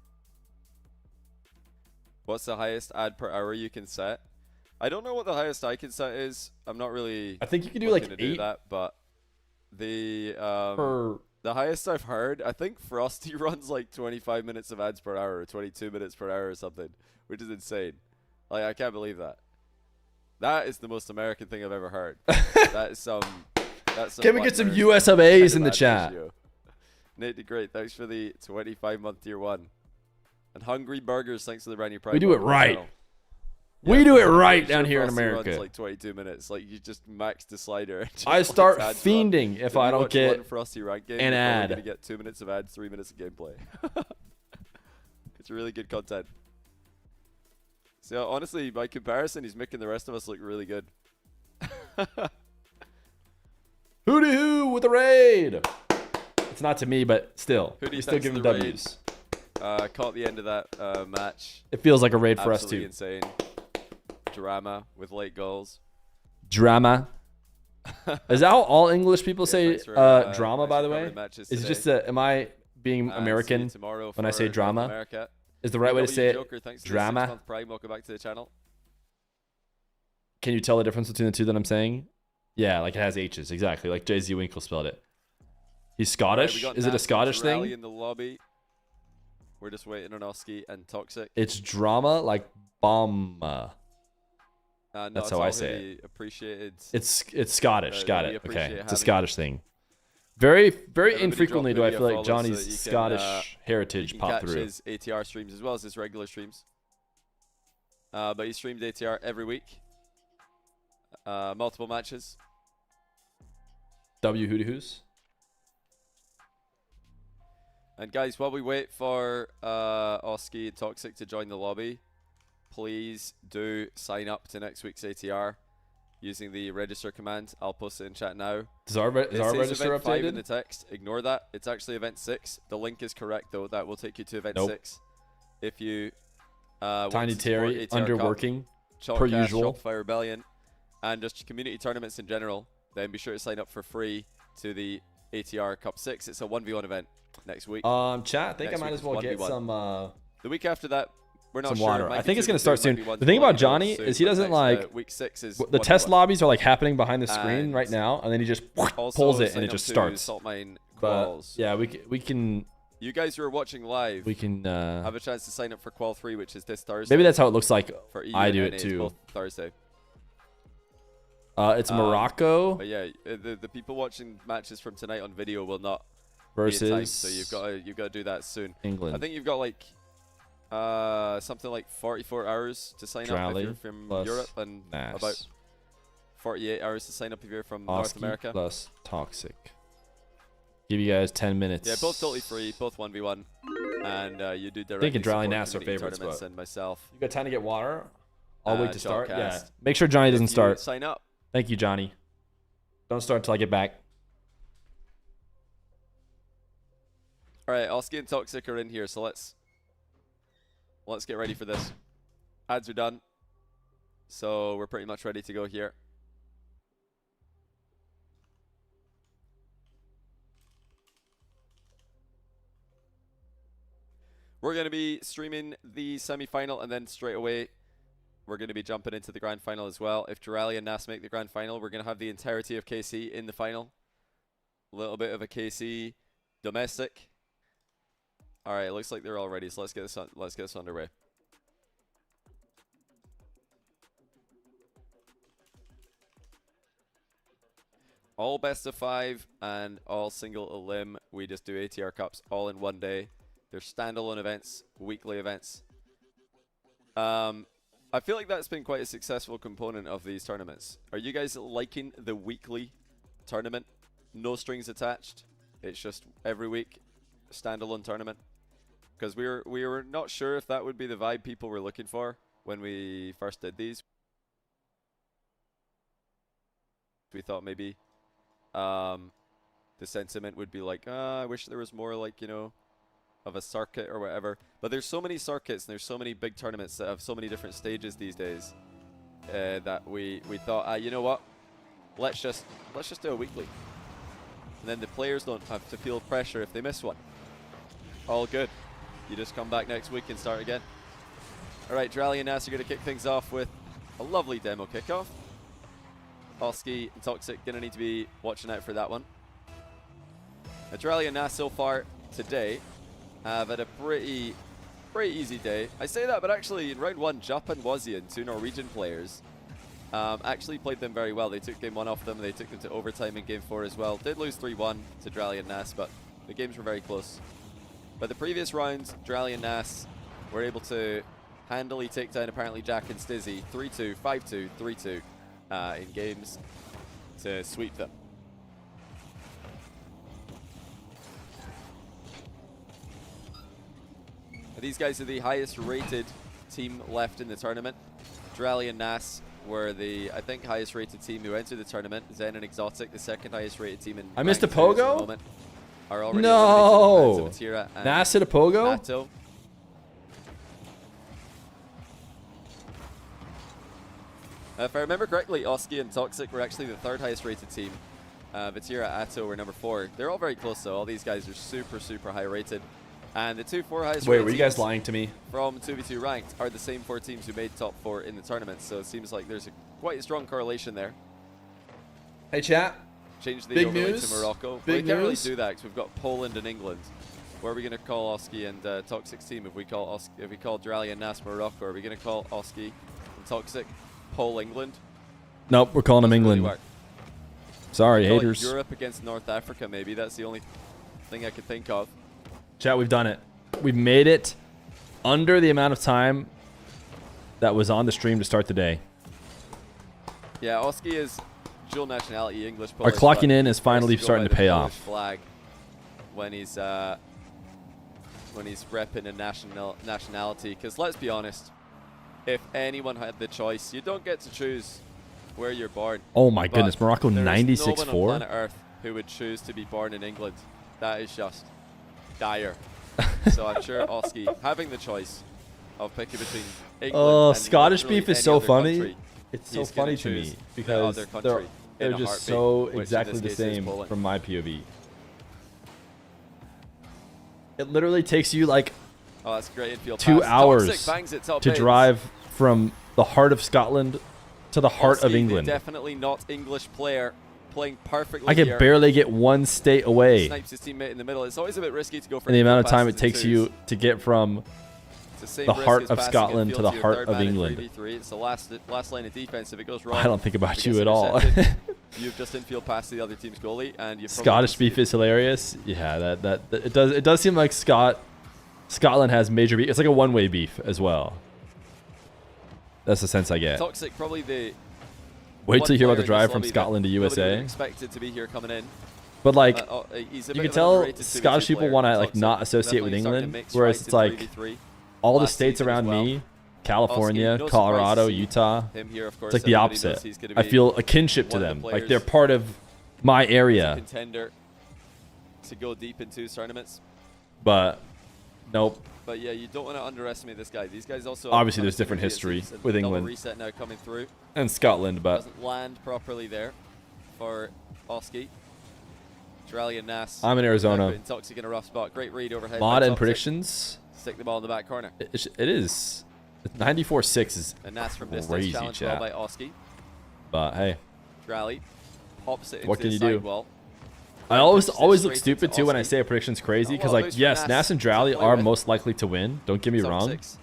What's the highest ad per hour you can set? I don't know what the highest I can set is. I'm not really. I think you can do looking like to do 8 that, but the per. the highest I've heard, I think Frosty runs like 25 minutes of ads per hour or 22 minutes per hour or something, which is insane. Like, I can't believe that. That is the most American thing I've ever heard. That's some. Can we get some butler US of A's in the ad chat? ratio. Nate the Great, thanks for the 25-month tier 1. And Hungry Burgers, thanks for the brand new Prime. We do it Bundle right. channel. We do it I'm right pretty down sure here in Frosty America. Runs like 22 minutes. Like, you just max the slider. and just I let start ads run. fiending if If I you don't watch get one Frosty rank game, an you're probably ad. gonna get 2 minutes of ads, 3 minutes of gameplay. It's really good content. So honestly, by comparison, he's making the rest of us look really good. Hootie hoo with a raid. It's not to me, but still, Hootie, we still thanks give for him the raid. W's. Caught the end of that match. It feels like a raid for us Absolutely too. insane. Drama with late goals. Drama. Is that how all English people say thanks for, drama? By the thanks for way, covering matches is it today. just am I being And see you American tomorrow when I for say North drama. America. Is the right way to say Joker, it thanks for the 6 drama? month Prime. Welcome back to the channel. Can you tell the difference between the two that I'm saying? Yeah, like it has H's. Exactly. Like Jay-Z Winkle spelled it. He's Scottish? Right, Is it a Scottish thing? in the lobby. We're just waiting on Oski and Toxic. It's drama like bomb. No, That's how I say it. Appreciated. It's Scottish. Got we it. appreciate Okay. It's a having Scottish thing. Very Everybody infrequently do drop I Lydia feel like follows Johnny's so that you can, Scottish heritage you can pop catch through. his ATR streams as well as his regular streams. But he streamed ATR every week. Multiple matches. W Hooty Hoos. And guys, while we wait for Oski and Toxic to join the lobby, please do sign up to next week's ATR using the register command. I'll post it in chat now. Is our register event 5 in updated? the text. Ignore that. It's actually event 6. The link is correct though. That will take you to event Nope. 6. If you want Tiny to support Terry ATR Cup, underworking per Chalkcast, usual. Shopify Rebellion, and just community tournaments in general, then be sure to sign up for free to the ATR Cup 6. It's a 1v1 event next week. Chat, I think Next I might week as well is get 1v1. some The week after that, we're not some sure. water. Might I be think it's 2 gonna to start 2, soon. might be 1 The to thing 1, about Johnny soon, is he but doesn't next, like week 6 is the test 1v1. lobbies are like happening behind the screen And right now, and then he just Also pulls it and sign it up just to starts. Salt Mine But Quals. yeah, we can You guys who are watching live, have a chance to sign up for Qual 3, which is this Thursday. maybe that's how it looks like. For EU I and do NA, it it's too. both Thursday. It's Morocco But yeah, the people watching matches from tonight on video will not versus be in time, so you've got to do that soon. England. I think you've got like something like 44 hours to sign up if you're from Europe, and about 48 hours to sign up if you're from North Oski America. plus Toxic. Give you guys 10 minutes. Yeah, both totally free, both 1v1, and you do directly Thinking Dryly support Nass are community favorites, tournaments but and myself. You got time to get water? I'll wait to start. Chalkcast. Yeah. Make sure Johnny doesn't If you start. Sign up. Thank you, Johnny. Don't start until I get back. All right, Oski and Toxic are in here, so let's get ready for this. Ads are done, so we're pretty much ready to go here. We're going to be streaming the semi-final, and then straight away we're going to be jumping into the grand final as well. If Dryly and Nass make the grand final, we're going to have the entirety of KC in the final. A little bit of a KC domestic. All right, it looks like they're all ready, so let's get this underway. All best of 5 and all single elim. We just do ATR Cups all in one day. They're standalone events, weekly events. I feel like that's been quite a successful component of these tournaments. Are you guys liking the weekly tournament? No strings attached. It's just every week, standalone tournament. Because we were not sure if that would be the vibe people were looking for when we first did these. We thought maybe the sentiment would be like, I wish there was more, like, you know, of a circuit or whatever. But there's so many circuits and there's so many big tournaments that have so many different stages these days that we thought, you know what, let's just do a weekly, and then the players don't have to feel pressure if they miss one. All good. You just come back next week and start again. All right, Dryly and Nass are going to kick things off with a lovely demo kickoff. Oski and Toxic going to need to be watching out for that one. Dryly and Nass so far today have had a pretty easy day. I say that, but actually in round 1, Jupp and Wazian, 2 Norwegian players, actually played them very well. They took game 1 off them. They took them to overtime in game 4 as well. Did lose 3-1 to Dryly and Nass, but the games were very close. But the previous round, Dryly and Nass were able to handily take down apparently Jack and Stizzy 3-2, 5-2, 3-2 in games to sweep them. These guys are the highest rated team left in the tournament. Dryly and Nass were the, I think, highest rated team who entered the tournament. Zen and Exotic, the second highest rated team in I missed a ranked players at the pogo? moment, are already No! eliminated to the hands of Atira and Nass hit a pogo? Nato. If I remember correctly, Oski and Toxic were actually the 3rd highest rated team Vatira, Atto were number 4. They're all very close though. All these guys are super high rated. And the 2-4 highest Wait, rated were you guys teams lying to me? from 2v2 ranked are the same 4 teams who made top 4 in the tournament. So it seems like there's quite a strong correlation there. Hey, chat. Change the Big overlay news. to Morocco. Big we can't really news. do that because we've got Poland and England. Where are we going to call Oski and Toxic's team? If we call Drally and Nas Morocco, are we going to call Oski and Toxic Pole England? Nope, we're calling them Doesn't really England. work. Sorry, Call it haters. Europe against North Africa, maybe. That's the only thing I could think of. Chat, we've done it. We've made it under the amount of time that was on the stream to start the day. Yeah, Oski is dual nationality, English, Our Polish. clocking but in is finally prefers go starting by to the pay Polish off. Flag when he's repping a nationality. Because let's be honest, if anyone had the choice, you don't get to choose where you're born. Oh my But goodness, Morocco there is no one on 96-4? planet Earth who would choose to be born in England. That is just dire. So I'm sure Oski, having the choice of picking between England Oh, and Scottish literally beef is any so other funny. country, It's so he's gonna funny to choose me the because other country they're in a just heartbeat, so which in exactly this the case is same Poland. from my POV. It literally takes you like Oh, that's a great infield 2 pass. hours Toxic bangs it top to bins. drive from the heart of Scotland to the heart of Oski, England. Definitely not English player, playing perfectly I can here. barely get one state away Snipes his teammate in the middle. It's always a bit risky to go for in the amount of infield time it passes takes in you twos. to get from It's the same the risk heart as of passing Scotland infield to the your heart third of man in England. 3v3. It's the last line of defense. If it goes wrong, I don't think about it you gets at all. intercepted. You've just infield passed the other team's goalie, and you've Scottish beef is hilarious. Yeah, that it does seem like Scotland has major beef. It's like a one-way beef as well. That's the sense I get. Toxic, probably the. Wait till you hear about the player in drive from this lobby Scotland to that nobody would USA. have expected to be here coming in. But like, He's a you bit can of an tell underrated 2v2 Scottish people player, want to like Toxic. not associate with Definitely starting to England, mix whereas right it's like in 3v3 all the last states season as around well. me, California, Oski, no surprise Colorado, to see Utah. him here, of course. It's like the Everybody knows opposite. he's gonna I be feel a kinship to one of the them. Like they're players part of my who's a area. contender to go deep into tournaments. But nope. But yeah, you don't want to underestimate this guy. These guys also Obviously, have there's different synergy, it history seems, and with double England. Reset now coming through. And Scotland, but Doesn't land properly there for Oski. Drally and Nas. I'm in Arizona. Putting Toxic in a rough spot. Great read overhead. by mod and Toxic. predictions. Stick the ball in the back corner. It is 94-6 is And Nas from distance. crazy, Challenge chat. well by Oski. But hey, Drally pops it into What can the you do? sidewall. I always Pushes it look straight stupid into too when I Oski. say a prediction's crazy because Well, like boost yes, for Nas and to Drally play are with. most likely to win. Don't get me Top wrong. 6.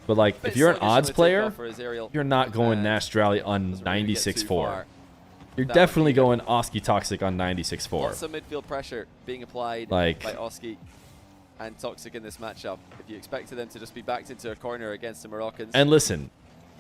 But like Bit if you're an sluggish on odds the player, takeoff for his aerial. you're not going And Nas Drally on doesn't really get too 96-4. far. You're That would definitely be- going Oski Toxic on 96-4. Lots of midfield pressure being applied Like- by Oski and Toxic in this matchup. If you expected them to just be backed into a corner against the Moroccans, And listen,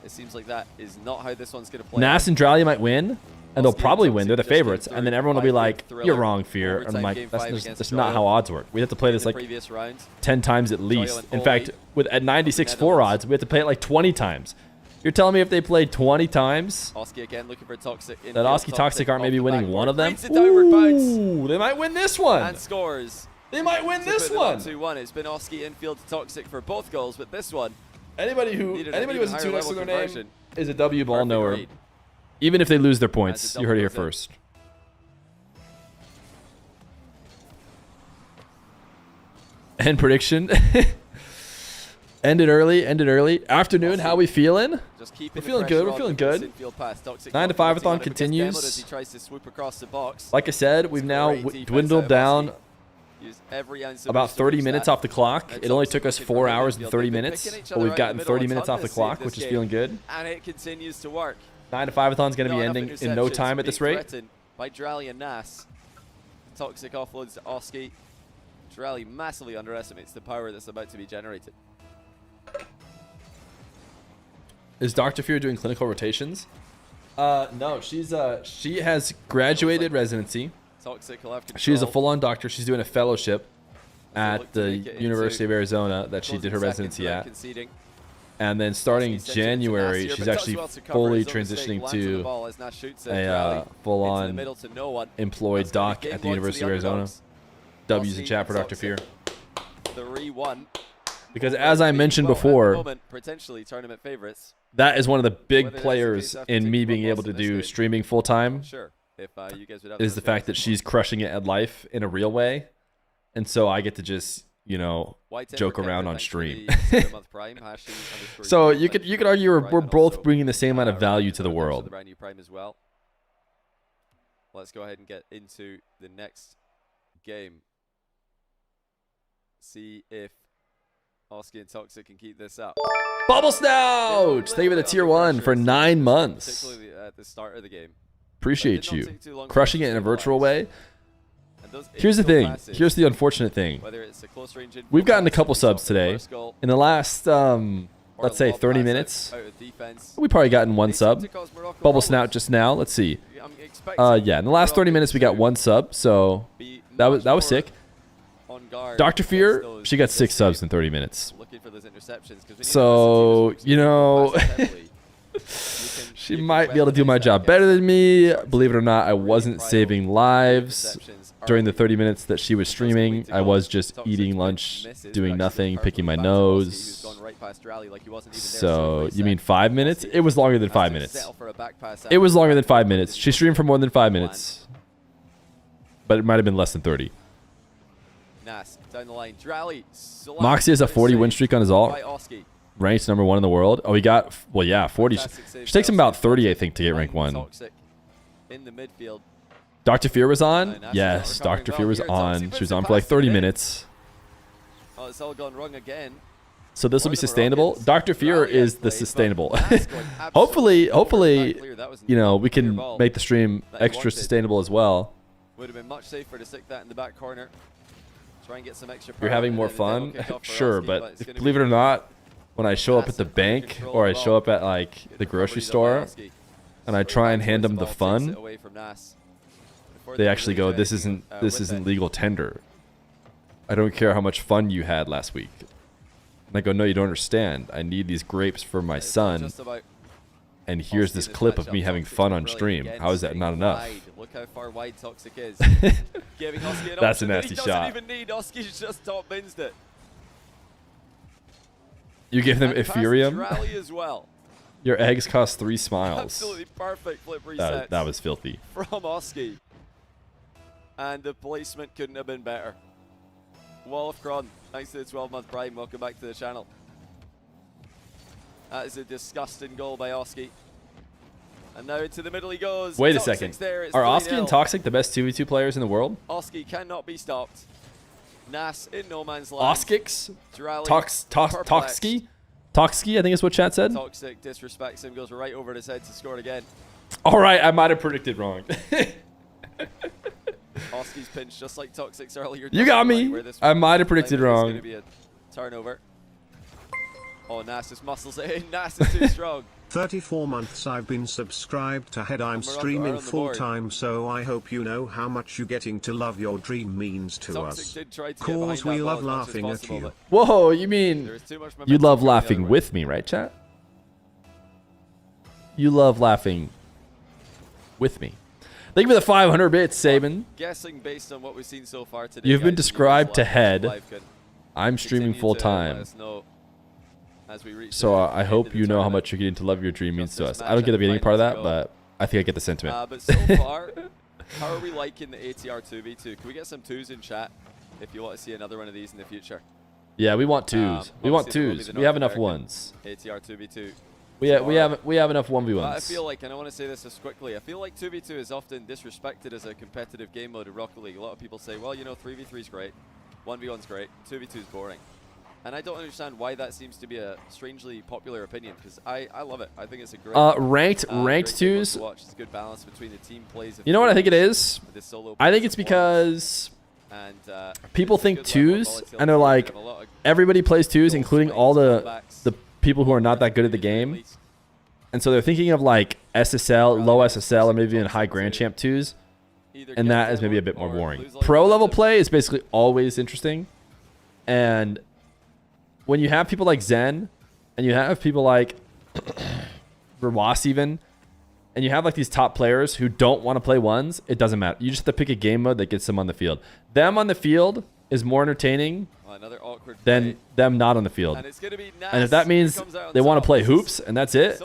it seems like that is not how this one's going to play. Nas and Drally might win, and they'll Oski and probably Toxic win. They're the just came favorites, and then through everyone will be 5-game like, thriller "You're wrong, Feer," and I'm overtime like, game "That's 5 just, against that's not Joyo how odds work. We have to play in this the like previous round. 10 times at Joyo least. and In Ole fact, at 96-4 Netherlands. odds, we have to play it like 20 times. You're telling me if they played 20 times, Oski again looking for Toxic. that Oski Toxic aren't maybe winning one of them? Brings it downward bounce Ooh, they might win this one. and scores. They might win To this put them up one. 2-1. It's been Oski infield to Toxic for both goals, but this one Anybody who needed has an a even 2 next to higher their level name conversion. is a W ball Perfect knower. read. Even if they lose their As points, it you heard it here double goes first. End prediction. Ended early. Afternoon, how we feeling? Just keeping We're feeling good, we're feeling good. 9 to 5-a-thon continues. As he tries to swoop across the box. Like I said, we've now Great defense dwindled out of down Oski. Used every ounce of about boost to 30 reach minutes that. off the clock. And It only Toxic took us looking 4 for hours and midfield. 30 They've been minutes, picking each but other we've out in gotten the middle 30 a minutes ton off the this clock, this which is game. feeling good. And it continues to work. 9 to 5-a-thon's going to be Not enough ending in no interceptions time at this being rate. threatened by Drally and Nas. Toxic offloads to Oski. Drally massively underestimates the power that's about to be generated. Is Dr. Fear doing clinical rotations? No, she has graduated residency. Toxic will have control. She's a full-on doctor. She's doing a fellowship As they look at to the make it University of into Arizona that she closing did her seconds residency without at. conceding. And then starting He's sent it into Nas January, here, she's but does actually well to cover fully his own mistake, transitioning lands on the to ball as Nas shoots it. a Drally into the full-on middle to no one. employed That's gonna doc be game at the one to University of Arizona. underdogs. W's in Oski chat for and Dr. Fear. Toxic. 3-1. Because as I mentioned Well, at the before, moment, potentially tournament favorites. that is one of the big Whether that's the players case after in taking me one being loss able to in this do game, streaming full-time. Sure. if you guys would have is the fact that she's crushing it at life in a real way, and so I get to just, you know, joke around on stream. So you could argue we're both bringing the same amount of value to the world. Brand new Prime as well. Let's go ahead and get into the next game. See if Oski and Toxic can keep this up. Bubble Snout! Thank you for the tier 1 for 9 months. Particularly at the start of the game. Appreciate you. Crushing it in a virtual way. Here's the thing. Here's the unfortunate thing. We've gotten a couple subs today. In the last, let's say 30 minutes, we probably gotten 1 sub. Bubble Snout just now. Let's see. Yeah, in the last 30 minutes, we got 1 sub. So that was sick. Dr. Feer, she got 6 subs in 30 minutes. So, you know, she might be able to do my job better than me. Believe it or not, I wasn't saving lives during the 30 minutes that she was streaming. I was just eating lunch, doing nothing, picking my nose. So, you mean 5 minutes? It was longer than 5 minutes. It was longer than 5 minutes. She streamed for more than 5 minutes. But it might have been less than 30. Moxie has a 40 win streak on his ult. Ranked number 1 in the world. Oh, he got, well, yeah, 40. She takes him about 30, I think, to get rank 1. Dr. Feer was on? Yes, Dr. Feer was on. She was on for like 30 minutes. Oh, it's all gone wrong again. So this will be sustainable. Dr. Feer is the sustainable. hopefully, you know, we can make the stream extra sustainable as well. Would have been much safer to stick that in the back corner. Try and get some extra power. You're having more fun? Sure, but believe it or not, when I show up at the bank or I show up at like the grocery store and I try and hand them the fun, they actually go, this isn't legal tender. I don't care how much fun you had last week. And I go, no, you don't understand. I need these grapes for my son. And here's this clip of me having fun on stream. How is that not enough? Look how far wide Toxic is. That's a nasty shot. Doesn't even need Oski's just top binsed it. You give them Ethereum? Rally as well. Your eggs cost 3 smiles. Absolutely perfect flip resets. That was filthy. From Oski. And the placement couldn't have been better. Wall of Cron, thanks to the 12-month Prime. Welcome back to the channel. That is a disgusting goal by Oski. And now into the middle he goes. Wait a second. Are Oski and Toxic the best 2v2 players in the world? Oski cannot be stopped. Nas in no man's land. Oskix? Toxki? Toxki, I think is what chat said. Toxic disrespects him, goes right over his head to score it again. All right, I might have predicted wrong. Oski's pinch just like Toxic's earlier. You got me. I might have predicted wrong. It's going to be a turnover. Oh, Nas muscles it in. Nas is too strong. 34 months I've been subscribed to Head. I'm streaming full time, so I hope you know how much you getting to love your dream means to us. Cause we love laughing at you. Whoa, you mean you love laughing with me, right, chat? You love laughing with me. Thank you for the 500 bits, Saban. Guessing based on what we've seen so far today. You've been described to Head. I'm streaming full time. So I hope you know how much you're getting to love your dream means to us. I don't get the beginning part of that, but I think I get the sentiment. But so far, how are we liking the ATR 2v2? Can we get some 2s in chat if you want to see another one of these in the future? Yeah, we want 2s. We want 2s. We have enough 1s. ATR 2v2. We have enough 1v1s. I feel like, and I want to say this just quickly, I feel like 2v2 is often disrespected as a competitive game mode in Rocket League. A lot of people say, well, you know, 3v3 is great, 1v1 is great, 2v2 is boring. And I don't understand why that seems to be a strangely popular opinion, because I love it. I think it's a great ranked great 2s. to watch. It's a good balance between the team plays. You know what I think it is? I think it's because people think 2s, and they're like, everybody plays 2s, including all the people who are not that good at the game. And so they're thinking of like SSL, low SSL, or maybe even high Grand Champ 2s. And that is maybe a bit more boring. Pro level play is basically always interesting. And when you have people like Zen, and you have people like Rawas even, and you have like these top players who don't want to play 1s, it doesn't matter. You just have to pick a game mode that gets them on the field. Them on the field is more entertaining Another awkward than them not on the field. And it's gonna be And if that means they want to play hoops and that's it,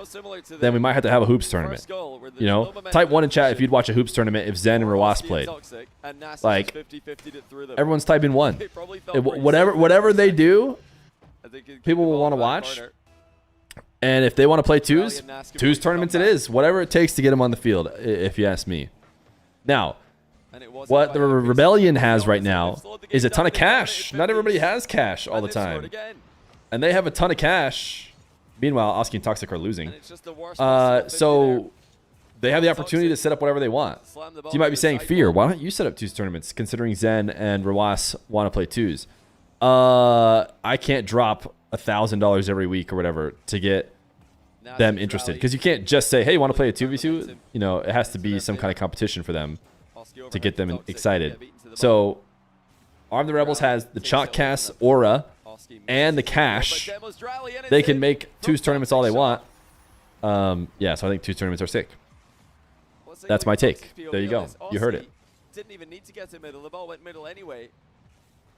then we might have to have a hoops tournament. You know, type 1 in chat if you'd watch a hoops tournament if Zen and Rawas played. Like, everyone's typing 1. Whatever they do, people will want to watch. And if they want to play twos tournaments it is. Whatever it takes to get them on the field, if you ask me. Now, what the Rebellion has right now is a ton of cash. Not everybody has cash all the time. And they have a ton of cash. Meanwhile, Oski and Toxic are losing. So they have the opportunity to set up whatever they want. So you might be saying, Fear, why don't you set up twos tournaments considering Zen and Rawas want to play twos? I can't drop $1,000 every week or whatever to get them interested. Because you can't just say, hey, you want to play a 2v2? You know, it has to be some kind of competition for them to get them excited. So Arm the Rebels has the Chalkcast aura and the cash. They can make twos tournaments all they want. Yeah, so I think twos tournaments are sick. That's my take. There you go. You heard it. Didn't even need to get to middle. The ball went middle anyway.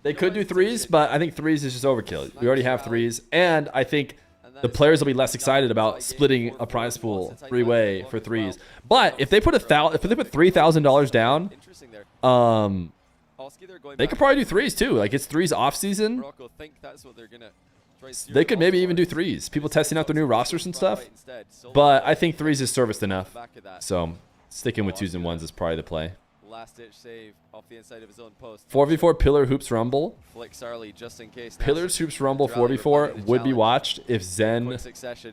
They could do threes, but I think threes is just overkill. We already have threes, and I think the players will be less excited about splitting a prize pool three-way for threes. But if they put $3,000 down, they could probably do threes too. Like, it's threes off season. They could maybe even do threes. People testing out their new rosters and stuff. But I think threes is serviced enough. So sticking with twos and ones is probably the play. Last-ditch save off the inside of his own post. 4v4 Pillar Hoops Rumble. Flicks Arlie just in case. Pillars Hoops Rumble 4v4 would be watched if Zen,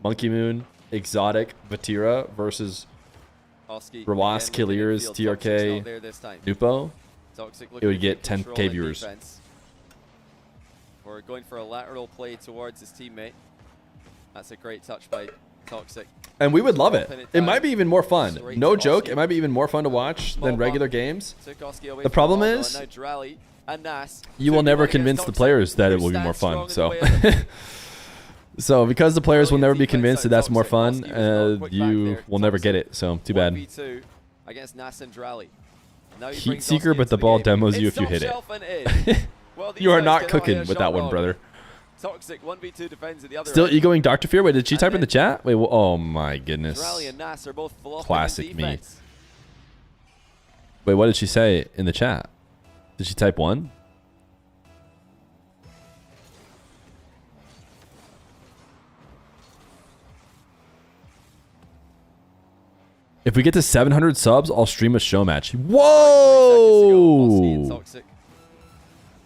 Monkey Moon, Exotic, Vatira versus Rawas, KIILEERZ, TRK, Nupo. It would get 10k viewers. Or going for a lateral play towards his teammate. That's a great touch by Toxic. And we would love it. It might be even more fun. No joke, it might be even more fun to watch than regular games. The problem is, you will never convince the players that it will be more fun. So because the players will never be convinced that that's more fun, you will never get it. So too bad. Heat Seeker, but the ball demos you if you hit it. You are not cooking with that one, brother. Toxic 1v2 defends at the other Still end. egoing Dr. Fear. Wait, did she type in the chat? Wait, well, oh my goodness. Rally and Nas are both Classic me. Wait, what did she say in the chat? Did she type 1? If we get to 700 subs, I'll stream a show match. Whoa!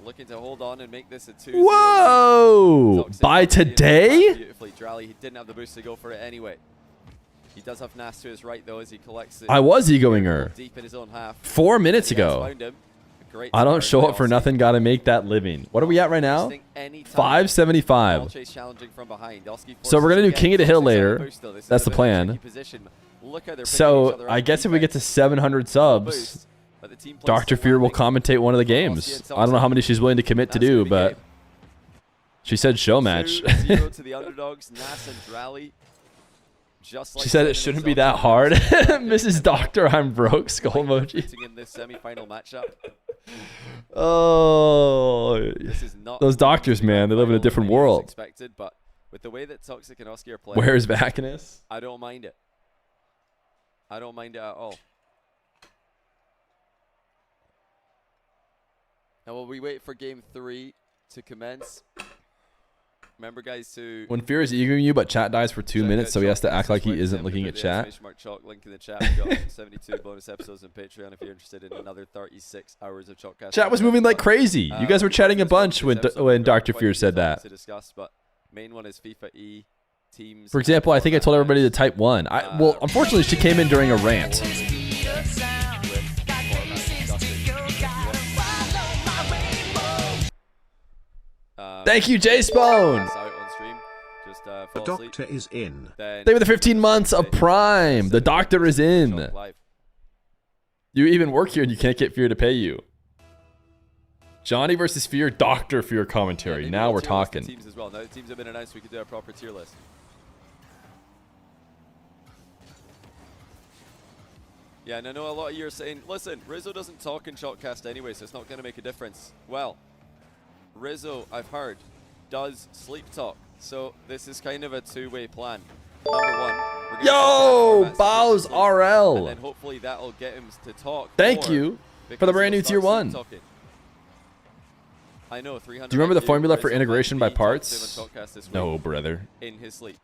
Looking to hold on and make this a 2-0. Whoa! By today? Beautifully, Drally. He didn't have the boost to go for it anyway. He does have Nas to his right though as he collects it. I was egoing her deep in his own half. 4 minutes ago. I don't show up for nothing. Got to make that living. What are we at right now? 575. So we're gonna do King of the Hill later. That's the plan. So I guess if we get to 700 subs, Dr. Fear will commentate one of the games. I don't know how many she's willing to commit to do, but she said show match. She said it shouldn't be that hard. Mrs. Doctor, I'm broke. Skull emoji. Oh, those doctors, man, they live in a different world. Where's Vacanus? I don't mind it. I don't mind it at all. Now, while we wait for game 3 to commence, remember, guys, to... When Fear is eager you, but chat dies for 2 minutes, so he has to act like he isn't looking at chat. Link in the chat. We've got 72 bonus episodes on Patreon if you're interested in another 36 hours of Chalkcast. Chat was moving like crazy. You guys were chatting a bunch when Dr. Fear said that. To discuss, but main one is FIFA E teams. For example, I think I told everybody to type 1. Well, unfortunately, she came in during a rant. Thank you, J-Spone. The doctor is in. Thank you for the 15 months of Prime. The doctor is in. You even work here and you can't get Fear to pay you. Johnny versus Fear, Dr. Fear commentary. Now we're talking. Teams as well. Now the teams have been announced, we could do a proper tier list. Yeah, and I know a lot of you are saying, listen, Rizzo doesn't talk in Chalkcast anyway, so it's not going to make a difference. Well, Rizzo, I've heard, does sleep talk. So this is kind of a two-way plan. Number one, we're gonna Yo, Bows and RL. then hopefully that'll get him to talk. Thank more you for the because brand new he'll tier start 1. sleep-talking. I know 300. Do you remember the IQ, formula for Rizzo integration might by be top 7 parts? talkcast this week No, brother. in his sleep.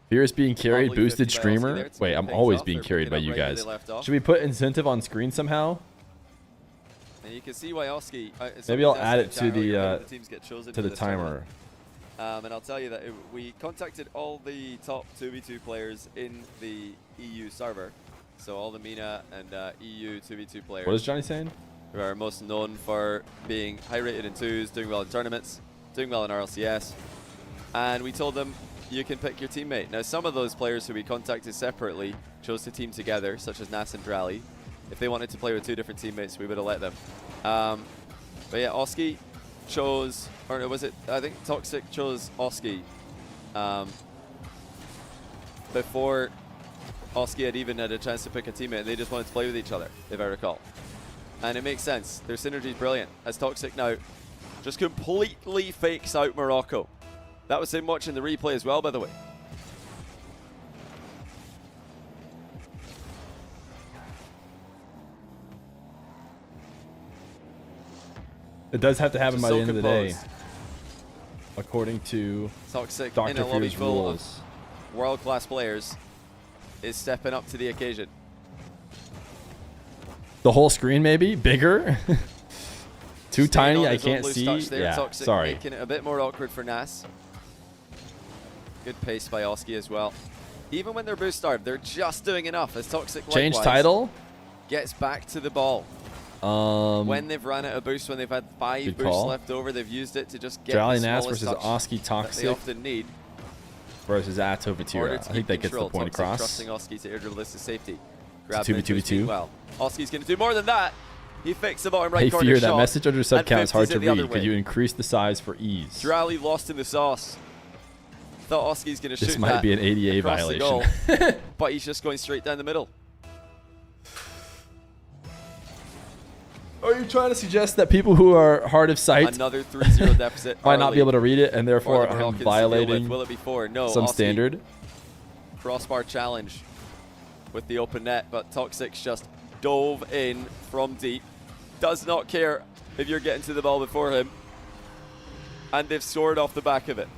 Fear is being carried, Probably boosted 50 by Aussie streamer. there to Wait, kick I'm things always off. being They're carried by picking you up right where guys. they left off. Should we put incentive on screen somehow? And you can see why Oski. Maybe I'll add it to the teams get chosen to for the this timer. tournament. And I'll tell you that we contacted all the top 2v2 players in the EU server. So all the MENA and EU 2v2 players. What is Johnny saying? Who are most known for being high rated in 2s, doing well in tournaments, doing well in RLCS. And we told them you can pick your teammate. Now some of those players who we contacted separately chose to team together, such as Nas and Drally. If they wanted to play with 2 different teammates, we would have let them. But yeah, Oski chose, or was it, I think Toxic chose Oski before Oski had even had a chance to pick a teammate, and they just wanted to play with each other, if I recall. And it makes sense. Their synergy is brilliant, as Toxic now just completely fakes out Morocco. That was him watching the replay as well, by the way. It does have to happen by So the end of the day, composed. according to Toxic in Dr. a lobby Fear's full rules. of world-class players is stepping up to the occasion. The whole screen, maybe bigger. Too Staying tiny, on I his own can't loose see. touch there, Yeah, Toxic sorry. making it a bit more awkward for Nas. Good pace by Oski as well. Even when they're boost starved, they're just doing enough as Toxic Change likewise title. gets back to the ball. When they've ran out of boost, when they've had 5 Good boosts call. left over, they've used it to just get Jolly the Nas smallest versus touch Oski that they Toxic often need. versus Atto in order Vatira. I to think keep that gets the control. point Toxic across. trusting Oski to airdribble this to safety. It's a 2v2v2. Well, Oski's going to do more than that. He fixed the bottom right Hey corner Fear, shot. that message under sub and count is hard 50s to it the other read. Could way. you increase the size for ease? Drally lost in the sauce. Thought Oski's going to shoot This might be an ADA across violation. the goal, but he's just going straight down the middle. Are you trying to suggest that people who are hard of sight Another 3-0 deficit. might not be early able to read it and for therefore the I'm Moroccans to deal with. violating Will it be 4? No. some Oski, standard? crossbar challenge with the open net, but Toxic's just dove in from deep. Does not care if you're getting to the ball before him. And they've scored off the back of it.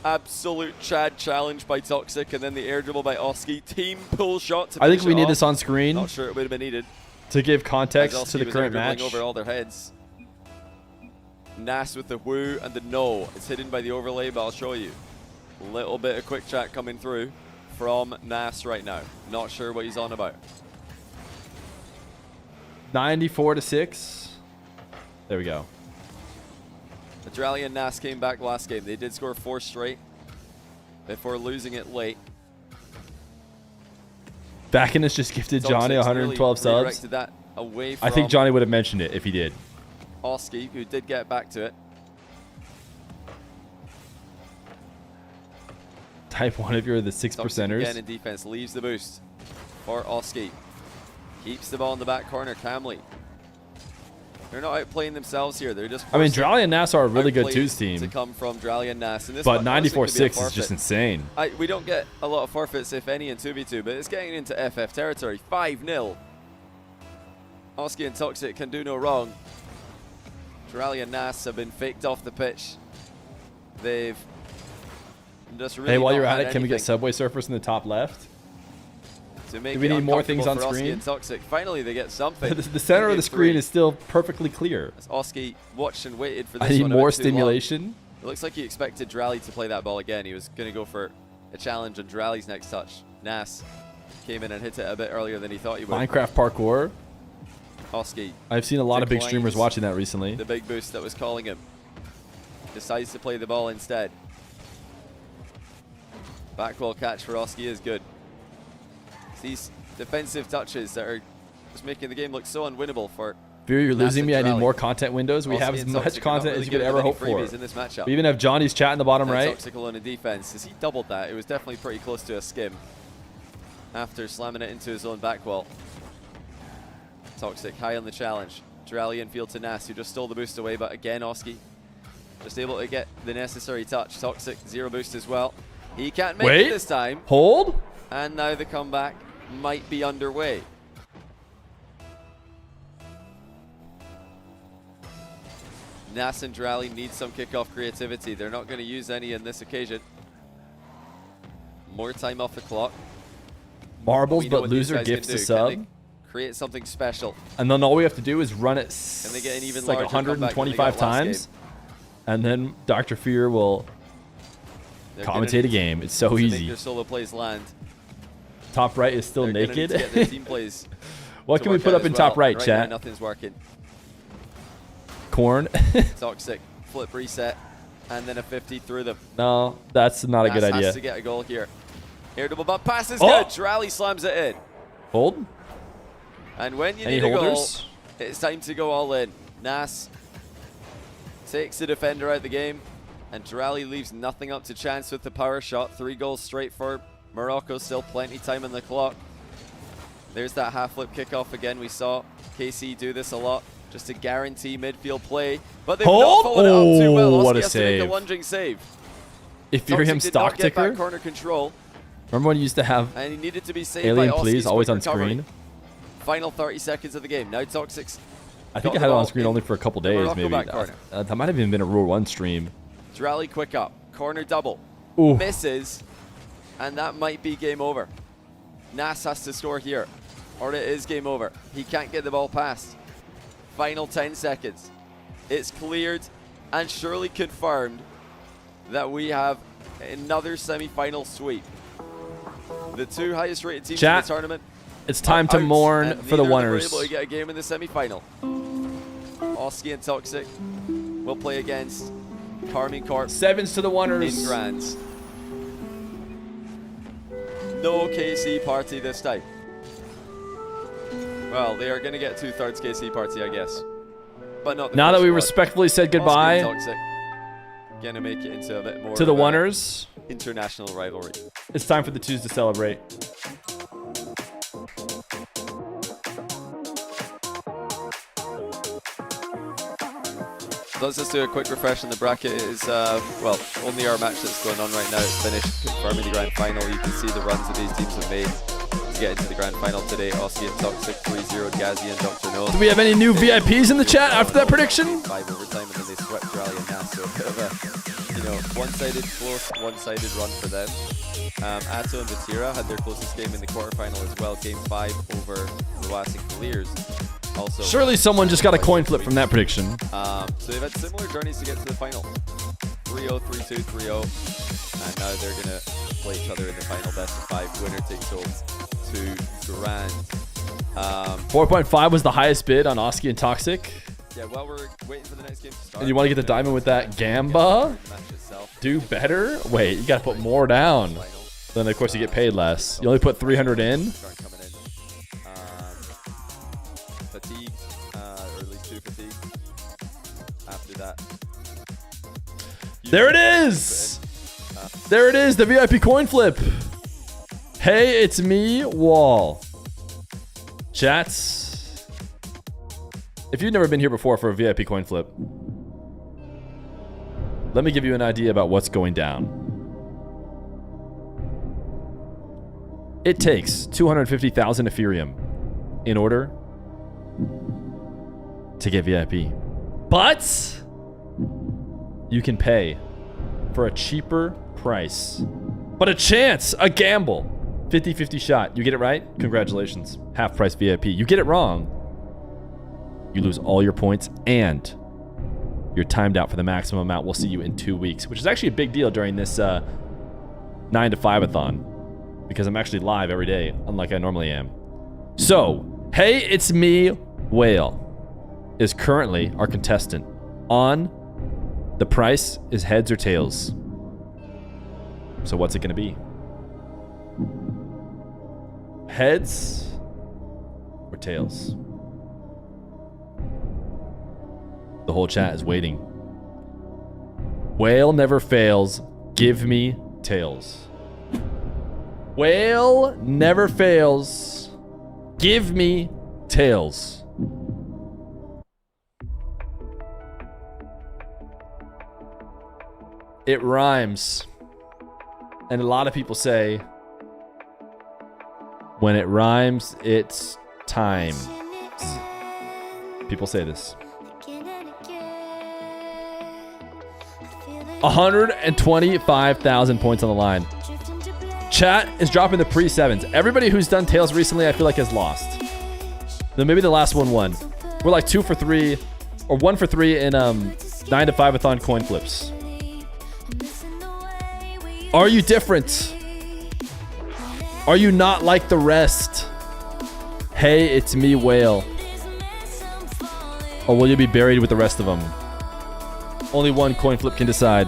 Absolute Chad challenge by Toxic, and then the air dribble by Oski. Team pull shot to I think finish we it need off. this on screen Not sure it would have been needed. to give As context Oski to the was current air dribbling match. over all their heads. Nas with the woo and the no. It's hidden by the overlay, but I'll show you. A little bit of quick chat coming through from Nas right now. Not sure what he's on about. 94-6. There we go. Adrali and Nas came back last game. They did score 4 straight before losing it late. Backin has just gifted Johnny Toxic's 112 really subs. redirected that away from I think Johnny would have mentioned it if he did. Oski, who did get back to it. Type 1 if you're the 6 Toxic percenters. again in defense, leaves the boost for Oski. Keeps the ball in the back corner calmly. They're not outplaying themselves here. They're just. I mean, forcing Drally and Nas are a really good outplays twos team. to come from Drally and Nas. And this But one honestly could be a 94-6 is just forfeit. insane. We don't get a lot of forfeits, if any, in 2v2, but it's getting into FF territory. 5-0. Oski and Toxic can do no wrong. Drally and Nas have been faked off the pitch. They've just really Hey, while not you're at had it, can we get anything Subway Surfers in the top left? to make Do we it need more things on uncomfortable for Oski screen? and Toxic. Finally, they get something. The center of Game the screen 3. is still perfectly clear. As Oski watched and waited for this I need one a more bit too long. stimulation. It looks like he expected Drally to play that ball again. He was going to go for a challenge on Drally's next touch. Nas came in and hit it a bit earlier than he thought he would. Minecraft parkour. Oski, I've seen a lot of big streamers declines watching that recently. the big boost that was calling him. Decides to play the ball instead. Backwall catch for Oski is good. It's these defensive touches that are just making the game look so unwinnable for Fear, you're Nas losing and me. I need Drally. more content windows. We Oski have as and much Toxic are not content really as you good could with ever any hope for. freebies in this matchup. We even have Johnny's chat in the bottom And right. Toxic alone in defense. As he doubled that, it was definitely pretty close to a skim after slamming it into his own back wall. Toxic high on the challenge. Drally infield to Nas, who just stole the boost away, but again, Oski just able to get the necessary touch. Toxic, 0 boost as well. He can't make it this time. Hold. And now the comeback might be underway. Nas and Drally need some kickoff creativity. They're not going to use any in this occasion. More time off the clock. Marbles, but loser gifts a sub. Create something special. And then all we have to do is run it Can they get an even like larger 125 times. And then Dr. Feer will commentate a game. It's so easy. Make their solo plays land. Top right is still They're naked. gonna need to get their team plays What can we put up in top right, chat? Now, nothing's working. Corn. Toxic. Flip reset. And then a 50 through them. No, that's not a good idea. Has to get a goal here. Air double bump pass is Oh! good. Rally slams it in. Hold. And when you Any need a goal, holders? it's time to go all in. Nas takes the defender out of the game, and Drally leaves nothing up to chance with the power shot. 3 goals straight for Morocco. Still plenty time on the clock. There's that half flip kickoff again. We saw KC do this a lot, just to guarantee midfield play. But they've not followed it up too well. What a Oski has to make save. a lunging save. Ethereum Toxic stock did not get back ticker. corner control, Remember when you used to have and he needed to be saved Alien by Oski's Please always quick on recovery. screen? Final 30 seconds of the game. Now Toxic's I think got I had the it on ball screen in only for a couple the days, Morocco maybe. back corner. That might have even been a Rule 1 stream. Drally quick up. Corner double. Ooh. Misses. And that might be game over. Nas has to score here, or it is game over. He can't get the ball past. Final 10 seconds. It's cleared and surely confirmed that we have another semi-final sweep. The 2 highest rated teams in the tournament. It's time to are out, mourn and for the neither of them were winners. able to get a game in the semi-final. Oski and Toxic will play against Carmine Corp. 7s to the winners. In grands. No KC party this time. Well, they are going to get 2/3 KC party, I guess. But not the Now that first we part. respectfully said Oski and goodbye Toxic gonna make it into a bit more to the of a winners, international rivalry. it's time for the twos to celebrate. Let's just do a quick refresh on the bracket. It is, well, only our match that's going on right now is finished, confirming the grand final. You can see the runs that these teams have made to get into the grand final today. Oski and Toxic 3-0, Gazi and Dr. No. Do we have any new VIPs in the chat after that prediction? 5 overtime, and then they swept Rally and Nas. So a bit of a, one-sided, close, one-sided run for them. Atto and Vatira had their closest game in the quarterfinal as well. Game 5 over RW9+KIILEERZ. Also, Surely someone just got a coin flip from that prediction. so they've had similar journeys to get to the final. 3-0, 3-2, 3-0. And now they're going to play each other in the final best of 5. Winner takes home to grand. 4.5 was the highest bid on Oski and Toxic. Yeah, while we're waiting for the next game to start. And you want to get the diamond with that Gamba? Do better? Wait, you got to put more down. Then, of course, you get paid less. You only put 300 in. Fatigue, or at least 2 fatigue. After that. There it is! There it is, the VIP coin flip. Hey, it's me, Wall. Chats. If you've never been here before for a VIP coin flip, let me give you an idea about what's going down. It takes 250,000 Ethereum in order to get VIP. But you can pay for a cheaper price. But a chance, a gamble. 50-50 shot. You get it right? Congratulations. Half price VIP. You get it wrong, you lose all your points and you're timed out for the maximum amount. We'll see you in 2 weeks, which is actually a big deal during this 9 to 5-a-thon because I'm actually live every day, unlike I normally am. So, hey, it's me, Whale, is currently our contestant on The Price is Heads or Tails. So what's it going to be? Heads or tails? The whole chat is waiting. Whale never fails. Give me tails. Whale never fails. Give me tails. It rhymes. And a lot of people say, when it rhymes, it's time. People say this. 125,000 points on the line. Chat is dropping the pre-sevens. Everybody who's done tails recently, I feel like, has lost. Then maybe the last one won. We're like 2 for 3, or 1 for 3 in 9 to 5-a-thon coin flips. Are you different? Are you not like the rest? Hey, it's me, Whale. Or will you be buried with the rest of them? Only one coin flip can decide.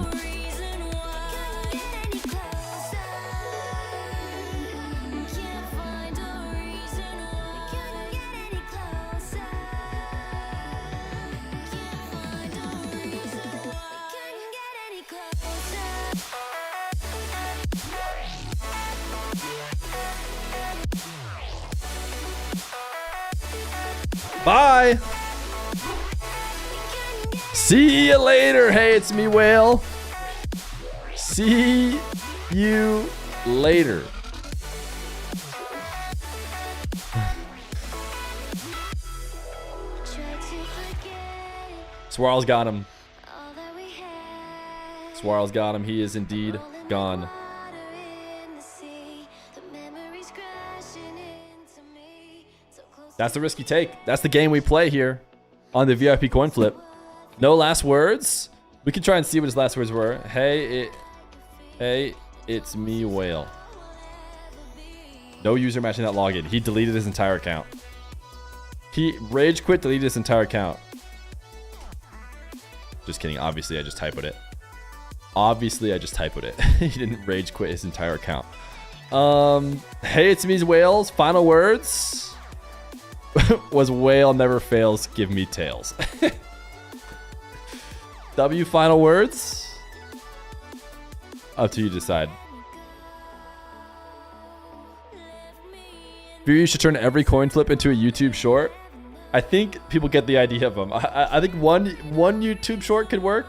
Bye. See you later. Hey, it's me, Whale. See you later. Swirl's got him. Swirl's got him. He is indeed gone. That's the risky take. That's the game we play here on the VIP coin flip. No last words. We can try and see what his last words were. Hey, it's me, Whale. No user matching that login. He deleted his entire account. He rage quit, deleted his entire account. Just kidding. Obviously, I just typoed it. Obviously, I just typoed it. He didn't rage quit his entire account. Hey, it's me, Whales. Final words was Whale never fails. Give me tails. W final words? Up to you to decide. Fear you should turn every coin flip into a YouTube short. I think people get the idea of them. I think one YouTube short could work,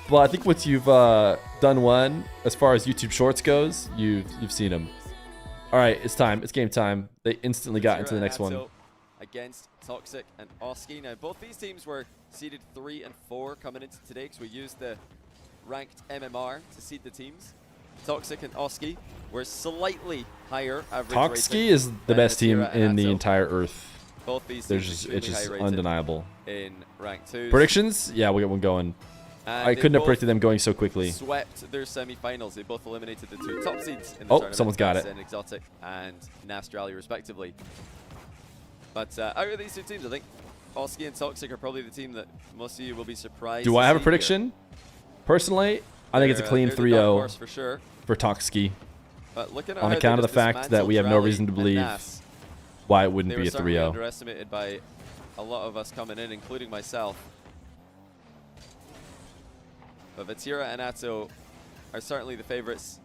but I think once you've done one, as far as YouTube shorts goes, you've seen them. All right, it's time. It's game time. They instantly got into the next one. Against Toxic and Oski. Now, both these teams were seeded 3 and 4 coming into today because we used the ranked MMR to seed the teams. Toxic and Oski were slightly higher average Toxki is the best team in the entire Earth. Both these teams it's just undeniable. In rank 2. Predictions? Yeah, we'll get one going. And I couldn't have predicted them going so quickly. Swept their semifinals. They both eliminated the 2 top seeds in the tournament. Someone's got it. Exotic and Nastrali, respectively. But out of these 2 teams, I think Oski and Toxic are probably the team that most of you will be surprised. Do I have a prediction? Here. Personally, I think it's a clean 3-0 for sure for Toxic. But looking at on account of the fact that we have no reason to believe why it wouldn't be a 3-0. They were underestimated by a lot of us coming in, including myself. But Vatira and Atto are certainly the favorites.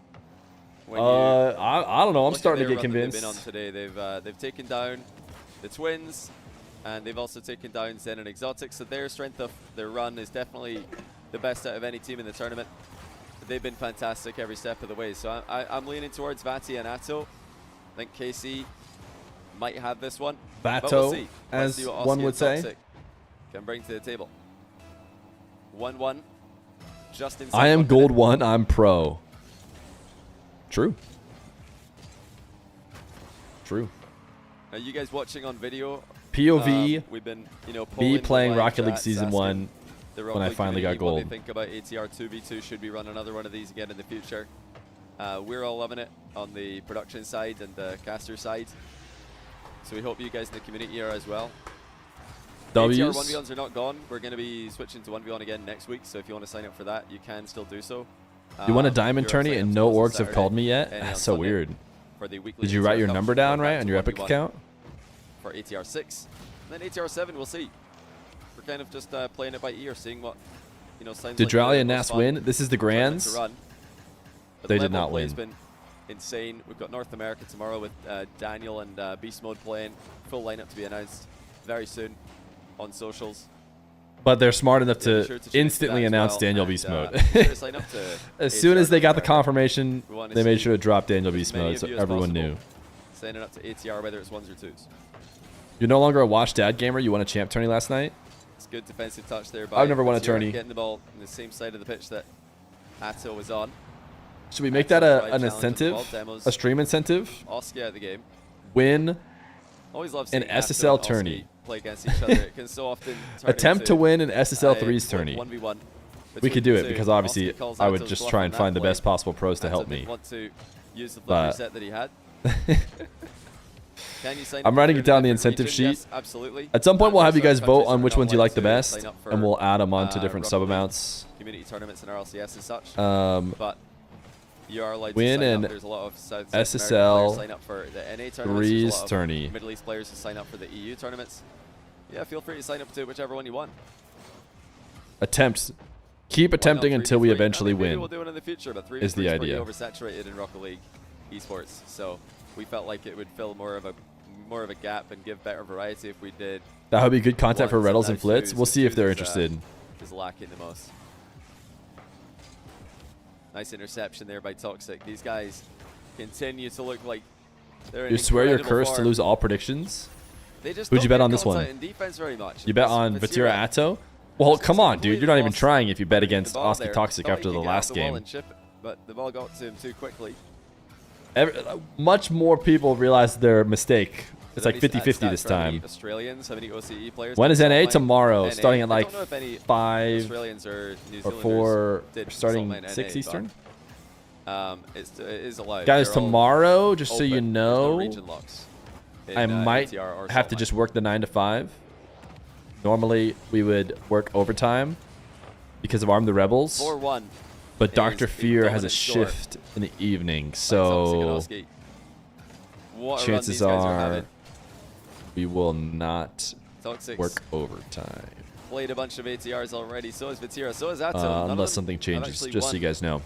I don't know. I'm starting to get convinced. They've been on today. They've taken down the Twins, and they've also taken down Zen and Exotic, so their strength of their run is definitely the best out of any team in the tournament. They've been fantastic every step of the way, so I'm leaning towards Vati and Atto. I think KC might have this one. Vato, we'll see. as one would say, can bring to the table. 1-1. Just in. I am gold 1. I'm pro. True. True. Are you guys watching on video? POV. We've been, me playing Rocket League Season 1 when I finally got gold. What they think about ATR 2v2? Should we run another one of these again in the future? We're all loving it on the production side and the caster side. So we hope you guys in the community are as well. W's. ATR 1v1s are not gone. We're going to be switching to 1v1 again next week. So if you want to sign up for that, you can still do so. You won a diamond tourney and no orgs have called me yet? That's so weird. Did you write your number down right on your Epic account? For ATR 6. And then ATR 7, we'll see. We're kind of just playing it by ear, seeing what, sounds Did Drally and Nas win? This is the Grands. They did not win. It's been insane. We've got North America tomorrow with Daniel and Beast Mode playing. Full lineup to be announced very soon on socials. But they're smart enough Yeah, be to sure to change instantly that as announce well, Daniel and, Beast mode. be sure to sign up to As soon as they got the ATR. confirmation, We wanna they made see sure to drop Daniel as Beast many mode of so you as everyone possible knew. Signing up to ATR, whether it's 1s or 2s. You're no longer a Watch Dad gamer. You won a champ tourney last night. It's good defensive touch there by I've never won a Feer, tourney. getting the ball in the same side of the pitch that Atto was on. Should we make that an incentive? A stream incentive? Oski out of the game. Win Always love an seeing Atto SSL and Oski tourney. play against each other. It can so often turn Attempt into to win an SSL a 3s tourney. 1v1 We could between do the it two. because obviously Oski calls I would Atto's just bluff try on and that find the play. best possible pros to Atto help didn't me. want to use the flip But- reset that he had. Can you sign I'm up writing for it down the different incentive region? sheet. Yes, absolutely. At some point, we'll have you guys vote on which Countries ones you are not like the allowed to best, sign up for, and we'll add them onto different sub roughly amounts. community tournaments and RLCS and such. But you are allowed win to sign an up. There's a lot of South SSL American players sign up for the NA tournaments. There's a 3s lot of tourney. Middle East players who sign up for the EU tournaments. Yeah, feel free to sign up to whichever one you want. Attempts. Keep attempting Why not until we 3v3? eventually Maybe win. We'll do it in the future, but 3v3 is the pretty idea. oversaturated in Rocket League esports, so we felt like it would fill more of a gap and give better variety if we did. That would be good content for ones Reddles now and Flits. twos, We'll see if they're twos interested. Is lacking the most. Nice interception there by Toxic. These guys continue to look like they're in You swear you're incredible cursed to form. lose all predictions? They just Who'd don't you bet get on this caught one? out in defense very much. You bet It's on Vatira Vatira. Atto? Well, come on, dude. completely You're not even lost trying if you bet the against ball Oski there. Toxic Thought after he the could get off last the wall game. and chip it, but the ball got to him too quickly. Much more people realize their mistake. It's like Is there any 50-50 this stats for how many time. Australians, how many OCE players? When is played NA? Saltmine? Tomorrow, NA. starting at I like don't know if any 5 Australians or New or Zealanders 4, did starting Saltmine 6 NA, Eastern. but, it is allowed. Guys, They're all tomorrow, just so you open. There's no know, region locks in, I might ATR or have to Saltmine. just work the 9 to 5. Normally, we would work overtime because of Arm the Rebels. 4-1. But is Dr. a Feer has a dominant score. shift in the evening, By Toxic so and Oski. What a run chances these guys are are having. we will not Toxic's work overtime. played a bunch of ATRs already. So is Vatira. So is Atto. None of Unless them something have changes, actually just so won you guys know.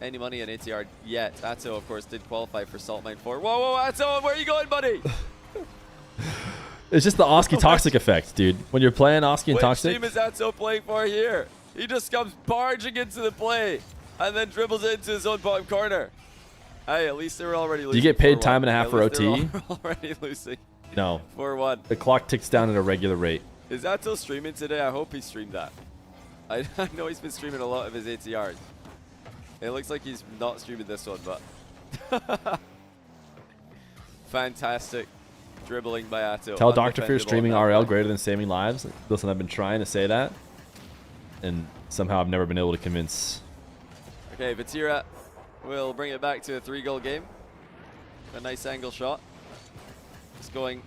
any money in ATR yet. Atto, of course, did qualify for Saltmine 4. Whoa, whoa, Atto, where are you going, buddy? It's just the Oski Toxic effect, dude. When you're playing Oski and Which Toxic, team is Atto playing for here? He just comes barging into the play and then dribbles it into his own bottom corner. Hey, at least they were already losing. you get paid 4-1. time and a half At for least they OT? were already losing. No. 4-1. The clock ticks down at a regular rate. Is Atto streaming today? I hope he streamed that. I know he's been streaming a lot of his ATRs. It looks like he's not streaming this one, but fantastic dribbling by Atto. Tell Dr. Fear Undefendable streaming on that RL one. greater than saving lives. Listen, I've been trying to say that, and somehow I've never been able to convince. Okay, Vatira will bring it back to a 3-goal game. A nice angle shot. Just going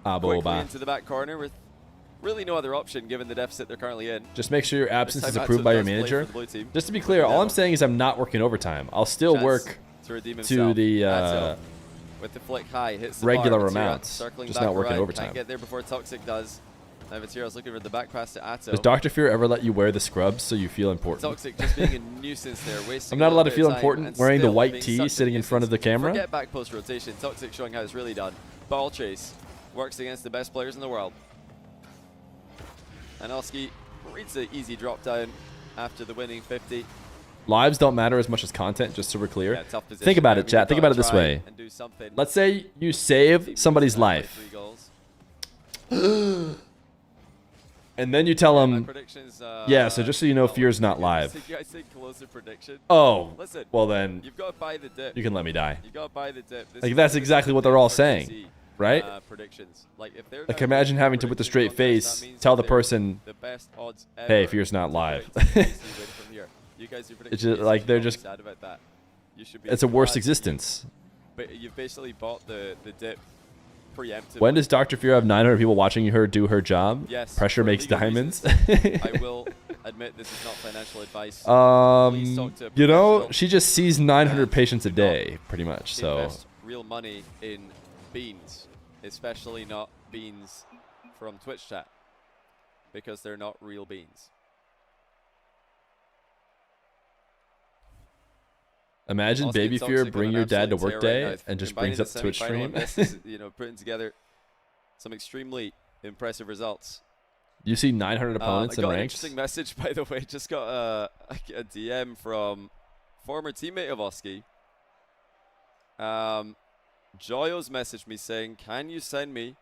quickly into the back corner with really no other option given the deficit they're currently in. Just make sure your This absence time is approved Atto by your does play manager. for the blue team. Just to be clear, all I'm saying is I'm not working overtime. I'll still Chance work to redeem to himself. the Atto with the flick high, hits the regular bar. Vatira amounts, circling just back not working around. overtime. Can't get there before Toxic does. Now Vatira's looking for the back pass to Atto. Does Dr. Fear ever let you wear the scrubs so you feel important? Toxic just being a nuisance there, wasting I'm not a allowed to little feel bit of time important and wearing the still white being tee such a sitting in front of the nuisance. camera. Forget back post rotation. Toxic showing how it's really done. Ball chase works against the best players in the world. And Oski reads the easy drop down after the winning 50. Lives don't matter as much as content, just so we're clear. Yeah, tough position. Think about I it, mean, chat. you've Think gotta about it this try way. and do something. Let's say you save somebody's life, 3 goals. and then you tell My them, predictions, yeah, so just so you know, Fear's not You live. guys say closer prediction. Oh, Listen, well then, you've got to buy the dip. you can let me die. You got to buy the dip. This Like, is- that's this exactly is what the they're all dip for saying, DC, right? Predictions. Like, if they're Like, down imagine to having to, with a straight predictions face, that means tell that the they're person, the best odds hey, ever Fear's not to live. predict DC win from here. You guys who predict It's just DC, like, they're don't be just- sad about that. You should be it's a worse glad existence. But you've basically bought the dip preemptively. When does Dr. Fear have 900 people watching her do her job? Yes, Pressure for makes legal diamonds. I will admit this is not financial advice. Please talk to a You know, professional she just sees 900 and patients a do not day, pretty much. So invest real money in beans, especially not beans from Twitch chat, because they're not real beans. imagine Oski Baby and Fear Toxic bring on your an dad to absolute work tear right day now. and just Combining brings up the Twitch semifinal stream. and this is, putting together some extremely impressive results. You see 900 opponents I in got an ranks. interesting message, by the way. Just got a DM from former teammate of Oski. Joyo's messaged me saying, "Can you send me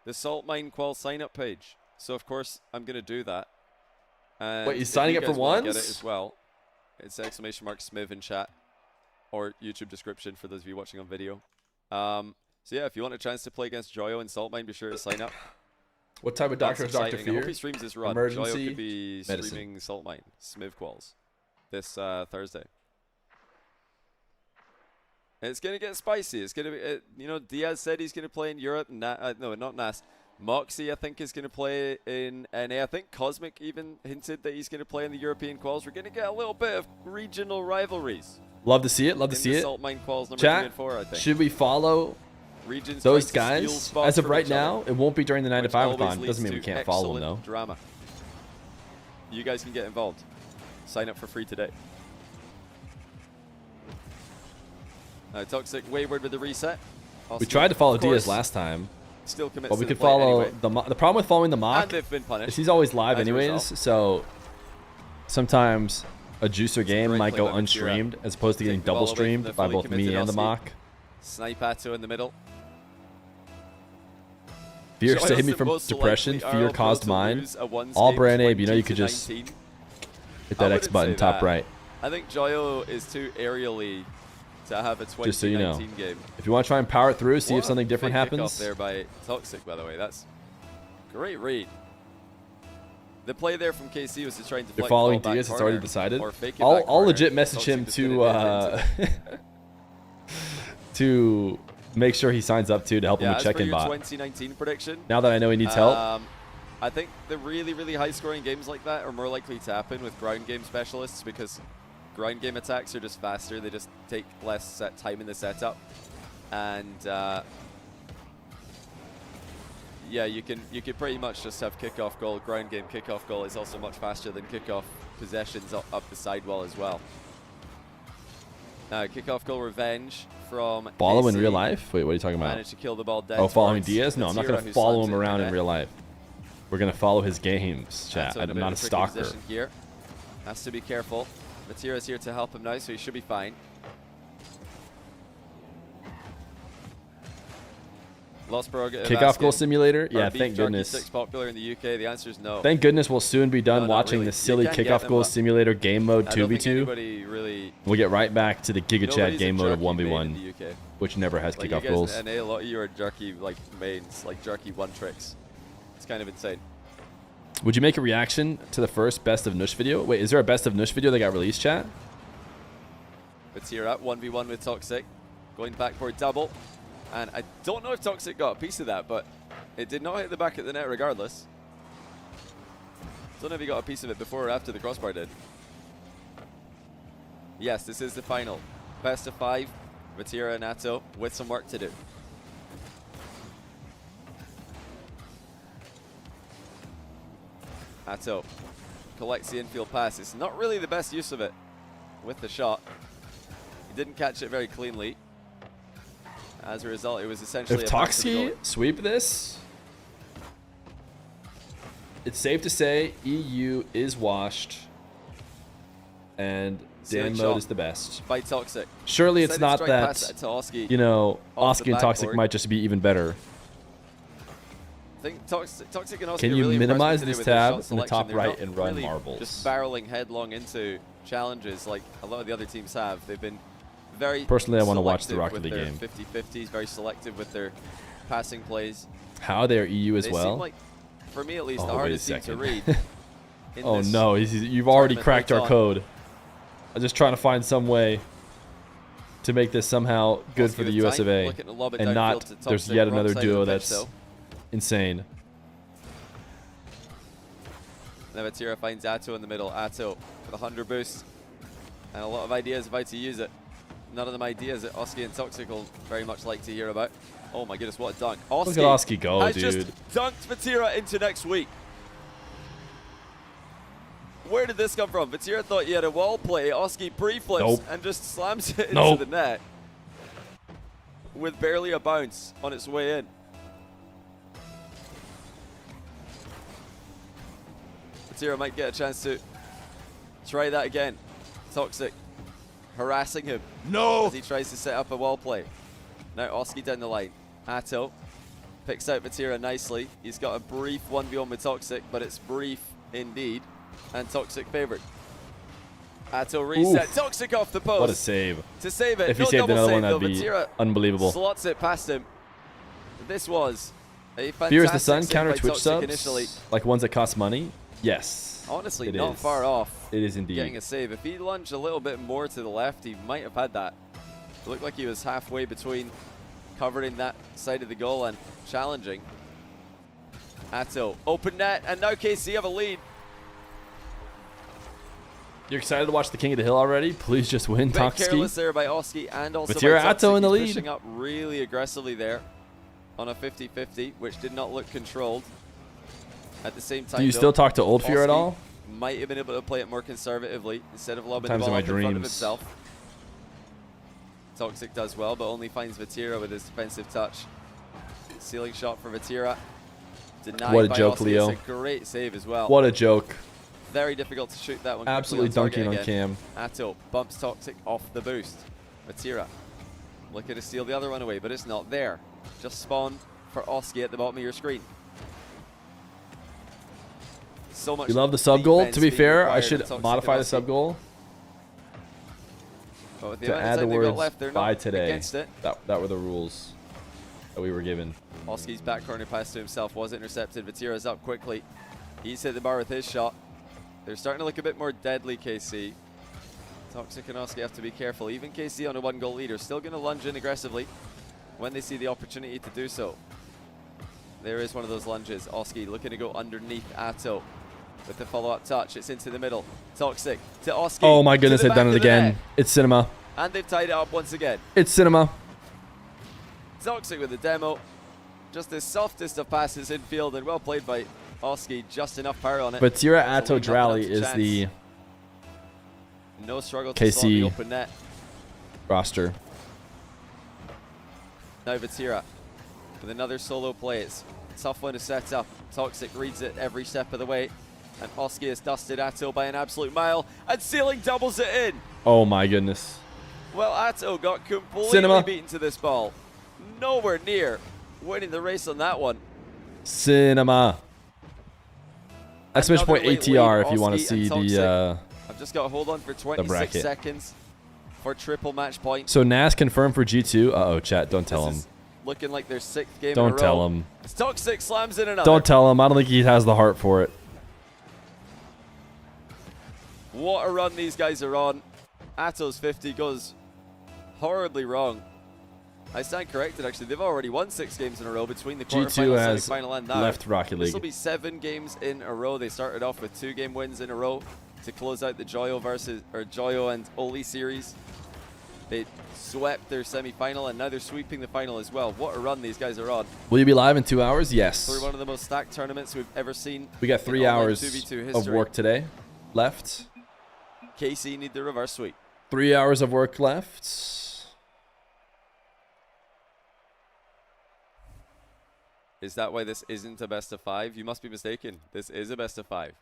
the Salt Mine Qual sign-up page?" So of course I'm gonna do that. And Wait, he's signing up for once? Get it ones? as well. It's !Smiv in chat or YouTube description for those of you watching on video. So yeah, if you want a chance to play against Joyo and Salt Mine, be sure to sign up. What type of doctor is Dr. I Feer? hope he streams this run. Emergency Joyo could be medicine. streaming Salt Mine, Smiv Quals, this Thursday. And it's gonna get spicy. It's gonna be, you know, Diaz said he's gonna play in Europe. No, not Nas. Moxie, I think, is gonna play in NA. I think Cosmic even hinted that he's gonna play in the European quals. We're gonna get a little bit of regional rivalries. Love to see it. Love to see it. Salt Mine quals number Chat, 3 and 4, I think. should we follow Regions those trying to steal guys? spots As of from right each now, other, it won't be during the 9 to which 5 always thon. leads Doesn't mean we to can't follow them excellent though. Drama. You guys can get involved. Sign up for free today. Toxic wayward with the reset. We tried to follow Of course, Diaz last time, Still commits but to we the could play follow anyway. the problem with following the mock And they've been punished is he's always live as a anyways. result. So sometimes a juicer game great might play go by Feer. unstreamed as opposed to getting Take the ball double away from streamed the by fully both me committed and the Oski. mock. Snipe Atto in the middle. Fear Joyo's saved me the from most depression. likely Fear RL caused pro to mine. lose a ones All game brand Abe, you know you 20 could to just 19. hit I that X wouldn't button say top that. right. I think Joyo is too aerially to have a 2019 Just so you know. game. If you want to try and power it through, see What if something a different fake kickoff happens. there by Toxic, by the way. That's great read. The play there from KC was to try and deflect You're the following ball back Diaz. It's already corner decided. or fake it I'll back corner. legit message him Toxic's gonna to dip into it. to make sure he signs up to help him Yeah, with as for check-in your bot. 2019 prediction, Now that I know he needs help. I think the really, really high-scoring games like that are more likely to happen with ground game specialists because ground game attacks are just faster. They just take less time in the setup, and yeah, you could pretty much just have kickoff goal, ground game kickoff goal is also much faster than kickoff possessions up the sidewall as well. Now, kickoff goal revenge from Follow in AC. real life? Wait, what are you talking about? Managed to kill the ball dead. Oh, following towards Diaz? No, I'm not Vatira, going to who follow slams him it around in net. real life. We're going to follow his games, chat. So in I'm bit not a of tricky stalker. position here. Has to be careful. Vatira's here to help him now, so he should be fine. Lost prerogative. Kickoff goal asking, simulator? are Yeah, beef thank jerky goodness. sticks popular in the UK? The answer is no. Thank goodness we'll soon be done No, not watching really. the You silly can get kickoff them, goal but simulator game mode I don't think 2v2. anybody really. We'll get right back to the Giga Chat Nobody's a game mode of jerky main 1v1, in the UK. which never has Like kickoff you guys goals. in NA, a lot of you are jerky like mains, like jerky one tricks. It's kind of insane. Would you make a reaction to the first Best of Nush video? Wait, is there a Best of Nush video that got released, chat? Vatira 1v1 with Toxic, going back for a double, and I don't know if Toxic got a piece of that, but it did not hit the back of the net regardless. Don't know if he got a piece of it before or after the crossbar did. Yes, this is the final. Best of 5, Vatira and Atto with some work to do. Atto collects the infield pass. It's not really the best use of it with the shot. He didn't catch it very cleanly. As a result, it was essentially If a pass to the Toxi goalie. sweep this, it's safe to say EU is washed and Ceiling Dan shot mode is the best. by Toxic. Surely it's Decided to not strike that, past to Oski you know, off the Oski and Toxic backboard. might just be even better. I think Toxic and Oski Can are you really impressed minimize me today this with their tab shot in the selection. top They're right not and run really marbles? Just barreling headlong into challenges like a lot of the other teams have. They've been very Personally, I want to watch the selective Rocket League game. with their 50-50s, very selective with their passing plays. How they are EU as They well? seem like, for me at least, Oh, the wait a hardest team to second. read. in Oh this no, you've already tournament cracked our on. code. I'm just trying to find some way to make this somehow good Oski for the with US time, of A. looking to lob it And downfield not, to there's Toxic, yet wrong another side of duo the pitch, that's though. insane. Nevatira finds Atto in the middle. Atto with a 100 boost and a lot of ideas of how to use it. None of them ideas that Oski and Toxic will very much like to hear about. Oh my goodness, what a dunk. Look at Oski go, has dude. just dunked Vatira into next week. Where did this come from? Vatira thought he had a wall play. Oski pre-flips Nope. and just slams it into Nope. the net with barely a bounce on its way in. Vatira might get a chance to try that again. Toxic harassing him. No! As he tries to set up a wall play. Now Oski down the line. Atto picks out Vatira nicely. He's got a brief 1v1 with Toxic, but it's brief indeed. And Toxic favored. Atto reset. Oof. Toxic off the post. What a save. To save it. If he No saved double another save, one, that'd though. be Vatira unbelievable. slots it past him. This was a fantastic Fear is the Sun save counter by Twitch Toxic subs? initially. Like ones that cost money? Yes. Honestly, it not is. far off. It is indeed. Getting a save. If he lunged a little bit more to the left, he might have had that. It looked like he was halfway between covering that side of the goal and challenging. Atto, open net, and now KC have a lead. You're excited to watch the King of the Hill already? Please just win, Bit Toxky. careless there by Oski and also Vatira by Toxic. Atto in the He's lead. pushing up really aggressively there on a 50-50, which did not look controlled. At the same time, Do you still talk to old Fear at all? Might have been able to play it more conservatively instead of lobbing Sometimes the ball in up my in front of dreams. himself. Toxic does well, but only finds Vatira with his defensive touch. Ceiling shot for Vatira. Denied What a by joke, Oski. Leo. It's a great save as well. What a joke. Very difficult to shoot that one. Absolutely dunking on cam. Atto bumps Toxic off the boost. Vatira looking to steal the other one away, but it's not there. Just spawn for Oski at the bottom of your screen. So much. You love the sub goal? defense To be being fair, I required should of Toxic modify and the sub Oski. goal But with the to amount of add the time they've got words left, they're by not today. against it. That were the rules that we were given. Oski's back corner pass to himself was intercepted. Vatira's up quickly. He's hit the bar with his shot. They're starting to look a bit more deadly, KC. Toxic and Oski have to be careful. Even KC on a 1-goal lead are still going to lunge in aggressively when they see the opportunity to do so. There is one of those lunges. Oski looking to go underneath Atto with the follow-up touch. It's into the middle. Toxic to Oski. Oh my goodness, to the they've done back it of the again. net. It's cinema. And they've tied it up once again. It's cinema. Toxic with the demo. Just the softest of passes infield and well played by Oski. Just enough power on it. Vatira So Atto leaving nothing Drally up to is chance. the No struggle to slot the KC open net. roster. Now Vatira with another solo play. It's a tough one to set up. Toxic reads it every step of the way. And Oski has dusted Atto by an absolute mile. And Ceiling doubles it in. Oh my goodness. Well, Atto got completely Cinema. beaten to this ball. Nowhere near winning the race on that one. Cinema. Exclamation point Another late ATR lead, if you want to Oski see and the I've just got to hold on for 26 bracket. seconds for triple match point. So Nas confirmed for G2. Uh-oh, chat, don't tell This him. is looking like their 6th game in a Don't row. tell him. It's Toxic slams in another. Don't tell him. I don't think he has the heart for it. What a run these guys are on. Atto's 50 goes horribly wrong. I stand corrected, actually. They've already won 6 games in a row between the G2 quarterfinal, has semi-final, and now. left Rocket This League. will be 7 games in a row. They started off with 2-game wins in a row to close out the Joyo and Oli series. They swept their semi-final, and now they're sweeping the final as well. What a run these guys are on. Will you be live in 2 hours? Yes. Through one of the most stacked tournaments we've ever seen. We got 3 in online hours 2v2 of history. work today left. KC need the reverse sweep. 3 hours of work left. Is that why this isn't a best of 5? You must be mistaken. This is a best of 5.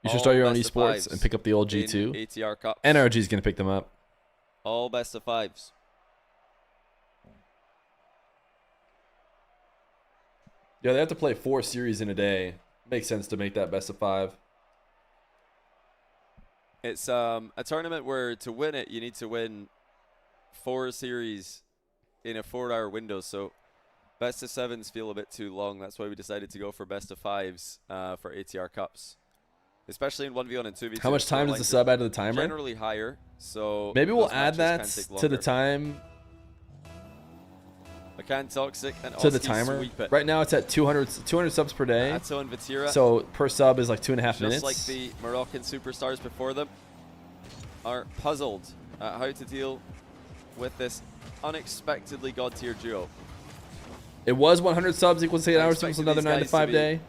You should All start your own best of esports fives and pick up the old in G2. ATR Cups. NRG's going to pick them up. All best of 5s. Yeah, they have to play 4 series in a day. Makes sense to make that best of 5. It's a tournament where to win it, you need to win 4 series in a 4-hour window. So best of 7s feel a bit too long. That's why we decided to go for best of 5s for ATR Cups. Especially in 1v1 and 2v2. How much time does the sub add to the timer? Generally higher. So Maybe we'll those add matches that can take to the longer. time. McCann Toxic and To the Oski timer. sweep it. Right now it's at 200 subs per day. Atto and Vatira. So per sub is like 2.5 Just minutes. like the Moroccan superstars before them, are puzzled at how to deal with this unexpectedly god-tier duo. It was 100 subs equals 8 I hours equals expected another these 9 to guys to 5 be, day.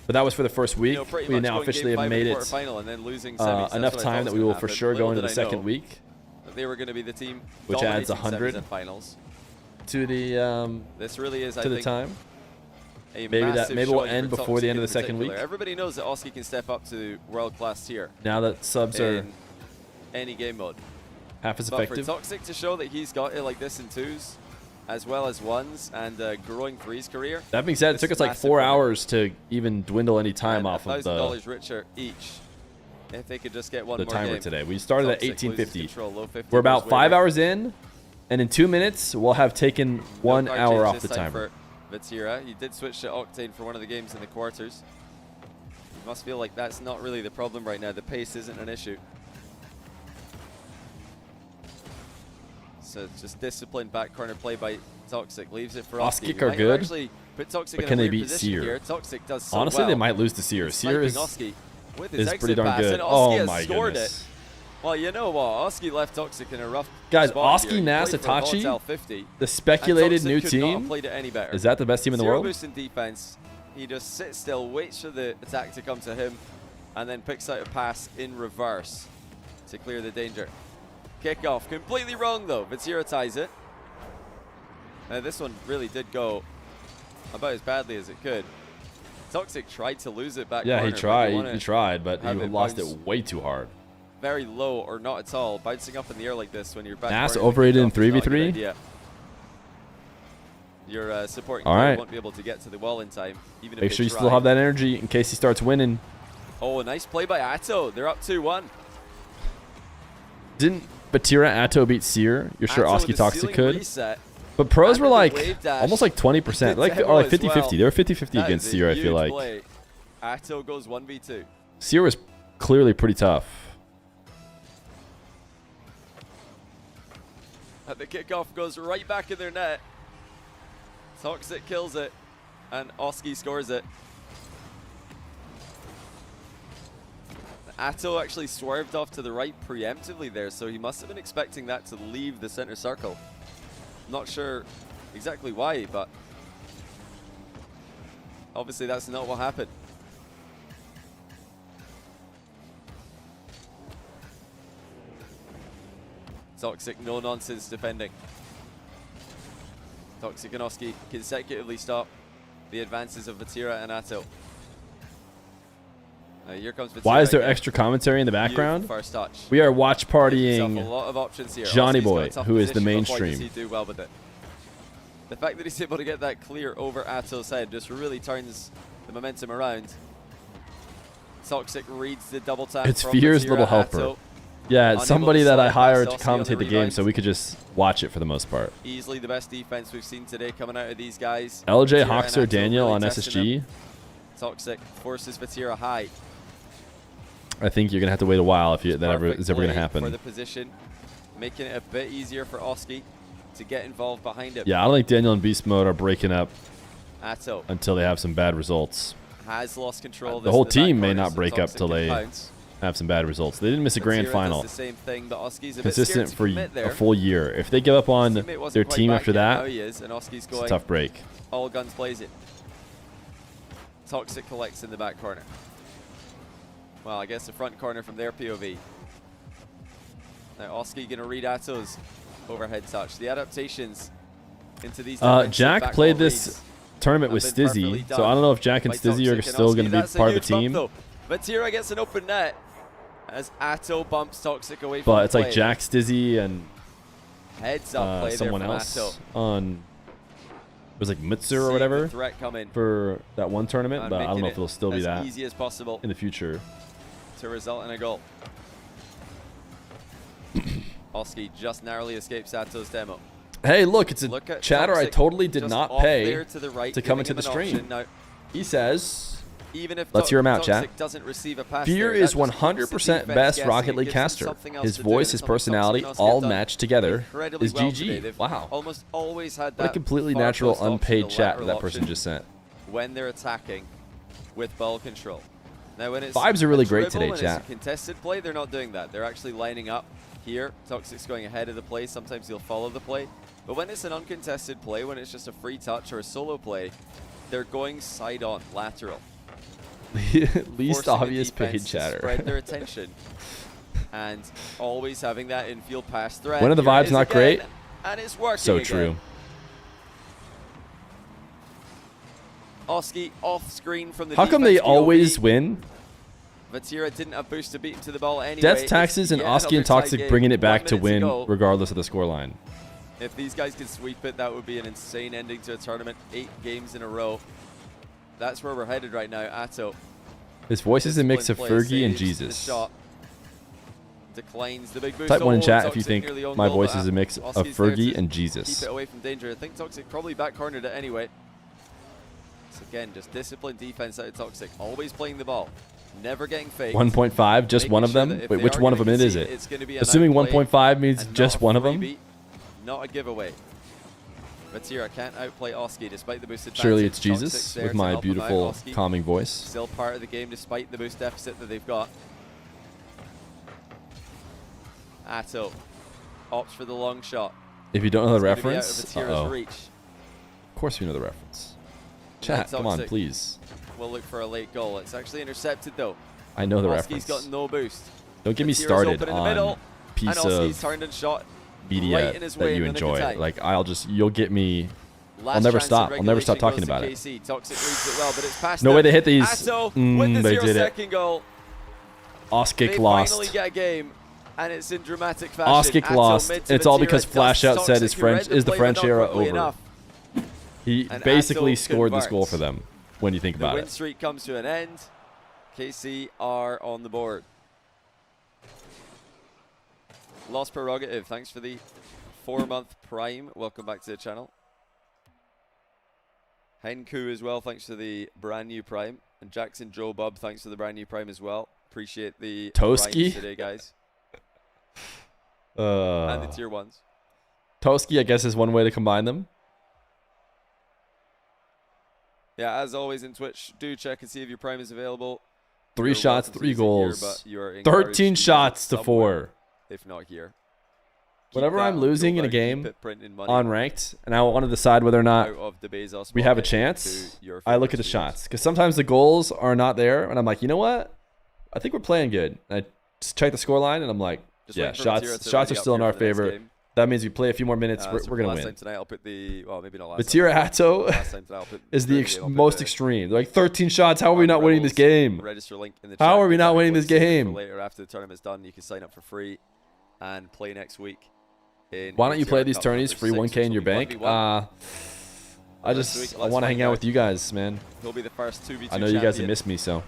But that was for the first week. You know, pretty We much now going officially game have 5 made in the it quarterfinal and then losing semis. That's enough what I time thought that was we gonna will for happen. sure go Little into did the I know second week, that they were going to be the team which adds dominating 100 semis and finals. to the This really is, I to the think, time. a maybe massive maybe we'll showing end for before the Toxic end of in the second week. particular. Everybody knows that Oski can step up to world-class tier Now that subs are in any game mode. half as But effective. for Toxic to show that he's got it like this in 2s, as well as 1s, and growing 3s career. That being said, it took us like 4 hours to even dwindle any time off of $1,000 richer each. If they could just get one the more timer game. today. We started at Toxic loses 1850. control, low 50 We're about goes 5 way hours in, and in 2 minutes we'll have taken 1 card hour change off this the time timer. for Vatira. He did switch to Octane for one of the games in the quarters. You must feel like that's not really the problem right now. The pace isn't an issue. So it's just disciplined back corner play by Toxic. Leaves it for Oski. Oski are Might good, actually put Toxic but in can a they weird beat position Seer? here. Toxic does so Honestly, well. they might lose to Seer. Seer Sniping is Oski with his pretty exit darn pass, good. and Oski Oh has my scored goodness. it. Well, you know what? Oski left Toxic in a rough Guys, spot Oski, here. He Nas, played for Itachi, Volatile 50, the speculated and new Toxic could not have team. played it any better. Is that the best team in the Zero world? boost in defense. He just sits still, waits for the attack to come to him, and then picks out a pass in reverse to clear the danger. Kickoff, completely wrong though. Vatira ties it. This one really did go about as badly as it could. Toxic tried to lose it back Yeah, corner, he but tried. you wanna He tried, but he have lost bounce it way too hard. very low or not at all. Bouncing up in the air like this when you're back Nas corner, overrated in kickoff is not a good 3v3? idea. Your supporting All player right. won't be able to get to the wall in time, even Make if sure they you try. still have that energy in case he starts winning. Oh, nice play by Atto. They're up 2-1. Didn't Batira Atto beat Seer? You're sure Atto Oski with a Toxic ceiling could? reset. But pros And were with a like wave dash. almost like 20%, like Demo or like as 50-50. well. They were 50-50 That against is a Seer, I feel huge like. play. Atto goes 1v2. Seer was clearly pretty tough. And the kickoff goes right back in their net. Toxic kills it, and Oski scores it. Atto actually swerved off to the right preemptively there, so he must have been expecting that to leave the center circle. Not sure exactly why, but obviously that's not what happened. Toxic, no nonsense defending. Toxic and Oski consecutively stop the advances of Vatira and Atto. Here comes Vatira. Why is there again. extra commentary in the background? Beautiful first touch. We are watch Gives himself a partying lot of options here. Johnny Oski's got Boy, a tough who is the position, but boy, mainstream. does he do well with it. The fact that he's able to get that clear over Atto's head just really turns the momentum around. Toxic reads the double tap. It's from Feer's Vatira. little helper. Atto Yeah, it's unable somebody to that I slide hired past to Oski on commentate the game rebound. so we could just watch it for the most part. Easily the best defense we've seen today coming out of these guys. LJ, Vatira and Hoxer, Atto Daniel really on testing SSG. them. Toxic forces Vatira high. I think you're gonna have to wait a while if that ever Perfect is ever gonna play happen. For the position, making it a bit easier for Oski to get involved behind him. Yeah, I don't think Daniel and Beast Mode are breaking up Atto until they have some bad results. has lost control. The whole This in team back may corner, not so break up Toxic till can they pounce. have some bad results. They didn't miss a grand Vatira final. does the same thing, but Oski's a bit Consistent scared to for commit there. a full year. If they give up on Teammate wasn't their quite team back after yet. Now that, he is, and Oski's it's a going tough break. all guns blazing. Toxic collects in the back corner. Well, I guess the front corner from their POV. Now Oski gonna read Atto's overhead touch. The adaptations into these Jack played this tournament with Stizzy, so I don't know if Jack and Stizzy are still going to be part of the team. Vatira gets an open net as Atto bumps Toxic away from But it's the like play. Jack, Stizzy, and Heads up play someone there from else Atto. on. It was like Mutzer Seeing or the whatever threat come in for that one tournament, and but I don't making know if it it'll still be as that easy as possible in the future. to result in a goal. Oski just narrowly escapes Atto's demo. Hey, look, it's a Look at chatter I Toxic totally did just not off pay there to the right, to come giving into the him an stream. option. Now, He says, even if let's hear him out, Toxic chat. doesn't receive a pass Feer there, is that just keeps the 100% defense best guessing. Rocket It League gives them caster. something else His to do, voice, and his something Toxic personality, and Oski all have done matched together incredibly is well GG. today. They've Wow. almost always had that What a completely far natural, post option, unpaid the chat lateral that person option, just sent. when they're attacking with ball control. Now, when it's Vibes are really a great dribble, today, when chat. It's a contested play, they're not doing that. They're actually lining up here. Toxic's going ahead of the play. Sometimes he'll follow the play. But when it's an uncontested play, when it's just a free touch or a solo play, they're going side on, lateral. Least forcing the obvious defense paid to chatter. Spread their attention. And always having that infield pass threat. When are the Here it vibes is not again, great? And it's working So again. true. Oski off screen from the How come they defense always POV. win? Vatira didn't have boost to beat him to the ball anyway. Death Taxes and Yet Oski and another tie Toxic game. bringing it back 1 to minute win go. regardless of the scoreline. If these guys can sweep it, that would be an insane ending to a tournament. 8 games in a row. That's where we're headed right now. Atto. His voice is a mix of Disciplined play Fergie and saves the Jesus. shot. Declines the big boost. Type 1 in Oh, chat if Toxic you think nearly own my goal, voice but is a mix of Oski's there Fergie to and keep Jesus. it away from danger. I think Toxic probably back cornered it anyway. So again, just disciplined defense out of Toxic. Always playing the ball. Never getting faked. 1.5, just Making one of sure them? that if Wait, they which are one of gonna them is concede, it? it's gonna be an Assuming outplay 1.5 means and just not a one of them? freebie, not a giveaway. Vatira can't outplay Oski despite the boost advantage. Surely it's Toxic Jesus there with to my help him out. beautiful, Oski calming voice. still part of the game despite the boost deficit that they've got. Atto opts for the long shot. If you don't know the It's gonna be out of reference, Vatira's reach. of course we know the reference. Chat, come on, please. We'll look for a late goal. It's actually intercepted though. I know the Oski's reference. got no boost. Don't get me Vatira's started open in the on middle, piece and Oski's of turned and shot media right in his that way you in the nick of enjoy. time. Like, you'll get me. Last I'll never chance stop. of I'll never stop regulation talking goes to about it. KC. Toxic reads it well, but it's past No them. way they hit these. Atto with the They 0 did it. second goal. Oskik They lost. finally get a game, and it's in dramatic fashion. Oskik Atto lost. mid to It's all Vatira, because dusts Flashout said Toxic, his who read French is the play, French but not era quickly over. enough. He And basically Atto scored this converts. goal for them when you think The about win it. streak comes to an end. KC are on the board. Lost Prerogative, thanks for the 4-month prime. Welcome back to the channel. Henku as well, thanks for the brand new prime. And Jackson Joe Bob, thanks for the brand new prime as well. Appreciate the Toski? primes today, guys. And the tier 1s. Toski, I guess, is one way to combine them. Yeah, as always in Twitch, do check and see if your prime is available. 3 You're shots, welcome to 3 use it here, goals. but you are encouraged 13 use it shots to somewhere, 4. If not here. Keep Whenever that I'm on losing in a Goldberg, game keep it printing money on ranked, and I want to decide whether or not out of the Bezos we have a pocket chance, into your I look at the favorite shots. Because sometimes the goals are not there, and I'm like, you know what? I think we're playing good. And I just check the scoreline, and I'm like, Just yeah, waiting for Vatira to shots are ready still up in here our for the next favor. game. That means we play a few more minutes, So we're for going to last win. time tonight, I'll put the, well, maybe not last Vatira time. Atto Last time tonight, I'll put is the during game, I'll put most the extreme. They're like 13 shots. How are we not winning this Rebels game? Register link in the How chat. are we not If winning anyone this sees it for game? Later after the tournament's done, you can sign up for free and play next week. Why don't you play ATR these Cup tourneys number free 6, 1K in your which will bank? be 1v1. I This week, just let's want to find hang out out. with you guys, man. He'll be the first 2v2 I know you guys have champion missed me, so.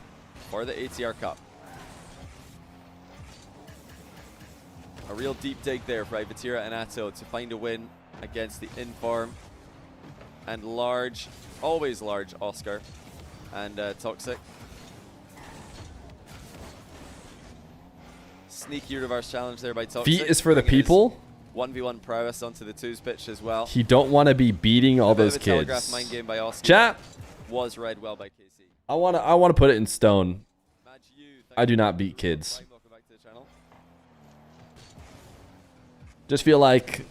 for the ATR Cup. A real deep dig there for Vatira and Atto to find a win against the inform and large, always large Oscar and Toxic. Sneaky reverse challenge there by Toxic. Feet is for the bringing his people. 1v1 prowess onto the 2s pitch as well. He don't want to be beating all A bit those of a telegraph kids. mind game by Oscar. Chat. Was read well by KC. I want to put it in stone. Madge, you, I do not beat kids. welcome back to the channel. Just feel like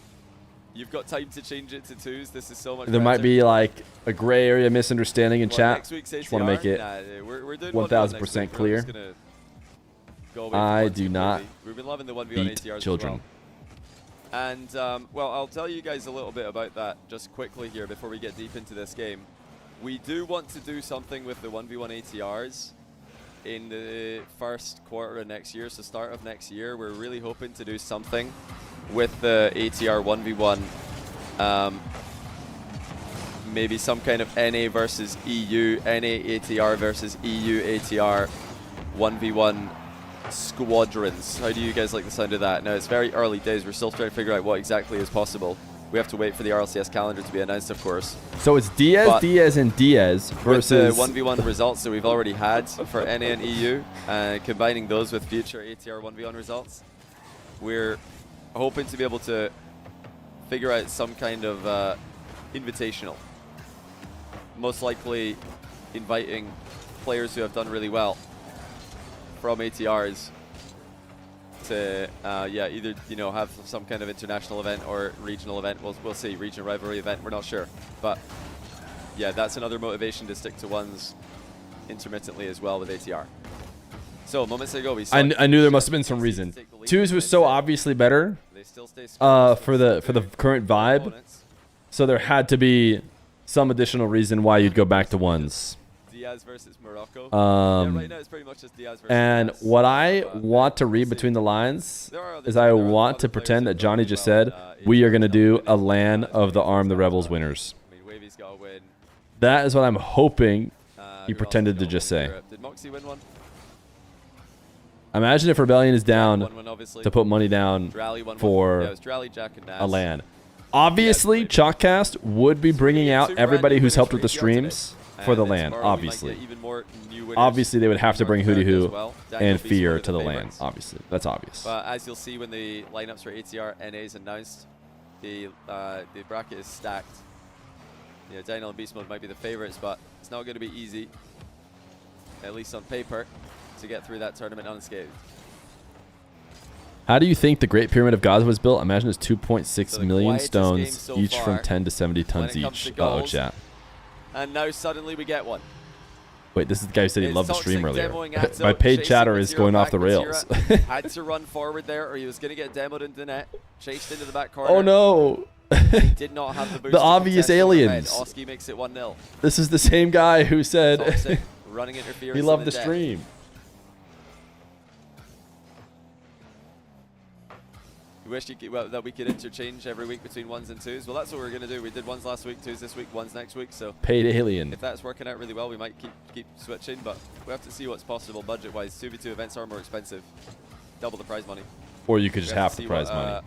You've got time to change it to 2s. This is so much there might better. be like a gray area misunderstanding in Well, chat. next week's Just want to ATR? make it Nah, we're doing 1000% 1v1 next week. We're clear. just gonna go away from I one do too not quickly. We've been loving the 1v1 beat ATRs children. as well. And well, I'll tell you guys a little bit about that just quickly here before we get deep into this game. We do want to do something with the 1v1 ATRs in the first quarter of next year, so start of next year. We're really hoping to do something with the ATR 1v1. Maybe some kind of NA versus EU, NA ATR versus EU ATR 1v1 squadrons. How do you guys like the sound of that? Now, it's very early days. We're still trying to figure out what exactly is possible. We have to wait for the RLCS calendar to be announced, of course. So it's Diaz, But Diaz, and Diaz versus with the 1v1 results that we've already had for NA and EU, combining those with future ATR 1v1 results, we're hoping to be able to figure out some kind of invitational. Most likely inviting players who have done really well from ATRs to yeah, either have some kind of international event or regional event. We'll see, regional rivalry event, we're not sure. But yeah, that's another motivation to stick to 1s intermittently as well with ATR. So moments ago we saw I knew there must have been some reason. 2s was so obviously better they still stay for the current vibe. So there had to be some additional reason why you'd go back to ones. Diaz versus Morocco. Yeah, right now it's pretty much just Diaz versus And Diaz. what I want to read between the lines is I want to pretend that Johnny just said, we are going to do a LAN of the Arm the Rebels winners. I mean, Wavy's got to win. That is what I'm hoping he pretended to just say. Did Moxie win one? Imagine if Rebellion is down Won one, obviously. to put money down Drally won one. for Yeah, it was Drally, Jack, and Nas. a LAN. Obviously, Chalkcast would be bringing out everybody who's helped with the streams for the LAN, obviously. Obviously, they would have to bring Hootie Hoo and Feer to the LAN, obviously. That's obvious. But as you'll see when the lineups for ATR NA is announced, the bracket is stacked. Yeah, Daniel and Beast Mode might be the favorites, but it's not going to be easy, at least on paper, to get through that tournament unscathed. How do you think the Great Pyramid of Gaza was built? Imagine it's 2.6 million stones, each from 10 to 70 tons each. Uh-oh, chat. And now suddenly we get one. Wait, this is the guy who said he loved the Toxic stream earlier. demoing Atto, My paid chasing chatter is Matira going off back. the rails. Matira had to run forward there, or he was going to get demoed into the net. Chased into the back corner. Oh no! He did not have the boost. The obvious aliens. Oski makes it 1-0. This is the same guy who said Toxic, running interference he loved in the deck. stream. We wish that we could interchange every week between ones and twos. Well, that's what we're going to do. We did ones last week, twos this week, ones next week. So Paid alien. if that's working out really well, we might keep switching. But we have to see what's possible budget-wise. 2v2 events are more expensive. Double the prize money. Or you could just We have half to the see prize what, money.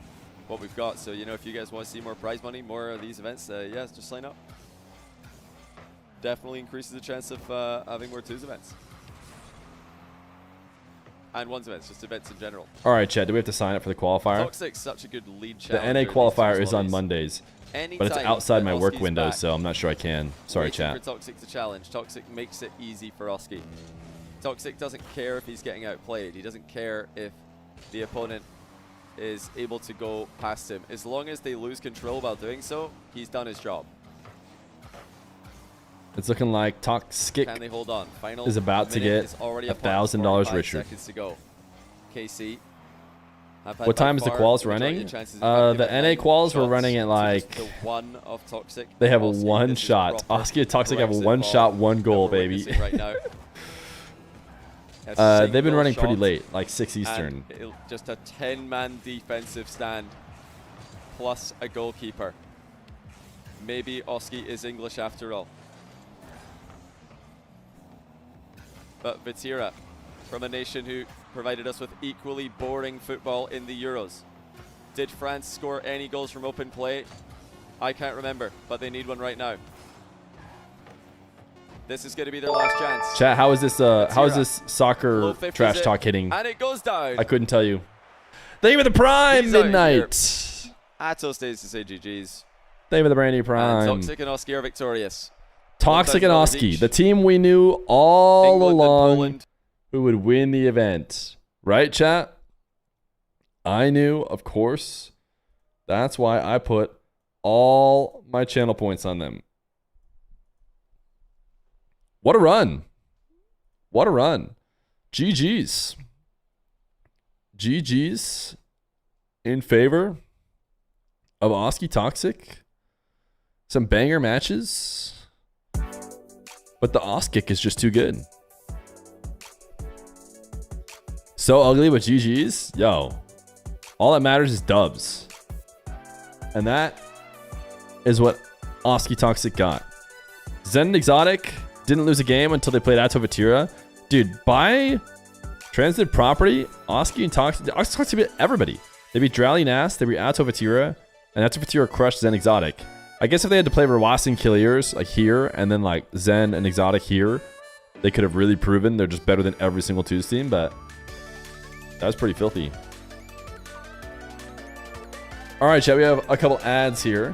What we've got. So, you know, if you guys want to see more prize money, more of these events, yeah, just sign up. Definitely increases the chance of having more twos events. And ones events, just events in general. All right, Chad, do we have to sign up for the qualifier? Toxic's such a good lead The challenger NA in these qualifier two is on squaddies. Mondays, but it's Anytime outside that my work Oski's window, back, so I'm not sure I can. Sorry, waiting chat. for Toxic to challenge. Toxic makes it easy for Oski. Toxic doesn't care if he's getting outplayed. He doesn't care if the opponent is able to go past him. As long as they lose control while doing so, he's done his job. It's looking like Toxic Can they hold on? Final is about to minute get is already upon us, $1,000 45 richer. seconds to go. KC. have had What by time is the far quals majority running? of chances. In fact, The they've had NA 9 quals were shots running at to like just the one of Toxic. they have Oski, one this is shot. proper Oski and Toxic have a Brexit one ball shot, one goal, that we're baby. witnessing right now. A They've been single running pretty shot, late, like 6 Eastern. and just a 10-man defensive stand plus a goalkeeper. Maybe Oski is English after all. But Vatira, from a nation who provided us with equally boring football in the Euros. Did France score any goals from open play? I can't remember, but they need one right now. This is going to be their last chance. Chat, how is this soccer Low 50s trash it, talk hitting? And it goes down. I couldn't tell you. Thank you for the prime, He's out Midnight. Atto stays to say GG's. Thank you for the brand new And prime. Toxic and Oski are victorious. Toxic and $1,000 Oski, each. the team we knew all England and along Poland. who would win the event. Right, chat? I knew, of course. That's why I put all my channel points on them. What a run. What a run. GG's. GG's in favor of Oski Toxic. Some banger matches. But the Oskic is just too good. So ugly, but GG's. Yo. All that matters is dubs. And that is what Oski Toxic got. Zen and Exotic didn't lose a game until they played Atto Vatira. Dude, by transitive property, Oski and Toxic beat everybody. They beat Drally Nas, they beat Atto Vatira, and Atto Vatira crushed Zen Exotic. I guess if they had to play RW9+KIILEERZ like here, and then like Zen and Exotic here, they could have really proven they're just better than every single twos team, but that was pretty filthy. All right, chat, we have a couple ads here.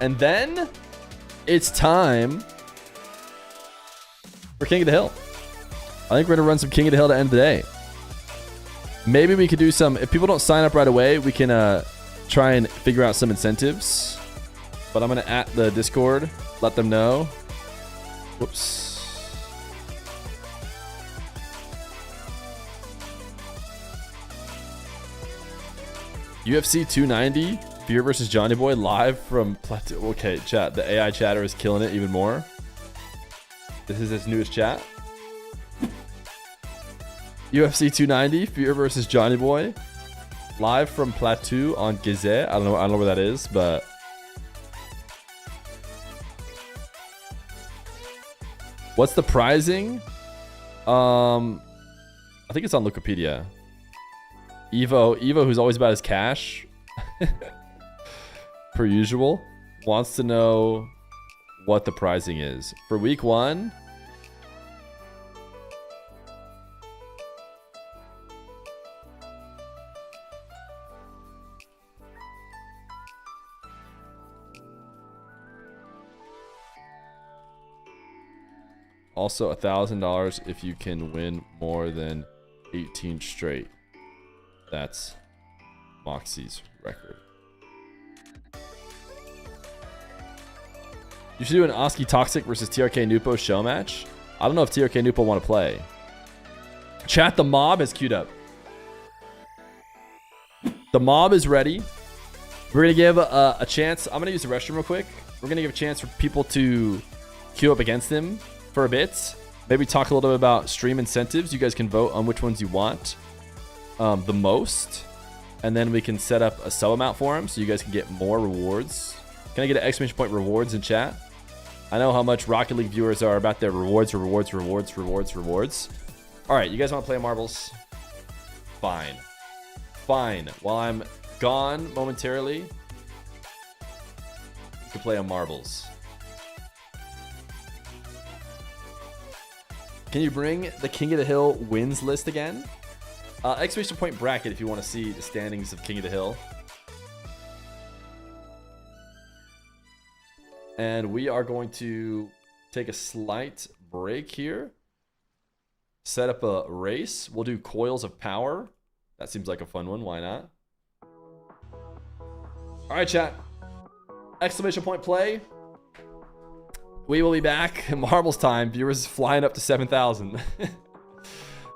And then it's time for King of the Hill. I think we're going to run some King of the Hill to end the day. Maybe we could do some, if people don't sign up right away, we can try and figure out some incentives. But I'm going to at the Discord, let them know. Whoops. UFC 290 Feer versus Johnny Boy live from Plateau. Okay, chat. The AI chatter is killing it even more. This is his newest chat. UFC 290, Feer versus Johnny Boy. Live from Plateau on Gizeh. I don't know where that is, but what's the pricing? I think it's on Wikipedia. Evo, who's always about his cash, per usual, wants to know what the pricing is for week 1. Also $1,000 if you can win more than 18 straight. That's Moxie's record. You should do an Oski Toxic versus TRK Nupo show match. I don't know if TRK Nupo want to play. Chat, the mob has queued up. The mob is ready. We're going to give a chance. I'm going to use the restroom real quick. We're going to give a chance for people to queue up against him for a bit. Maybe talk a little bit about stream incentives. You guys can vote on which ones you want the most. And then we can set up a sub amount for him so you guys can get more rewards. Can I get an exclamation point rewards in chat? I know how much Rocket League viewers are about their rewards. All right, you guys want to play marbles? Fine. While I'm gone momentarily, you can play on marbles. Can you bring the King of the Hill wins list again? Exclamation point bracket if you want to see the standings of King of the Hill. And we are going to take a slight break here. Set up a race. We'll do Coils of Power. That seems like a fun one. Why not? All right, chat. Exclamation point play. We will be back. Marbles time. Viewers flying up to 7,000.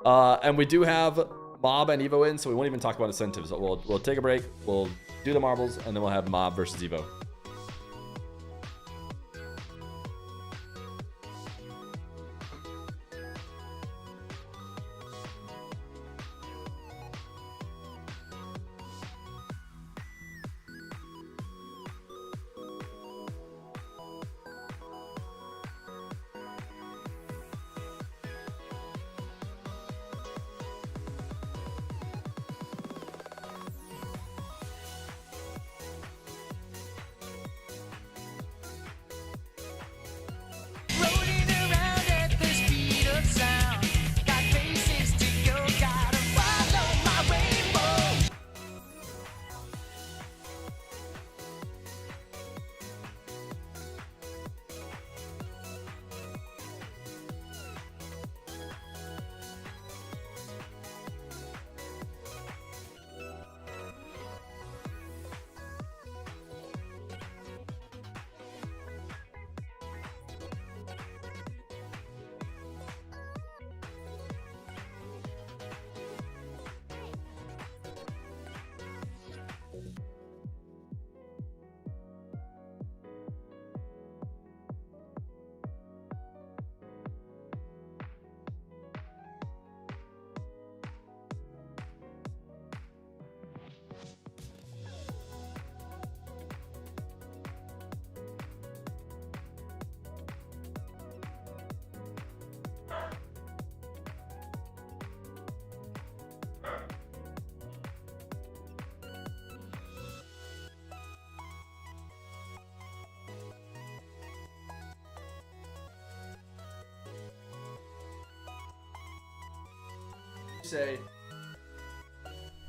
And we do have Mob and Evo in, so we won't even talk about incentives. We'll take a break. We'll do the marbles, and then we'll have Mob versus Evo.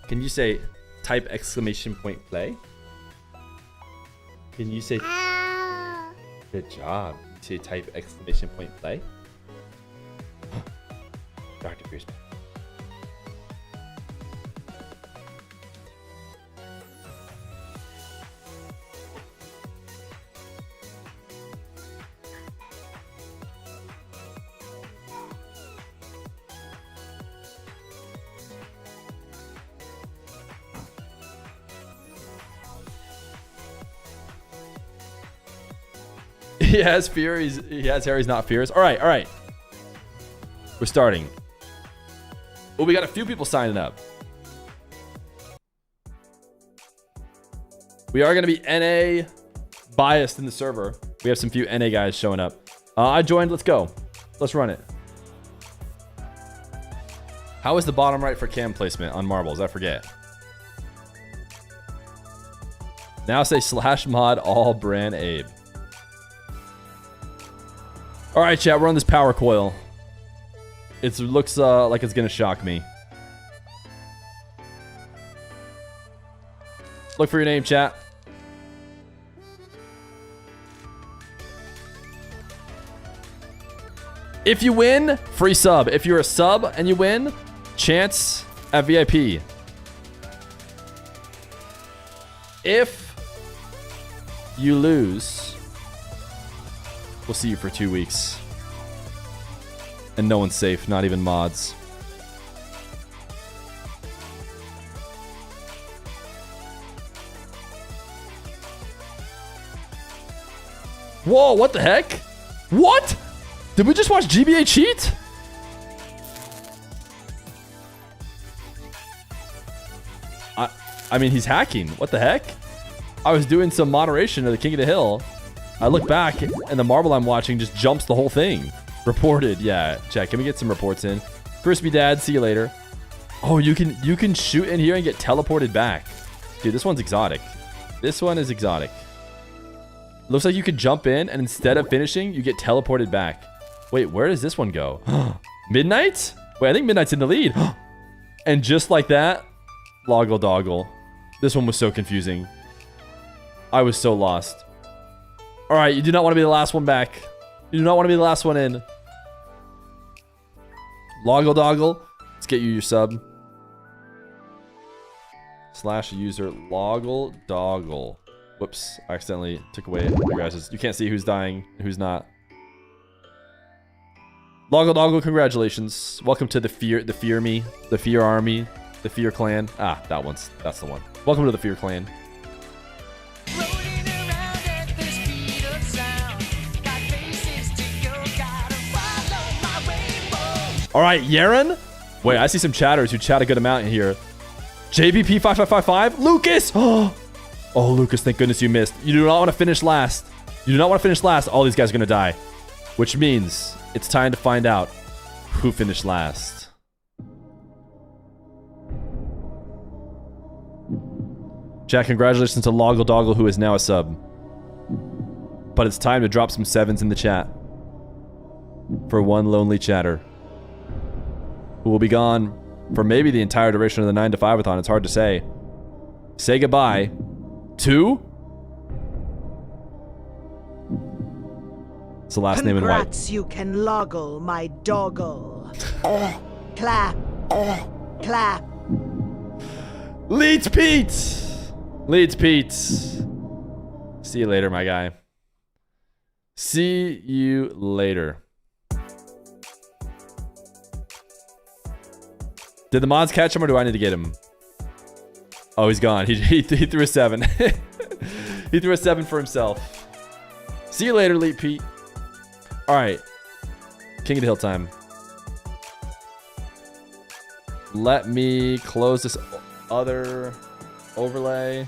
Can you say type exclamation point play? Can you say good job? You say type exclamation point play? Dr. Feer's back. He has fear. He has hair. He's not fierce. All right, all right. We're starting. Oh, we got a few people signing up. We are going to be NA biased in the server. We have some few NA guys showing up. I joined. Let's go. Let's run it. How is the bottom right for cam placement on marbles? I forget. Now say /mod all brand Abe. All right, chat. We're on this power coil. It looks like it's going to shock me. Look for your name, chat. If you win, free sub. If you're a sub and you win, chance at VIP. If you lose, we'll see you for 2 weeks. And no one's safe, not even mods. Whoa, what the heck? What? Did we just watch GBA cheat? I mean, he's hacking. What the heck? I was doing some moderation of the King of the Hill. I look back, and the marble I'm watching just jumps the whole thing. Reported. Yeah, chat. Can we get some reports in? Crispy Dad, see you later. Oh, you can shoot in here and get teleported back. Dude, this one's exotic. This one is exotic. Looks like you could jump in, and instead of finishing, you get teleported back. Wait, where does this one go? Midnight? Wait, I think Midnight's in the lead. And just like that, Loggle Doggle. This one was so confusing. I was so lost. All right, you do not want to be the last one back. You do not want to be the last one in. Loggle Doggle. Let's get you your sub. /user Loggle Doggle. Whoops, I accidentally took away your guys'. You can't see who's dying and who's not. Loggle Doggle, congratulations. Welcome to the Fear me, the Fear army, the Fear clan. Ah, that's the one. Welcome to the Fear clan. All right, Yaren. Wait, I see some chatters who chat a good amount in here. JBP5555, Lucas. Oh, Lucas, thank goodness you missed. You do not want to finish last. You do not want to finish last. All these guys are going to die. Which means it's time to find out who finished last. Jack, congratulations to Loggle Doggle, who is now a sub. But it's time to drop some sevens in the chat. For one lonely chatter. Who will be gone for maybe the entire duration of the 9 to 5-a-thon. It's hard to say. Say goodbye to... It's the last name in white. Congrats, you can loggle my doggle. Clap. Clap. Leeds Pete! Leeds Pete. See you later, my guy. See you later. Did the mods catch him or do I need to get him? Oh, he's gone. He threw a 7. He threw a 7 for himself. See you later, Leeds Pete. All right. King of the Hill time. Let me close this other overlay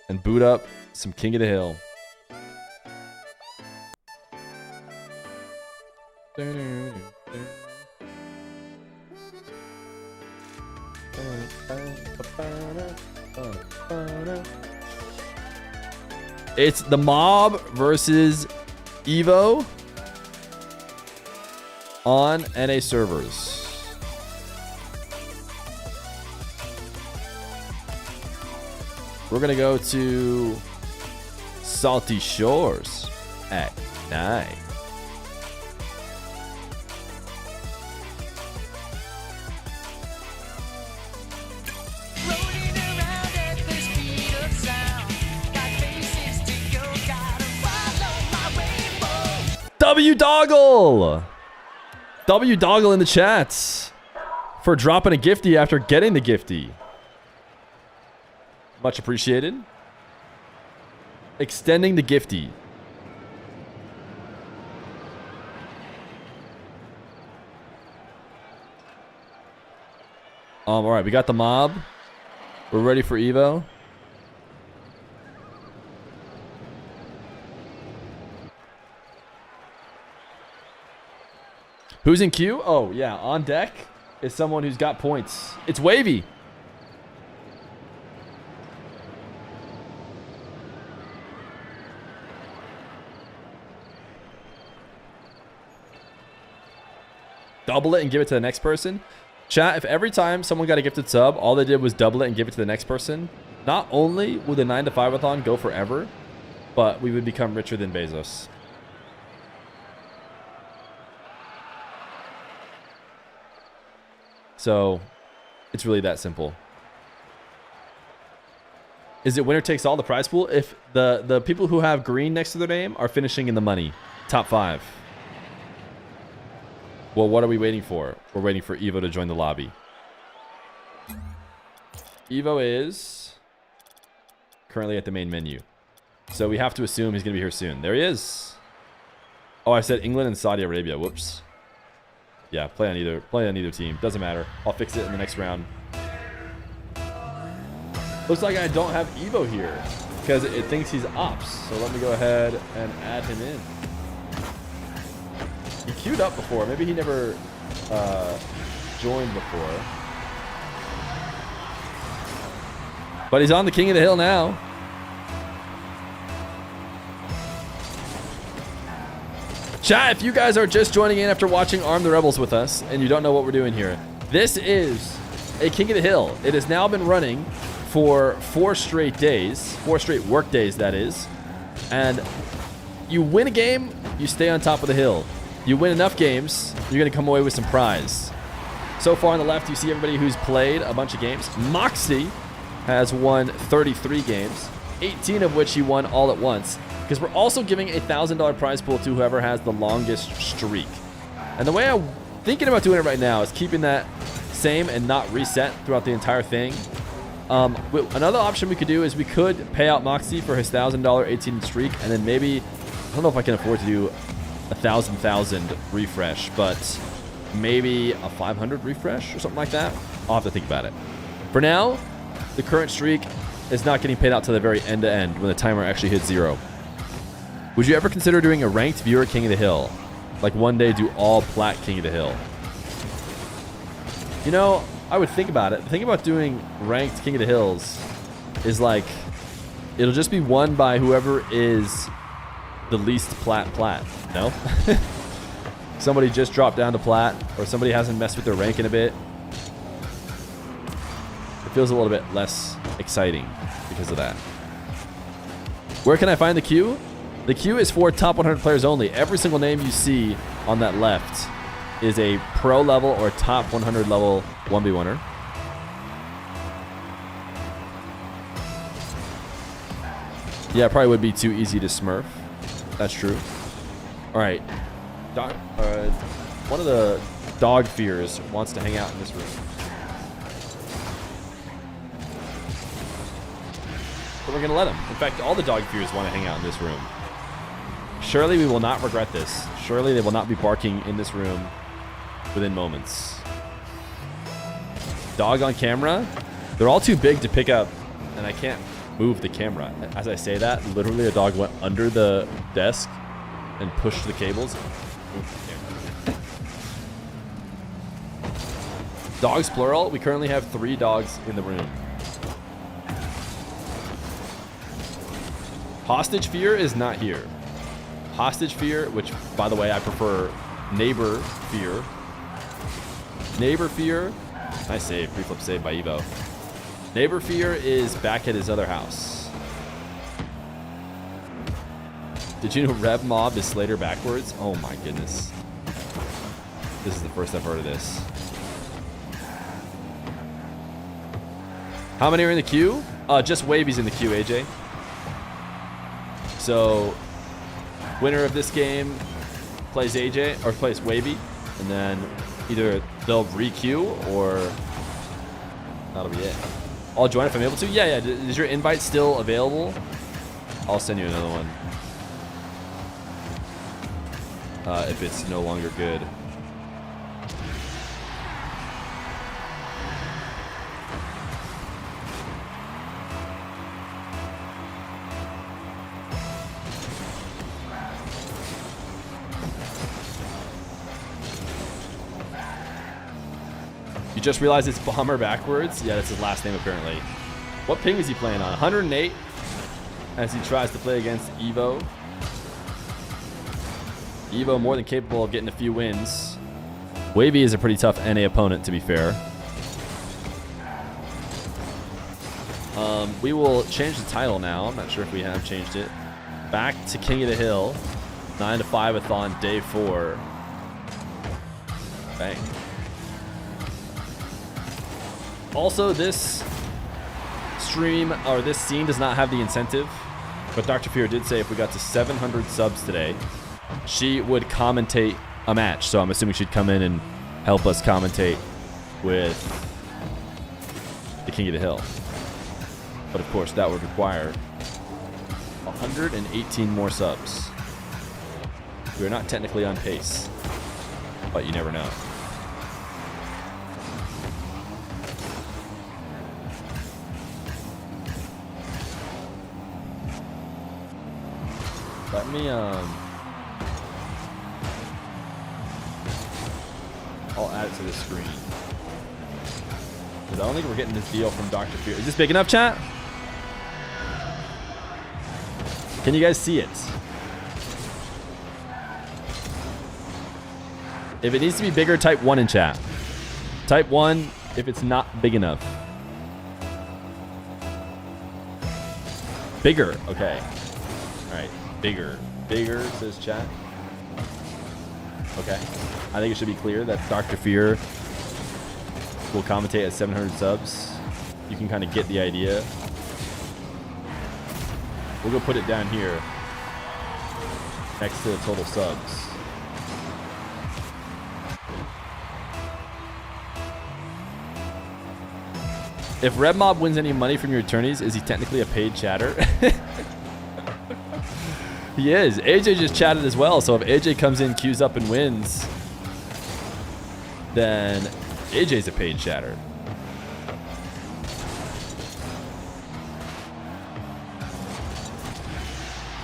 and boot up some King of the Hill. It's the mob versus Evo on NA servers. We're gonna go to Salty Shores at 9. W Doggle! W Doggle in the chats for dropping a gifty after getting the gifty. Much appreciated. Extending the gifty. All right, we got the mob. We're ready for Evo. Who's in queue? Oh, yeah. On deck is someone who's got points. It's Wavy. Double it and give it to the next person. Chat, if every time someone got a gifted sub, all they did was double it and give it to the next person, not only would the 9 to 5-a-thon go forever, but we would become richer than Bezos. So, it's really that simple. Is it winner takes all the prize pool? If the people who have green next to their name are finishing in the money, top 5. Well, what are we waiting for? We're waiting for Evo to join the lobby. Evo is currently at the main menu. So we have to assume he's going to be here soon. There he is. Oh, I said England and Saudi Arabia. Whoops. Yeah, play on either team. Doesn't matter. I'll fix it in the next round. Looks like I don't have Evo here because it thinks he's ops. So let me go ahead and add him in. He queued up before. Maybe he never joined before. But he's on the King of the Hill now. Chat, if you guys are just joining in after watching Arm the Rebels with us and you don't know what we're doing here, this is a King of the Hill. It has now been running for 4 straight days, 4 straight work days, that is. And you win a game, you stay on top of the hill. You win enough games, you're going to come away with some prize. So far on the left, you see everybody who's played a bunch of games. Moxie has won 33 games, 18 of which he won all at once. Because we're also giving a $1,000 prize pool to whoever has the longest streak. And the way I'm thinking about doing it right now is keeping that same and not reset throughout the entire thing. Another option we could do is we could pay out Moxie for his $1,000 18 streak, and then maybe, I don't know if I can afford to do a 1,000 refresh, but maybe a 500 refresh or something like that. I'll have to think about it. For now, the current streak is not getting paid out to the very end to end when the timer actually hits 0. Would you ever consider doing a ranked viewer King of the Hill? Like one day do all plat King of the Hill? You know, I would think about it. The thing about doing ranked King of the Hills is like, it'll just be won by whoever is the least plat, no? Somebody just dropped down to plat, or somebody hasn't messed with their rank in a bit. It feels a little bit less exciting because of that. Where can I find the queue? The queue is for top 100 players only. Every single name you see on that left is a pro level or top 100 level 1v1er. Yeah, it probably would be too easy to smurf. That's true. All right. One of the dog fears wants to hang out in this room. So we're going to let him. In fact, all the dog fears want to hang out in this room. Surely we will not regret this. Surely they will not be barking in this room within moments. Dog on camera. They're all too big to pick up, and I can't move the camera. As I say that, literally a dog went under the desk and pushed the cables. Dogs plural. We currently have 3 dogs in the room. Hostage Fear is not here. Hostage Fear, which, by the way, I prefer Neighbor Fear. Neighbor Fear. Nice save. Pre-flip save by Evo. Neighbor Fear is back at his other house. Did you know Rev Mob is Slater backwards? Oh my goodness. This is the first I've heard of this. How many are in the queue? Just Wavy's in the queue, AJ. So, winner of this game plays AJ, or plays Wavy, and then either they'll re-queue or that'll be it. I'll join if I'm able to. Yeah. Is your invite still available? I'll send you another one. If it's no longer good. You just realized it's Bomber backwards? Yeah, that's his last name apparently. What ping is he playing on? 108 as he tries to play against Evo. Evo more than capable of getting a few wins. Wavy is a pretty tough NA opponent, to be fair. We will change the title now. I'm not sure if we have changed it. Back to King of the Hill. 9 to 5-a-thon, day 4. Bang. Also, this stream, or this scene, does not have the incentive. But Dr. Feer did say if we got to 700 subs today, she would commentate a match. So I'm assuming she'd come in and help us commentate with the King of the Hill. But of course, that would require 118 more subs. We are not technically on pace, but you never know. Let me, I'll add it to the screen. Because I don't think we're getting this deal from Dr. Feer. Is this big enough, chat? Can you guys see it? If it needs to be bigger, type 1 in chat. Type 1 if it's not big enough. Bigger. Okay. All right. Bigger. Bigger, says chat. Okay. I think it should be clear that Dr. Feer will commentate at 700 subs. You can kind of get the idea. We'll go put it down here next to the total subs. If Red Mob wins any money from your attorneys, is he technically a paid chatter? He is. AJ just chatted as well, so if AJ comes in, queues up, and wins, then AJ's a paid chatter.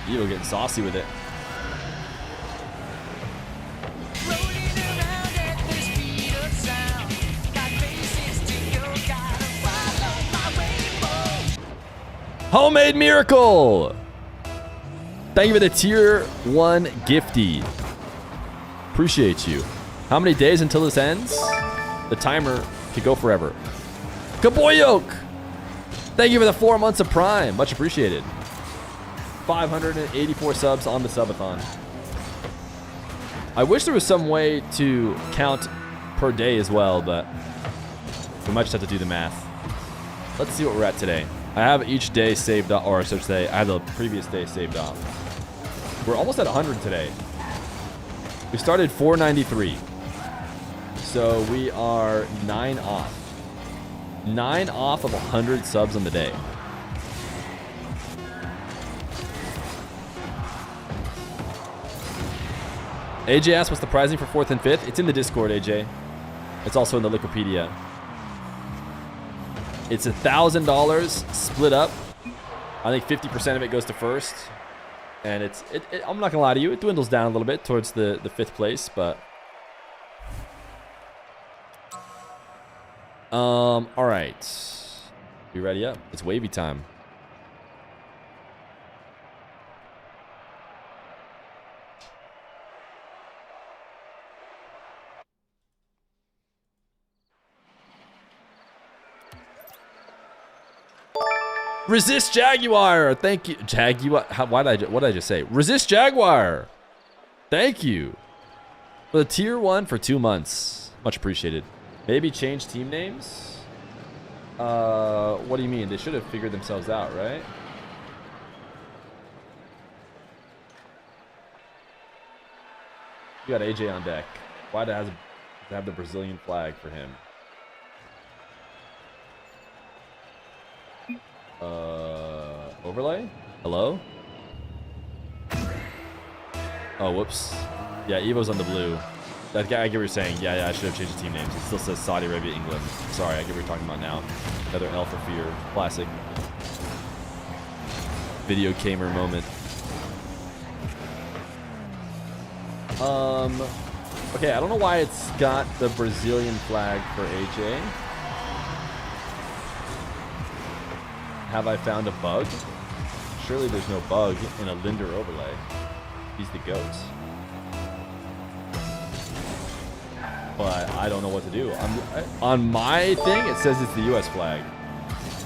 Evo getting saucy with it. Homemade Miracle! Thank you for the tier 1 gifty. Appreciate you. How many days until this ends? The timer could go forever. Kaboyok! Thank you for the 4 months of Prime. Much appreciated. 584 subs on the subathon. I wish there was some way to count per day as well, but we might just have to do the math. Let's see what we're at today. I have each day saved up, or I should say, I have the previous day saved up. We're almost at 100 today. We started 493. So we are 9 off. 9 off of 100 subs on the day. AJ asked what's the pricing for 4th and 5th. It's in the Discord, AJ. It's also in the Wikipedia. It's $1,000 split up. I think 50% of it goes to 1st. And I'm not gonna lie to you, it dwindles down a little bit towards the 5th place, but all right. You ready up? It's wavy time. Resist Jaguar. Thank you. Jaguar. What did I just say? Resist Jaguar. Thank you. For the tier 1 for 2 months. Much appreciated. Maybe change team names? What do you mean? They should have figured themselves out, right? You got AJ on deck. Why does it have the Brazilian flag for him? Overlay? Hello? Oh, whoops. Yeah, Evo's on the blue. That guy, I get what you're saying. Yeah, I should have changed the team names. It still says Saudi Arabia, England. Sorry, I get what you're talking about now. Another L for Feer. Classic. Video gamer moment. Okay, I don't know why it's got the Brazilian flag for AJ. Have I found a bug? Surely there's no bug in a Linder overlay. He's the GOAT. But I don't know what to do. On my thing, it says it's the US flag.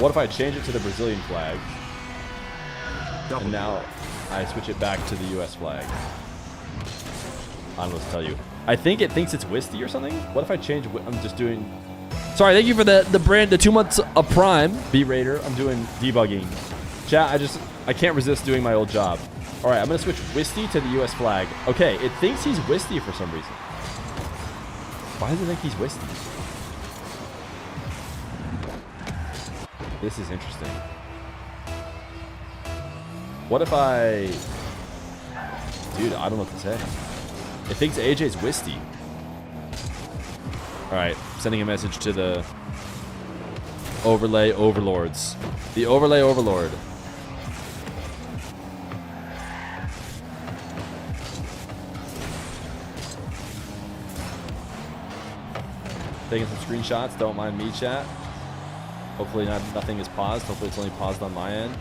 What if I change it to the Brazilian flag? And now I switch it back to the US flag. I don't know what to tell you. I think it thinks it's Wisty or something. What if I change? I'm just doing. Sorry, thank you for the 2 months of Prime, B-Raider. I'm doing debugging. Chat, I can't resist doing my old job. All right, I'm gonna switch Wisty to the US flag. Okay, it thinks he's Wisty for some reason. Why does it think he's Wisty? This is interesting. What if I... Dude, I don't know what to say. It thinks AJ's Wisty. Alright, sending a message to the overlay overlords. The overlay overlord. Taking some screenshots, don't mind me, chat. Hopefully nothing is paused. Hopefully it's only paused on my end.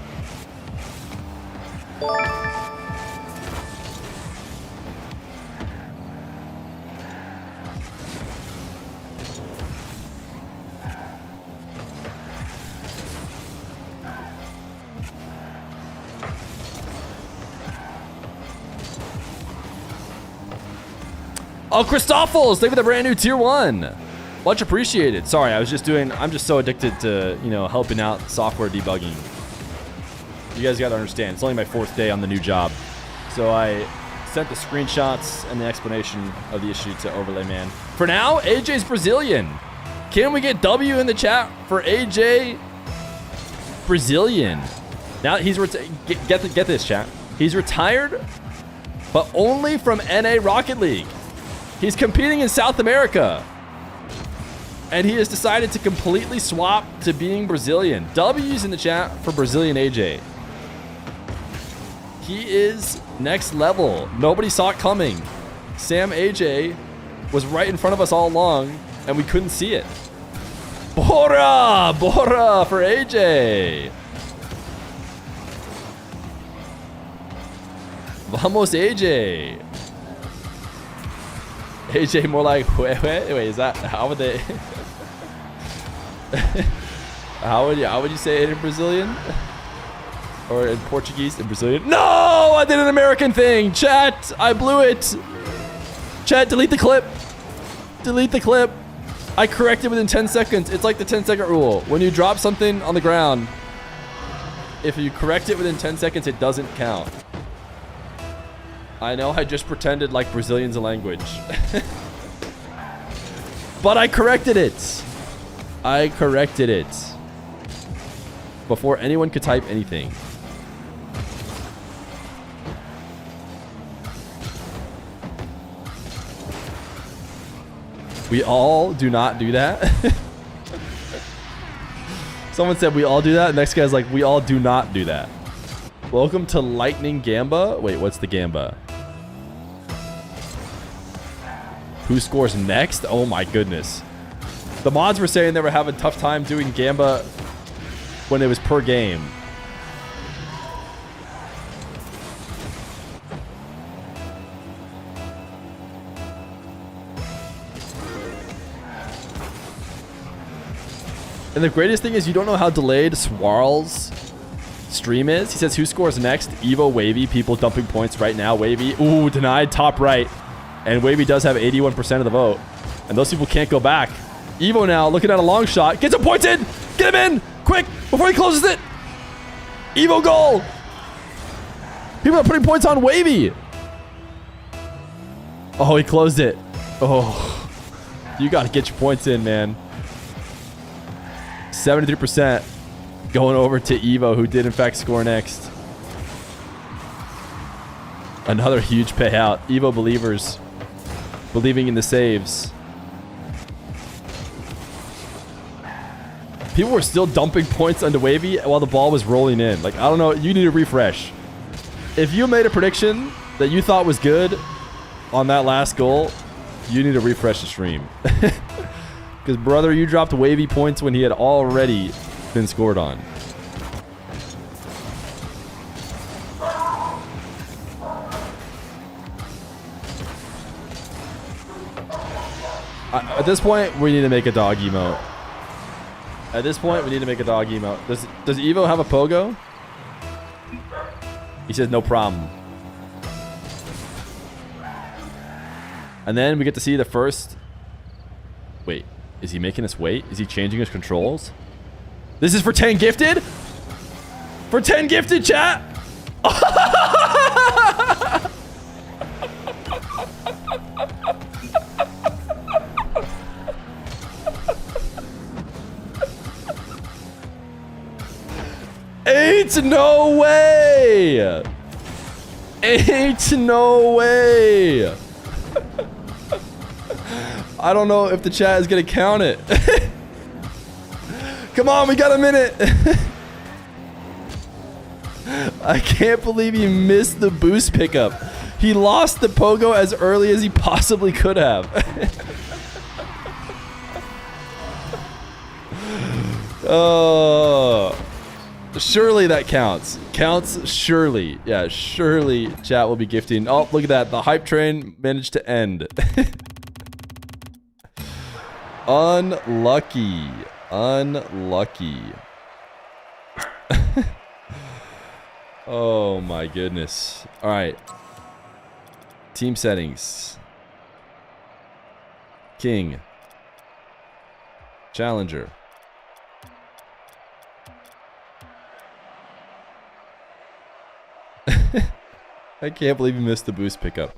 Oh, Christoffels, thank you for the brand new tier 1. Much appreciated. Sorry, I'm just so addicted to, helping out software debugging. You guys gotta understand, it's only my 4th day on the new job. So I sent the screenshots and the explanation of the issue to Overlay Man. For now, AJ's Brazilian. Can we get W in the chat for AJ Brazilian? Now he's get this, chat. He's retired, but only from NA Rocket League. He's competing in South America. And he has decided to completely swap to being Brazilian. W's in the chat for Brazilian AJ. He is next level. Nobody saw it coming. Sam AJ was right in front of us all along, and we couldn't see it. Bora for AJ. Vamos AJ. AJ more like wait, is that how would they how would you say it in Brazilian or in Portuguese? In Brazilian? No, I did an American thing. Chat, I blew it. Chat, delete the clip. Delete the clip. I corrected within 10 seconds. It's like the 10-second rule. When you drop something on the ground, if you correct it within 10 seconds, it doesn't count. I know I just pretended like Brazilian's a language. But I corrected it. I corrected it. Before anyone could type anything. We all do not do that. Someone said we all do that. Next guy's like, we all do not do that. Welcome to Lightning Gamba. Wait, what's the Gamba? Who scores next? Oh my goodness. The mods were saying they were having a tough time doing Gamba when it was per game. And the greatest thing is you don't know how delayed Swarl's stream is. He says, who scores next? Evo, Wavy, people dumping points right now. Wavy, ooh, denied, top right. And Wavy does have 81% of the vote. And those people can't go back. Evo now looking at a long shot. Get some points in. Get him in. Quick, before he closes it. Evo goal. People are putting points on Wavy. Oh, he closed it. Oh, you got to get your points in, man. 73% going over to Evo, who did in fact score next. Another huge payout. Evo believers believing in the saves. People were still dumping points onto Wavy while the ball was rolling in. Like, I don't know. You need to refresh. If you made a prediction that you thought was good on that last goal, you need to refresh the stream. Because, brother, you dropped wavy points when he had already been scored on. At this point, we need to make a dog emote. At this point, we need to make a dog emote. Does Evo have a pogo? He says no problem. And then we get to see the first... Wait, is he making us wait? Is he changing his controls? This is for 10 gifted? For 10 gifted, chat? Ain't no way! Ain't no way! I don't know if the chat is gonna count it. Come on, we got a minute. I can't believe he missed the boost pickup. He lost the pogo as early as he possibly could have. Oh, surely that counts. Counts, surely. Yeah, surely chat will be gifting. Oh, look at that. The hype train managed to end. Unlucky. Unlucky. Oh my goodness. All right. Team settings. King. Challenger. I can't believe you missed the boost pickup.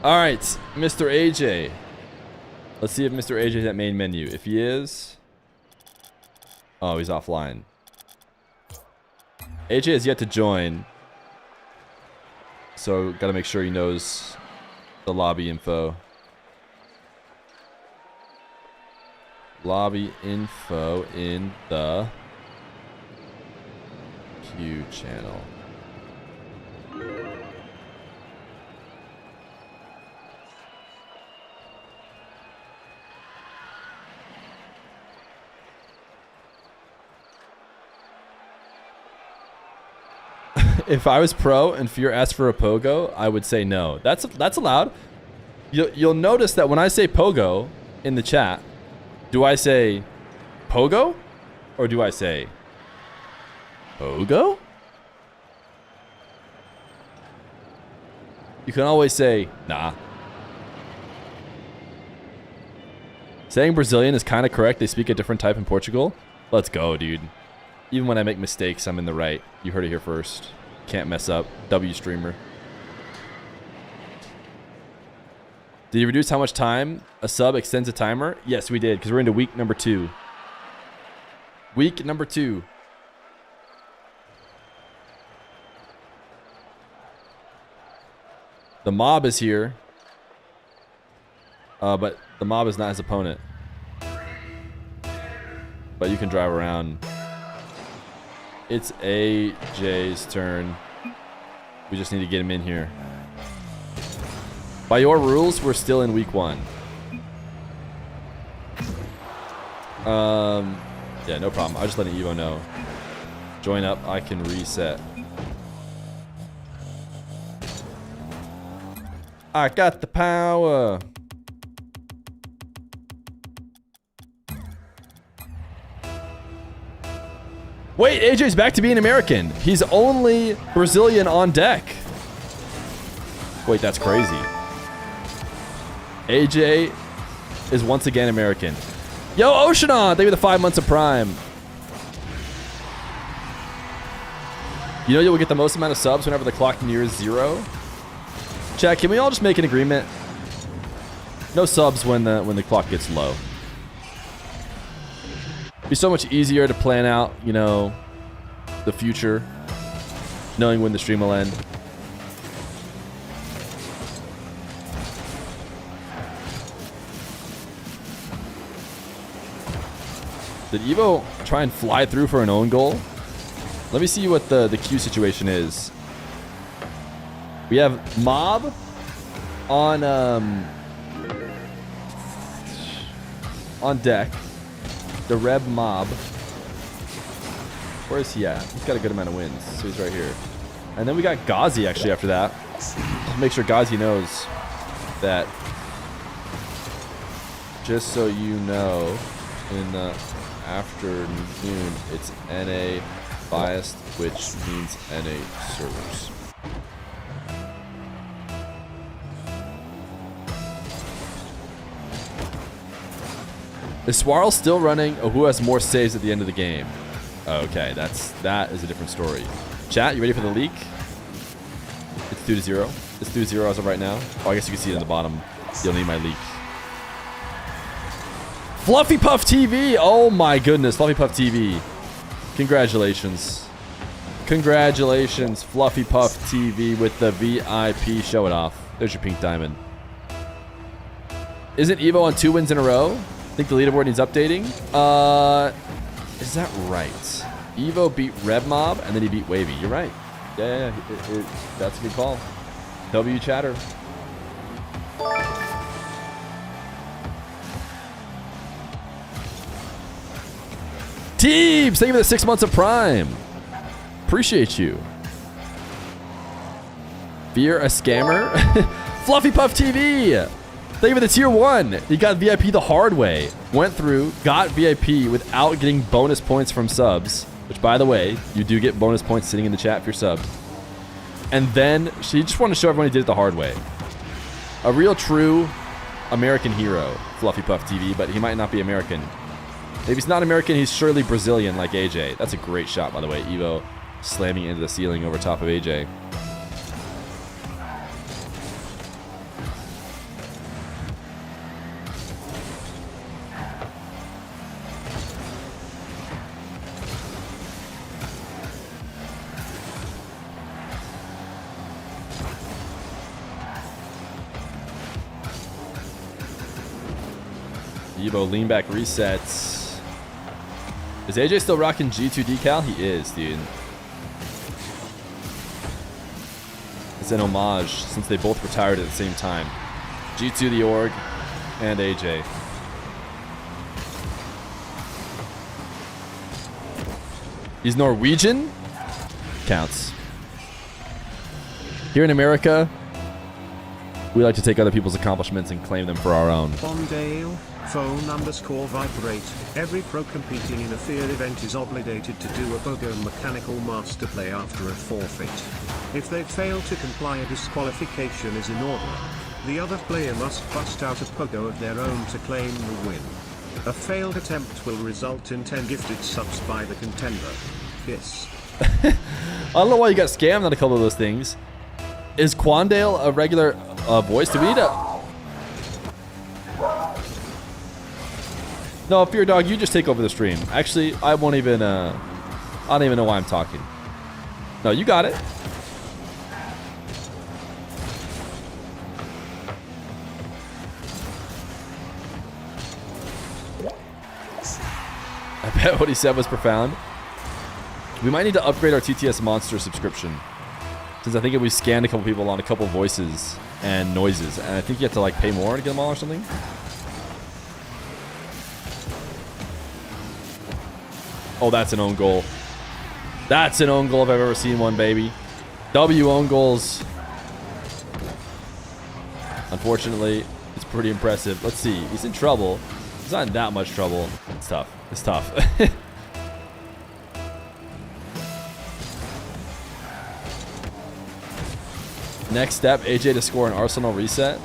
All right, Mr. AJ. Let's see if Mr. AJ is at main menu. If he is... Oh, he's offline. AJ has yet to join. So, gotta make sure he knows the lobby info. Lobby info in the Q channel. If I was pro and Fear asked for a pogo, I would say no. That's allowed. You'll notice that when I say pogo in the chat, do I say pogo or do I say pogo? You can always say nah. Saying Brazilian is kind of correct. They speak a different type in Portugal. Let's go, dude. Even when I make mistakes, I'm in the right. You heard it here first. Can't mess up. W streamer. Did you reduce how much time a sub extends a timer? Yes, we did, because we're into week number 2. Week number 2. The mob is here. But the mob is not his opponent. But you can drive around. It's AJ's turn. We just need to get him in here. By your rules, we're still in week 1. Yeah, no problem. I'll just let Evo know. Join up. I can reset. I got the power. Wait, AJ's back to being American. He's only Brazilian on deck. Wait, that's crazy. AJ is once again American. Yo, Oceanon, thank you for the 5 months of Prime. You know you'll get the most amount of subs whenever the clock nears 0? Chat, can we all just make an agreement? No subs when the clock gets low. Be so much easier to plan out, you know, the future, knowing when the stream will end. Did Evo try and fly through for an own goal? Let me see what the queue situation is. We have Mob on deck. The Reb Mob. Where is he at? He's got a good amount of wins, so he's right here. And then we got Ghazi actually after that. Let's make sure Ghazi knows that. Just so you know, in the afternoon, it's NA biased, which means NA servers. Is Swarl still running? Oh, who has more saves at the end of the game? Okay, that is a different story. Chat, you ready for the leak? It's 2-0. It's 2-0 as of right now. Oh, I guess you can see it in the bottom. You'll need my leak. Fluffy Puff TV! Oh my goodness, Fluffy Puff TV. Congratulations. Congratulations, Fluffy Puff TV with the VIP. Show it off. There's your pink diamond. Isn't Evo on 2 wins in a row? I think the leaderboard needs updating. Is that right? Evo beat Red Mob and then he beat Wavy. You're right. Yeah. That's a good call. W chatter. Teebs, thank you for the 6 months of Prime. Appreciate you. Fear a scammer? Fluffy Puff TV. Thank you for the tier 1. He got VIP the hard way. Went through, got VIP without getting bonus points from subs. Which, by the way, you do get bonus points sitting in the chat for your sub. And then she just wanted to show everyone he did it the hard way. A real true American hero, Fluffy Puff TV, but he might not be American. If he's not American, he's surely Brazilian like AJ. That's a great shot, by the way. Evo slamming into the ceiling over top of AJ. Evo lean back resets. Is AJ still rocking G2 decal? He is, dude. It's an homage since they both retired at the same time. G2 the org and AJ. He's Norwegian? Counts. Here in America, we like to take other people's accomplishments and claim them for our own. Bondale, phone_vibrate. Every pro competing in a Fear event is obligated to do a Bogo mechanical master play after a forfeit. If they fail to comply, a disqualification is in order. The other player must bust out a Pogo of their own to claim the win. A failed attempt will result in 10 gifted subs by the contender. Kiss. I don't know why you got scammed on a couple of those things. Is Quandale a regular voice? Do we need a... No, Fear Dog, you just take over the stream. Actually, I won't even, I don't even know why I'm talking. No, you got it. I bet what he said was profound. We might need to upgrade our TTS Monster subscription. Since I think we scanned a couple people on a couple voices and noises. And I think you have to like pay more to get them all or something. Oh, that's an own goal. That's an own goal if I've ever seen one, baby. W own goals. Unfortunately, it's pretty impressive. Let's see. He's in trouble. He's not in that much trouble. It's tough. It's tough. Next step, AJ to score an Arsenal reset.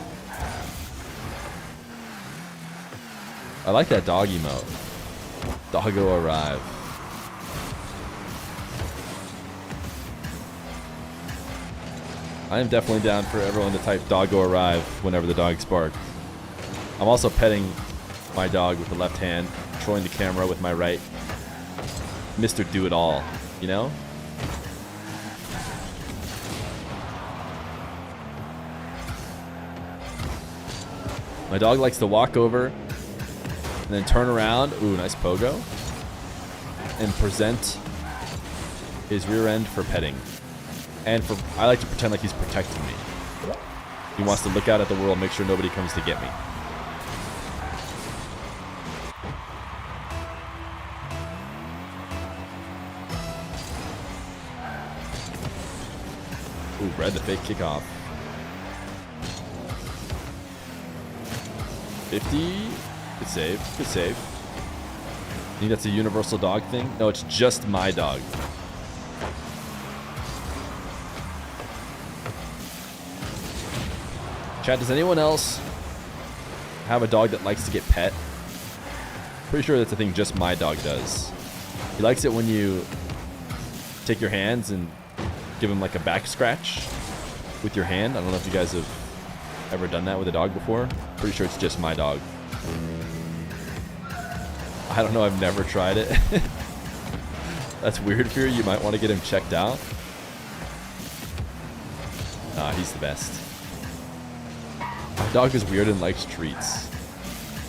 I like that dog emote. Doggo arrive. I am definitely down for everyone to type doggo arrive whenever the dogs bark. I'm also petting my dog with the left hand, controlling the camera with my right. Mr. Do-It-All, you know? My dog likes to walk over and then turn around. Ooh, nice pogo. And present his rear end for petting. And for I like to pretend like he's protecting me. He wants to look out at the world, make sure nobody comes to get me. Ooh, red the fake kickoff. 50. Good save. Good save. I think that's a universal dog thing. No, it's just my dog. Chat, does anyone else have a dog that likes to get pet? Pretty sure that's a thing just my dog does. He likes it when you take your hands and give him like a back scratch with your hand. I don't know if you guys have ever done that with a dog before. Pretty sure it's just my dog. I don't know, I've never tried it. That's weird, Fear. You might want to get him checked out. Nah, he's the best. My dog is weird and likes treats.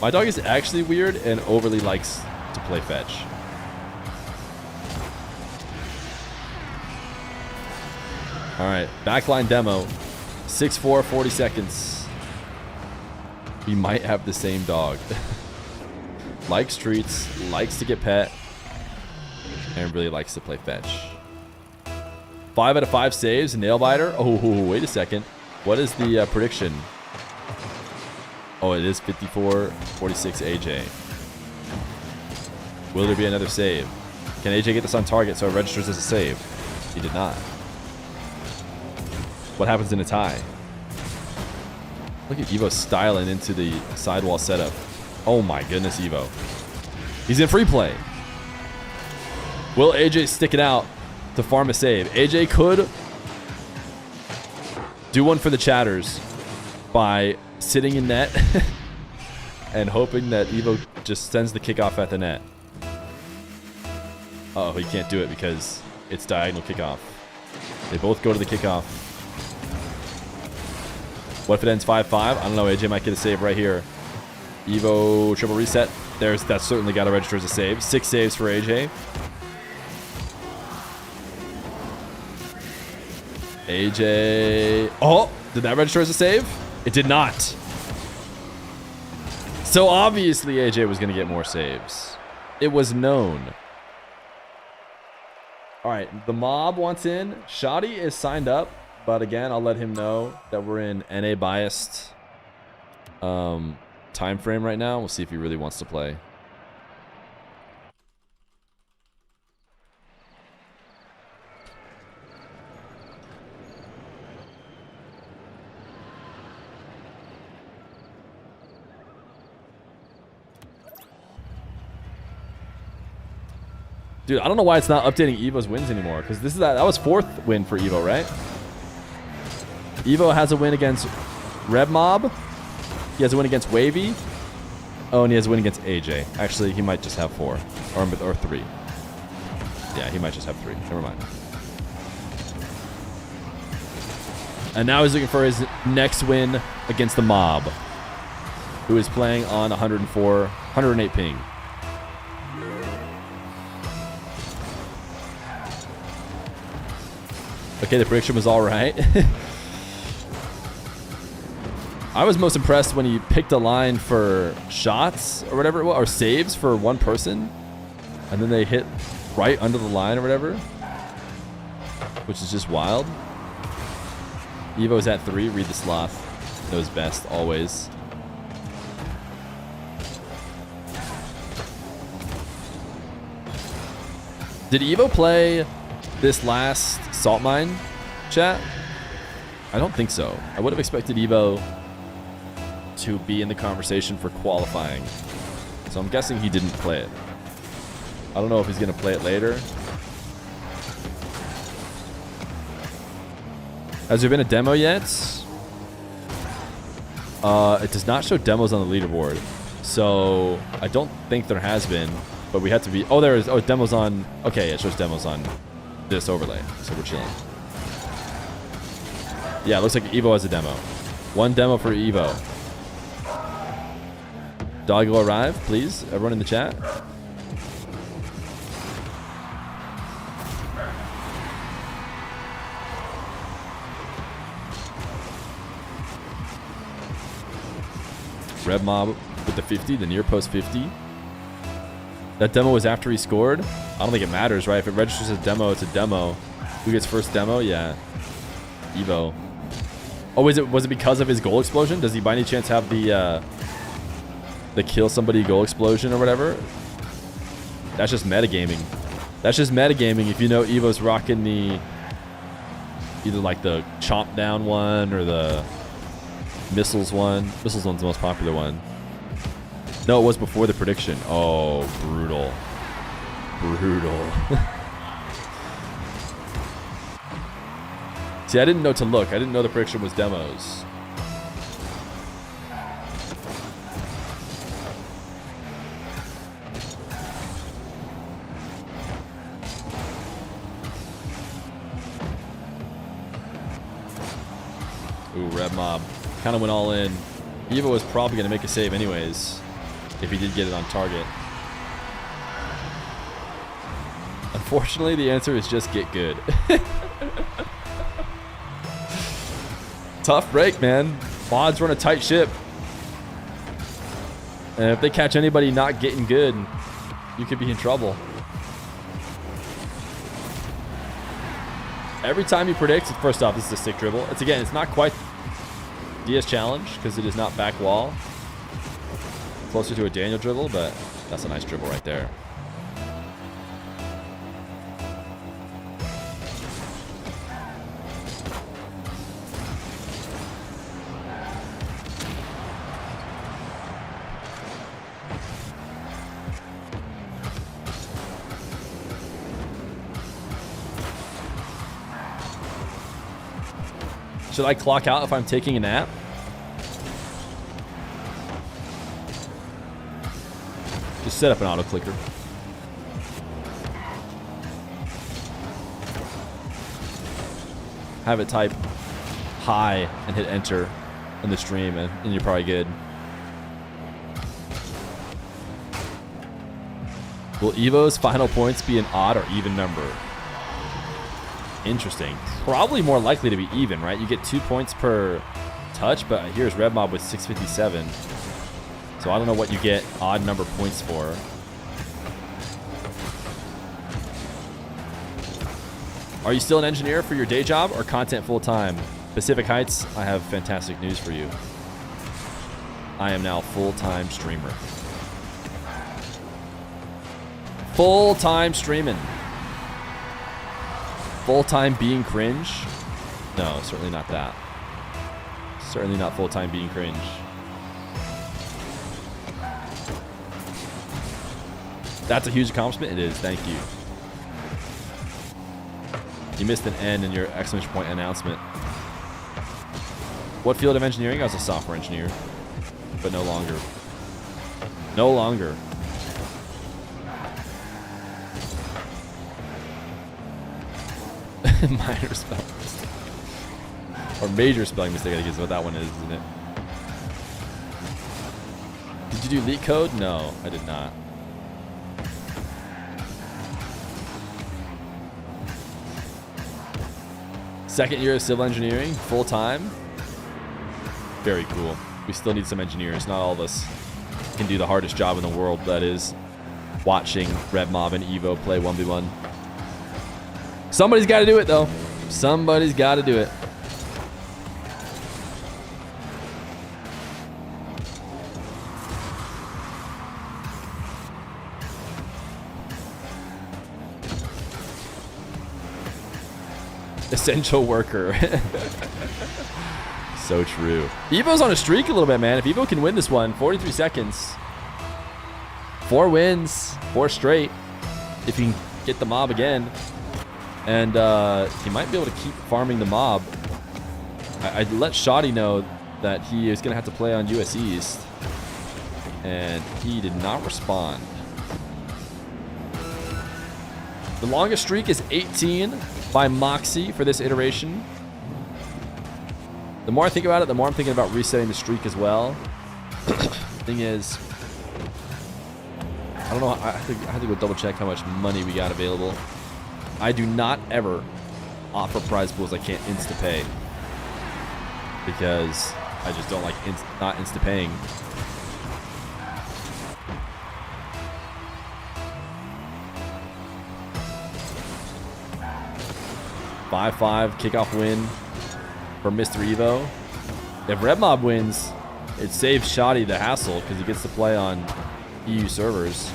My dog is actually weird and overly likes to play fetch. Alright, backline demo. 6-4, 40 seconds. We might have the same dog. Likes treats, likes to get pet, and really likes to play fetch. 5 out of 5 saves, nail biter. Oh, wait a second. What is the prediction? Oh, it is 54-46 AJ. Will there be another save? Can AJ get this on target so it registers as a save? He did not. What happens in a tie? Look at Evo styling into the sidewall setup. Oh my goodness, Evo. He's in free play. Will AJ stick it out to farm a save? AJ could do one for the chatters by sitting in net and hoping that Evo just sends the kickoff at the net. Oh, he can't do it because it's diagonal kickoff. They both go to the kickoff. What if it ends 5-5? I don't know. AJ might get a save right here. Evo triple reset. That's certainly got to register as a save. 6 saves for AJ. AJ. Oh, did that register as a save? It did not. So obviously AJ was going to get more saves. It was known. All right, the mob wants in. Shoddy is signed up. But again, I'll let him know that we're in NA biased time frame right now. We'll see if he really wants to play. Dude, I don't know why it's not updating Evo's wins anymore, because this is that was 4th win for Evo, right? Evo has a win against Reb Mob. He has a win against Wavy. Oh, and he has a win against AJ. Actually, he might just have 4 or 3. Yeah, he might just have 3. Never mind. And now he's looking for his next win against the Mob, who is playing on 108 ping. Okay, the prediction was all right. I was most impressed when he picked a line for shots or whatever, or saves for one person, and then they hit right under the line or whatever, which is just wild. Evo's at 3. Read the sloth. Knows best, always. Did Evo play this last salt mine, chat? I don't think so. I would have expected Evo to be in the conversation for qualifying. So I'm guessing he didn't play it. I don't know if he's going to play it later. Has there been a demo yet? It does not show demos on the leaderboard. So I don't think there has been, but we have to be... Oh, there is. Oh, demos on... Okay, it shows demos on this overlay. So we're chilling. Yeah, it looks like Evo has a demo. 1 demo for Evo. Doggo arrive, please. Everyone in the chat. Red Mob with the 50, the near post 50. That demo was after he scored. I don't think it matters, right? If it registers as a demo, it's a demo. Who gets first demo? Yeah. Evo. Oh, was it because of his goal explosion? Does he by any chance have the kill somebody goal explosion or whatever? That's just metagaming. That's just metagaming. If you know Evo's rocking the either like the chomp down one or the missiles one. Missiles one's the most popular one. No, it was before the prediction. Oh, brutal. Brutal. See, I didn't know to look. I didn't know the prediction was demos. Ooh, Red Mob. Kind of went all in. Evo was probably going to make a save anyways, if he did get it on target. Unfortunately, the answer is just get good. Tough break, man. Mods run a tight ship. And if they catch anybody not getting good, you could be in trouble. Every time you predict, first off, this is a sick dribble. It's not quite DS challenge because it is not back wall. Closer to a Daniel dribble, but that's a nice dribble right there. Should I clock out if I'm taking a nap? Just set up an auto clicker. Have it type hi and hit enter in the stream, and you're probably good. Will Evo's final points be an odd or even number? Interesting. Probably more likely to be even, right? You get 2 points per touch, but here's Red Mob with 657. So I don't know what you get odd number points for. Are you still an engineer for your day job or content full time? Pacific Heights, I have fantastic news for you. I am now full-time streamer. Full-time streaming. Full-time being cringe? No, certainly not that. Certainly not full-time being cringe. That's a huge accomplishment. It is. Thank you. You missed an N in your exclamation point announcement. What field of engineering? I was a software engineer, but no longer. No longer. Minor spelling mistake. Or major spelling mistake, I think is what that one is, isn't it? Did you do leak code? No, I did not. Second year of civil engineering, full time. Very cool. We still need some engineers. Not all of us can do the hardest job in the world, that is watching Red Mob and Evo play 1v1. Somebody's got to do it, though. Somebody's got to do it. Essential worker. So true. Evo's on a streak a little bit, man. If Evo can win this one, 43 seconds. 4 wins, 4 straight. If he can get the mob again. And he might be able to keep farming the mob. I let Shoddy know that he is going to have to play on US East. And he did not respond. The longest streak is 18 by Moxie for this iteration. The more I think about it, the more I'm thinking about resetting the streak as well. Thing is, I don't know. I have to go double check how much money we got available. I do not ever offer prize pools I can't insta-pay, because I just don't like not insta-paying. 5-5 kickoff win for Mr. Evo. If Red Mob wins, it saves Shoddy the hassle because he gets to play on EU servers.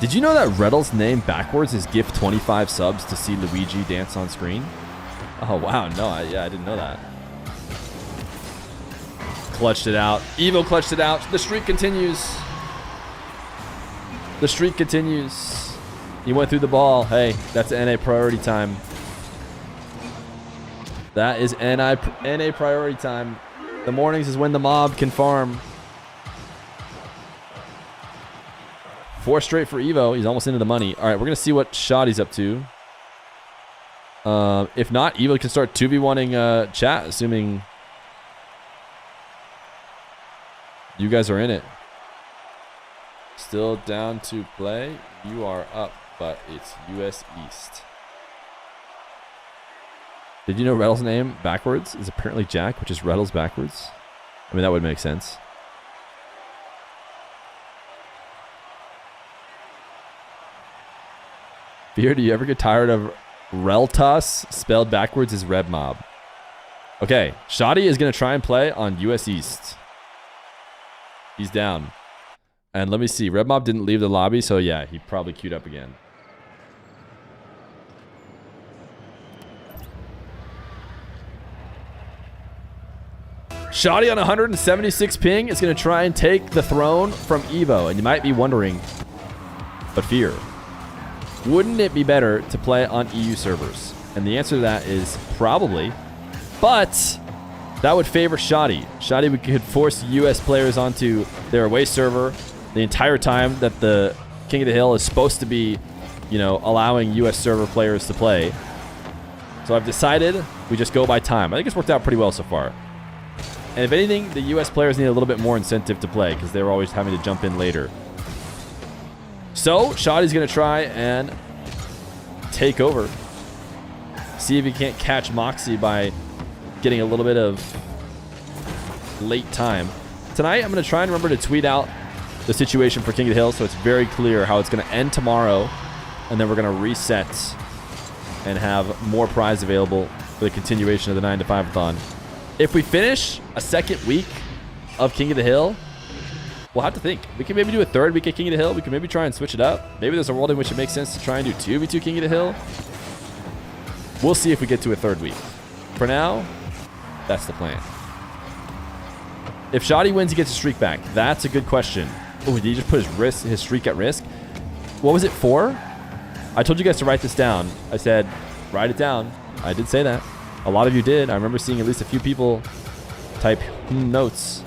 Did you know that Reddle's name backwards is gift 25 subs to see Luigi dance on screen? Oh, wow. No, I didn't know that. Clutched it out. Evo clutched it out. The streak continues. The streak continues. He went through the ball. Hey, that's NA priority time. That is NA priority time. The mornings is when the mob can farm. 4 straight for Evo. He's almost into the money. All right, we're going to see what Shoddy's up to. If not, Evo can start 2v1ing chat, assuming you guys are in it. Still down to play. You are up, but it's US East. Did you know Reddle's name backwards is apparently Jack, which is Reddle's backwards? I mean, that would make sense. Fear, do you ever get tired of Reltas spelled backwards as Red Mob? Okay, Shoddy is going to try and play on US East. He's down. And let me see. Red Mob didn't leave the lobby, so yeah, he probably queued up again. Shoddy on 176 ping is going to try and take the throne from Evo. And you might be wondering, but Fear, wouldn't it be better to play on EU servers? And the answer to that is probably. But that would favor Shoddy. Shoddy could force US players onto their away server the entire time that the King of the Hill is supposed to be, you know, allowing US server players to play. So I've decided we just go by time. I think it's worked out pretty well so far. And if anything, the US players need a little bit more incentive to play because they were always having to jump in later. So Shoddy's going to try and take over. See if he can't catch Moxie by getting a little bit of late time. Tonight, I'm going to try and remember to tweet out the situation for King of the Hill so it's very clear how it's going to end tomorrow. And then we're going to reset and have more prize available for the continuation of the 9 to 5-a-thon. If we finish a second week of King of the Hill, we'll have to think. We can maybe do a third week at King of the Hill. We can maybe try and switch it up. Maybe there's a world in which it makes sense to try and do 2v2 King of the Hill. We'll see if we get to a third week. For now, that's the plan. If Shoddy wins, he gets a streak back. That's a good question. Oh, did he just put his streak at risk? What was it for? I told you guys to write this down. I said, write it down. I did say that. A lot of you did. I remember seeing at least a few people type notes.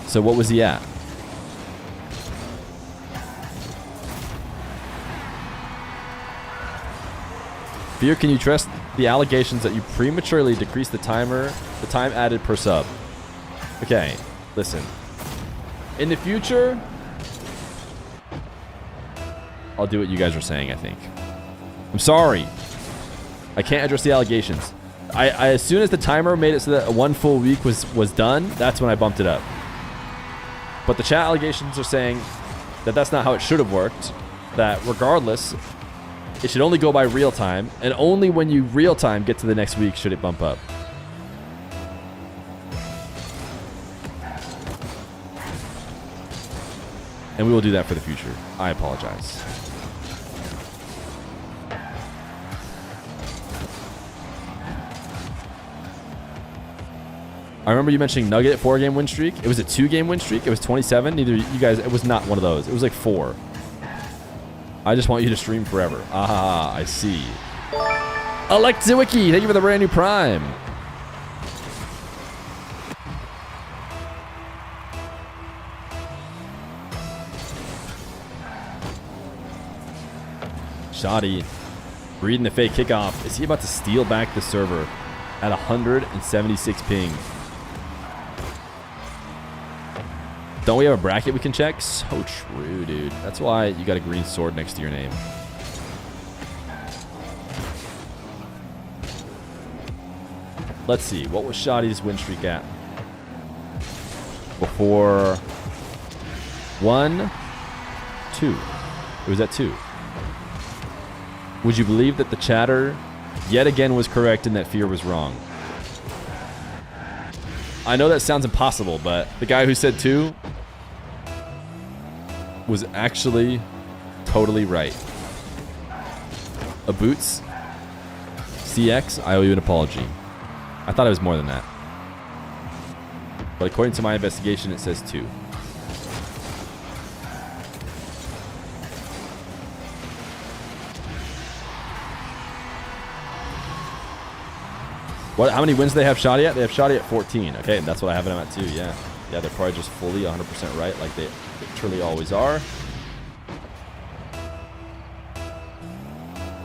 So what was he at? Fear, can you trust the allegations that you prematurely decreased the time added per sub? Okay, listen. In the future, I'll do what you guys are saying, I think. I'm sorry. I can't address the allegations. I as soon as the timer made it so that one full week was done, that's when I bumped it up. But the chat allegations are saying that that's not how it should have worked. That regardless, it should only go by real time, and only when you real time get to the next week should it bump up. And we will do that for the future. I apologize. I remember you mentioning Nugget 4-game win streak. It was a 2-game win streak. It was 27. Neither you guys, it was not one of those. It was like 4. I just want you to stream forever. Ah, I see. Alexziwiki, thank you for the brand new Prime. Shoddy reading the fake kickoff. Is he about to steal back the server at 176 ping? Don't we have a bracket we can check? So true, dude. That's why you got a green sword next to your name. Let's see. What was Shoddy's win streak at? Before 1, 2. It was at 2. Would you believe that the chatter yet again was correct and that Feer was wrong? I know that sounds impossible, but the guy who said 2 was actually totally right. A Boots CX, I owe you an apology. I thought it was more than that. But according to my investigation, it says 2. What? How many wins do they have Shoddy at? They have Shoddy at 14. Okay, and that's what I have them at too. Yeah. Yeah, they're probably just fully 100% right, like they truly always are.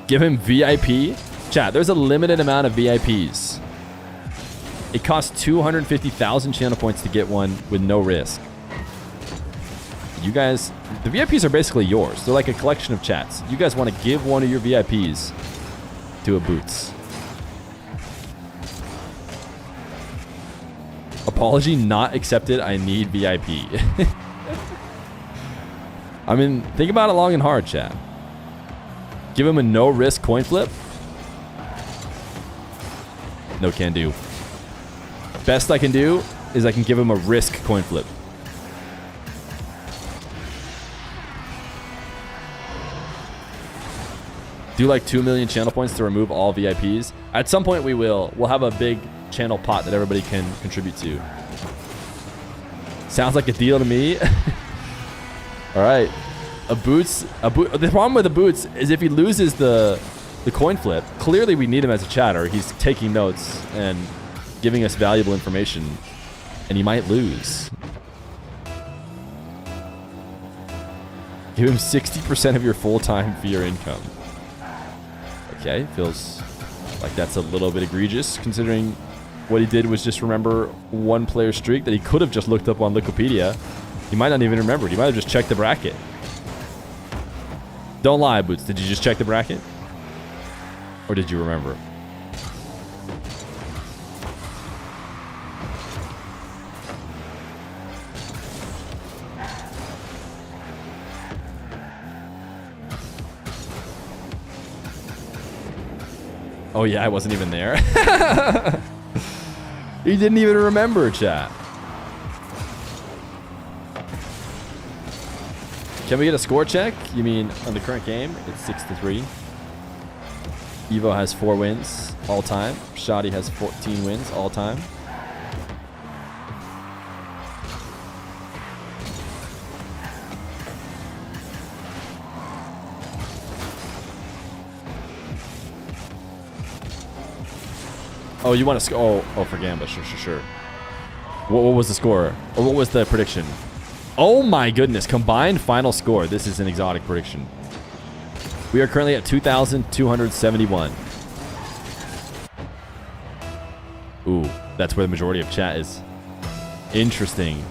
Give him VIP. Chat, there's a limited amount of VIPs. It costs 250,000 channel points to get one with no risk. You guys, the VIPs are basically yours. They're like a collection of chats. You guys want to give one of your VIPs to a Boots. Apology not accepted. I need VIP. I mean, think about it long and hard, chat. Give him a no risk coin flip. No can do. Best I can do is I can give him a risk coin flip. Do like 2 million channel points to remove all VIPs. At some point we will. We'll have a big channel pot that everybody can contribute to. Sounds like a deal to me. All right. The problem with the Boots is if he loses the coin flip, clearly we need him as a chatter. He's taking notes and giving us valuable information, and he might lose. Give him 60% of your full-time Feer income. Okay, feels like that's a little bit egregious, considering what he did was just remember one player streak that he could have just looked up on Wikipedia. He might not even remember it. He might have just checked the bracket. Don't lie, Boots. Did you just check the bracket? Or did you remember? Oh yeah, I wasn't even there. He didn't even remember, chat. Can we get a score check? You mean on the current game? It's 6-3. Evo has 4 wins all time. Shoddy has 14 wins all time. Oh, you want to score? Oh, for Gamba. Sure. What was the score? Or what was the prediction? Oh my goodness. Combined final score. This is an exotic prediction. We are currently at 2,271. Ooh, that's where the majority of chat is. Interesting.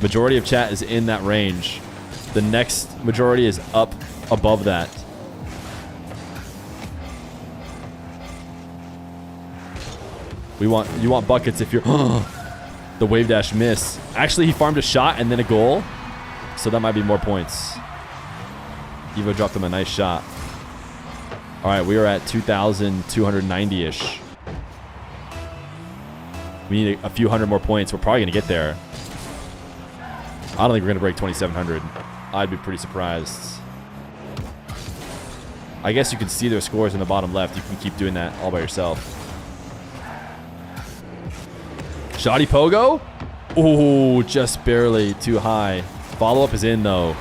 Majority of chat is in that range. The next majority is up above that. You want buckets if you're... The wave dash miss. Actually, he farmed a shot and then a goal. So that might be more points. Evo dropped him a nice shot. All right, we are at 2,290-ish. We need a few hundred more points. We're probably going to get there. I don't think we're going to break 2,700. I'd be pretty surprised. I guess you can see their scores in the bottom left. You can keep doing that all by yourself. Shoddy Pogo? Ooh, just barely too high. Follow-up is in, though.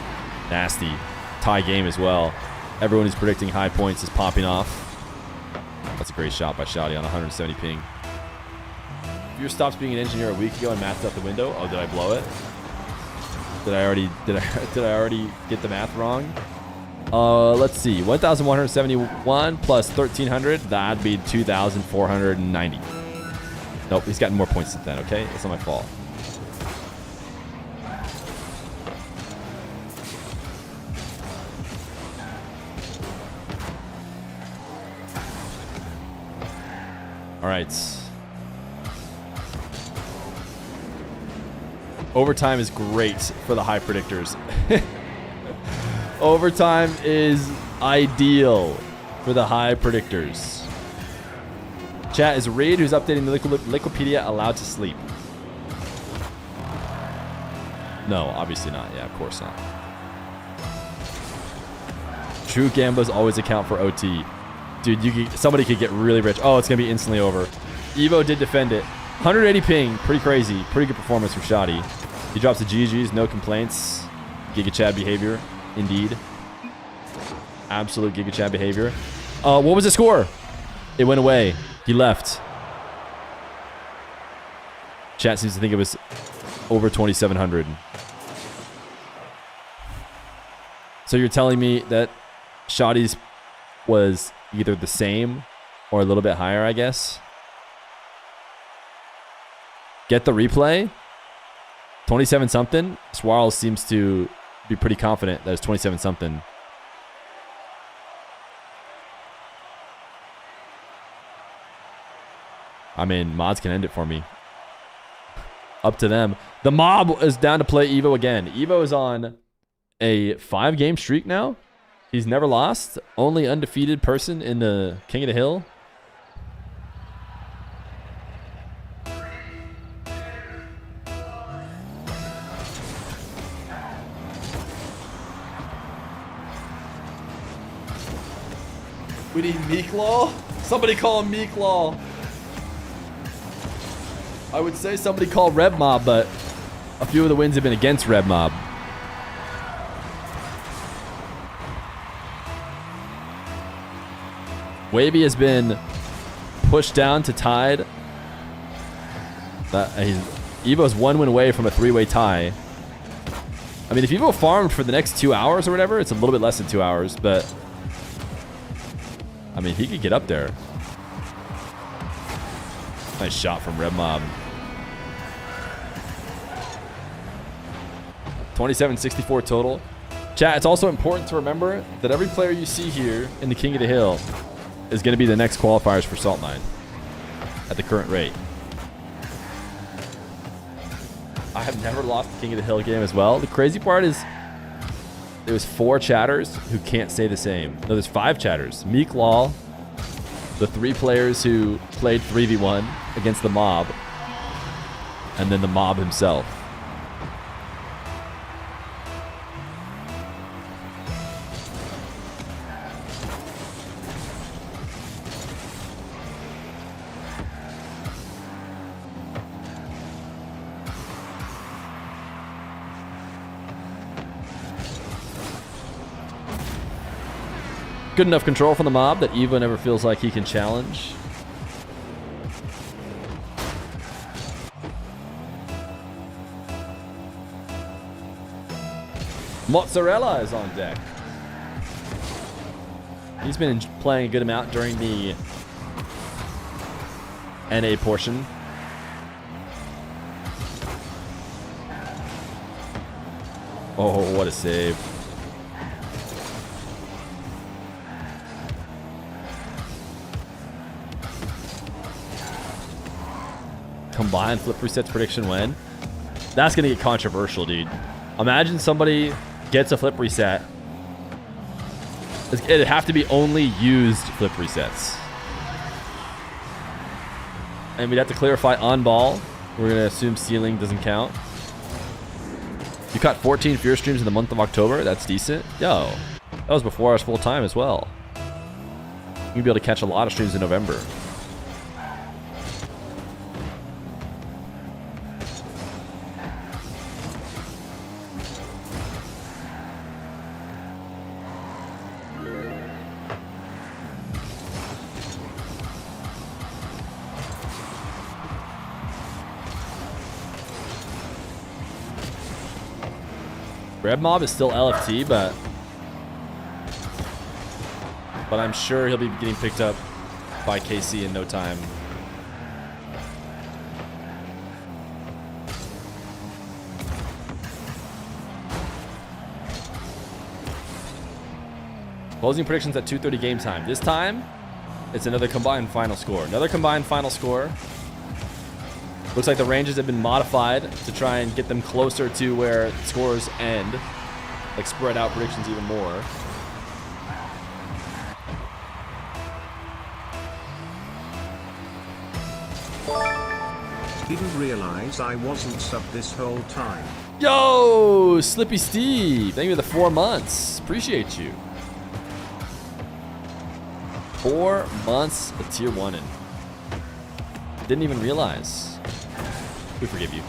Nasty. Tie game as well. Everyone who's predicting high points is popping off. That's a great shot by Shoddy on 170 ping. Feer stopped being an engineer a week ago and mathed out the window. Oh, did I blow it? Did I already get the math wrong? Let's see. 1,171 plus 1,300. That'd be 2,490. Nope, he's gotten more points than that, okay? It's not my fault. All right. Overtime is great for the high predictors. Overtime is ideal for the high predictors. Chat, is Reed, who's updating the Liquipedia, allowed to sleep? No, obviously not. Yeah, of course not. True gambas always account for OT. Dude, somebody could get really rich. Oh, it's going to be instantly over. Evo did defend it. 180 ping. Pretty crazy. Pretty good performance from Shoddy. He drops the GGs. No complaints. Giga Chad behavior. Indeed. Absolute Giga Chad behavior. What was the score? It went away. He left. Chat seems to think it was over 2,700. So you're telling me that Shoddy's was either the same or a little bit higher, I guess? Get the replay. 27 something. Swarl seems to be pretty confident that it's 27 something. I mean, mods can end it for me. Up to them. The mob is down to play Evo again. Evo is on a 5-game streak now. He's never lost. Only undefeated person in the King of the Hill. We need Meek Law? Somebody call him Meek Law. I would say somebody call Rev Mob, but a few of the wins have been against Rev Mob. Wavy has been pushed down to tied. Evo's 1 win away from a 3-way tie. I mean, if Evo farmed for the next 2 hours or whatever, it's a little bit less than 2 hours, but I mean, he could get up there. Nice shot from Red Mob. 27-64 total. Chat, it's also important to remember that every player you see here in the King of the Hill is going to be the next qualifiers for Salt9 at the current rate. I have never lost the King of the Hill game as well. The crazy part is there's 4 chatters who can't say the same. No, there's 5 chatters. Meek Law, the 3 players who played 3v1 against the mob, and then the mob himself. Good enough control from the mob that Evo never feels like he can challenge. Mozzarella is on deck. He's been playing a good amount during the NA portion. Oh, what a save. Combined flip resets prediction win. That's going to get controversial, dude. Imagine somebody gets a flip reset. It'd have to be only used flip resets. And we'd have to clarify on ball. We're going to assume ceiling doesn't count. You caught 14 Fear streams in the month of October. That's decent. Yo, that was before I was full time as well. You'd be able to catch a lot of streams in November. Red Mob is still LFT, but I'm sure he'll be getting picked up by KC in no time. Closing predictions at 2:30 game time. This time, it's another combined final score. Another combined final score. Looks like the ranges have been modified to try and get them closer to where scores end. like spread out predictions even more. Didn't realize I wasn't sub this whole time. Yo, Slippy Steve, thank you for the 4 months. Appreciate you. 4 months of tier 1 in. Didn't even realize. We forgive you.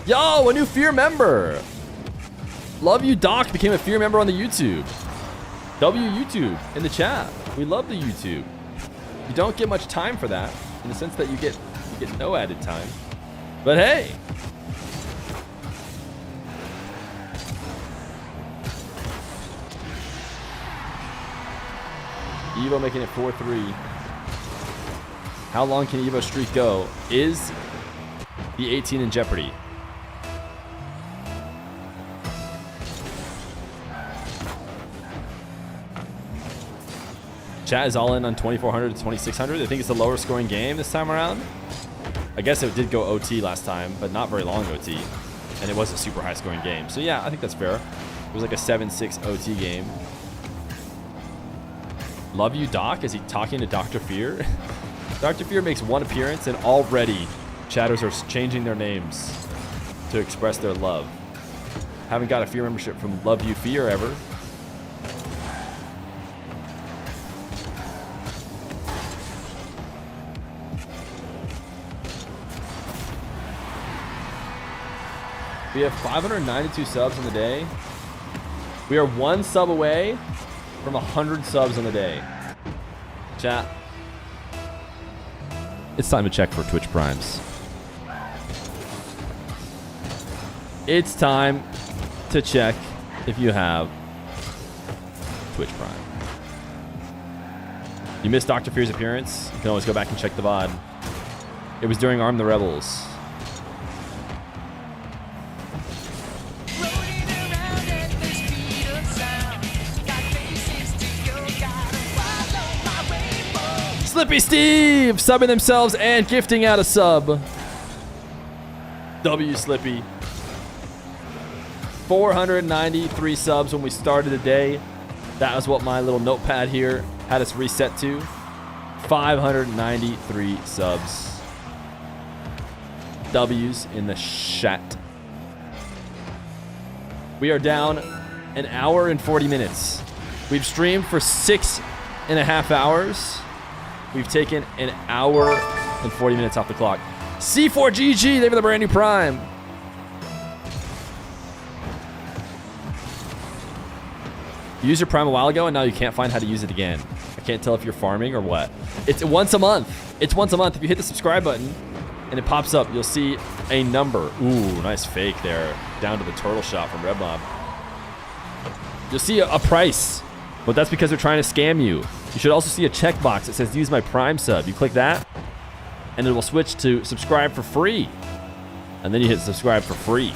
Yo, a new Fear member. Love you, Doc, became a Fear member on the YouTube. W YouTube in the chat. We love the YouTube. You don't get much time for that, in the sense that you get no added time. But hey. Evo making it 4-3. How long can Evo's streak go? Is the 18 in jeopardy? Chat is all in on 2400 to 2600. I think it's a lower scoring game this time around. I guess it did go OT last time, but not very long OT. And it was a super high scoring game. So yeah, I think that's fair. It was like a 7-6 OT game. Love you, Doc. Is he talking to Dr. Feer? Dr. Feer makes 1 appearance and already chatters are changing their names to express their love. Haven't got a Fear membership from Love You Fear ever. We have 592 subs in the day. We are 1 sub away from 100 subs in the day. Chat. It's time to check for Twitch Primes. It's time to check if you have Twitch Prime. You missed Dr. Fear's appearance? You can always go back and check the VOD. It was during Arm the Rebels. Slippy Steve subbing themselves and gifting out a sub. W Slippy. 493 subs when we started the day. That was what my little notepad here had us reset to. 593 subs. W's in the chat. We are down an hour and 40 minutes. We've streamed for 6.5 hours. We've taken an hour and 40 minutes off the clock. C4GG, they have the brand new Prime. You used your Prime a while ago and now you can't find how to use it again. I can't tell if you're farming or what. It's once a month. It's once a month. If you hit the subscribe button and it pops up, you'll see a number. Ooh, nice fake there. Down to the turtle shot from RedMob. You'll see a price, but that's because they're trying to scam you. You should also see a checkbox that says use my Prime sub. You click that and it will switch to subscribe for free. And then you hit subscribe for free.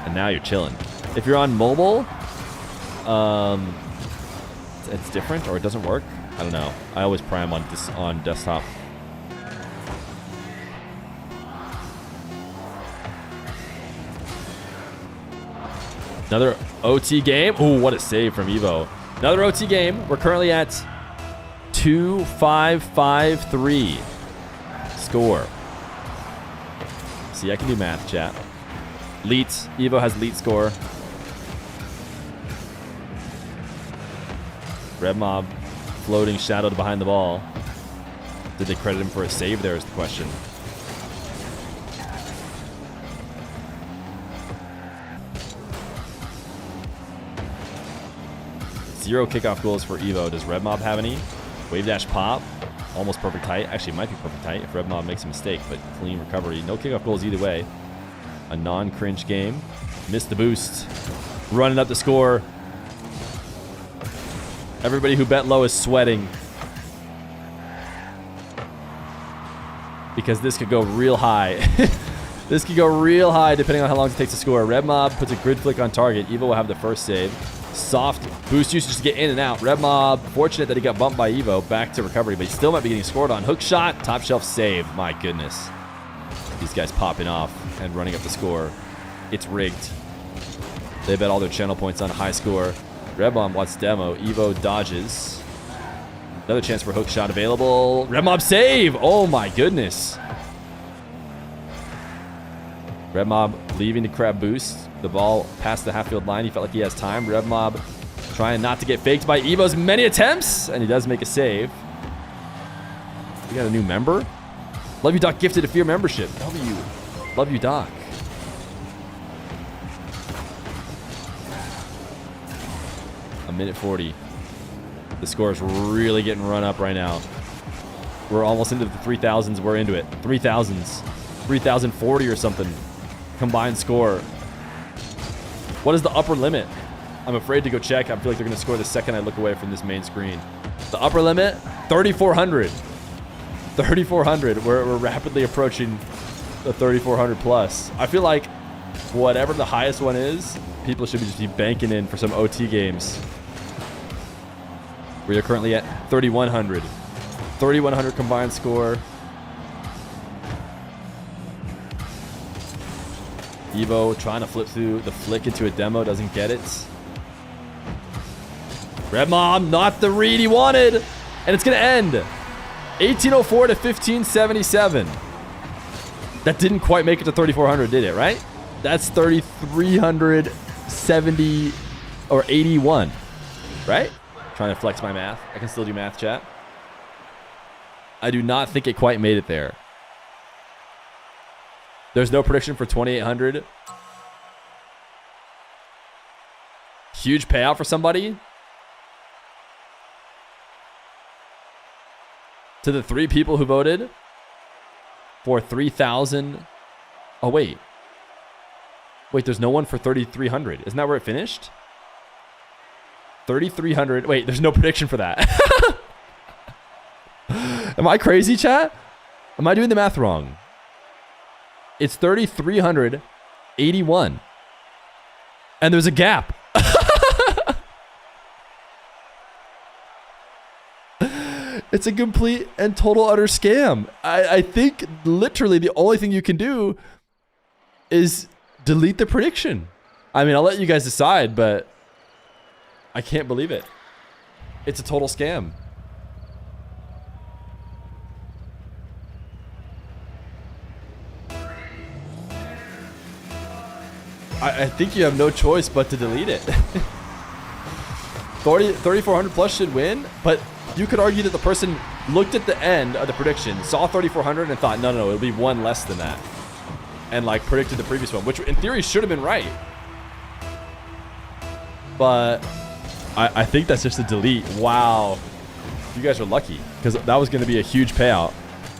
And now you're chilling. If you're on mobile, it's different or it doesn't work. I don't know. I always Prime on desktop. Another OT game. Ooh, what a save from Evo. Another OT game. We're currently at 2-5-5-3 score. See, I can do math, chat. Leet. Evo has leet score. RedMob floating shadowed behind the ball. Did they credit him for a save there is the question. Zero kickoff goals for Evo. Does RedMob have any? Wave dash pop. Almost perfect height. Actually, it might be perfect height if RedMob makes a mistake, but clean recovery. No kickoff goals either way. A non-cringe game. Missed the boost. Running up the score. Everybody who bet low is sweating. Because this could go real high. This could go real high depending on how long it takes to score. RedMob puts a grid flick on target. Evo will have the first save. Soft boost usage to get in and out. RedMob, fortunate that he got bumped by Evo. Back to recovery, but he still might be getting scored on. Hook shot, top shelf save. My goodness. these guys popping off and running up the score. It's rigged. They bet all their channel points on a high score. Red Mob wants demo. Evo dodges. Another chance for hook shot available. Red Mob save. Oh my goodness. Red Mob leaving the crab boost. The ball past the half field line. He felt like he has time. Red Mob trying not to get faked by Evo's many attempts. And he does make a save. We got a new member. Love you, Doc, gifted a Feer membership. Love you, Doc. A minute 40. The score is really getting run up right now. We're almost into the 3,000s. We're into it. 3,000s. 3,040 or something. Combined score. What is the upper limit? I'm afraid to go check. I feel like they're going to score the second I look away from this main screen. The upper limit, 3,400. 3,400. We're rapidly approaching the 3,400 plus. I feel like whatever the highest one is, people should just be banking in for some OT games. We are currently at 3,100. 3,100 combined score. Evo trying to flip through the flick into a demo. Doesn't get it. Red Mob, not the read he wanted. And it's going to end. 1804 to 1577. That didn't quite make it to 3,400, did it, right? That's 3,370 or 81, right? Trying to flex my math. I can still do math, chat. I do not think it quite made it there. There's no prediction for 2,800. Huge payout for somebody. To the 3 people who voted for 3,000. Oh, wait. Wait, there's no one for 3,300. Isn't that where it finished? 3,300. Wait, there's no prediction for that. Am I crazy, chat? Am I doing the math wrong? It's 3,381. And there's a gap. It's a complete and total utter scam. I think literally the only thing you can do is delete the prediction. I mean, I'll let you guys decide, but I can't believe it. It's a total scam. I think you have no choice but to delete it. 3,400 plus should win, but you could argue that the person looked at the end of the prediction, saw 3,400 and thought, no, it'll be one less than that. And like predicted the previous one, which in theory should have been right. But I think that's just a delete. Wow. You guys are lucky because that was going to be a huge payout.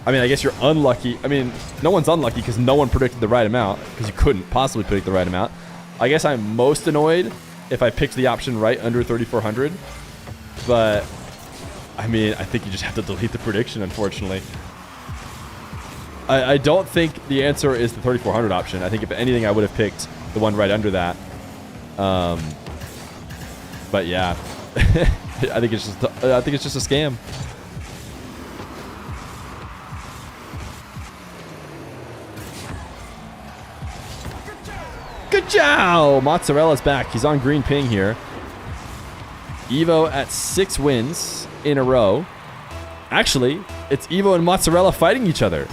I mean, I guess you're unlucky. I mean, no one's unlucky because no one predicted the right amount because you couldn't possibly predict the right amount. I guess I'm most annoyed if I picked the option right under 3,400. But, I mean, I think you just have to delete the prediction, unfortunately. I don't think the answer is the 3,400 option. I think if anything, I would have picked the one right under that. But yeah, I think it's just a scam. Good job! Mozzarella's back. He's on green ping here. Evo at 6 wins in a row. Actually, it's Evo and Mozzarella fighting each other.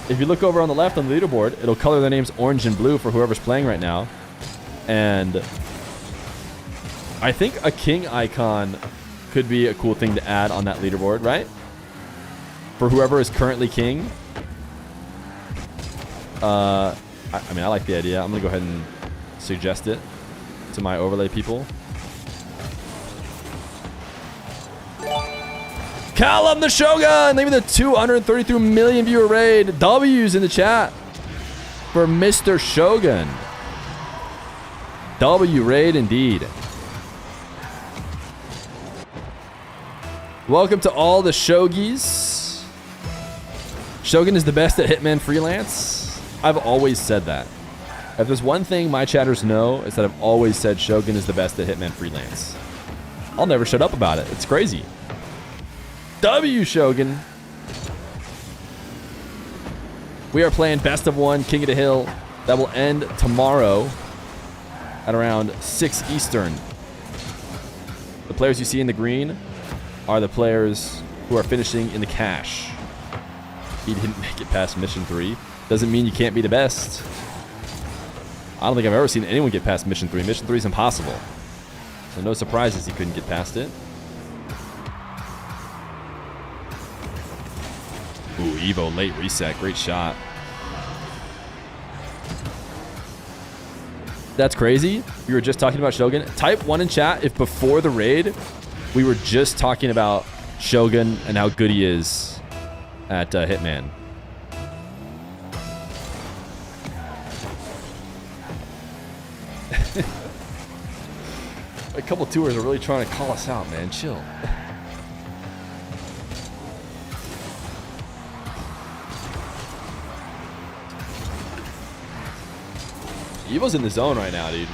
If you look over on the left on the leaderboard, it'll color their names orange and blue for whoever's playing right now. And I think a king icon could be a cool thing to add on that leaderboard, right? For whoever is currently king. I mean, I like the idea. I'm going to go ahead and suggest it to my overlay people. Callum the Shogun, leaving the 233 million viewer raid. W's in the chat for Mr. Shogun. W raid indeed. Welcome to all the Shogis. Shogun is the best at Hitman Freelance. I've always said that. If there's one thing my chatters know, it's that I've always said Shogun is the best at Hitman Freelance. I'll never shut up about it. It's crazy. W Shogun. We are playing best of one King of the Hill that will end tomorrow at around 6 Eastern. The players you see in the green are the players who are finishing in the cash. He didn't make it past mission 3. Doesn't mean you can't be the best. I don't think I've ever seen anyone get past mission 3. Mission 3 is impossible. So no surprises he couldn't get past it. Ooh, Evo late reset. Great shot. That's crazy. We were just talking about Shogun. Type 1 in chat if before the raid we were just talking about Shogun and how good he is at Hitman. A couple tours are really trying to call us out, man. Chill. Evo's in the zone right now, dude.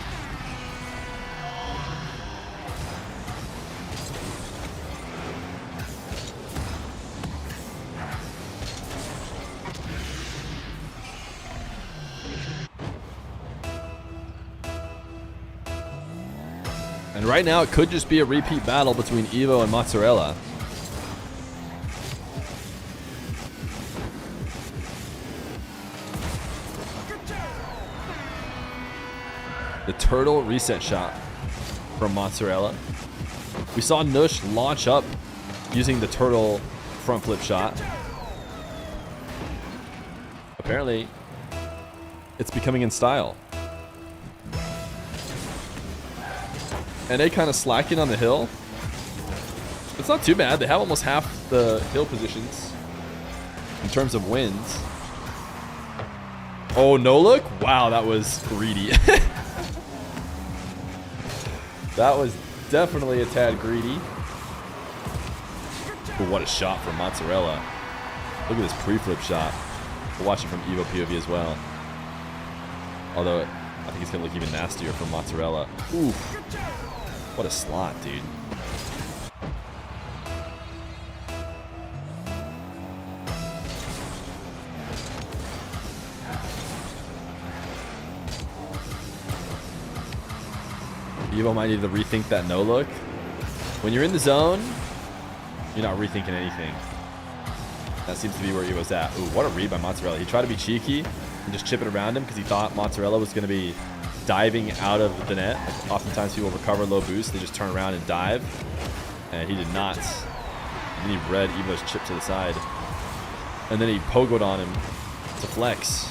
And right now, it could just be a repeat battle between Evo and Mozzarella. The turtle reset shot from Mozzarella. We saw Nush launch up using the turtle front flip shot. Apparently, it's becoming in style. And they kind of slacking on the hill. It's not too bad. They have almost half the hill positions in terms of wins. Oh, no look? Wow, that was greedy. That was definitely a tad greedy. But what a shot from Mozzarella. Look at this pre-flip shot. We'll watch it from Evo POV as well. Although I think it's going to look even nastier from Mozzarella. Ooh. What a slot, dude. Evo might need to rethink that no look. When you're in the zone, you're not rethinking anything. That seems to be where Evo's at. Ooh, what a read by Mozzarella. He tried to be cheeky and just chip it around him because he thought Mozzarella was going to be diving out of the net. Like, oftentimes people recover low boost, they just turn around and dive. And he did not. And then he read Evo's chip to the side. And then he pogoed on him to flex.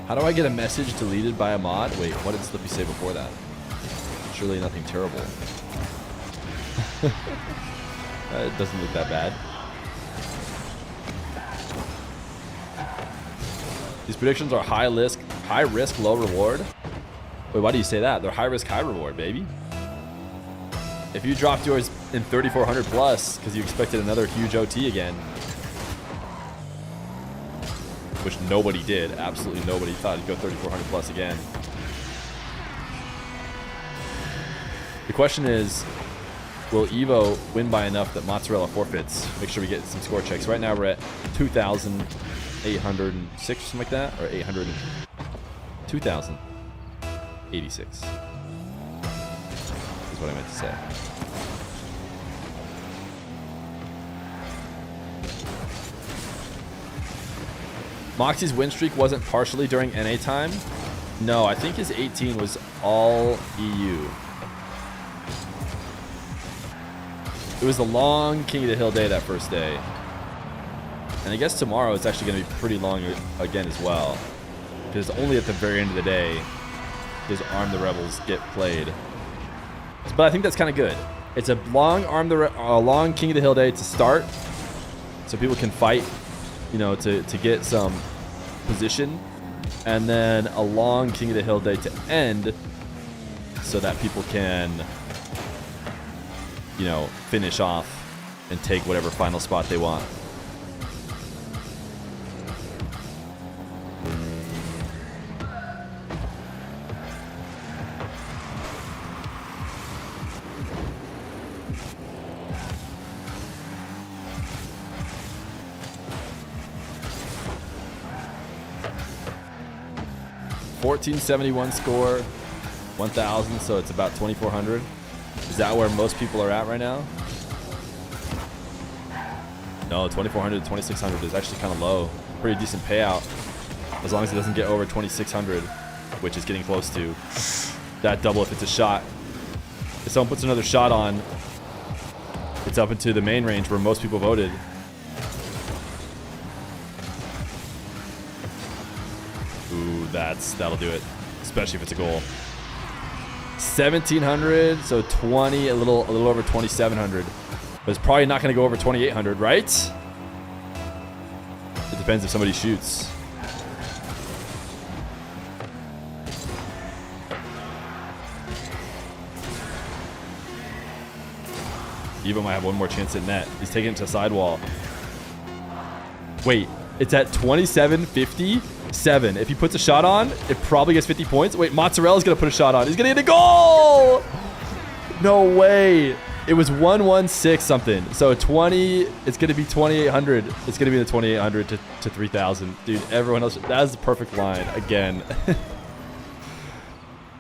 How do I get a message deleted by a mod? Wait, what did Slippy say before that? Surely nothing terrible. It doesn't look that bad. These predictions are high risk, low reward. Wait, why do you say that? They're high risk, high reward, baby. If you dropped yours in 3,400 plus because you expected another huge OT again, which nobody did. Absolutely nobody thought he'd go 3,400 plus again. The question is, will Evo win by enough that Mozzarella forfeits? Make sure we get some score checks. Right now we're at 2,806 or something like that, or 2,086 is what I meant to say. Moxie's win streak wasn't partially during NA time. No, I think his 18 was all EU. It was a long King of the Hill day that first day. And I guess tomorrow it's actually going to be pretty long again as well. Because only at the very end of the day does Arm the Rebels get played. But I think that's kind of good. It's a long long King of the Hill day to start, so people can fight you know, to get some position, and then a long King of the Hill day to end, so that people can, you know, finish off and take whatever final spot they want. $1471 score, 1,000, so it's about 2,400. Is that where most people are at right now? No, 2,400 to 2,600 is actually kind of low. Pretty decent payout, as long as it doesn't get over 2,600, which is getting close to that double if it's a shot. If someone puts another shot on, it's up into the main range where most people voted. Ooh, that'll do it, especially if it's a goal. 1,700, so 20, a little over 2,700, but it's probably not going to go over 2,800, right? It depends if somebody shoots. Evo might have one more chance at net. He's taking it to sidewall. Wait, it's at 27.57. If he puts a shot on, it probably gets 50 points. Wait, Mozzarella's going to put a shot on. He's going to get a goal! No way. It was 116 something. So 20, it's going to be 2,800. It's going to be the 2,800 to 3,000. Dude, everyone else, that's the perfect line again.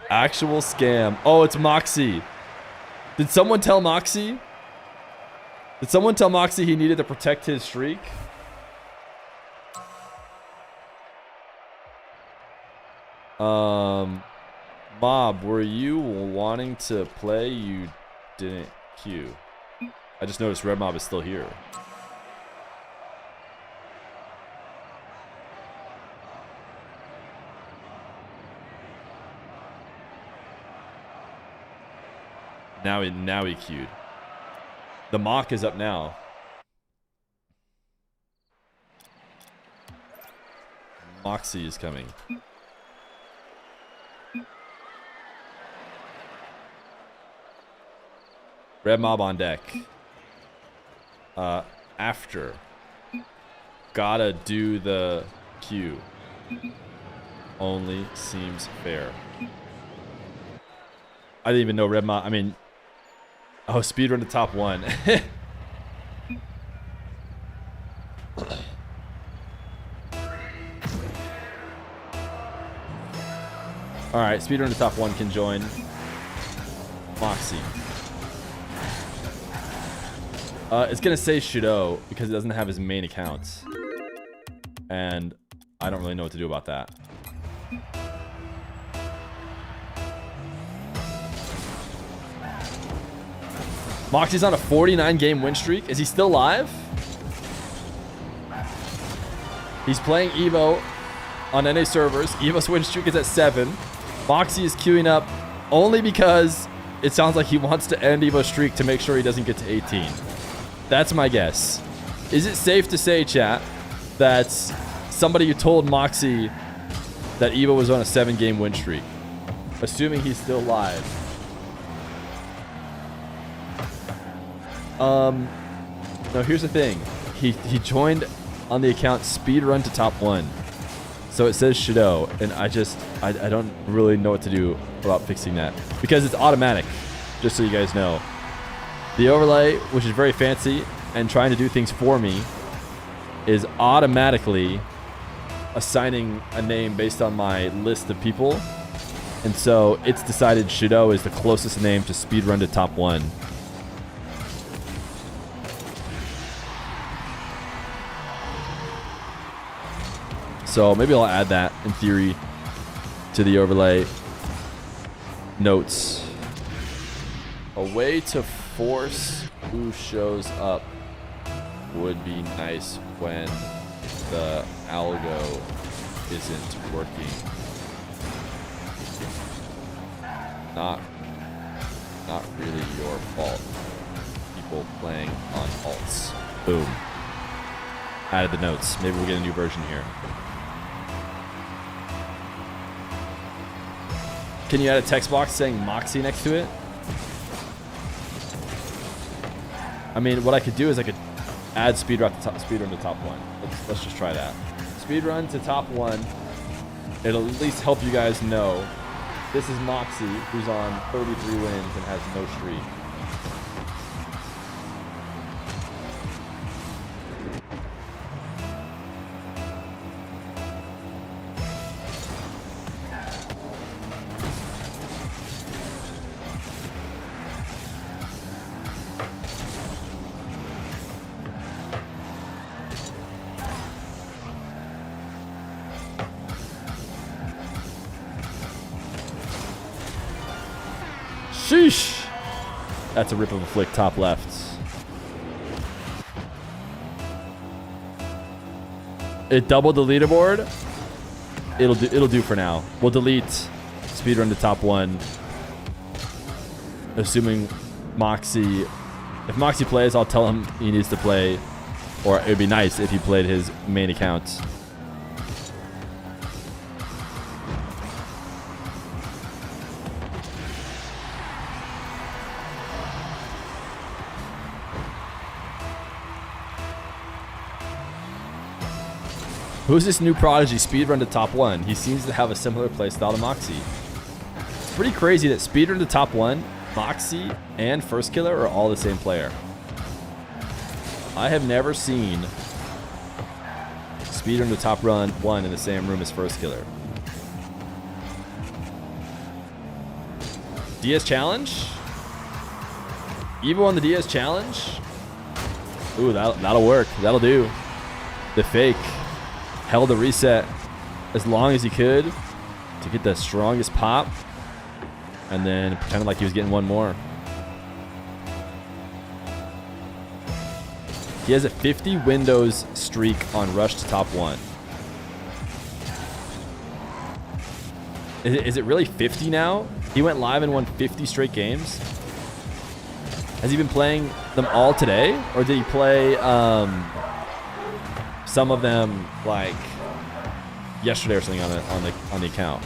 Actual scam. Oh, it's Moxie. Did someone tell Moxie? Did someone tell Moxie he needed to protect his streak? Mob, were you wanting to play? You didn't queue. I just noticed Red Mob is still here. Now he queued. The mock is up now. Moxie is coming. Red Mob on deck. After. Gotta do the queue. Only seems fair. I didn't even know Red Mob. I mean, oh, speedrun to top 1. All right, speedrun to top 1 can join Moxie. It's gonna say Shadow because it doesn't have his main account, and I don't really know what to do about that. Moxie's on a 49-game win streak. Is he still live? He's playing Evo on NA servers. Evo's win streak is at 7. Moxie is queuing up only because it sounds like he wants to end Evo's streak to make sure he doesn't get to 18. That's my guess. Is it safe to say, chat, that somebody who told Moxie that Evo was on a 7-game win streak, assuming he's still live? No, here's the thing. He joined on the account speedrun to top 1. So it says Shadow, and I don't really know what to do about fixing that. Because it's automatic, just so you guys know. The overlay, which is very fancy and trying to do things for me, is automatically assigning a name based on my list of people. And so it's decided Shadow is the closest name to speedrun to top 1. So maybe I'll add that, in theory, to the overlay notes. A way to force who shows up would be nice when the algo isn't working. Not really your fault. People playing on alts. Boom. added the notes. Maybe we'll get a new version here. Can you add a text box saying Moxie next to it? I mean, what I could do is I could add speedrun to top one. Let's just try that. Speedrun to top one. It'll at least help you guys know. This is Moxie, who's on 33 wins and has no streak. Sheesh. That's a rip of a flick top left. It doubled the leaderboard. It'll do for now. We'll delete speedrun to top one. Assuming Moxie, if Moxie plays, I'll tell him he needs to play, or it would be nice if he played his main account. Who's this new prodigy speedrun to top one? He seems to have a similar playstyle to Moxie. It's pretty crazy that speedrun to top one, Moxie, and First Killer are all the same player. I have never seen speedrun to top one in the same room as First Killer. DS challenge? Evo on the DS challenge? Ooh, that'll work. That'll do. The fake held the reset as long as he could to get the strongest pop, and then pretended like he was getting one more. He has a 50 Windows streak on Rush to top one. Is it really 50 now? He went live and won 50 straight games. Has he been playing them all today, or did he play some of them like yesterday or something on the account?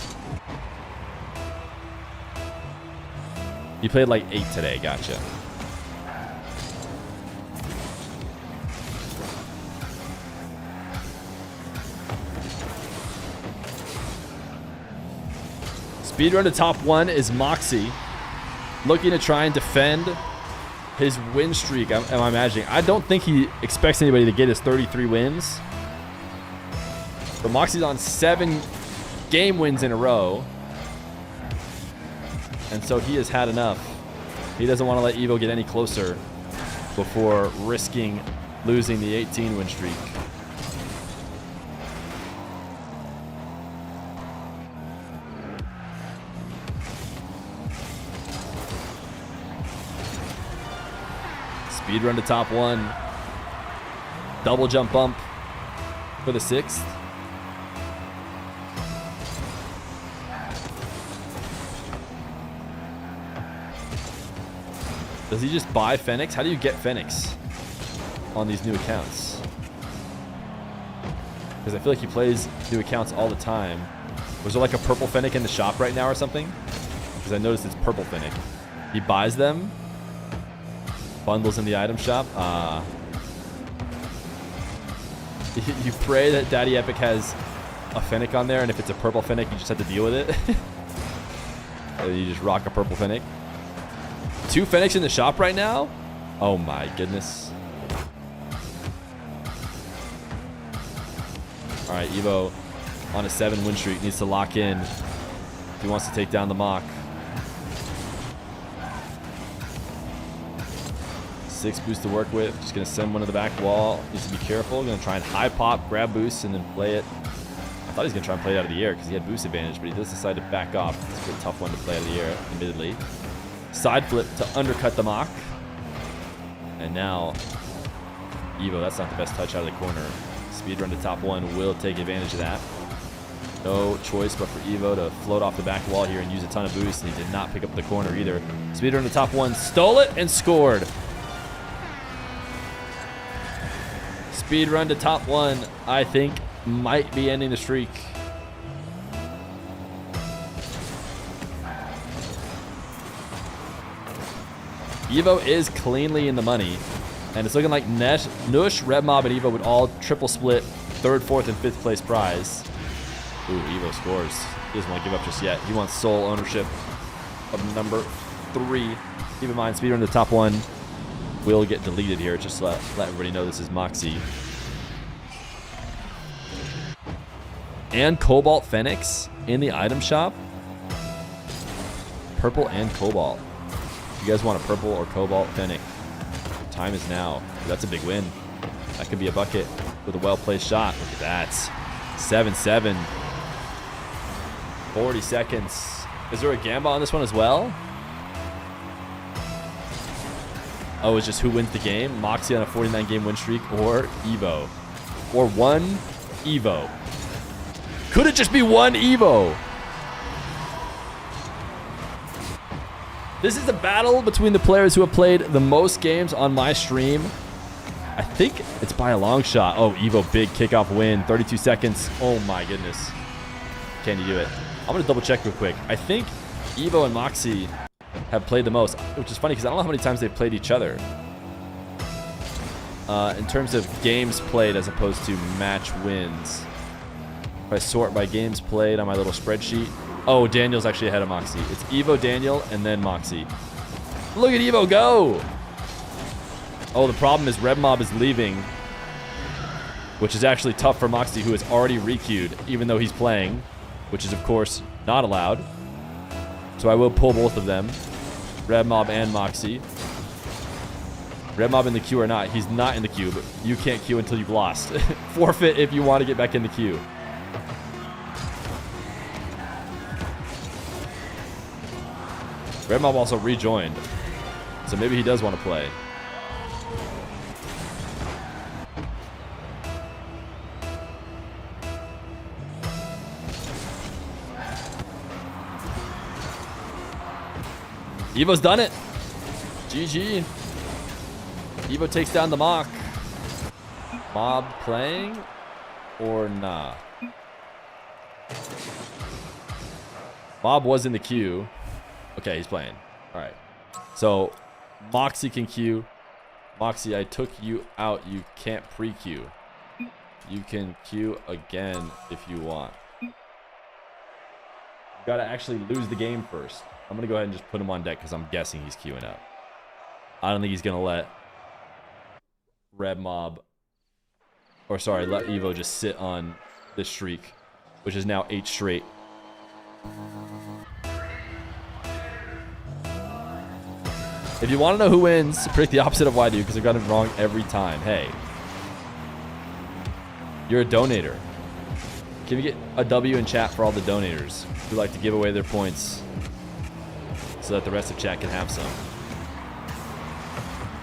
You played like 8 today. Gotcha. Speedrun to top one is Moxie, looking to try and defend his win streak. Am I imagining? I don't think he expects anybody to get his 33 wins. But Moxie's on 7 game wins in a row. And so he has had enough. He doesn't want to let Evo get any closer before risking losing the 18 win streak. Speedrun to top one. Double jump bump for the 6th. Does he just buy Fenix? How do you get Fenix on these new accounts? Because I feel like he plays new accounts all the time. Was there like a purple Fennec in the shop right now or something? Because I noticed it's purple Fennec. He buys them. Bundles in the item shop. You pray that Daddy Epic has a Fennec on there, and if it's a purple Fennec, you just have to deal with it. So you just rock a purple Fennec. 2 Fennecs in the shop right now? Oh my goodness. Alright, Evo on a 7 win streak needs to lock in if he wants to take down the Mach. 6 boost to work with. Just going to send one to the back wall. Needs to be careful. Going to try and high pop, grab boost, and then play it. I thought he was going to try and play it out of the air because he had boost advantage, but he does decide to back off. It's a tough one to play out of the air, admittedly. Side flip to undercut the Mach. And now, Evo, that's not the best touch out of the corner. Speedrun to top one will take advantage of that. No choice but for Evo to float off the back wall here and use a ton of boost, and he did not pick up the corner either. Speedrun to top one, stole it and scored. Speed run to top 1, I think, might be ending the streak. Evo is cleanly in the money. And it's looking like Nush, RewMob, and Evo would all triple split 3rd, 4th, and 5th place prize. Ooh, Evo scores. He doesn't want to give up just yet. He wants sole ownership of number 3. Keep in mind, speedrun to top 1 will get deleted here. Just to let everybody know this is Moxie. And Cobalt Phoenix in the item shop. Purple and Cobalt. If you guys want a purple or Cobalt Fennec, time is now. That's a big win. That could be a bucket with a well-placed shot. Look at that. 7-7. 40 seconds. Is there a Gamba on this one as well? Oh, it's just who wins the game? Moxie on a 49-game win streak or Evo? Or one Evo? Could it just be one Evo? This is a battle between the players who have played the most games on my stream. I think it's by a long shot. Oh, Evo, big kickoff win. 32 seconds. Oh my goodness. Can you do it? I'm going to double check real quick. I think Evo and Moxie have played the most, which is funny because I don't know how many times they've played each other. In terms of games played as opposed to match wins. If I sort by games played on my little spreadsheet. Oh, Daniel's actually ahead of Moxie. It's Evo, Daniel, and then Moxie. Look at Evo go! Oh, the problem is RewMob is leaving, which is actually tough for Moxie, who is already re-queued, even though he's playing, which is, of course, not allowed. So I will pull both of them, RewMob and Moxie. RewMob in the queue or not, he's not in the queue, but you can't queue until you've lost. Forfeit if you want to get back in the queue. RewMob also rejoined, so maybe he does want to play. Evo's done it. GG. Evo takes down the mock. Mob playing or nah? Mob was in the queue. Okay, he's playing. All right. So, Moxie can queue. Moxie, I took you out. You can't pre-queue. You can queue again if you want. You gotta actually lose the game first. I'm gonna go ahead and just put him on deck because I'm guessing he's queuing up. I don't think he's gonna let RewMob, or sorry, let Evo just sit on this streak, which is now 8 straight. If you want to know who wins, predict the opposite of what I do because I got it wrong every time. Hey, you're a donator. Can we get a W in chat for all the donators who like to give away their points so that the rest of chat can have some?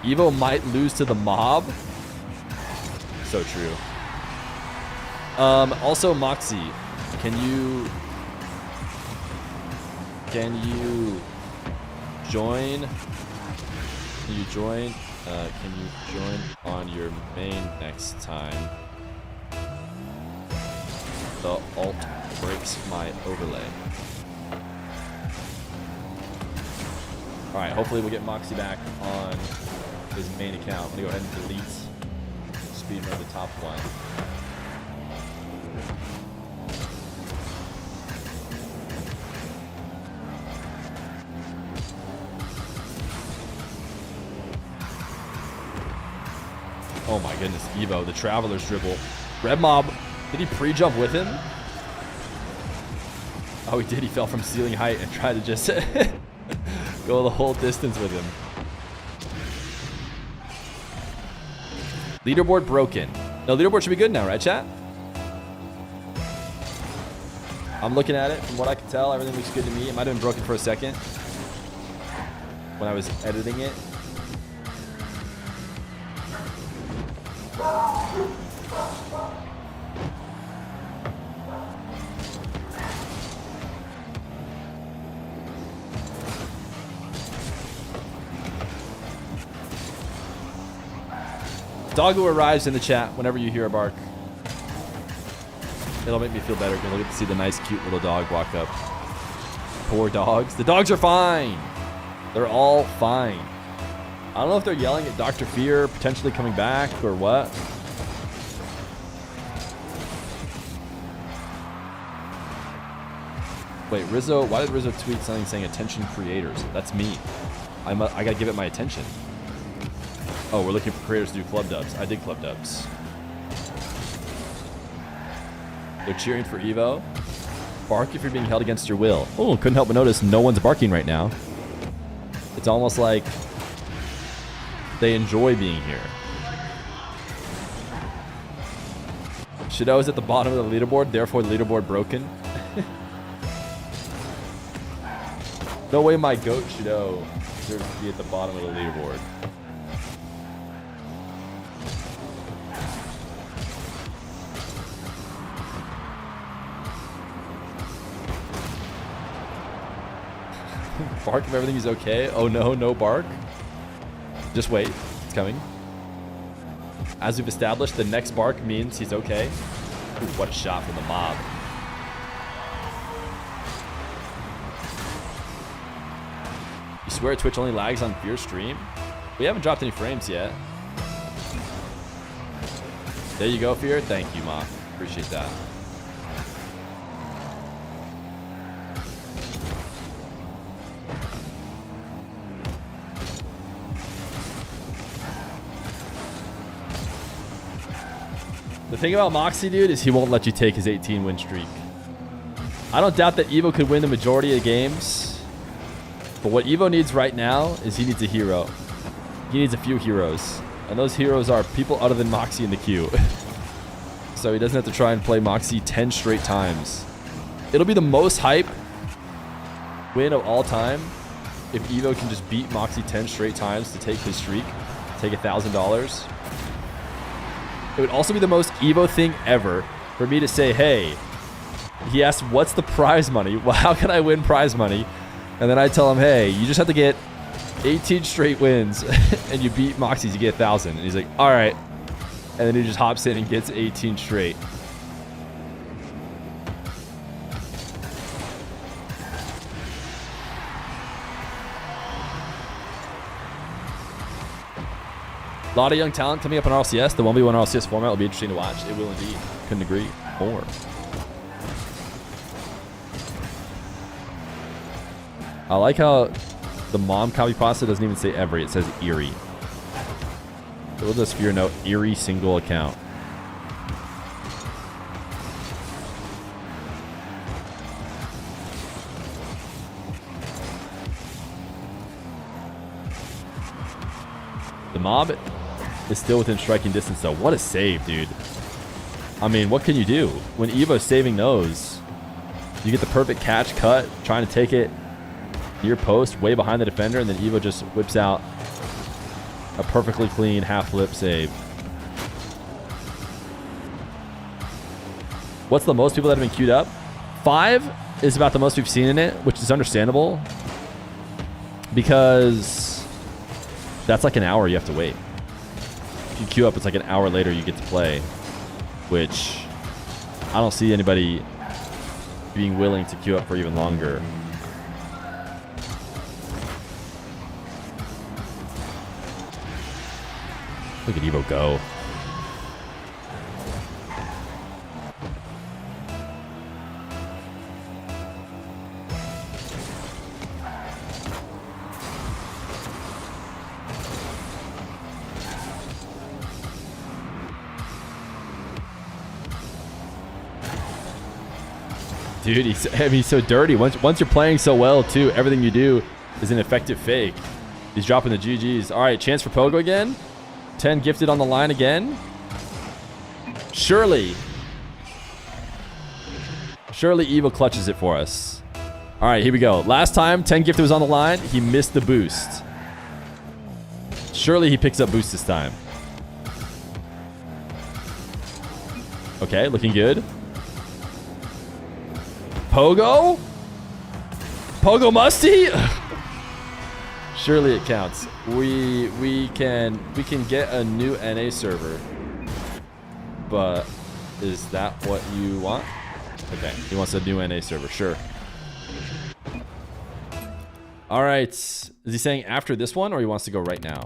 Evo might lose to the mob. So true. Also, Moxie, can you join? Can you join on your main next time? The alt breaks my overlay. All right, hopefully we'll get Moxie back on his main account. I'm gonna go ahead and delete speedrun the top 1. Oh my goodness, Evo, the Traveler's dribble. RewMob, did he pre-jump with him? Oh, he did. He fell from ceiling height and tried to just go the whole distance with him. Leaderboard broken. No, leaderboard should be good now, right, chat? I'm looking at it. From what I can tell, everything looks good to me. It might have been broken for a second when I was editing it. Doggo arrives in the chat whenever you hear a bark. It'll make me feel better because I'll get to see the nice, cute little dog walk up. Poor dogs. The dogs are fine. They're all fine. I don't know if they're yelling at Dr. Feer potentially coming back or what. Wait, Rizzo, why did Rizzo tweet something saying attention creators? That's me. I gotta give it my attention. Oh, we're looking for creators to do club dubs. I did club dubs. They're cheering for Evo. Bark if you're being held against your will. Oh, couldn't help but notice no one's barking right now. It's almost like they enjoy being here. Shido is at the bottom of the leaderboard, therefore the leaderboard broken. No way my goat Shido deserves to be at the bottom of the leaderboard. Bark if everything is okay. Oh no, no bark. Just wait. It's coming. As we've established, the next bark means he's okay. Ooh, what a shot from the mob. You swear Twitch only lags on Fear stream? We haven't dropped any frames yet. There you go, Fear. Thank you, Mock. Appreciate that. The thing about Moxie, dude, is he won't let you take his 18-win streak. I don't doubt that Evo could win the majority of games. But what Evo needs right now is he needs a hero. He needs a few heroes. And those heroes are people other than Moxie in the queue. So he doesn't have to try and play Moxie 10 straight times. It'll be the most hype win of all time if Evo can just beat Moxie 10 straight times to take his streak, take $1,000. It would also be the most Evo thing ever for me to say, hey, he asked, what's the prize money? Well, how can I win prize money? And then I tell him, hey, you just have to get 18 straight wins and you beat Moxies, you get 1,000. And he's like, all right. And then he just hops in and gets 18 straight. A lot of young talent coming up on RLCS. The 1v1 RLCS format will be interesting to watch. It will indeed. Couldn't agree more. I like how the mom copy pasta doesn't even say every. It says Erie. We'll just Fear note Erie single account. The mob is still within striking distance, though. What a save, dude. I mean, what can you do? When Evo's saving those, you get the perfect catch cut, trying to take it near post, way behind the defender, and then Evo just whips out a perfectly clean half-flip save. What's the most people that have been queued up? 5 is about the most we've seen in it, which is understandable because that's like an hour you have to wait. If you queue up, it's like an hour later you get to play, which I don't see anybody being willing to queue up for even longer. Look at Evo go. Dude, he's so dirty. Once you're playing so well, too, everything you do is an effective fake. He's dropping the GGs. All right, chance for Pogo again. 10 gifted on the line again. Surely Evo clutches it for us. All right, here we go. Last time 10 gifted was on the line. He missed the boost. Surely he picks up boost this time. Okay, looking good. Pogo? Pogo Musty? Surely it counts. We can get a new NA server. But is that what you want? Okay, he wants a new NA server. Sure. All right. Is he saying after this one, or he wants to go right now?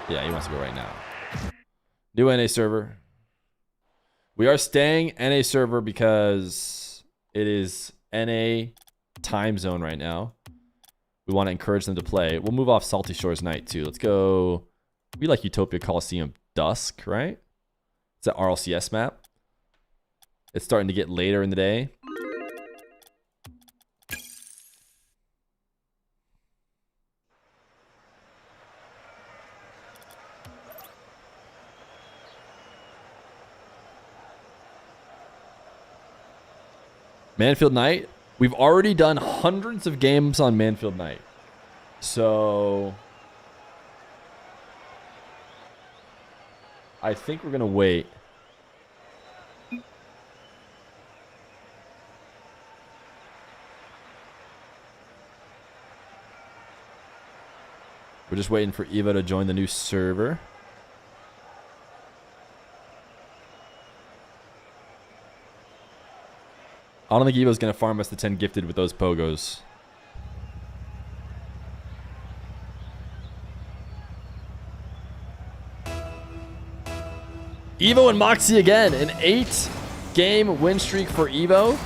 Yeah, he wants to go right now. New NA server. We are staying NA server because it is NA time zone right now. We want to encourage them to play. We'll move off Salty Shores Night too. Let's go. We like Utopia Coliseum Dusk, right? It's an RLCS map. It's starting to get later in the day. Manfield Night. We've already done hundreds of games on Manfield Night. So I think we're going to wait. We're just waiting for Evo to join the new server. I don't think Evo's going to farm us the 10 gifted with those pogos. Evo and Moxie again. An 8-game win streak for Evo.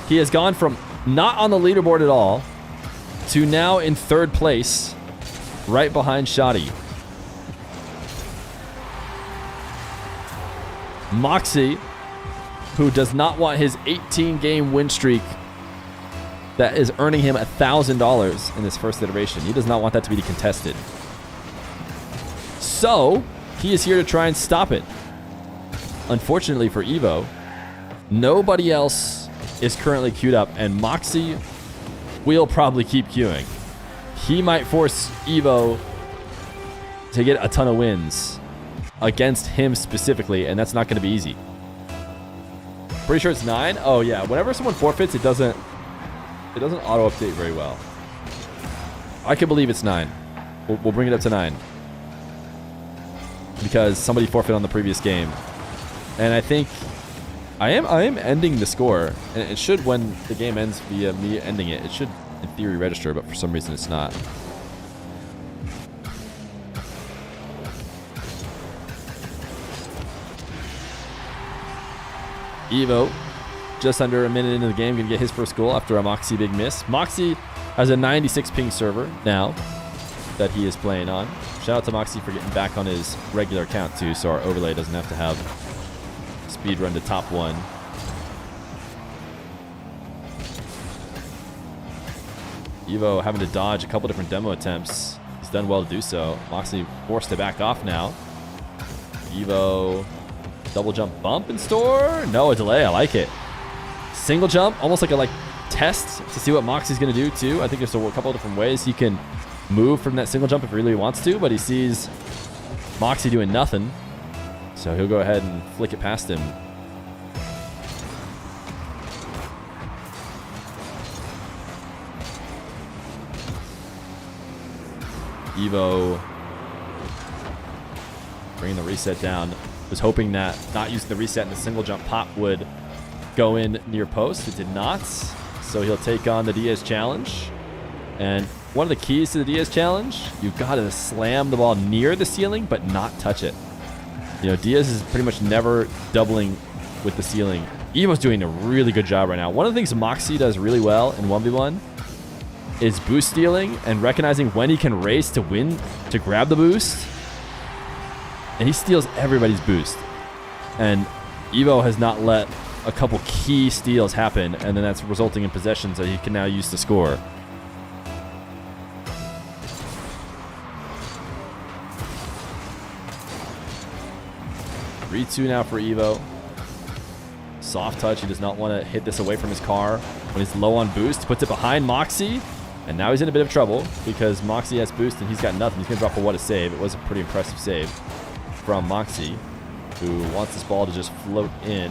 He has gone from not on the leaderboard at all to now in 3rd place, right behind Shoddy. Moxie, who does not want his 18-game win streak that is earning him $1,000 in this first iteration. He does not want that to be contested. So, he is here to try and stop it. Unfortunately for Evo, nobody else is currently queued up, and Moxie will probably keep queuing. He might force Evo to get a ton of wins against him specifically, and that's not going to be easy. Pretty sure it's 9. Oh yeah, whenever someone forfeits, it doesn't auto update very well. I can believe it's 9. We'll bring it up to 9 because somebody forfeited on the previous game, and I think I am ending the score, and it should, when the game ends via me ending it, it should in theory register, but for some reason it's not. Evo, just under a minute into the game, gonna get his first goal after a Moxie big miss. Moxie has a 96 ping server now that he is playing on. Shout out to Moxie for getting back on his regular account too, so our overlay doesn't have to have speed run to top 1. Evo having to dodge a couple different demo attempts. He's done well to do so. Moxie forced to back off now. Evo, double jump bump in store. No, a delay. I like it. Single jump, almost like a test to see what Moxie's going to do too. I think there's a couple of different ways he can move from that single jump if he really wants to, but he sees Moxie doing nothing, so he'll go ahead and flick it past him. Evo bringing the reset down. Was hoping that not using the reset and the single jump pop would go in near post. It did not. So he'll take on the Diaz challenge. And one of the keys to the Diaz challenge, you've got to slam the ball near the ceiling but not touch it. You know, Diaz is pretty much never doubling with the ceiling. Evo's doing a really good job right now. One of the things Moxie does really well in 1v1 is boost stealing and recognizing when he can race to win, to grab the boost. And he steals everybody's boost. And Evo has not let a couple key steals happen, and then that's resulting in possessions that he can now use to score. Three-2 now for Evo. Soft touch. He does not want to hit this away from his car. When he's low on boost, puts it behind Moxie. And now he's in a bit of trouble because Moxie has boost and he's got nothing. He's going to drop a what a save. It was a pretty impressive save from Moxie, who wants this ball to just float in.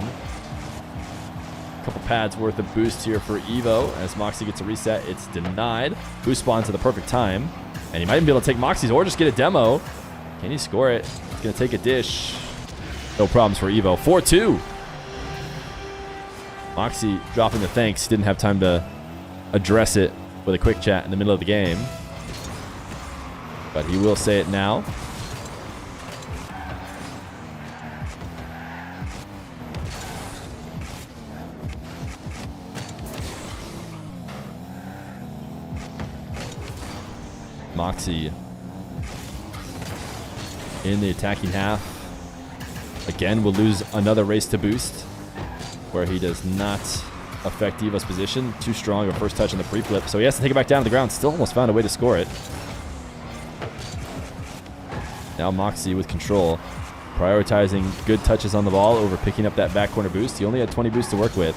couple pads worth of boost here for Evo. As Moxie gets a reset, it's denied. Boost spawns at the perfect time. And he might even be able to take Moxie's or just get a demo. Can he score it? It's going to take a dish. No problems for Evo. 4-2. Moxie dropping the thanks. Didn't have time to address it with a quick chat in the middle of the game. But he will say it now. Moxie in the attacking half. Again, will lose another race to boost, where he does not affect Evo's position. Too strong of a first touch on the pre-flip, so he has to take it back down to the ground. Still almost found a way to score it. Now Moxie with control, prioritizing good touches on the ball over picking up that back corner boost. He only had 20 boosts to work with,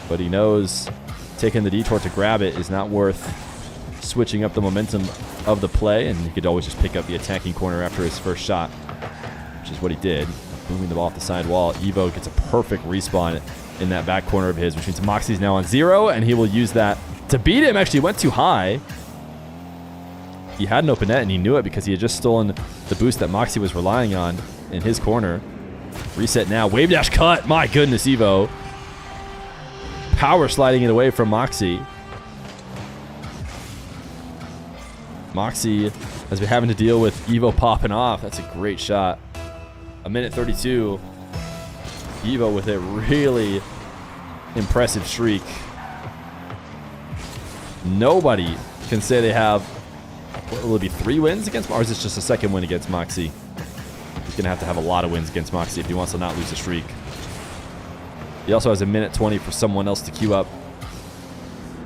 but he knows taking the detour to grab it is not worth switching up the momentum of the play, and he could always just pick up the attacking corner after his first shot, which is what he did. Moving the ball off the side wall, Evo gets a perfect respawn in that back corner of his, which means Moxie's now on 0, and he will use that to beat him. Actually, went too high. He had an open net, and he knew it because he had just stolen the boost that Moxie was relying on in his corner. Reset now. Wave dash cut. My goodness, Evo. Power sliding it away from Moxie. Moxie has been having to deal with Evo popping off. That's a great shot. 1:32. Evo with a really impressive streak. Nobody can say they have, what will it be, 3 wins against, or is this just a second win against Moxie? He's going to have a lot of wins against Moxie if he wants to not lose a streak. He also has 1:20 for someone else to queue up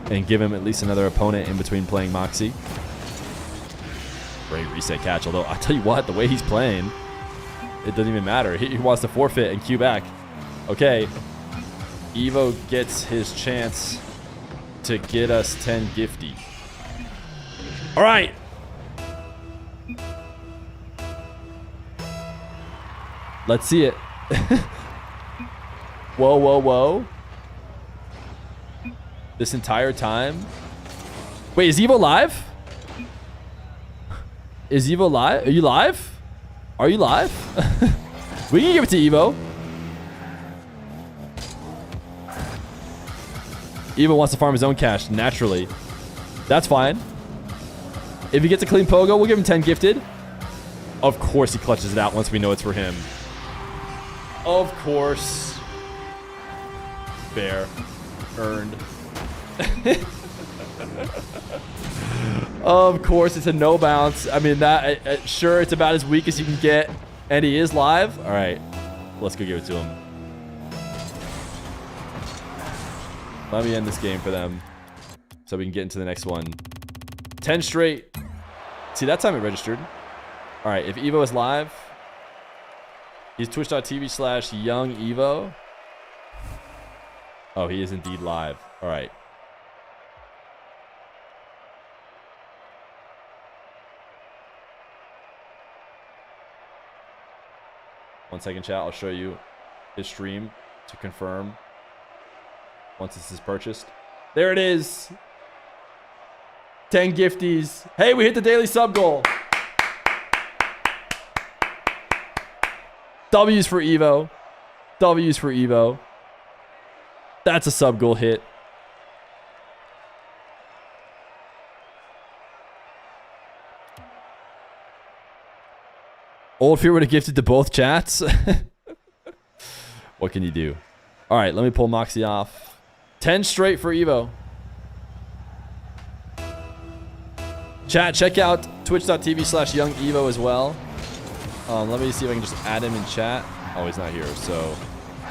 and give him at least another opponent in between playing Moxie. Great reset catch, although I tell you what, the way he's playing, it doesn't even matter. He wants to forfeit and queue back. Okay, Evo gets his chance to get us 10 gifty. All right. Let's see it. Whoa, whoa, whoa. This entire time. Wait, is Evo live? Is Evo live? Are you live? Are you live? We can give it to Evo. Evo wants to farm his own cash, naturally. That's fine. If he gets a clean pogo, we'll give him 10 gifted. Of course he clutches it out once we know it's for him. Of course. Fair. Earned. Of course, it's a no bounce. I mean, that sure, it's about as weak as you can get, and he is live. All right, let's go give it to him. Let me end this game for them so we can get into the next one. 10 straight. See, that time it registered. All right, if Evo is live, he's twitch.tv/YoungEvo. Oh, he is indeed live. All right. One second, chat. I'll show you his stream to confirm once this is purchased. There it is. 10 gifties. Hey, we hit the daily sub goal. W's for Evo. W's for Evo. That's a sub goal hit. Old Feer would have gifted to both chats. What can you do? All right, let me pull Moxie off. 10 straight for Evo. Chat, check out twitch.tv/YoungEvo as well. Let me see if I can just add him in chat. Oh, he's not here. So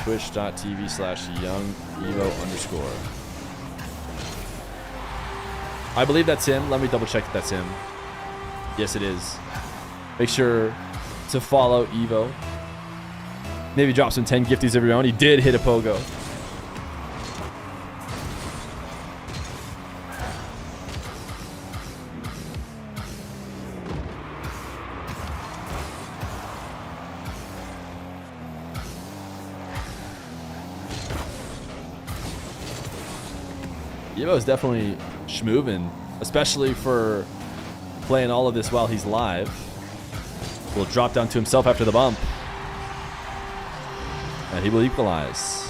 twitch.tv/YoungEvo_. I believe that's him. Let me double check that that's him. Yes, it is. Make sure to follow Evo. Maybe drop some 10 gifties every round. He did hit a pogo. Evo's definitely schmovin', especially for playing all of this while he's live. Will drop down to himself after the bump. And he will equalize.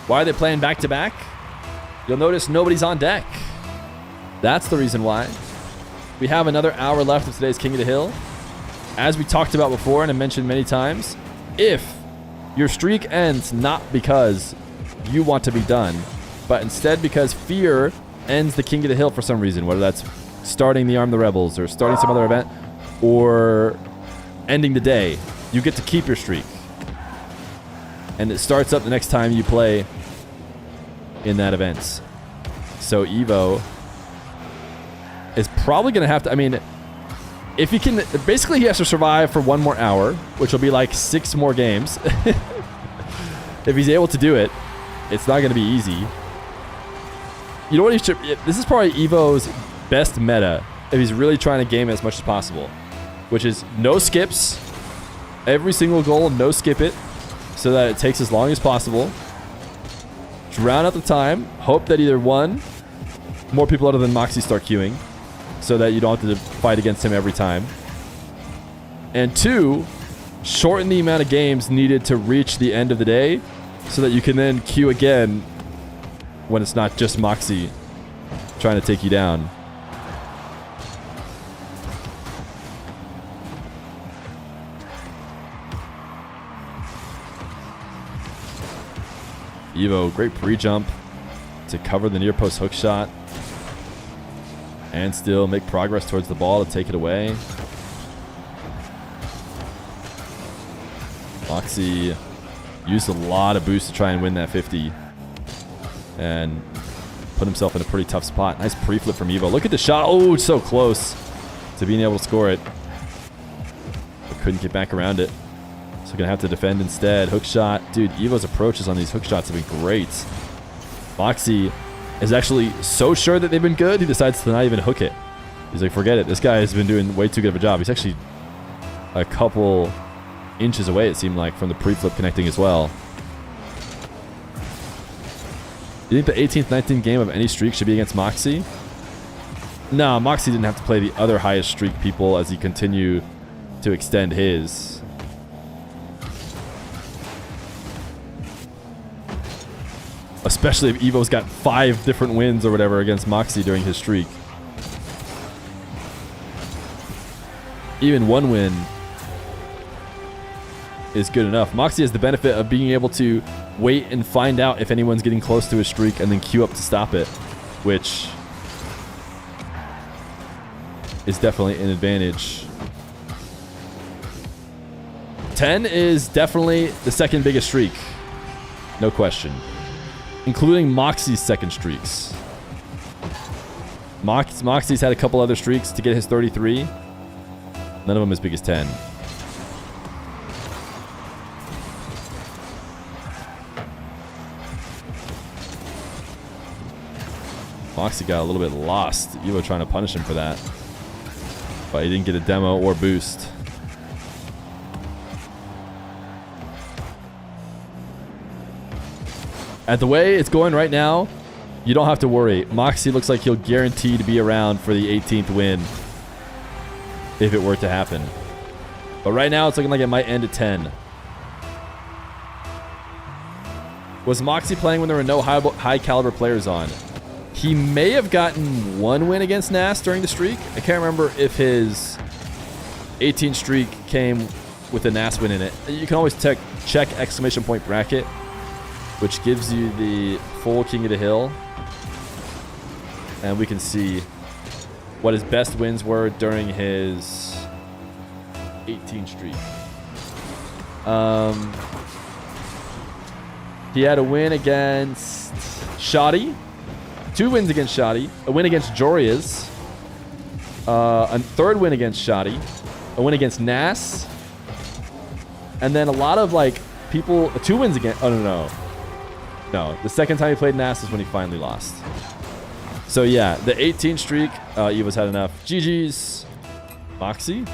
Why are they playing back-to-back? You'll notice nobody's on deck. That's the reason why. We have another hour left of today's King of the Hill. As we talked about before and I mentioned many times, if your streak ends not because you want to be done, but instead because Feer ends the King of the Hill for some reason, whether that's starting the Arm the Rebels or starting some other event or ending the day, you get to keep your streak. And it starts up the next time you play in that event. So Evo is probably going to have to, I mean, if he can, basically he has to survive for 1 more hour, which will be like 6 more games. If he's able to do it, it's not going to be easy. You know what he should, this is probably Evo's best meta if he's really trying to game it as much as possible, which is no skips, every single goal, no skip it, so that it takes as long as possible. Drown out the time, hope that either 1, more people other than Moxie start queuing, so that you don't have to fight against him every time. And 2, shorten the amount of games needed to reach the end of the day, so that you can then queue again when it's not just Moxie trying to take you down. Evo, great pre-jump to cover the near post hook shot and still make progress towards the ball to take it away. Moxie used a lot of boost to try and win that 50 and put himself in a pretty tough spot. Nice pre-flip from Evo. Look at the shot. Oh, it's so close to being able to score it. But couldn't get back around it. So gonna have to defend instead. Hook shot. Dude, Evo's approaches on these hook shots have been great. Moxie is actually so sure that they've been good, he decides to not even hook it. He's like, forget it. This guy has been doing way too good of a job. He's actually a couple inches away, it seemed like, from the pre-flip connecting as well. Do you think the 18th, 19th game of any streak should be against Moxie? No, Moxie didn't have to play the other highest streak people as he continued to extend his. Especially if Evo's got 5 different wins or whatever against Moxie during his streak. Even 1 win is good enough. Moxie has the benefit of being able to wait and find out if anyone's getting close to his streak and then queue up to stop it, which is definitely an advantage. 10 is definitely the second biggest streak. No question. Including Moxie's second streaks. Moxie's had a couple other streaks to get his 33. None of them as big as 10. Moxie got a little bit lost. Evo trying to punish him for that. But he didn't get a demo or boost. At the way it's going right now, you don't have to worry. Moxie looks like he'll guarantee to be around for the 18th win if it were to happen. But right now, it's looking like it might end at 10. Was Moxie playing when there were no high caliber players on? He may have gotten 1 win against Nas during the streak. I can't remember if his 18 streak came with a Nas win in it. You can always check exclamation point bracket, which gives you the full King of the Hill. And we can see what his best wins were during his 18 streak. He had a win against Shoddy, 2 wins against Shoddy, a win against Jorias, a 3rd win against Shoddy, a win against Nas, and then a lot of like people, 2 wins against, oh no, the second time he played Nas is when he finally lost. So yeah, the 18 streak, Evo's had enough. GG's. Moxie?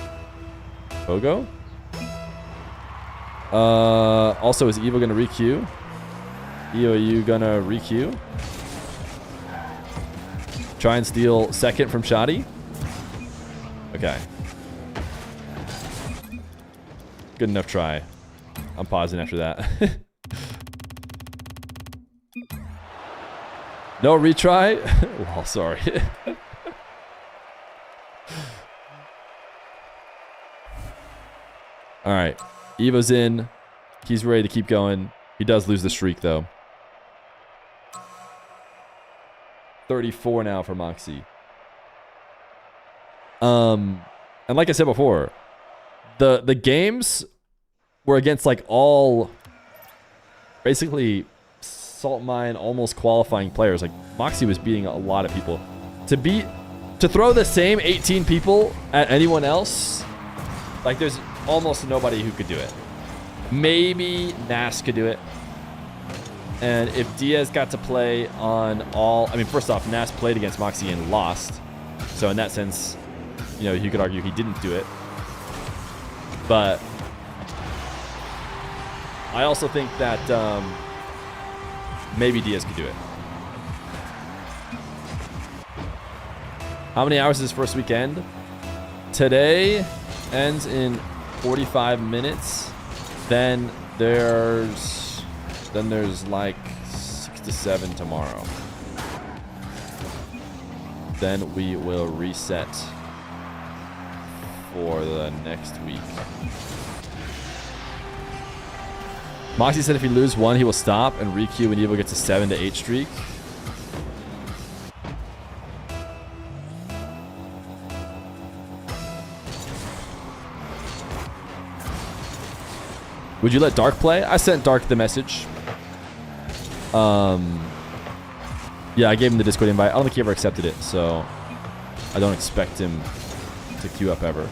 Pogo? Also, is Evo gonna re-queue? Evo, are you gonna re-queue? Try and steal second from Shoddy. Okay. Good enough try. I'm pausing after that. No retry? Well, sorry. All right. Evo's in. He's ready to keep going. He does lose the streak, though. 34 now for Moxie. And like I said before, the games were against like all basically Salt Mine almost qualifying players. Like Moxie was beating a lot of people. To throw the same 18 people at anyone else, like there's almost nobody who could do it. Maybe Nas could do it. And if Diaz got to play on all, I mean, first off, Nas played against Moxie and lost. So in that sense, you know, you could argue he didn't do it. But I also think that maybe Diaz could do it. How many hours is this first weekend? Today ends in 45 minutes. Then there's like 6 to 7 tomorrow. Then we will reset for the next week. Moxie said if he loses one, he will stop and re-queue when Evo gets a 7 to 8 streak. Would you let Dark play? I sent Dark the message. Yeah, I gave him the Discord invite. I don't think he ever accepted it, so I don't expect him to queue up ever.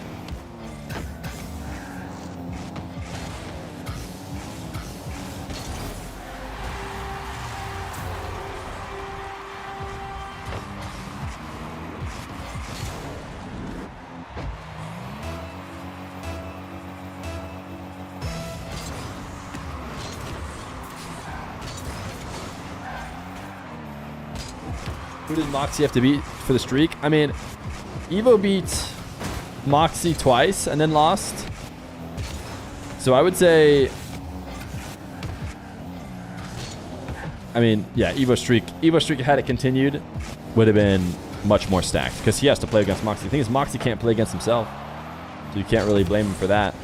Who did Moxie have to beat for the streak? I mean, Evo beat Moxie twice and then lost. So I would say, I mean, yeah, Evo streak had it continued, would have been much more stacked because he has to play against Moxie. The thing is, Moxie can't play against himself, so you can't really blame him for that.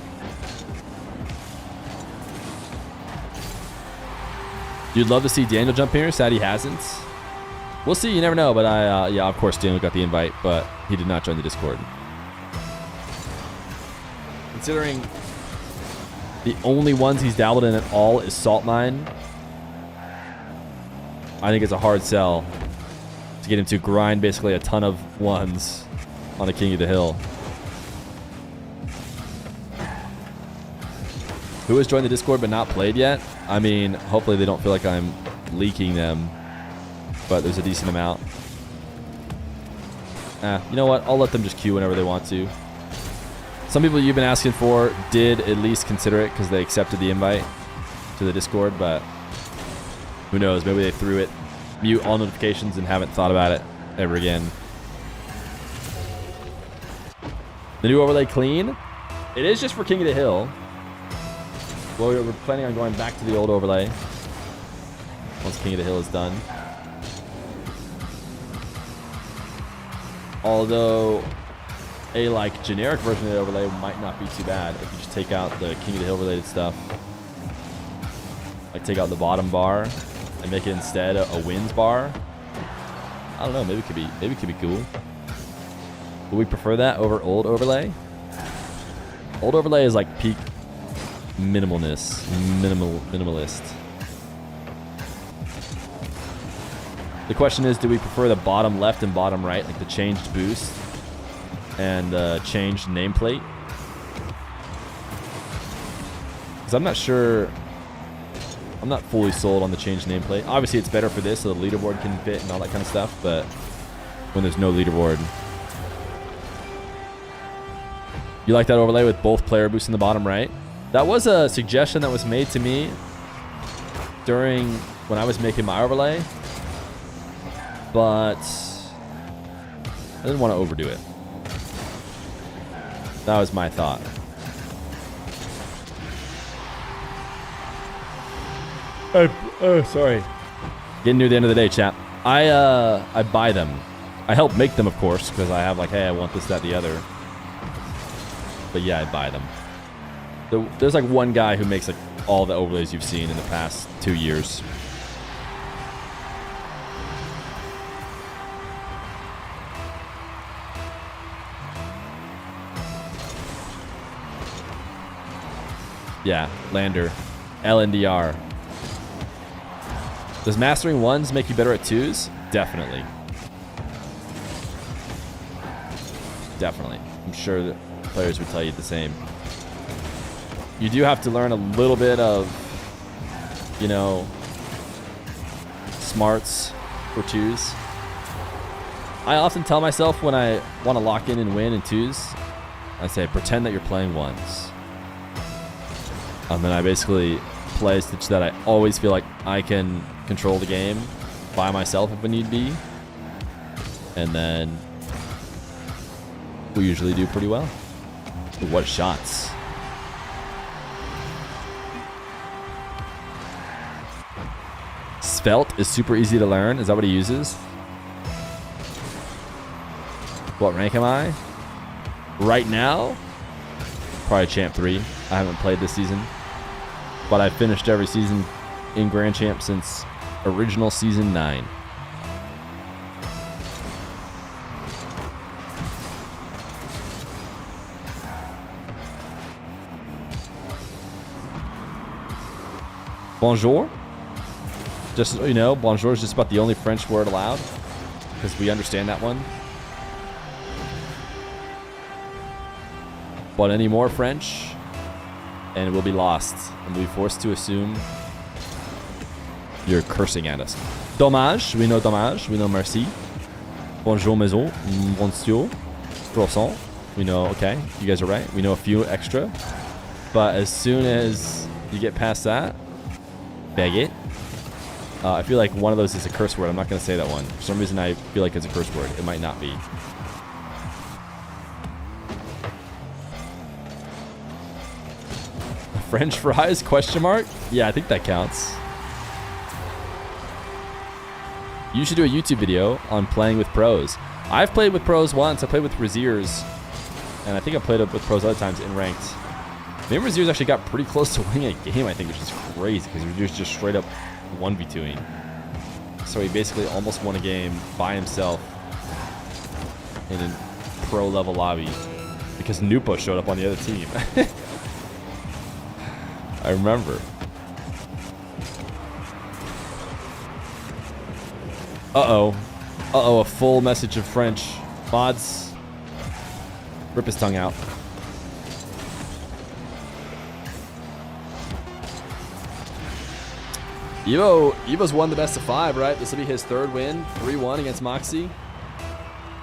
You'd love to see Daniel jump here. Sad he hasn't. We'll see. You never know. But yeah, of course, Daniel got the invite, but he did not join the Discord. Considering the only ones he's dabbled in at all is Salt Mine, I think it's a hard sell to get him to grind basically a ton of ones on the King of the Hill. Who has joined the Discord but not played yet? I mean, hopefully they don't feel like I'm leaking them, but there's a decent amount. You know what? I'll let them just queue whenever they want to. Some people you've been asking for did at least consider it because they accepted the invite to the Discord, but who knows? Maybe they threw it, mute all notifications, and haven't thought about it ever again. The new overlay clean? It is just for King of the Hill. Well, we're planning on going back to the old overlay once King of the Hill is done. Although a like generic version of the overlay might not be too bad if you just take out the King of the Hill related stuff. Like take out the bottom bar and make it instead a wins bar. I don't know, maybe it could be cool. Would we prefer that over old overlay? Old overlay is like peak minimalist. The question is, do we prefer the bottom left and bottom right, like the changed boost and the changed nameplate? Because I'm not sure, I'm not fully sold on the changed nameplate. Obviously it's better for this so the leaderboard can fit and all that kind of stuff, but when there's no leaderboard. You like that overlay with both player boosts in the bottom right? That was a suggestion that was made to me during when I was making my overlay, but I didn't want to overdo it. That was my thought. Oh, sorry. Getting near the end of the day, chap. I buy them. I help make them, of course, because I have like, hey, I want this, that, the other. But yeah, I buy them. There's like one guy who makes like all the overlays you've seen in the past 2 years. Yeah, Lander. LNDR. Does mastering 1s make you better at 2s? Definitely. Definitely. I'm sure that players would tell you the same. You do have to learn a little bit of, you know, smarts for 2s. I often tell myself when I want to lock in and win in 2s, I say, pretend that you're playing 1s. And then I basically play such that I always feel like I can control the game by myself if I need be. And then we usually do pretty well. Ooh, what shots. Svelte is super easy to learn. Is that what he uses? What rank am I? Right now? Probably Champ 3. I haven't played this season. But I've finished every season in Grand Champ since original Season 9. Bonjour. Just so you know, bonjour is just about the only French word allowed, because we understand that one. But any more French, and we'll be lost, and we'll be forced to assume you're cursing at us. Dommage, we know dommage, we know merci. Bonjour maison, bonjour, croissant. We know, okay, you guys are right. We know a few extra. But as soon as you get past that, baguette. I feel like one of those is a curse word. I'm not going to say that one. For some reason, I feel like it's a curse word. It might not be. French fries? Question mark? Yeah, I think that counts. You should do a YouTube video on playing with pros. I've played with pros once. I played with Raziers. And I think I played with pros other times in ranked. Maybe Raziers actually got pretty close to winning a game, I think, which is crazy. Because Raziers just straight up 1v2ing. So he basically almost won a game by himself in a pro level lobby. Because Nupa showed up on the other team. I remember. Uh-oh. Uh-oh, a full message of French. Mods. Rip his tongue out. Evo's won the best of 5, right? This will be his 3rd win. 3-1 against Moxie.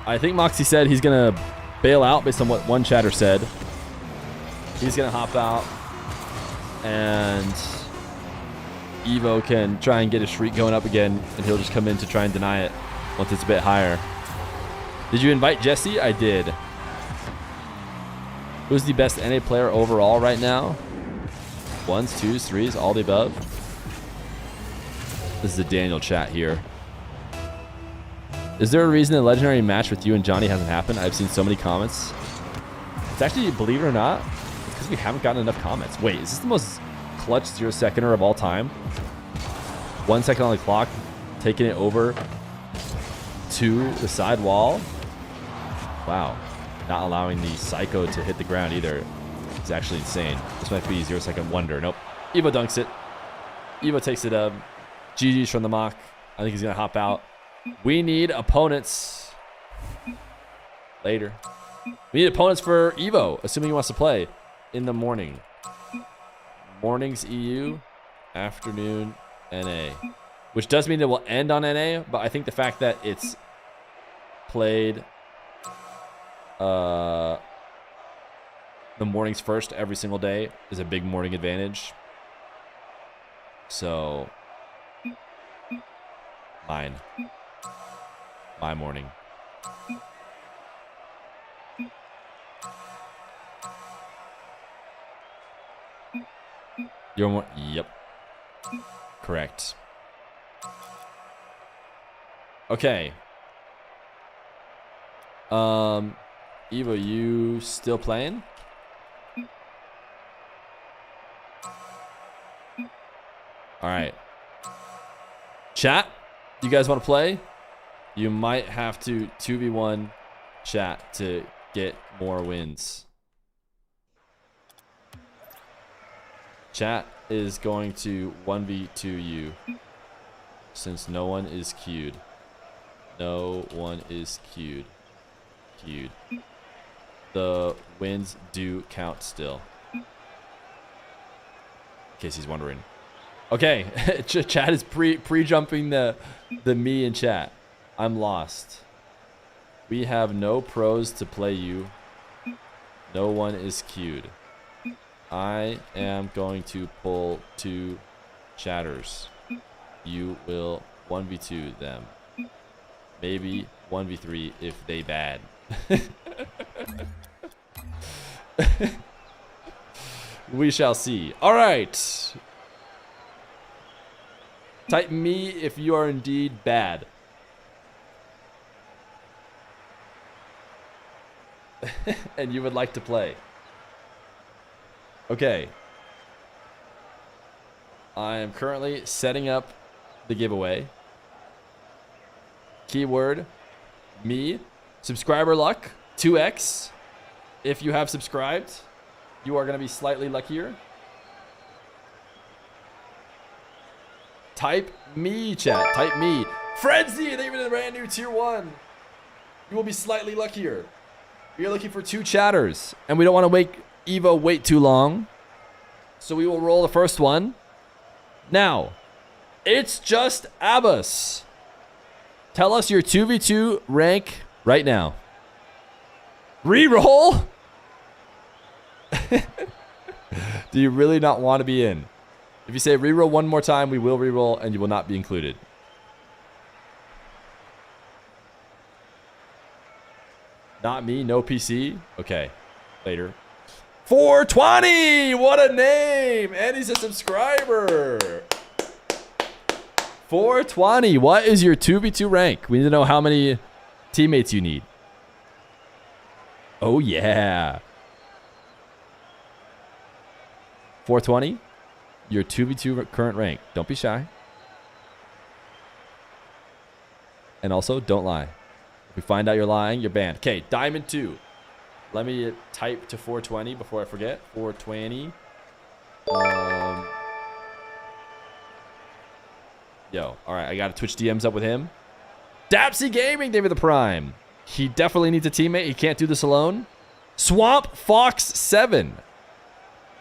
I think Moxie said he's going to bail out based on what one chatter said. He's going to hop out. And Evo can try and get his streak going up again, and he'll just come in to try and deny it once it's a bit higher. Did you invite Jesse? I did. Who's the best NA player overall right now? 1s, 2s, 3s, all the above. This is a Daniel chat here. Is there a reason a legendary match with you and Johnny hasn't happened? I've seen so many comments. It's actually, believe it or not, it's because we haven't gotten enough comments. Wait, is this the most clutch 0-seconder of all time? 1 second on the clock, taking it over to the side wall. Wow. Not allowing the Psycho to hit the ground either. It's actually insane. This might be 0-second wonder. Nope. Evo dunks it. Evo takes it up. GG's from the mock. I think he's going to hop out. We need opponents later. We need opponents for Evo, assuming he wants to play in the morning. Mornings EU, afternoon NA. Which does mean it will end on NA, but I think the fact that it's played the mornings first every single day is a big morning advantage. So my morning. You're more. Yep. Correct. Okay. Evo, you still playing? All right. Chat, you guys want to play? You might have to 2v1 chat to get more wins. Chat is going to 1v2 you since no one is queued. No one is queued. The wins do count still. In case he's wondering. Okay, chat is pre-jumping the me in chat. I'm lost. We have no pros to play you. No one is queued. I am going to pull 2 chatters. You will 1v2 them. Maybe 1v3 if they bad. We shall see. All right. Type me if you are indeed bad. And you would like to play. Okay. I am currently setting up the giveaway. Keyword me. Subscriber luck 2x. If you have subscribed, you are going to be slightly luckier. Type me, chat. Type me. Frenzy, they even in a brand new tier 1. You will be slightly luckier. We are looking for 2 chatters, and we don't want to make Evo wait too long. So we will roll the first one. Now, it's just Abbas. Tell us your 2v2 rank right now. Reroll? Do you really not want to be in? If you say reroll one more time, we will reroll and you will not be included. Not me, no PC. Okay, later. 420! What a name! And he's a subscriber. 420. What is your 2v2 rank? We need to know how many teammates you need. Oh, yeah. 420. Your 2v2 current rank. Don't be shy. And also, don't lie. If we find out you're lying, you're banned. Okay, Diamond 2. Let me type to 420 before I forget. 420. Yo, all right, I got to Twitch DMs up with him. Dapsy Gaming, David the Prime. He definitely needs a teammate. He can't do this alone. Swamp Fox 7.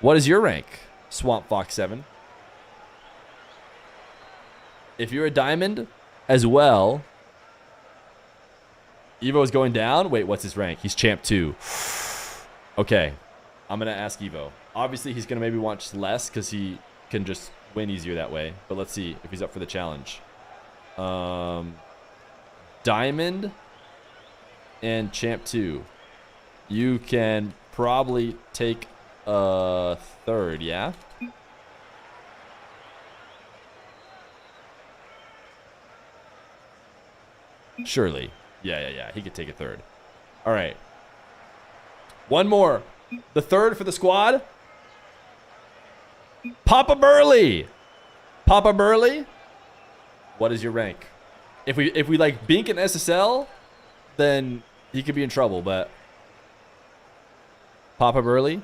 What is your rank? Swamp Fox 7. If you're a diamond as well, Evo is going down. Wait, what's his rank? He's champ 2. Okay, I'm gonna ask Evo. Obviously, he's gonna maybe want less because he can just win easier that way. But let's see if he's up for the challenge. Diamond and champ 2. You can probably take a third, yeah? Surely. Yeah. He could take a third. All right. One more. The third for the squad. Papa Burley. Papa Burley. What is your rank? If we like Bink and SSL, then he could be in trouble, but Papa Burley,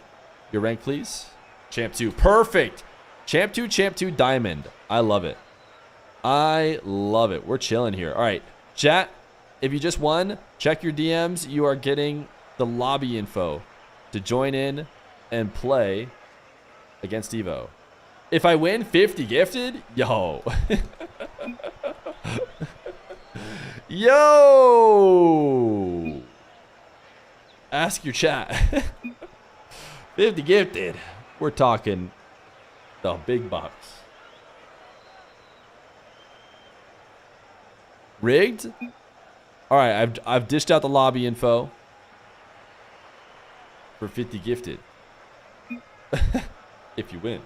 your rank please. Champ 2. Perfect. Champ 2, Diamond. I love it. I love it. We're chilling here. All right. Chat, if you just won, check your DMs. You are getting the lobby info to join in and play against Evo. If I win 50 gifted, yo. Yo. Ask your chat. 50 gifted. We're talking the big bucks. Rigged? All right, I've dished out the lobby info for 50 gifted. If you win.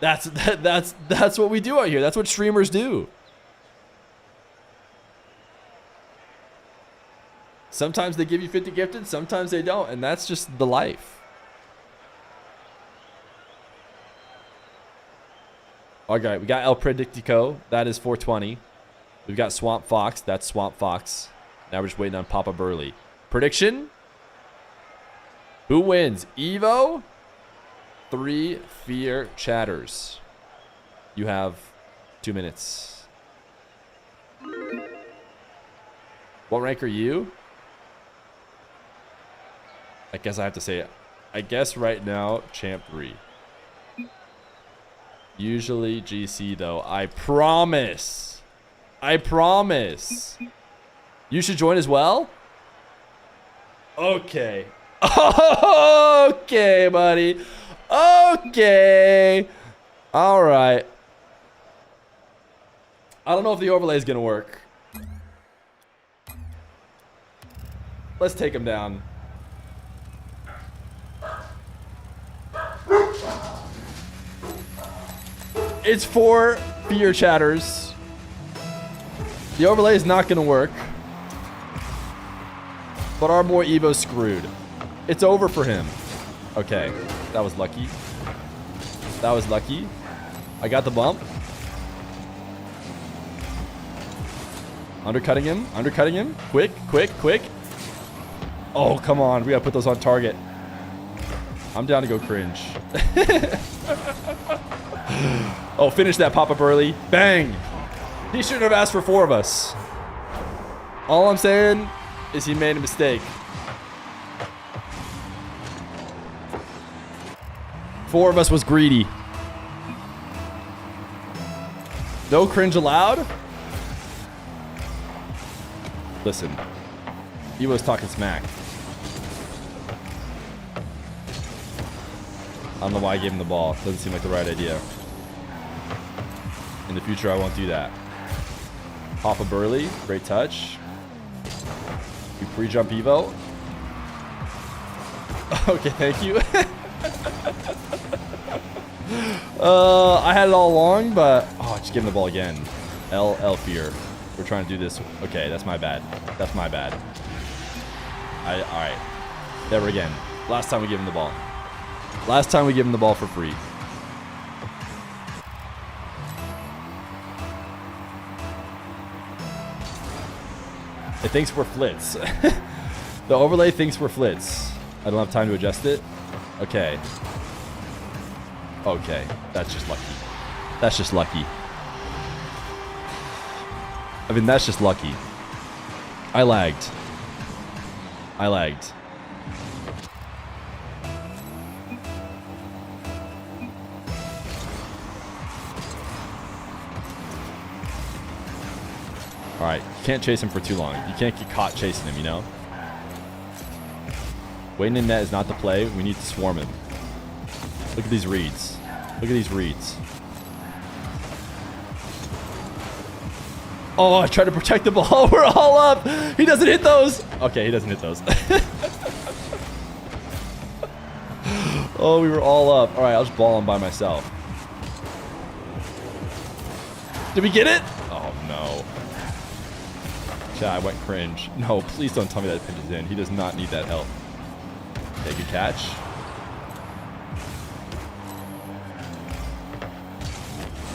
That's what we do out here. That's what streamers do. Sometimes they give you 50 gifted, sometimes they don't, and that's just the life. Okay, we got El Predictico. That is 420. We've got Swamp Fox. That's Swamp Fox. Now we're just waiting on Papa Burley. Prediction? Who wins? Evo? 3 Fear chatters. You have 2 minutes. What rank are you? I guess I have to say it. I guess right now, Champ 3. Usually GC though. I promise. I promise. You should join as well? Okay. Okay, buddy. Okay. All right. I don't know if the overlay is going to work. Let's take him down. It's 4 Fear chatters. The overlay is not going to work. But our boy Evo's screwed. It's over for him. Okay. That was lucky. That was lucky. I got the bump. Undercutting him. Undercutting him. Quick, quick, quick. Oh, come on. We got to put those on target. I'm down to go cringe. Oh, finish that, Papa Burley. Bang. He shouldn't have asked for 4 of us. All I'm saying is he made a mistake. 4 of us was greedy. No cringe allowed? Listen. Evo's talking smack. I don't know why I gave him the ball. Doesn't seem like the right idea. In the future, I won't do that. Papa Burley, great touch. We pre-jump Evo. Okay, thank you. I had it all along, but oh, I just gave him the ball again. L Feer. We're trying to do this. Okay, that's my bad. That's my bad. All right. Never again. Last time we gave him the ball. Last time we give him the ball for free. It thinks we're flits. The overlay thinks we're flits. I don't have time to adjust it. Okay. Okay. That's just lucky. That's just lucky. I mean, that's just lucky. I lagged. I lagged. Alright, you can't chase him for too long. You can't get caught chasing him, you know? Waiting in net is not the play. We need to swarm him. Look at these reads. Look at these reads. Oh, I tried to protect the ball. We're all up. He doesn't hit those. Okay, he doesn't hit those. Oh, we were all up. All right, I'll just ball him by myself. Did we get it? Oh, no. Chat, I went cringe. No, please don't tell me that pinches in. He does not need that help. Okay, good catch.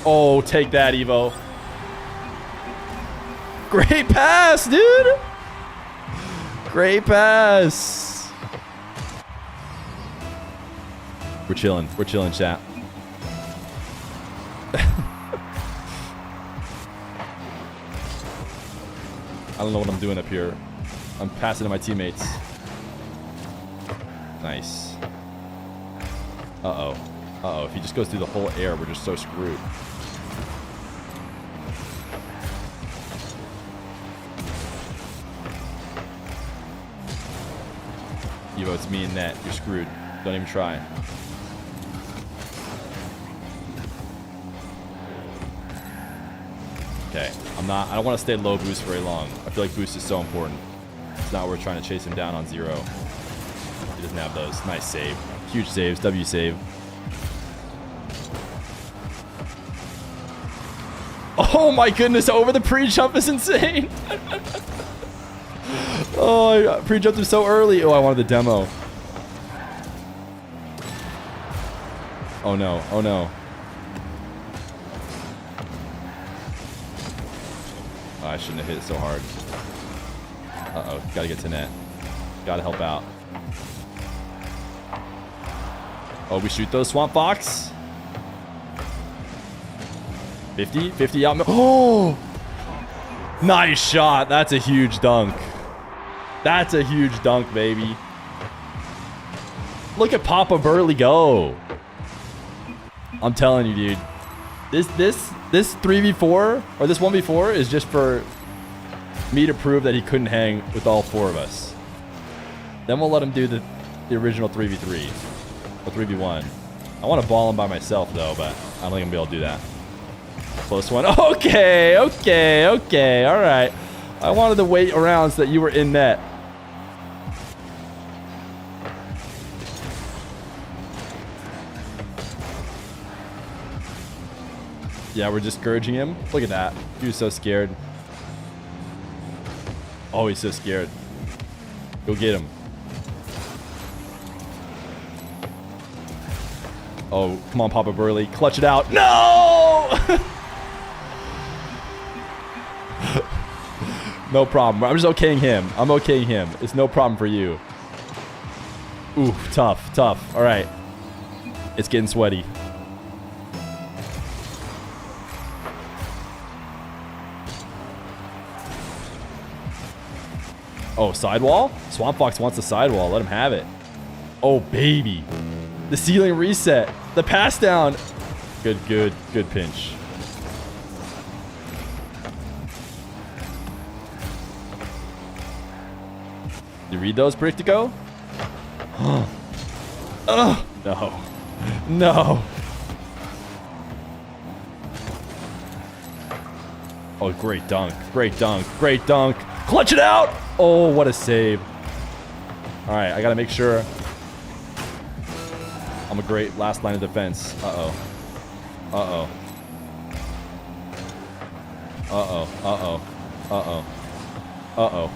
Oh, take that, Evo. Great pass, dude. Great pass. We're chilling. We're chilling, chat. I don't know what I'm doing up here. I'm passing to my teammates. Nice. Uh-oh. Uh-oh. If he just goes through the whole air, we're just so screwed. Evo, it's me and net. You're screwed. Don't even try. Okay. I don't want to stay low boost very long. I feel like boost is so important. It's not worth trying to chase him down on 0. He doesn't have those. Nice save. Huge saves. W save. Oh my goodness, over the pre-jump is insane. Oh, I pre-jumped him so early. Oh, I wanted the demo. Oh no, oh no. Oh, I shouldn't have hit it so hard. Uh-oh, gotta get to net. Gotta help out. Oh, we shoot those, Swamp Fox. 50, 50 out. Oh! Nice shot. That's a huge dunk. That's a huge dunk, baby. Look at Papa Burley go. I'm telling you, dude. This 3v4 or this 1v4 is just for me to prove that he couldn't hang with all 4 of us. Then we'll let him do the original 3v3 or 3v1. I want to ball him by myself though, but I don't think I'm gonna be able to do that. Close one. Okay, okay, okay. All right. I wanted to wait around so that you were in net. Yeah, we're discouraging him. Look at that. He was so scared. Oh, he's so scared. Go get him. Oh, come on, Papa Burley. Clutch it out. No! No problem. I'm just okaying him. I'm okaying him. It's no problem for you. Ooh, tough, tough. All right. It's getting sweaty. Oh, sidewall? Swamp Fox wants the sidewall. Let him have it. Oh, baby. The ceiling reset. The pass down. Good, good, good pinch. You read those, Prictico? Oh, no. No. Oh, great dunk. Great dunk. Great dunk. Clutch it out. Oh, what a save. All right, I got to make sure I'm a great last line of defense. Uh-oh. Uh-oh. Uh-oh. Uh-oh. Uh-oh. Uh-oh.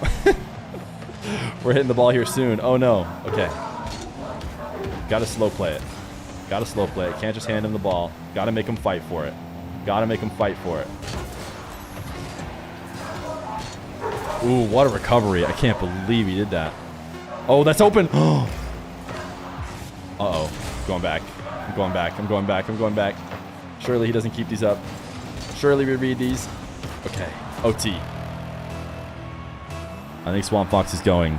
We're hitting the ball here soon. Oh, no. Okay. Got to slow play it. Got to slow play it. Can't just hand him the ball. Got to make him fight for it. Got to make him fight for it. Ooh, what a recovery. I can't believe he did that. Oh, that's open. Uh-oh. Going back. I'm going back. I'm going back. I'm going back. Surely he doesn't keep these up. Surely we read these. Okay. OT. I think Swamp Fox is going.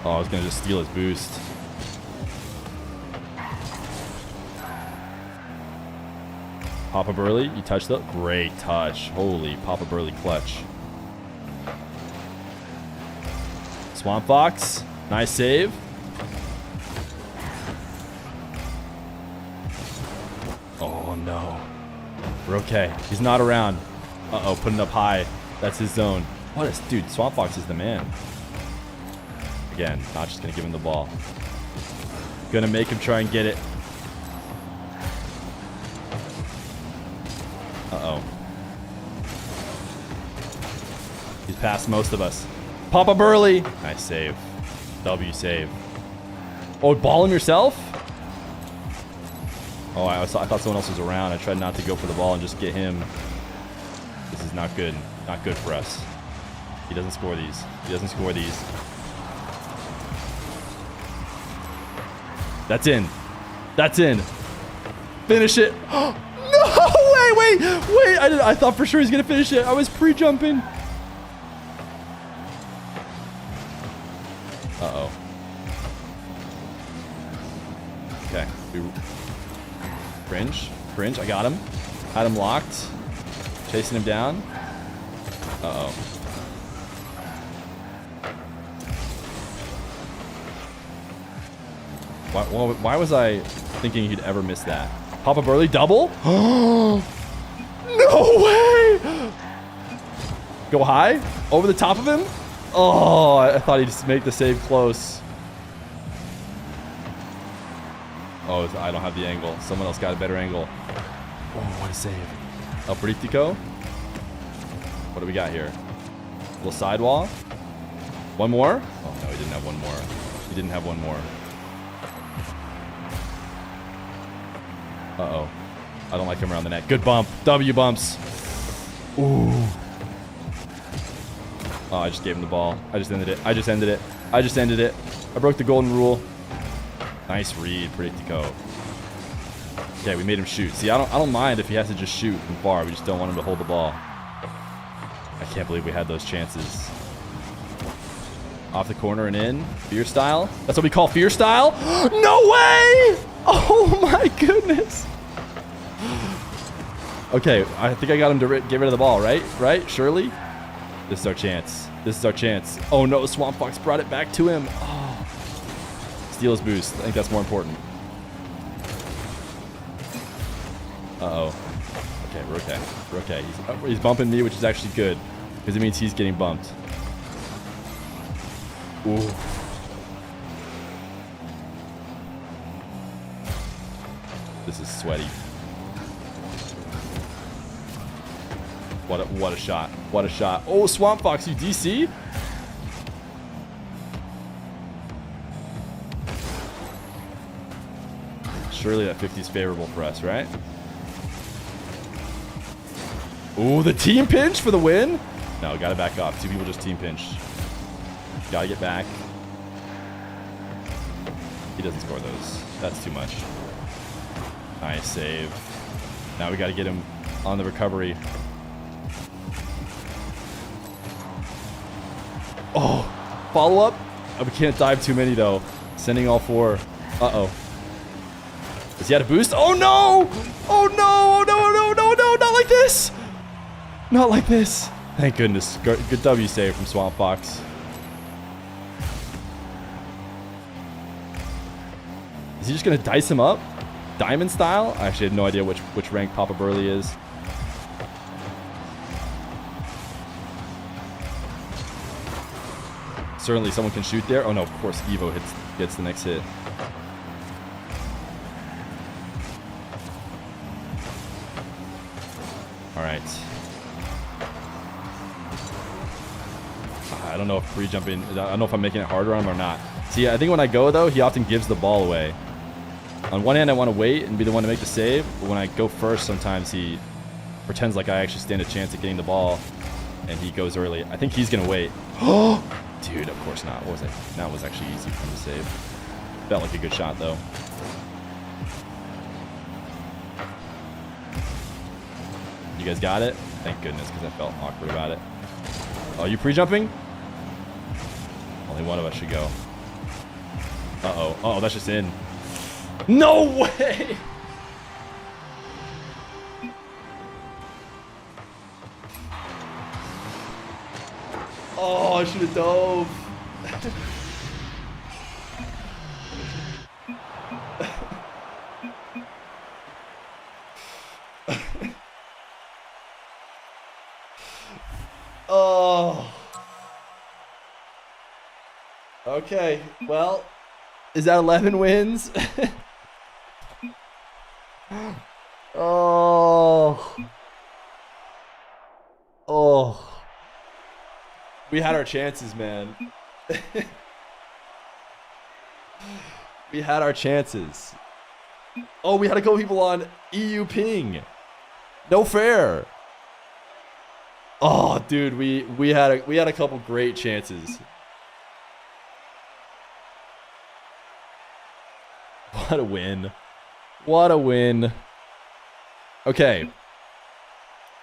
Oh, I was going to just steal his boost. Papa Burley, you touched the... Great touch. Holy Papa Burley clutch. Swamp Fox. Nice save. Oh, no. We're okay. He's not around. Uh-oh, putting up high. That's his zone. What is... Dude, Swamp Fox is the man. Again, not just going to give him the ball. Going to make him try and get it. Uh-oh. He's past most of us. Papa Burley. Nice save. W save. Oh, ball him yourself? Oh, I thought someone else was around. I tried not to go for the ball and just get him. This is not good. Not good for us. He doesn't score these. He doesn't score these. That's in. That's in. Finish it. No, wait. I thought for sure he's going to finish it. I was pre-jumping. Uh-oh. Okay. Fringe. I got him. Had him locked. Chasing him down. Uh-oh. Why was I thinking he'd ever miss that? Papa Burley double? No way! Go high? Over the top of him? Oh, I thought he'd just make the save close. Oh, I don't have the angle. Someone else got a better angle. Oh, what a save. El Politico. What do we got here? A little sidewall. One more? Oh, no, he didn't have one more. He didn't have one more. Uh-oh. I don't like him around the net. Good bump. W bumps. Ooh. Oh, I just gave him the ball. I just ended it. I just ended it. I just ended it. I broke the golden rule. Nice read, Politico. Okay, we made him shoot. See, I don't mind if he has to just shoot from far. We just don't want him to hold the ball. I can't believe we had those chances. Off the corner and in. Feer style. That's what we call Feer style. No way! Oh my goodness. Okay, I think I got him to get rid of the ball, right? Right? Surely? This is our chance. This is our chance. Oh no, Swamp Fox brought it back to him. Oh. Steal his boost. I think that's more important. Uh-oh. Okay, we're okay. We're okay. He's bumping me, which is actually good. Because it means he's getting bumped. Ooh. This is sweaty. What a shot. What a shot. Oh, Swamp Fox, you DC? Surely that 50 is favorable for us, right? Ooh, the team pinch for the win? No, gotta back off. Two people just team pinched. Gotta get back. He doesn't score those. That's too much. Nice save. Now we gotta get him on the recovery. Oh, follow up. Oh, we can't dive too many though. Sending all four. Uh-oh. Does he have a boost? Oh no! Oh no! Oh no! Oh no! No! No! Not like this! Not like this. Thank goodness. Good W save from Swamp Fox. Is he just gonna dice him up? Diamond style? I actually have no idea which rank Papa Burley is. Certainly someone can shoot there. Oh no, of course Evo gets the next hit. Alright. I don't know if free jumping, I don't know if I'm making it harder on him or not. See, I think when I go though, he often gives the ball away. On one hand, I want to wait and be the one to make the save, but when I go first, sometimes he pretends like I actually stand a chance at getting the ball, and he goes early. I think he's going to wait. Oh! Dude, of course not. What was it? That was actually easy for him to save. Felt like a good shot, though. You guys got it? Thank goodness, because I felt awkward about it. Oh, you pre-jumping? Only one of us should go. Uh-oh. Uh-oh, that's just in. No way! Oh, I should have dove. Oh. Okay, well, is that 11 wins? Oh. Oh. We had our chances, man. We had our chances. Oh, we had a couple people on EU ping. No fair. Oh, dude, we had a couple great chances. What a win. What a win. Okay.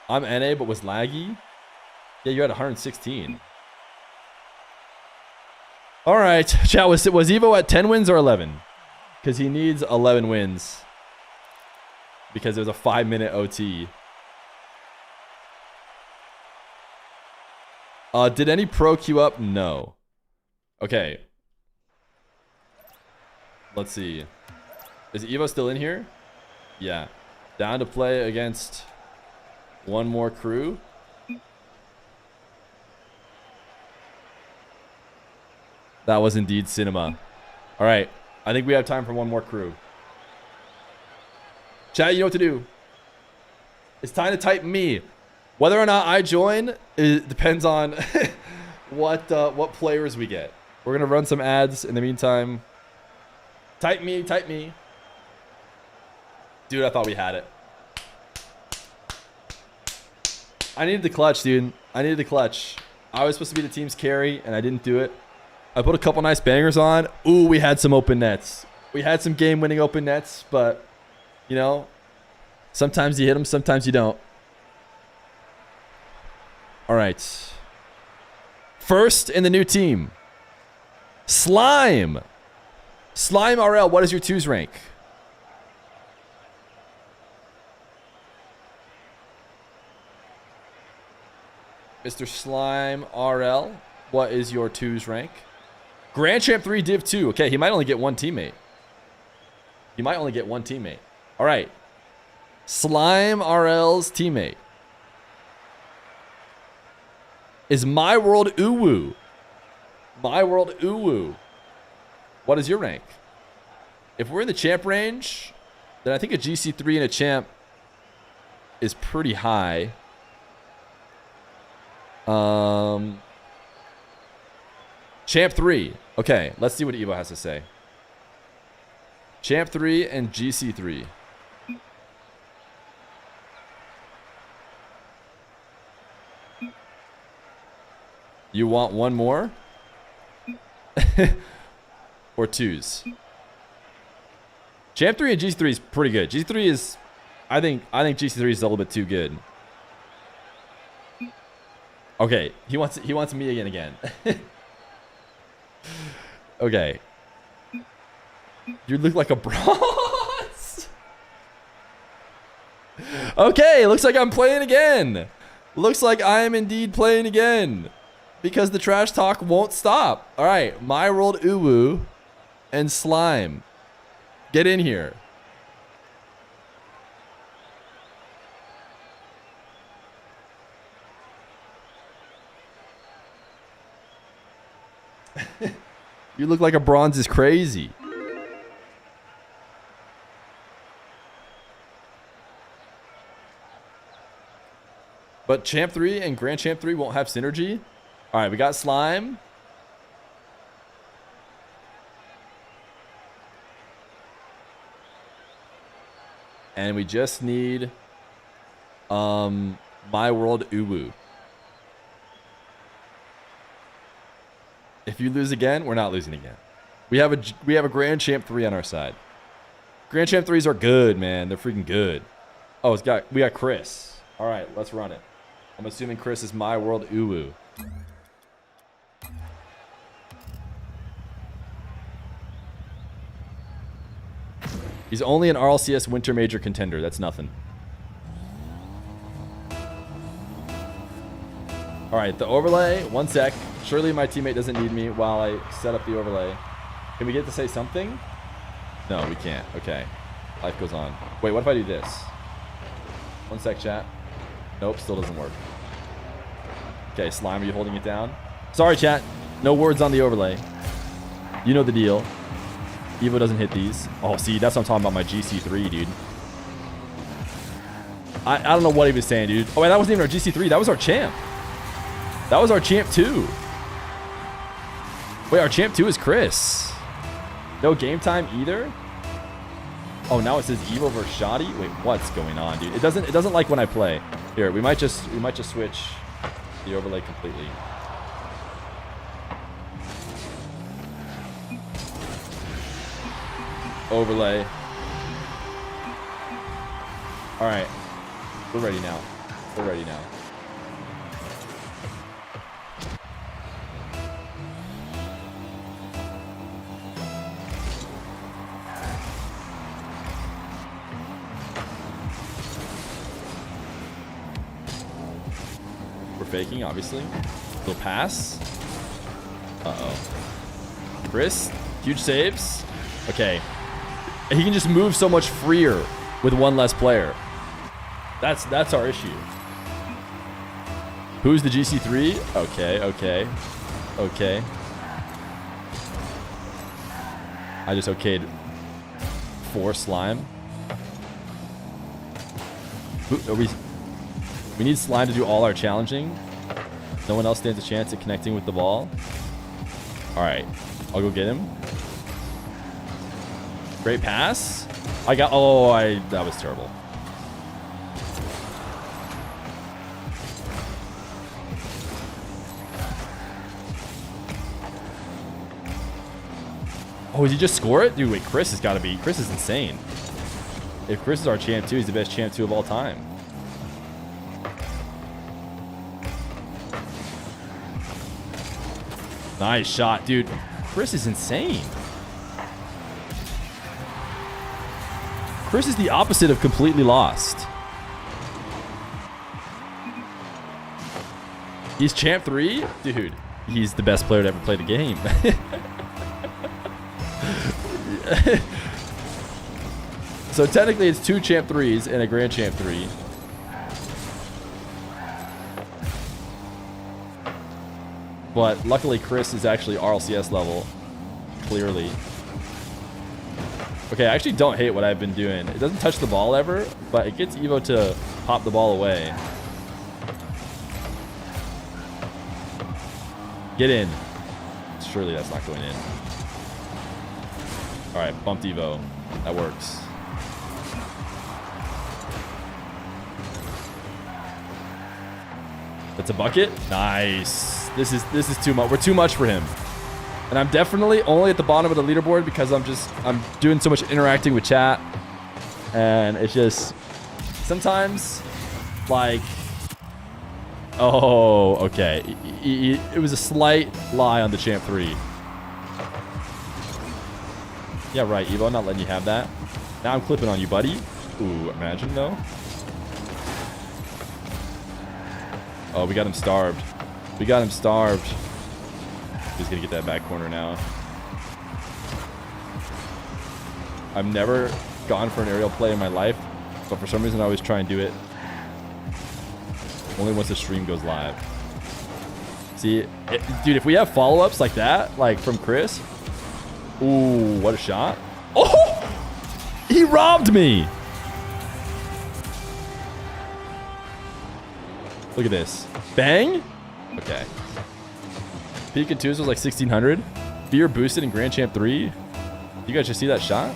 I'm NA but was laggy. Yeah, you're at 116. All right, chat, was Evo at 10 wins or 11? Because he needs 11 wins. Because it was a 5-minute OT. Did any pro queue up? No. Okay. Let's see. Is Evo still in here? Yeah. Down to play against one more crew. That was indeed cinema. All right. I think we have time for one more crew. Chat, you know what to do. It's time to type me. Whether or not I join, it depends on what players we get. We're going to run some ads in the meantime. Type me, type me. Dude, I thought we had it. I needed the clutch, dude. I needed the clutch. I was supposed to be the team's carry, and I didn't do it. I put a couple nice bangers on. Ooh, we had some open nets. We had some game-winning open nets, but, you know, sometimes you hit them, sometimes you don't. All right. First in the new team. Slime. Slime RL, what is your 2's rank? Mr. Slime RL, what is your 2's rank? Grand Champ 3 Div 2. Okay, he might only get one teammate. He might only get one teammate. All right. Slime RL's teammate is My World Uwu. My World Uwu. What is your rank? If we're in the champ range, then I think a GC3 and a champ is pretty high. Champ 3. Okay, let's see what Evo has to say. Champ 3 and GC3. You want one more? Or 2's? Champ 3 and GC3 is pretty good. GC3 is, I think GC3 is a little bit too good. Okay, he wants me again. Okay. You look like a bronze. Okay, looks like I'm playing again. Looks like I am indeed playing again. Because the trash talk won't stop. All right, My World Uwu and Slime. Get in here. You look like a bronze is crazy. But Champ 3 and Grand Champ 3 won't have synergy. All right, we got Slime. And we just need My World Uwu. If you lose again, we're not losing again. We have a Grand Champ 3 on our side. Grand Champ 3s are good, man. They're freaking good. Oh, we got Chris. All right, let's run it. I'm assuming Chris is My World Uwu. He's only an RLCS Winter Major contender. That's nothing. All right, the overlay. One sec. Surely my teammate doesn't need me while I set up the overlay. Can we get to say something? No, we can't. Okay. Life goes on. Wait, what if I do this? One sec, chat. Nope, still doesn't work. Okay, Slime, are you holding it down? Sorry, chat. No words on the overlay. You know the deal. Evo doesn't hit these. Oh, see, that's what I'm talking about, my GC3, dude. I don't know what he was saying, dude. Oh, wait, that wasn't even our GC3. That was our champ. That was our champ 2. Wait, our champ 2 is Chris. No game time either? Oh, now it says Evo versus Shoddy? Wait, what's going on, dude? It doesn't like when I play. Here, we might just switch the overlay completely. Overlay. All right. We're ready now. We're ready now. We're faking, obviously. Little pass. Uh-oh. Chris, huge saves. Okay. He can just move so much freer with one less player. That's our issue. Who's the GC3? Okay. I just okayed 4 Slime. We need Slime to do all our challenging. No one else stands a chance at connecting with the ball. All right, I'll go get him. Great pass. That was terrible. Oh, did he just score it? Dude, wait, Chris has got to be. Chris is insane. If Chris is our champ 2, he's the best champ 2 of all time. Nice shot, dude. Chris is insane. Chris is the opposite of completely lost. He's champ 3? Dude, he's the best player to ever play the game. So technically it's 2 champ 3s and a grand champ 3. But luckily Chris is actually RLCS level. Clearly. Okay, I actually don't hate what I've been doing. It doesn't touch the ball ever, but it gets Evo to pop the ball away. Get in. Surely that's not going in. Alright, bumped Evo. That works. That's a bucket. Nice. This is too much. We're too much for him. And I'm definitely only at the bottom of the leaderboard because I'm doing so much interacting with chat. And it's just sometimes like, oh, okay. It was a slight lie on the champ 3. Yeah, right, Evo. I'm not letting you have that. Now I'm clipping on you, buddy. Ooh, imagine though. Oh, we got him starved. We got him starved. He's gonna get that back corner now. I've never gone for an aerial play in my life, but for some reason I always try and do it only once the stream goes live. See, dude, if we have follow-ups like that, like from Chris. Ooh, what a shot. Oh! He robbed me! Look at this. Bang? Okay. Peak and 2s was like 1600. Feer boosted in Grand Champ 3. You guys just see that shot?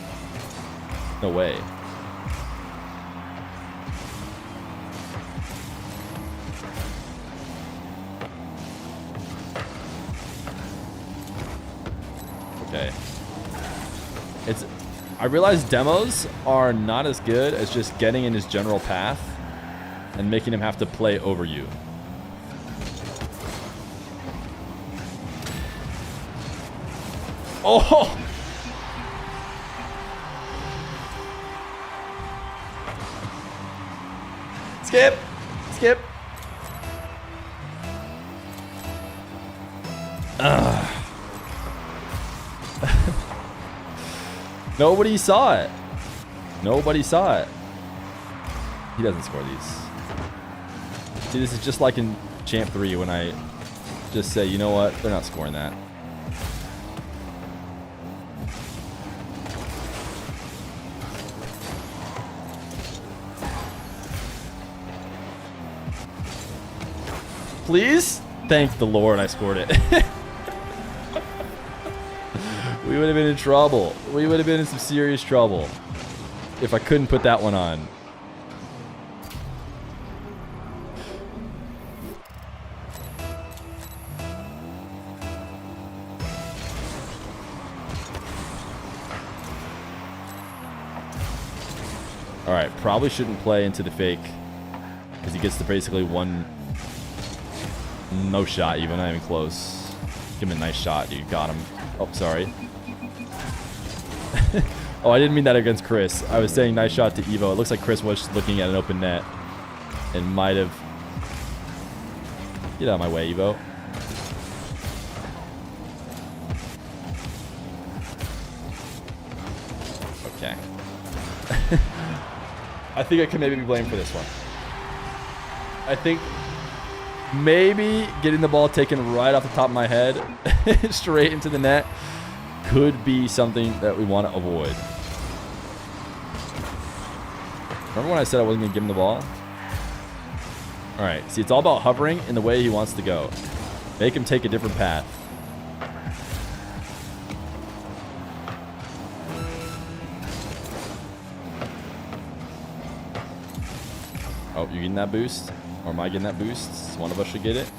No way. Okay. I realize demos are not as good as just getting in his general path and making him have to play over you. Oh! Skip! Skip! Nobody saw it. Nobody saw it. He doesn't score these. See, this is just like in Champ 3 when I just say, you know what? They're not scoring that. Please? Thank the Lord I scored it. We would have been in trouble. We would have been in some serious trouble if I couldn't put that one on. All right, probably shouldn't play into the fake because he gets to basically one no shot even, not even close. Give him a nice shot, dude. Got him. Oh, sorry. Oh, I didn't mean that against Chris. I was saying nice shot to Evo. It looks like Chris was looking at an open net and might have... Get out of my way, Evo. Okay. I think I can maybe be blamed for this one. I think maybe getting the ball taken right off the top of my head straight into the net could be something that we want to avoid. Remember when I said I wasn't going to give him the ball? All right. See, it's all about hovering in the way he wants to go. Make him take a different path. Oh, you getting that boost? Or am I getting that boost? One of us should get it.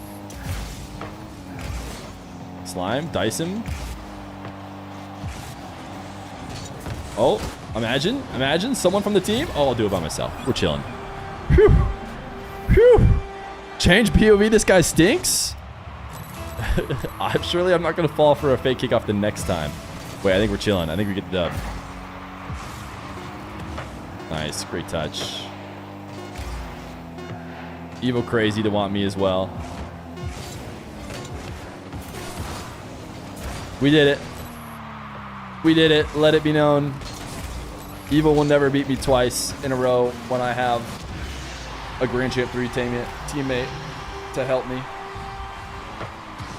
Slime, dice him. Oh, imagine someone from the team. Oh, I'll do it by myself. We're chilling. Whew. Whew. Change POV. This guy stinks. I'm not going to fall for a fake kickoff the next time. Wait, I think we're chilling. I think we get the dub. Nice. Great touch. Evo crazy to want me as well. We did it. We did it. Let it be known. Evo will never beat me twice in a row when I have a Grand Champ 3 teammate to help me.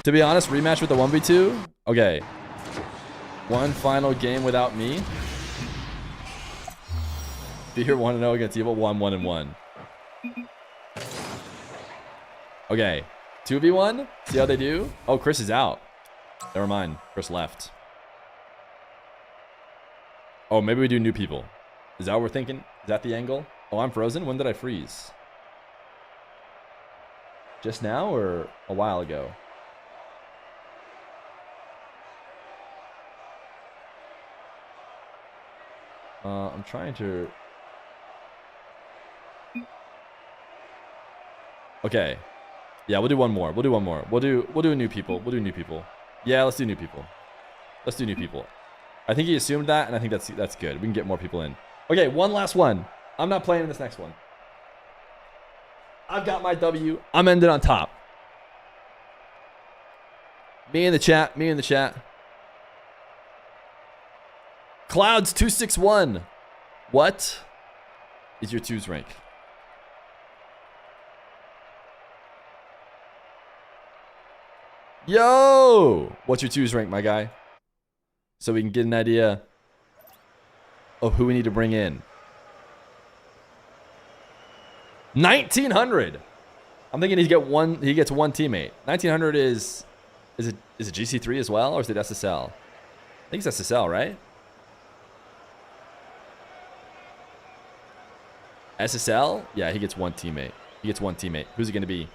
To be honest, rematch with the 1v2. Okay. One final game without me. Feer 1-0 against Evo. 1-1-1. Okay. 2v1. See how they do? Oh, Chris is out. Never mind. Chris left. Oh, maybe we do new people. Is that what we're thinking? Is that the angle? Oh, I'm frozen? When did I freeze? Just now or a while ago? I'm trying to... Okay. Yeah, we'll do one more. We'll do one more. We'll do new people. We'll do new people. Yeah, let's do new people. Let's do new people. I think he assumed that, and I think that's good. We can get more people in. Okay, one last one. I'm not playing in this next one. I've got my W. I'm ending on top. Me in the chat. Me in the chat. Clouds 261. What is your 2's rank? Yo! What's your 2's rank, my guy? So we can get an idea of who we need to bring in. 1900. I'm thinking he gets one teammate. 1900 is it GC3 as well, or is it SSL? I think it's SSL, right? SSL? Yeah, he gets one teammate. He gets one teammate. Who's it going to be?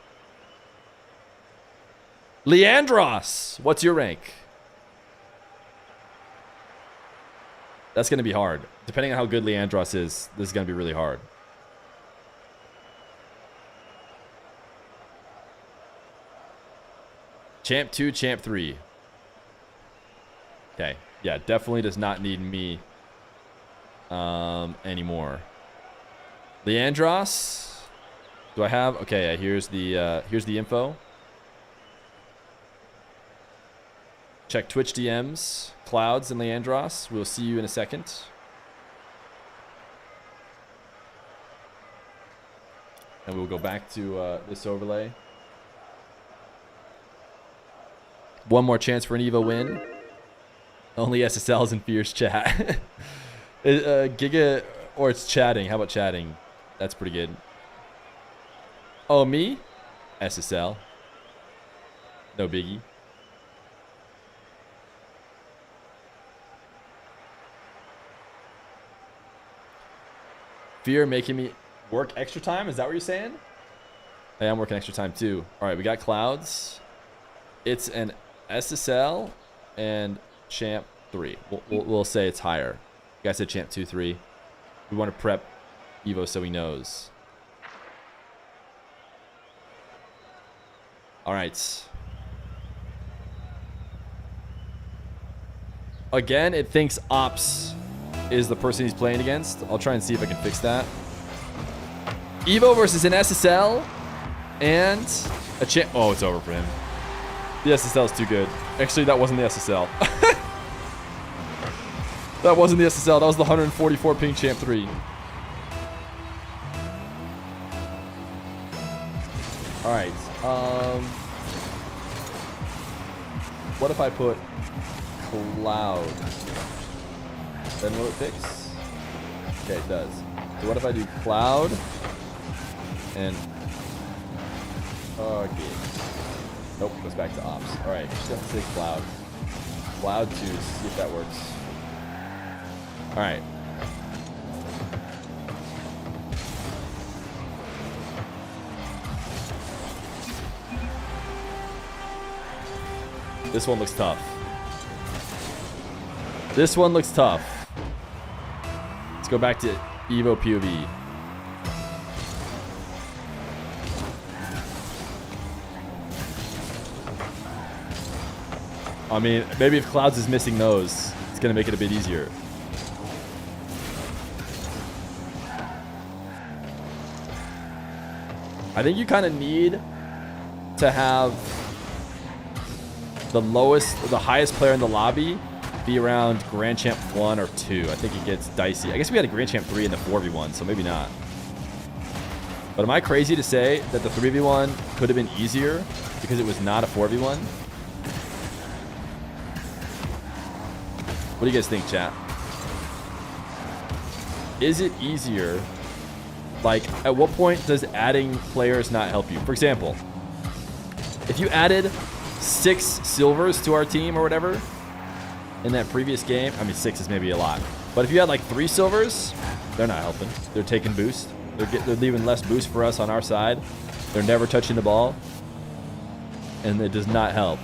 Leandros! What's your rank? That's going to be hard. Depending on how good Leandros is, this is going to be really hard. Champ 2, Champ 3. Okay. Yeah, definitely does not need me anymore. Leandros? Do I have? Okay, here's the info. Check Twitch DMs. Clouds and Leandros. We'll see you in a second. And we'll go back to this overlay. One more chance for an Evo win. Only SSLs in Feer's chat. Giga, or it's chatting. How about chatting? That's pretty good. Oh, me? SSL. No biggie. Feer making me work extra time? Is that what you're saying? Hey, I'm working extra time too. All right, we got Clouds. It's an SSL and Champ 3. We'll say it's higher. You guys said Champ 2, 3. We want to prep Evo so he knows. All right. Again, it thinks Ops is the person he's playing against. I'll try and see if I can fix that. Evo versus an SSL and a Champ. Oh, it's over for him. The SSL is too good. Actually, that wasn't the SSL. That wasn't the SSL. That was the 144 ping Champ 3. All right. What if I put Cloud? Then will it fix? Okay, it does. So what if I do Cloud and Okay. Nope, goes back to ops. All right, just have to say cloud. Cloud 2, see if that works. All right. This one looks tough. This one looks tough. Let's go back to Evo POV. I mean, maybe if Clouds is missing those, it's going to make it a bit easier. I think you kind of need to have the highest player in the lobby be around Grand Champ 1 or 2. I think it gets dicey. I guess we had a Grand Champ 3 in the 4v1, so maybe not. But am I crazy to say that the 3v1 could have been easier because it was not a 4v1? What do you guys think, chat? Is it easier? Like, at what point does adding players not help you? For example, if you added 6 silvers to our team or whatever in that previous game, I mean 6 is maybe a lot, but if you had like 3 silvers, they're not helping. They're taking boost. They're leaving less boost for us on our side. They're never touching the ball, and it does not help.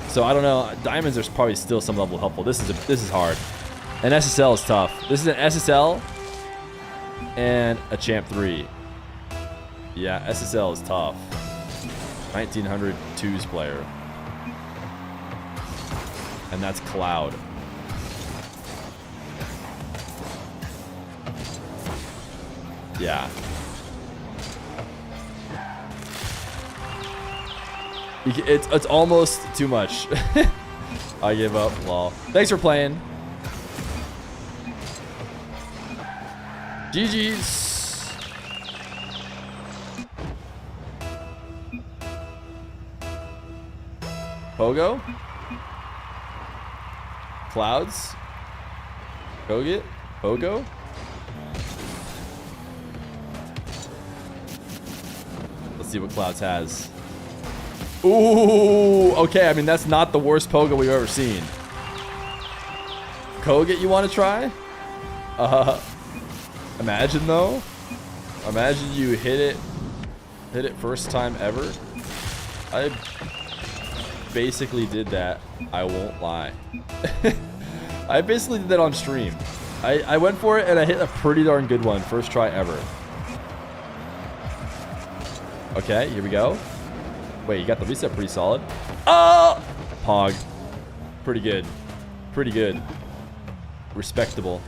So I don't know. Diamonds are probably still some level helpful. This is hard. And SSL is tough. This is an SSL and a Champ 3. Yeah, SSL is tough. 1900 twos player. And that's Cloud. Yeah. It's almost too much. I give up. Lol. Thanks for playing. GG's. Pogo? Clouds? Koget? Pogo? Let's see what Clouds has. Ooh, okay. I mean, that's not the worst Pogo we've ever seen. Koget, you want to try? Imagine though. Imagine you hit it first time ever. I basically did that. I won't lie. I basically did that on stream. I went for it and I hit a pretty darn good one. First try ever. Okay, here we go. Wait, you got the reset pretty solid. Oh! Pog. Pretty good. Pretty good. Respectable.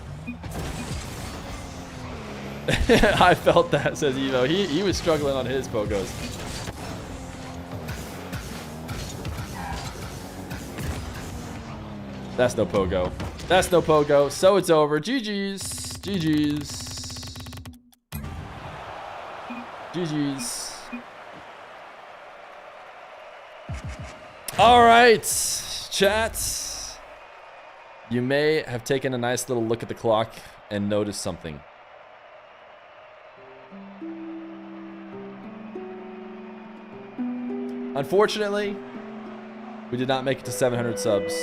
I felt that, says Evo. He was struggling on his Pogos. That's no Pogo. That's no Pogo. So it's over. GG's. GG's. GG's. All right, chat. You may have taken a nice little look at the clock and noticed something. Unfortunately, we did not make it to 700 subs.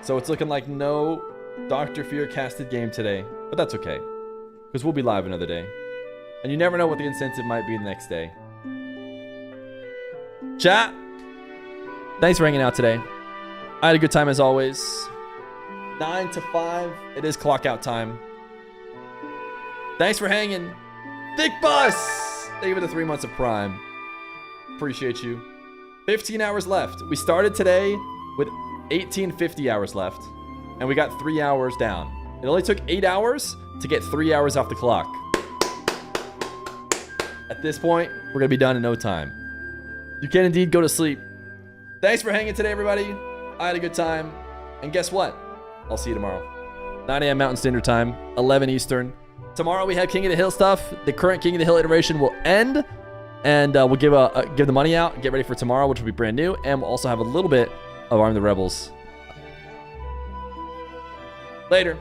So it's looking like no Dr. Feer casted game today. But that's okay, because we'll be live another day. And you never know what the incentive might be the next day. Chat, thanks for hanging out today. I had a good time as always. 9 to 5, it is clock out time. Thanks for hanging. Thick Bus! Thank you for the 3 months of Prime. Appreciate you. 15 hours left. We started today with 1850 hours left, and we got 3 hours down. It only took 8 hours to get 3 hours off the clock. At this point, we're gonna be done in no time. You can indeed go to sleep. Thanks for hanging today, everybody. I had a good time, and guess what? I'll see you tomorrow. 9 a.m. Mountain Standard Time, 11 Eastern. Tomorrow we have King of the Hill stuff. The current King of the Hill iteration will end, and we'll give the money out, get ready for tomorrow, which will be brand new, and we'll also have a little bit of Arm the Rebels. Later.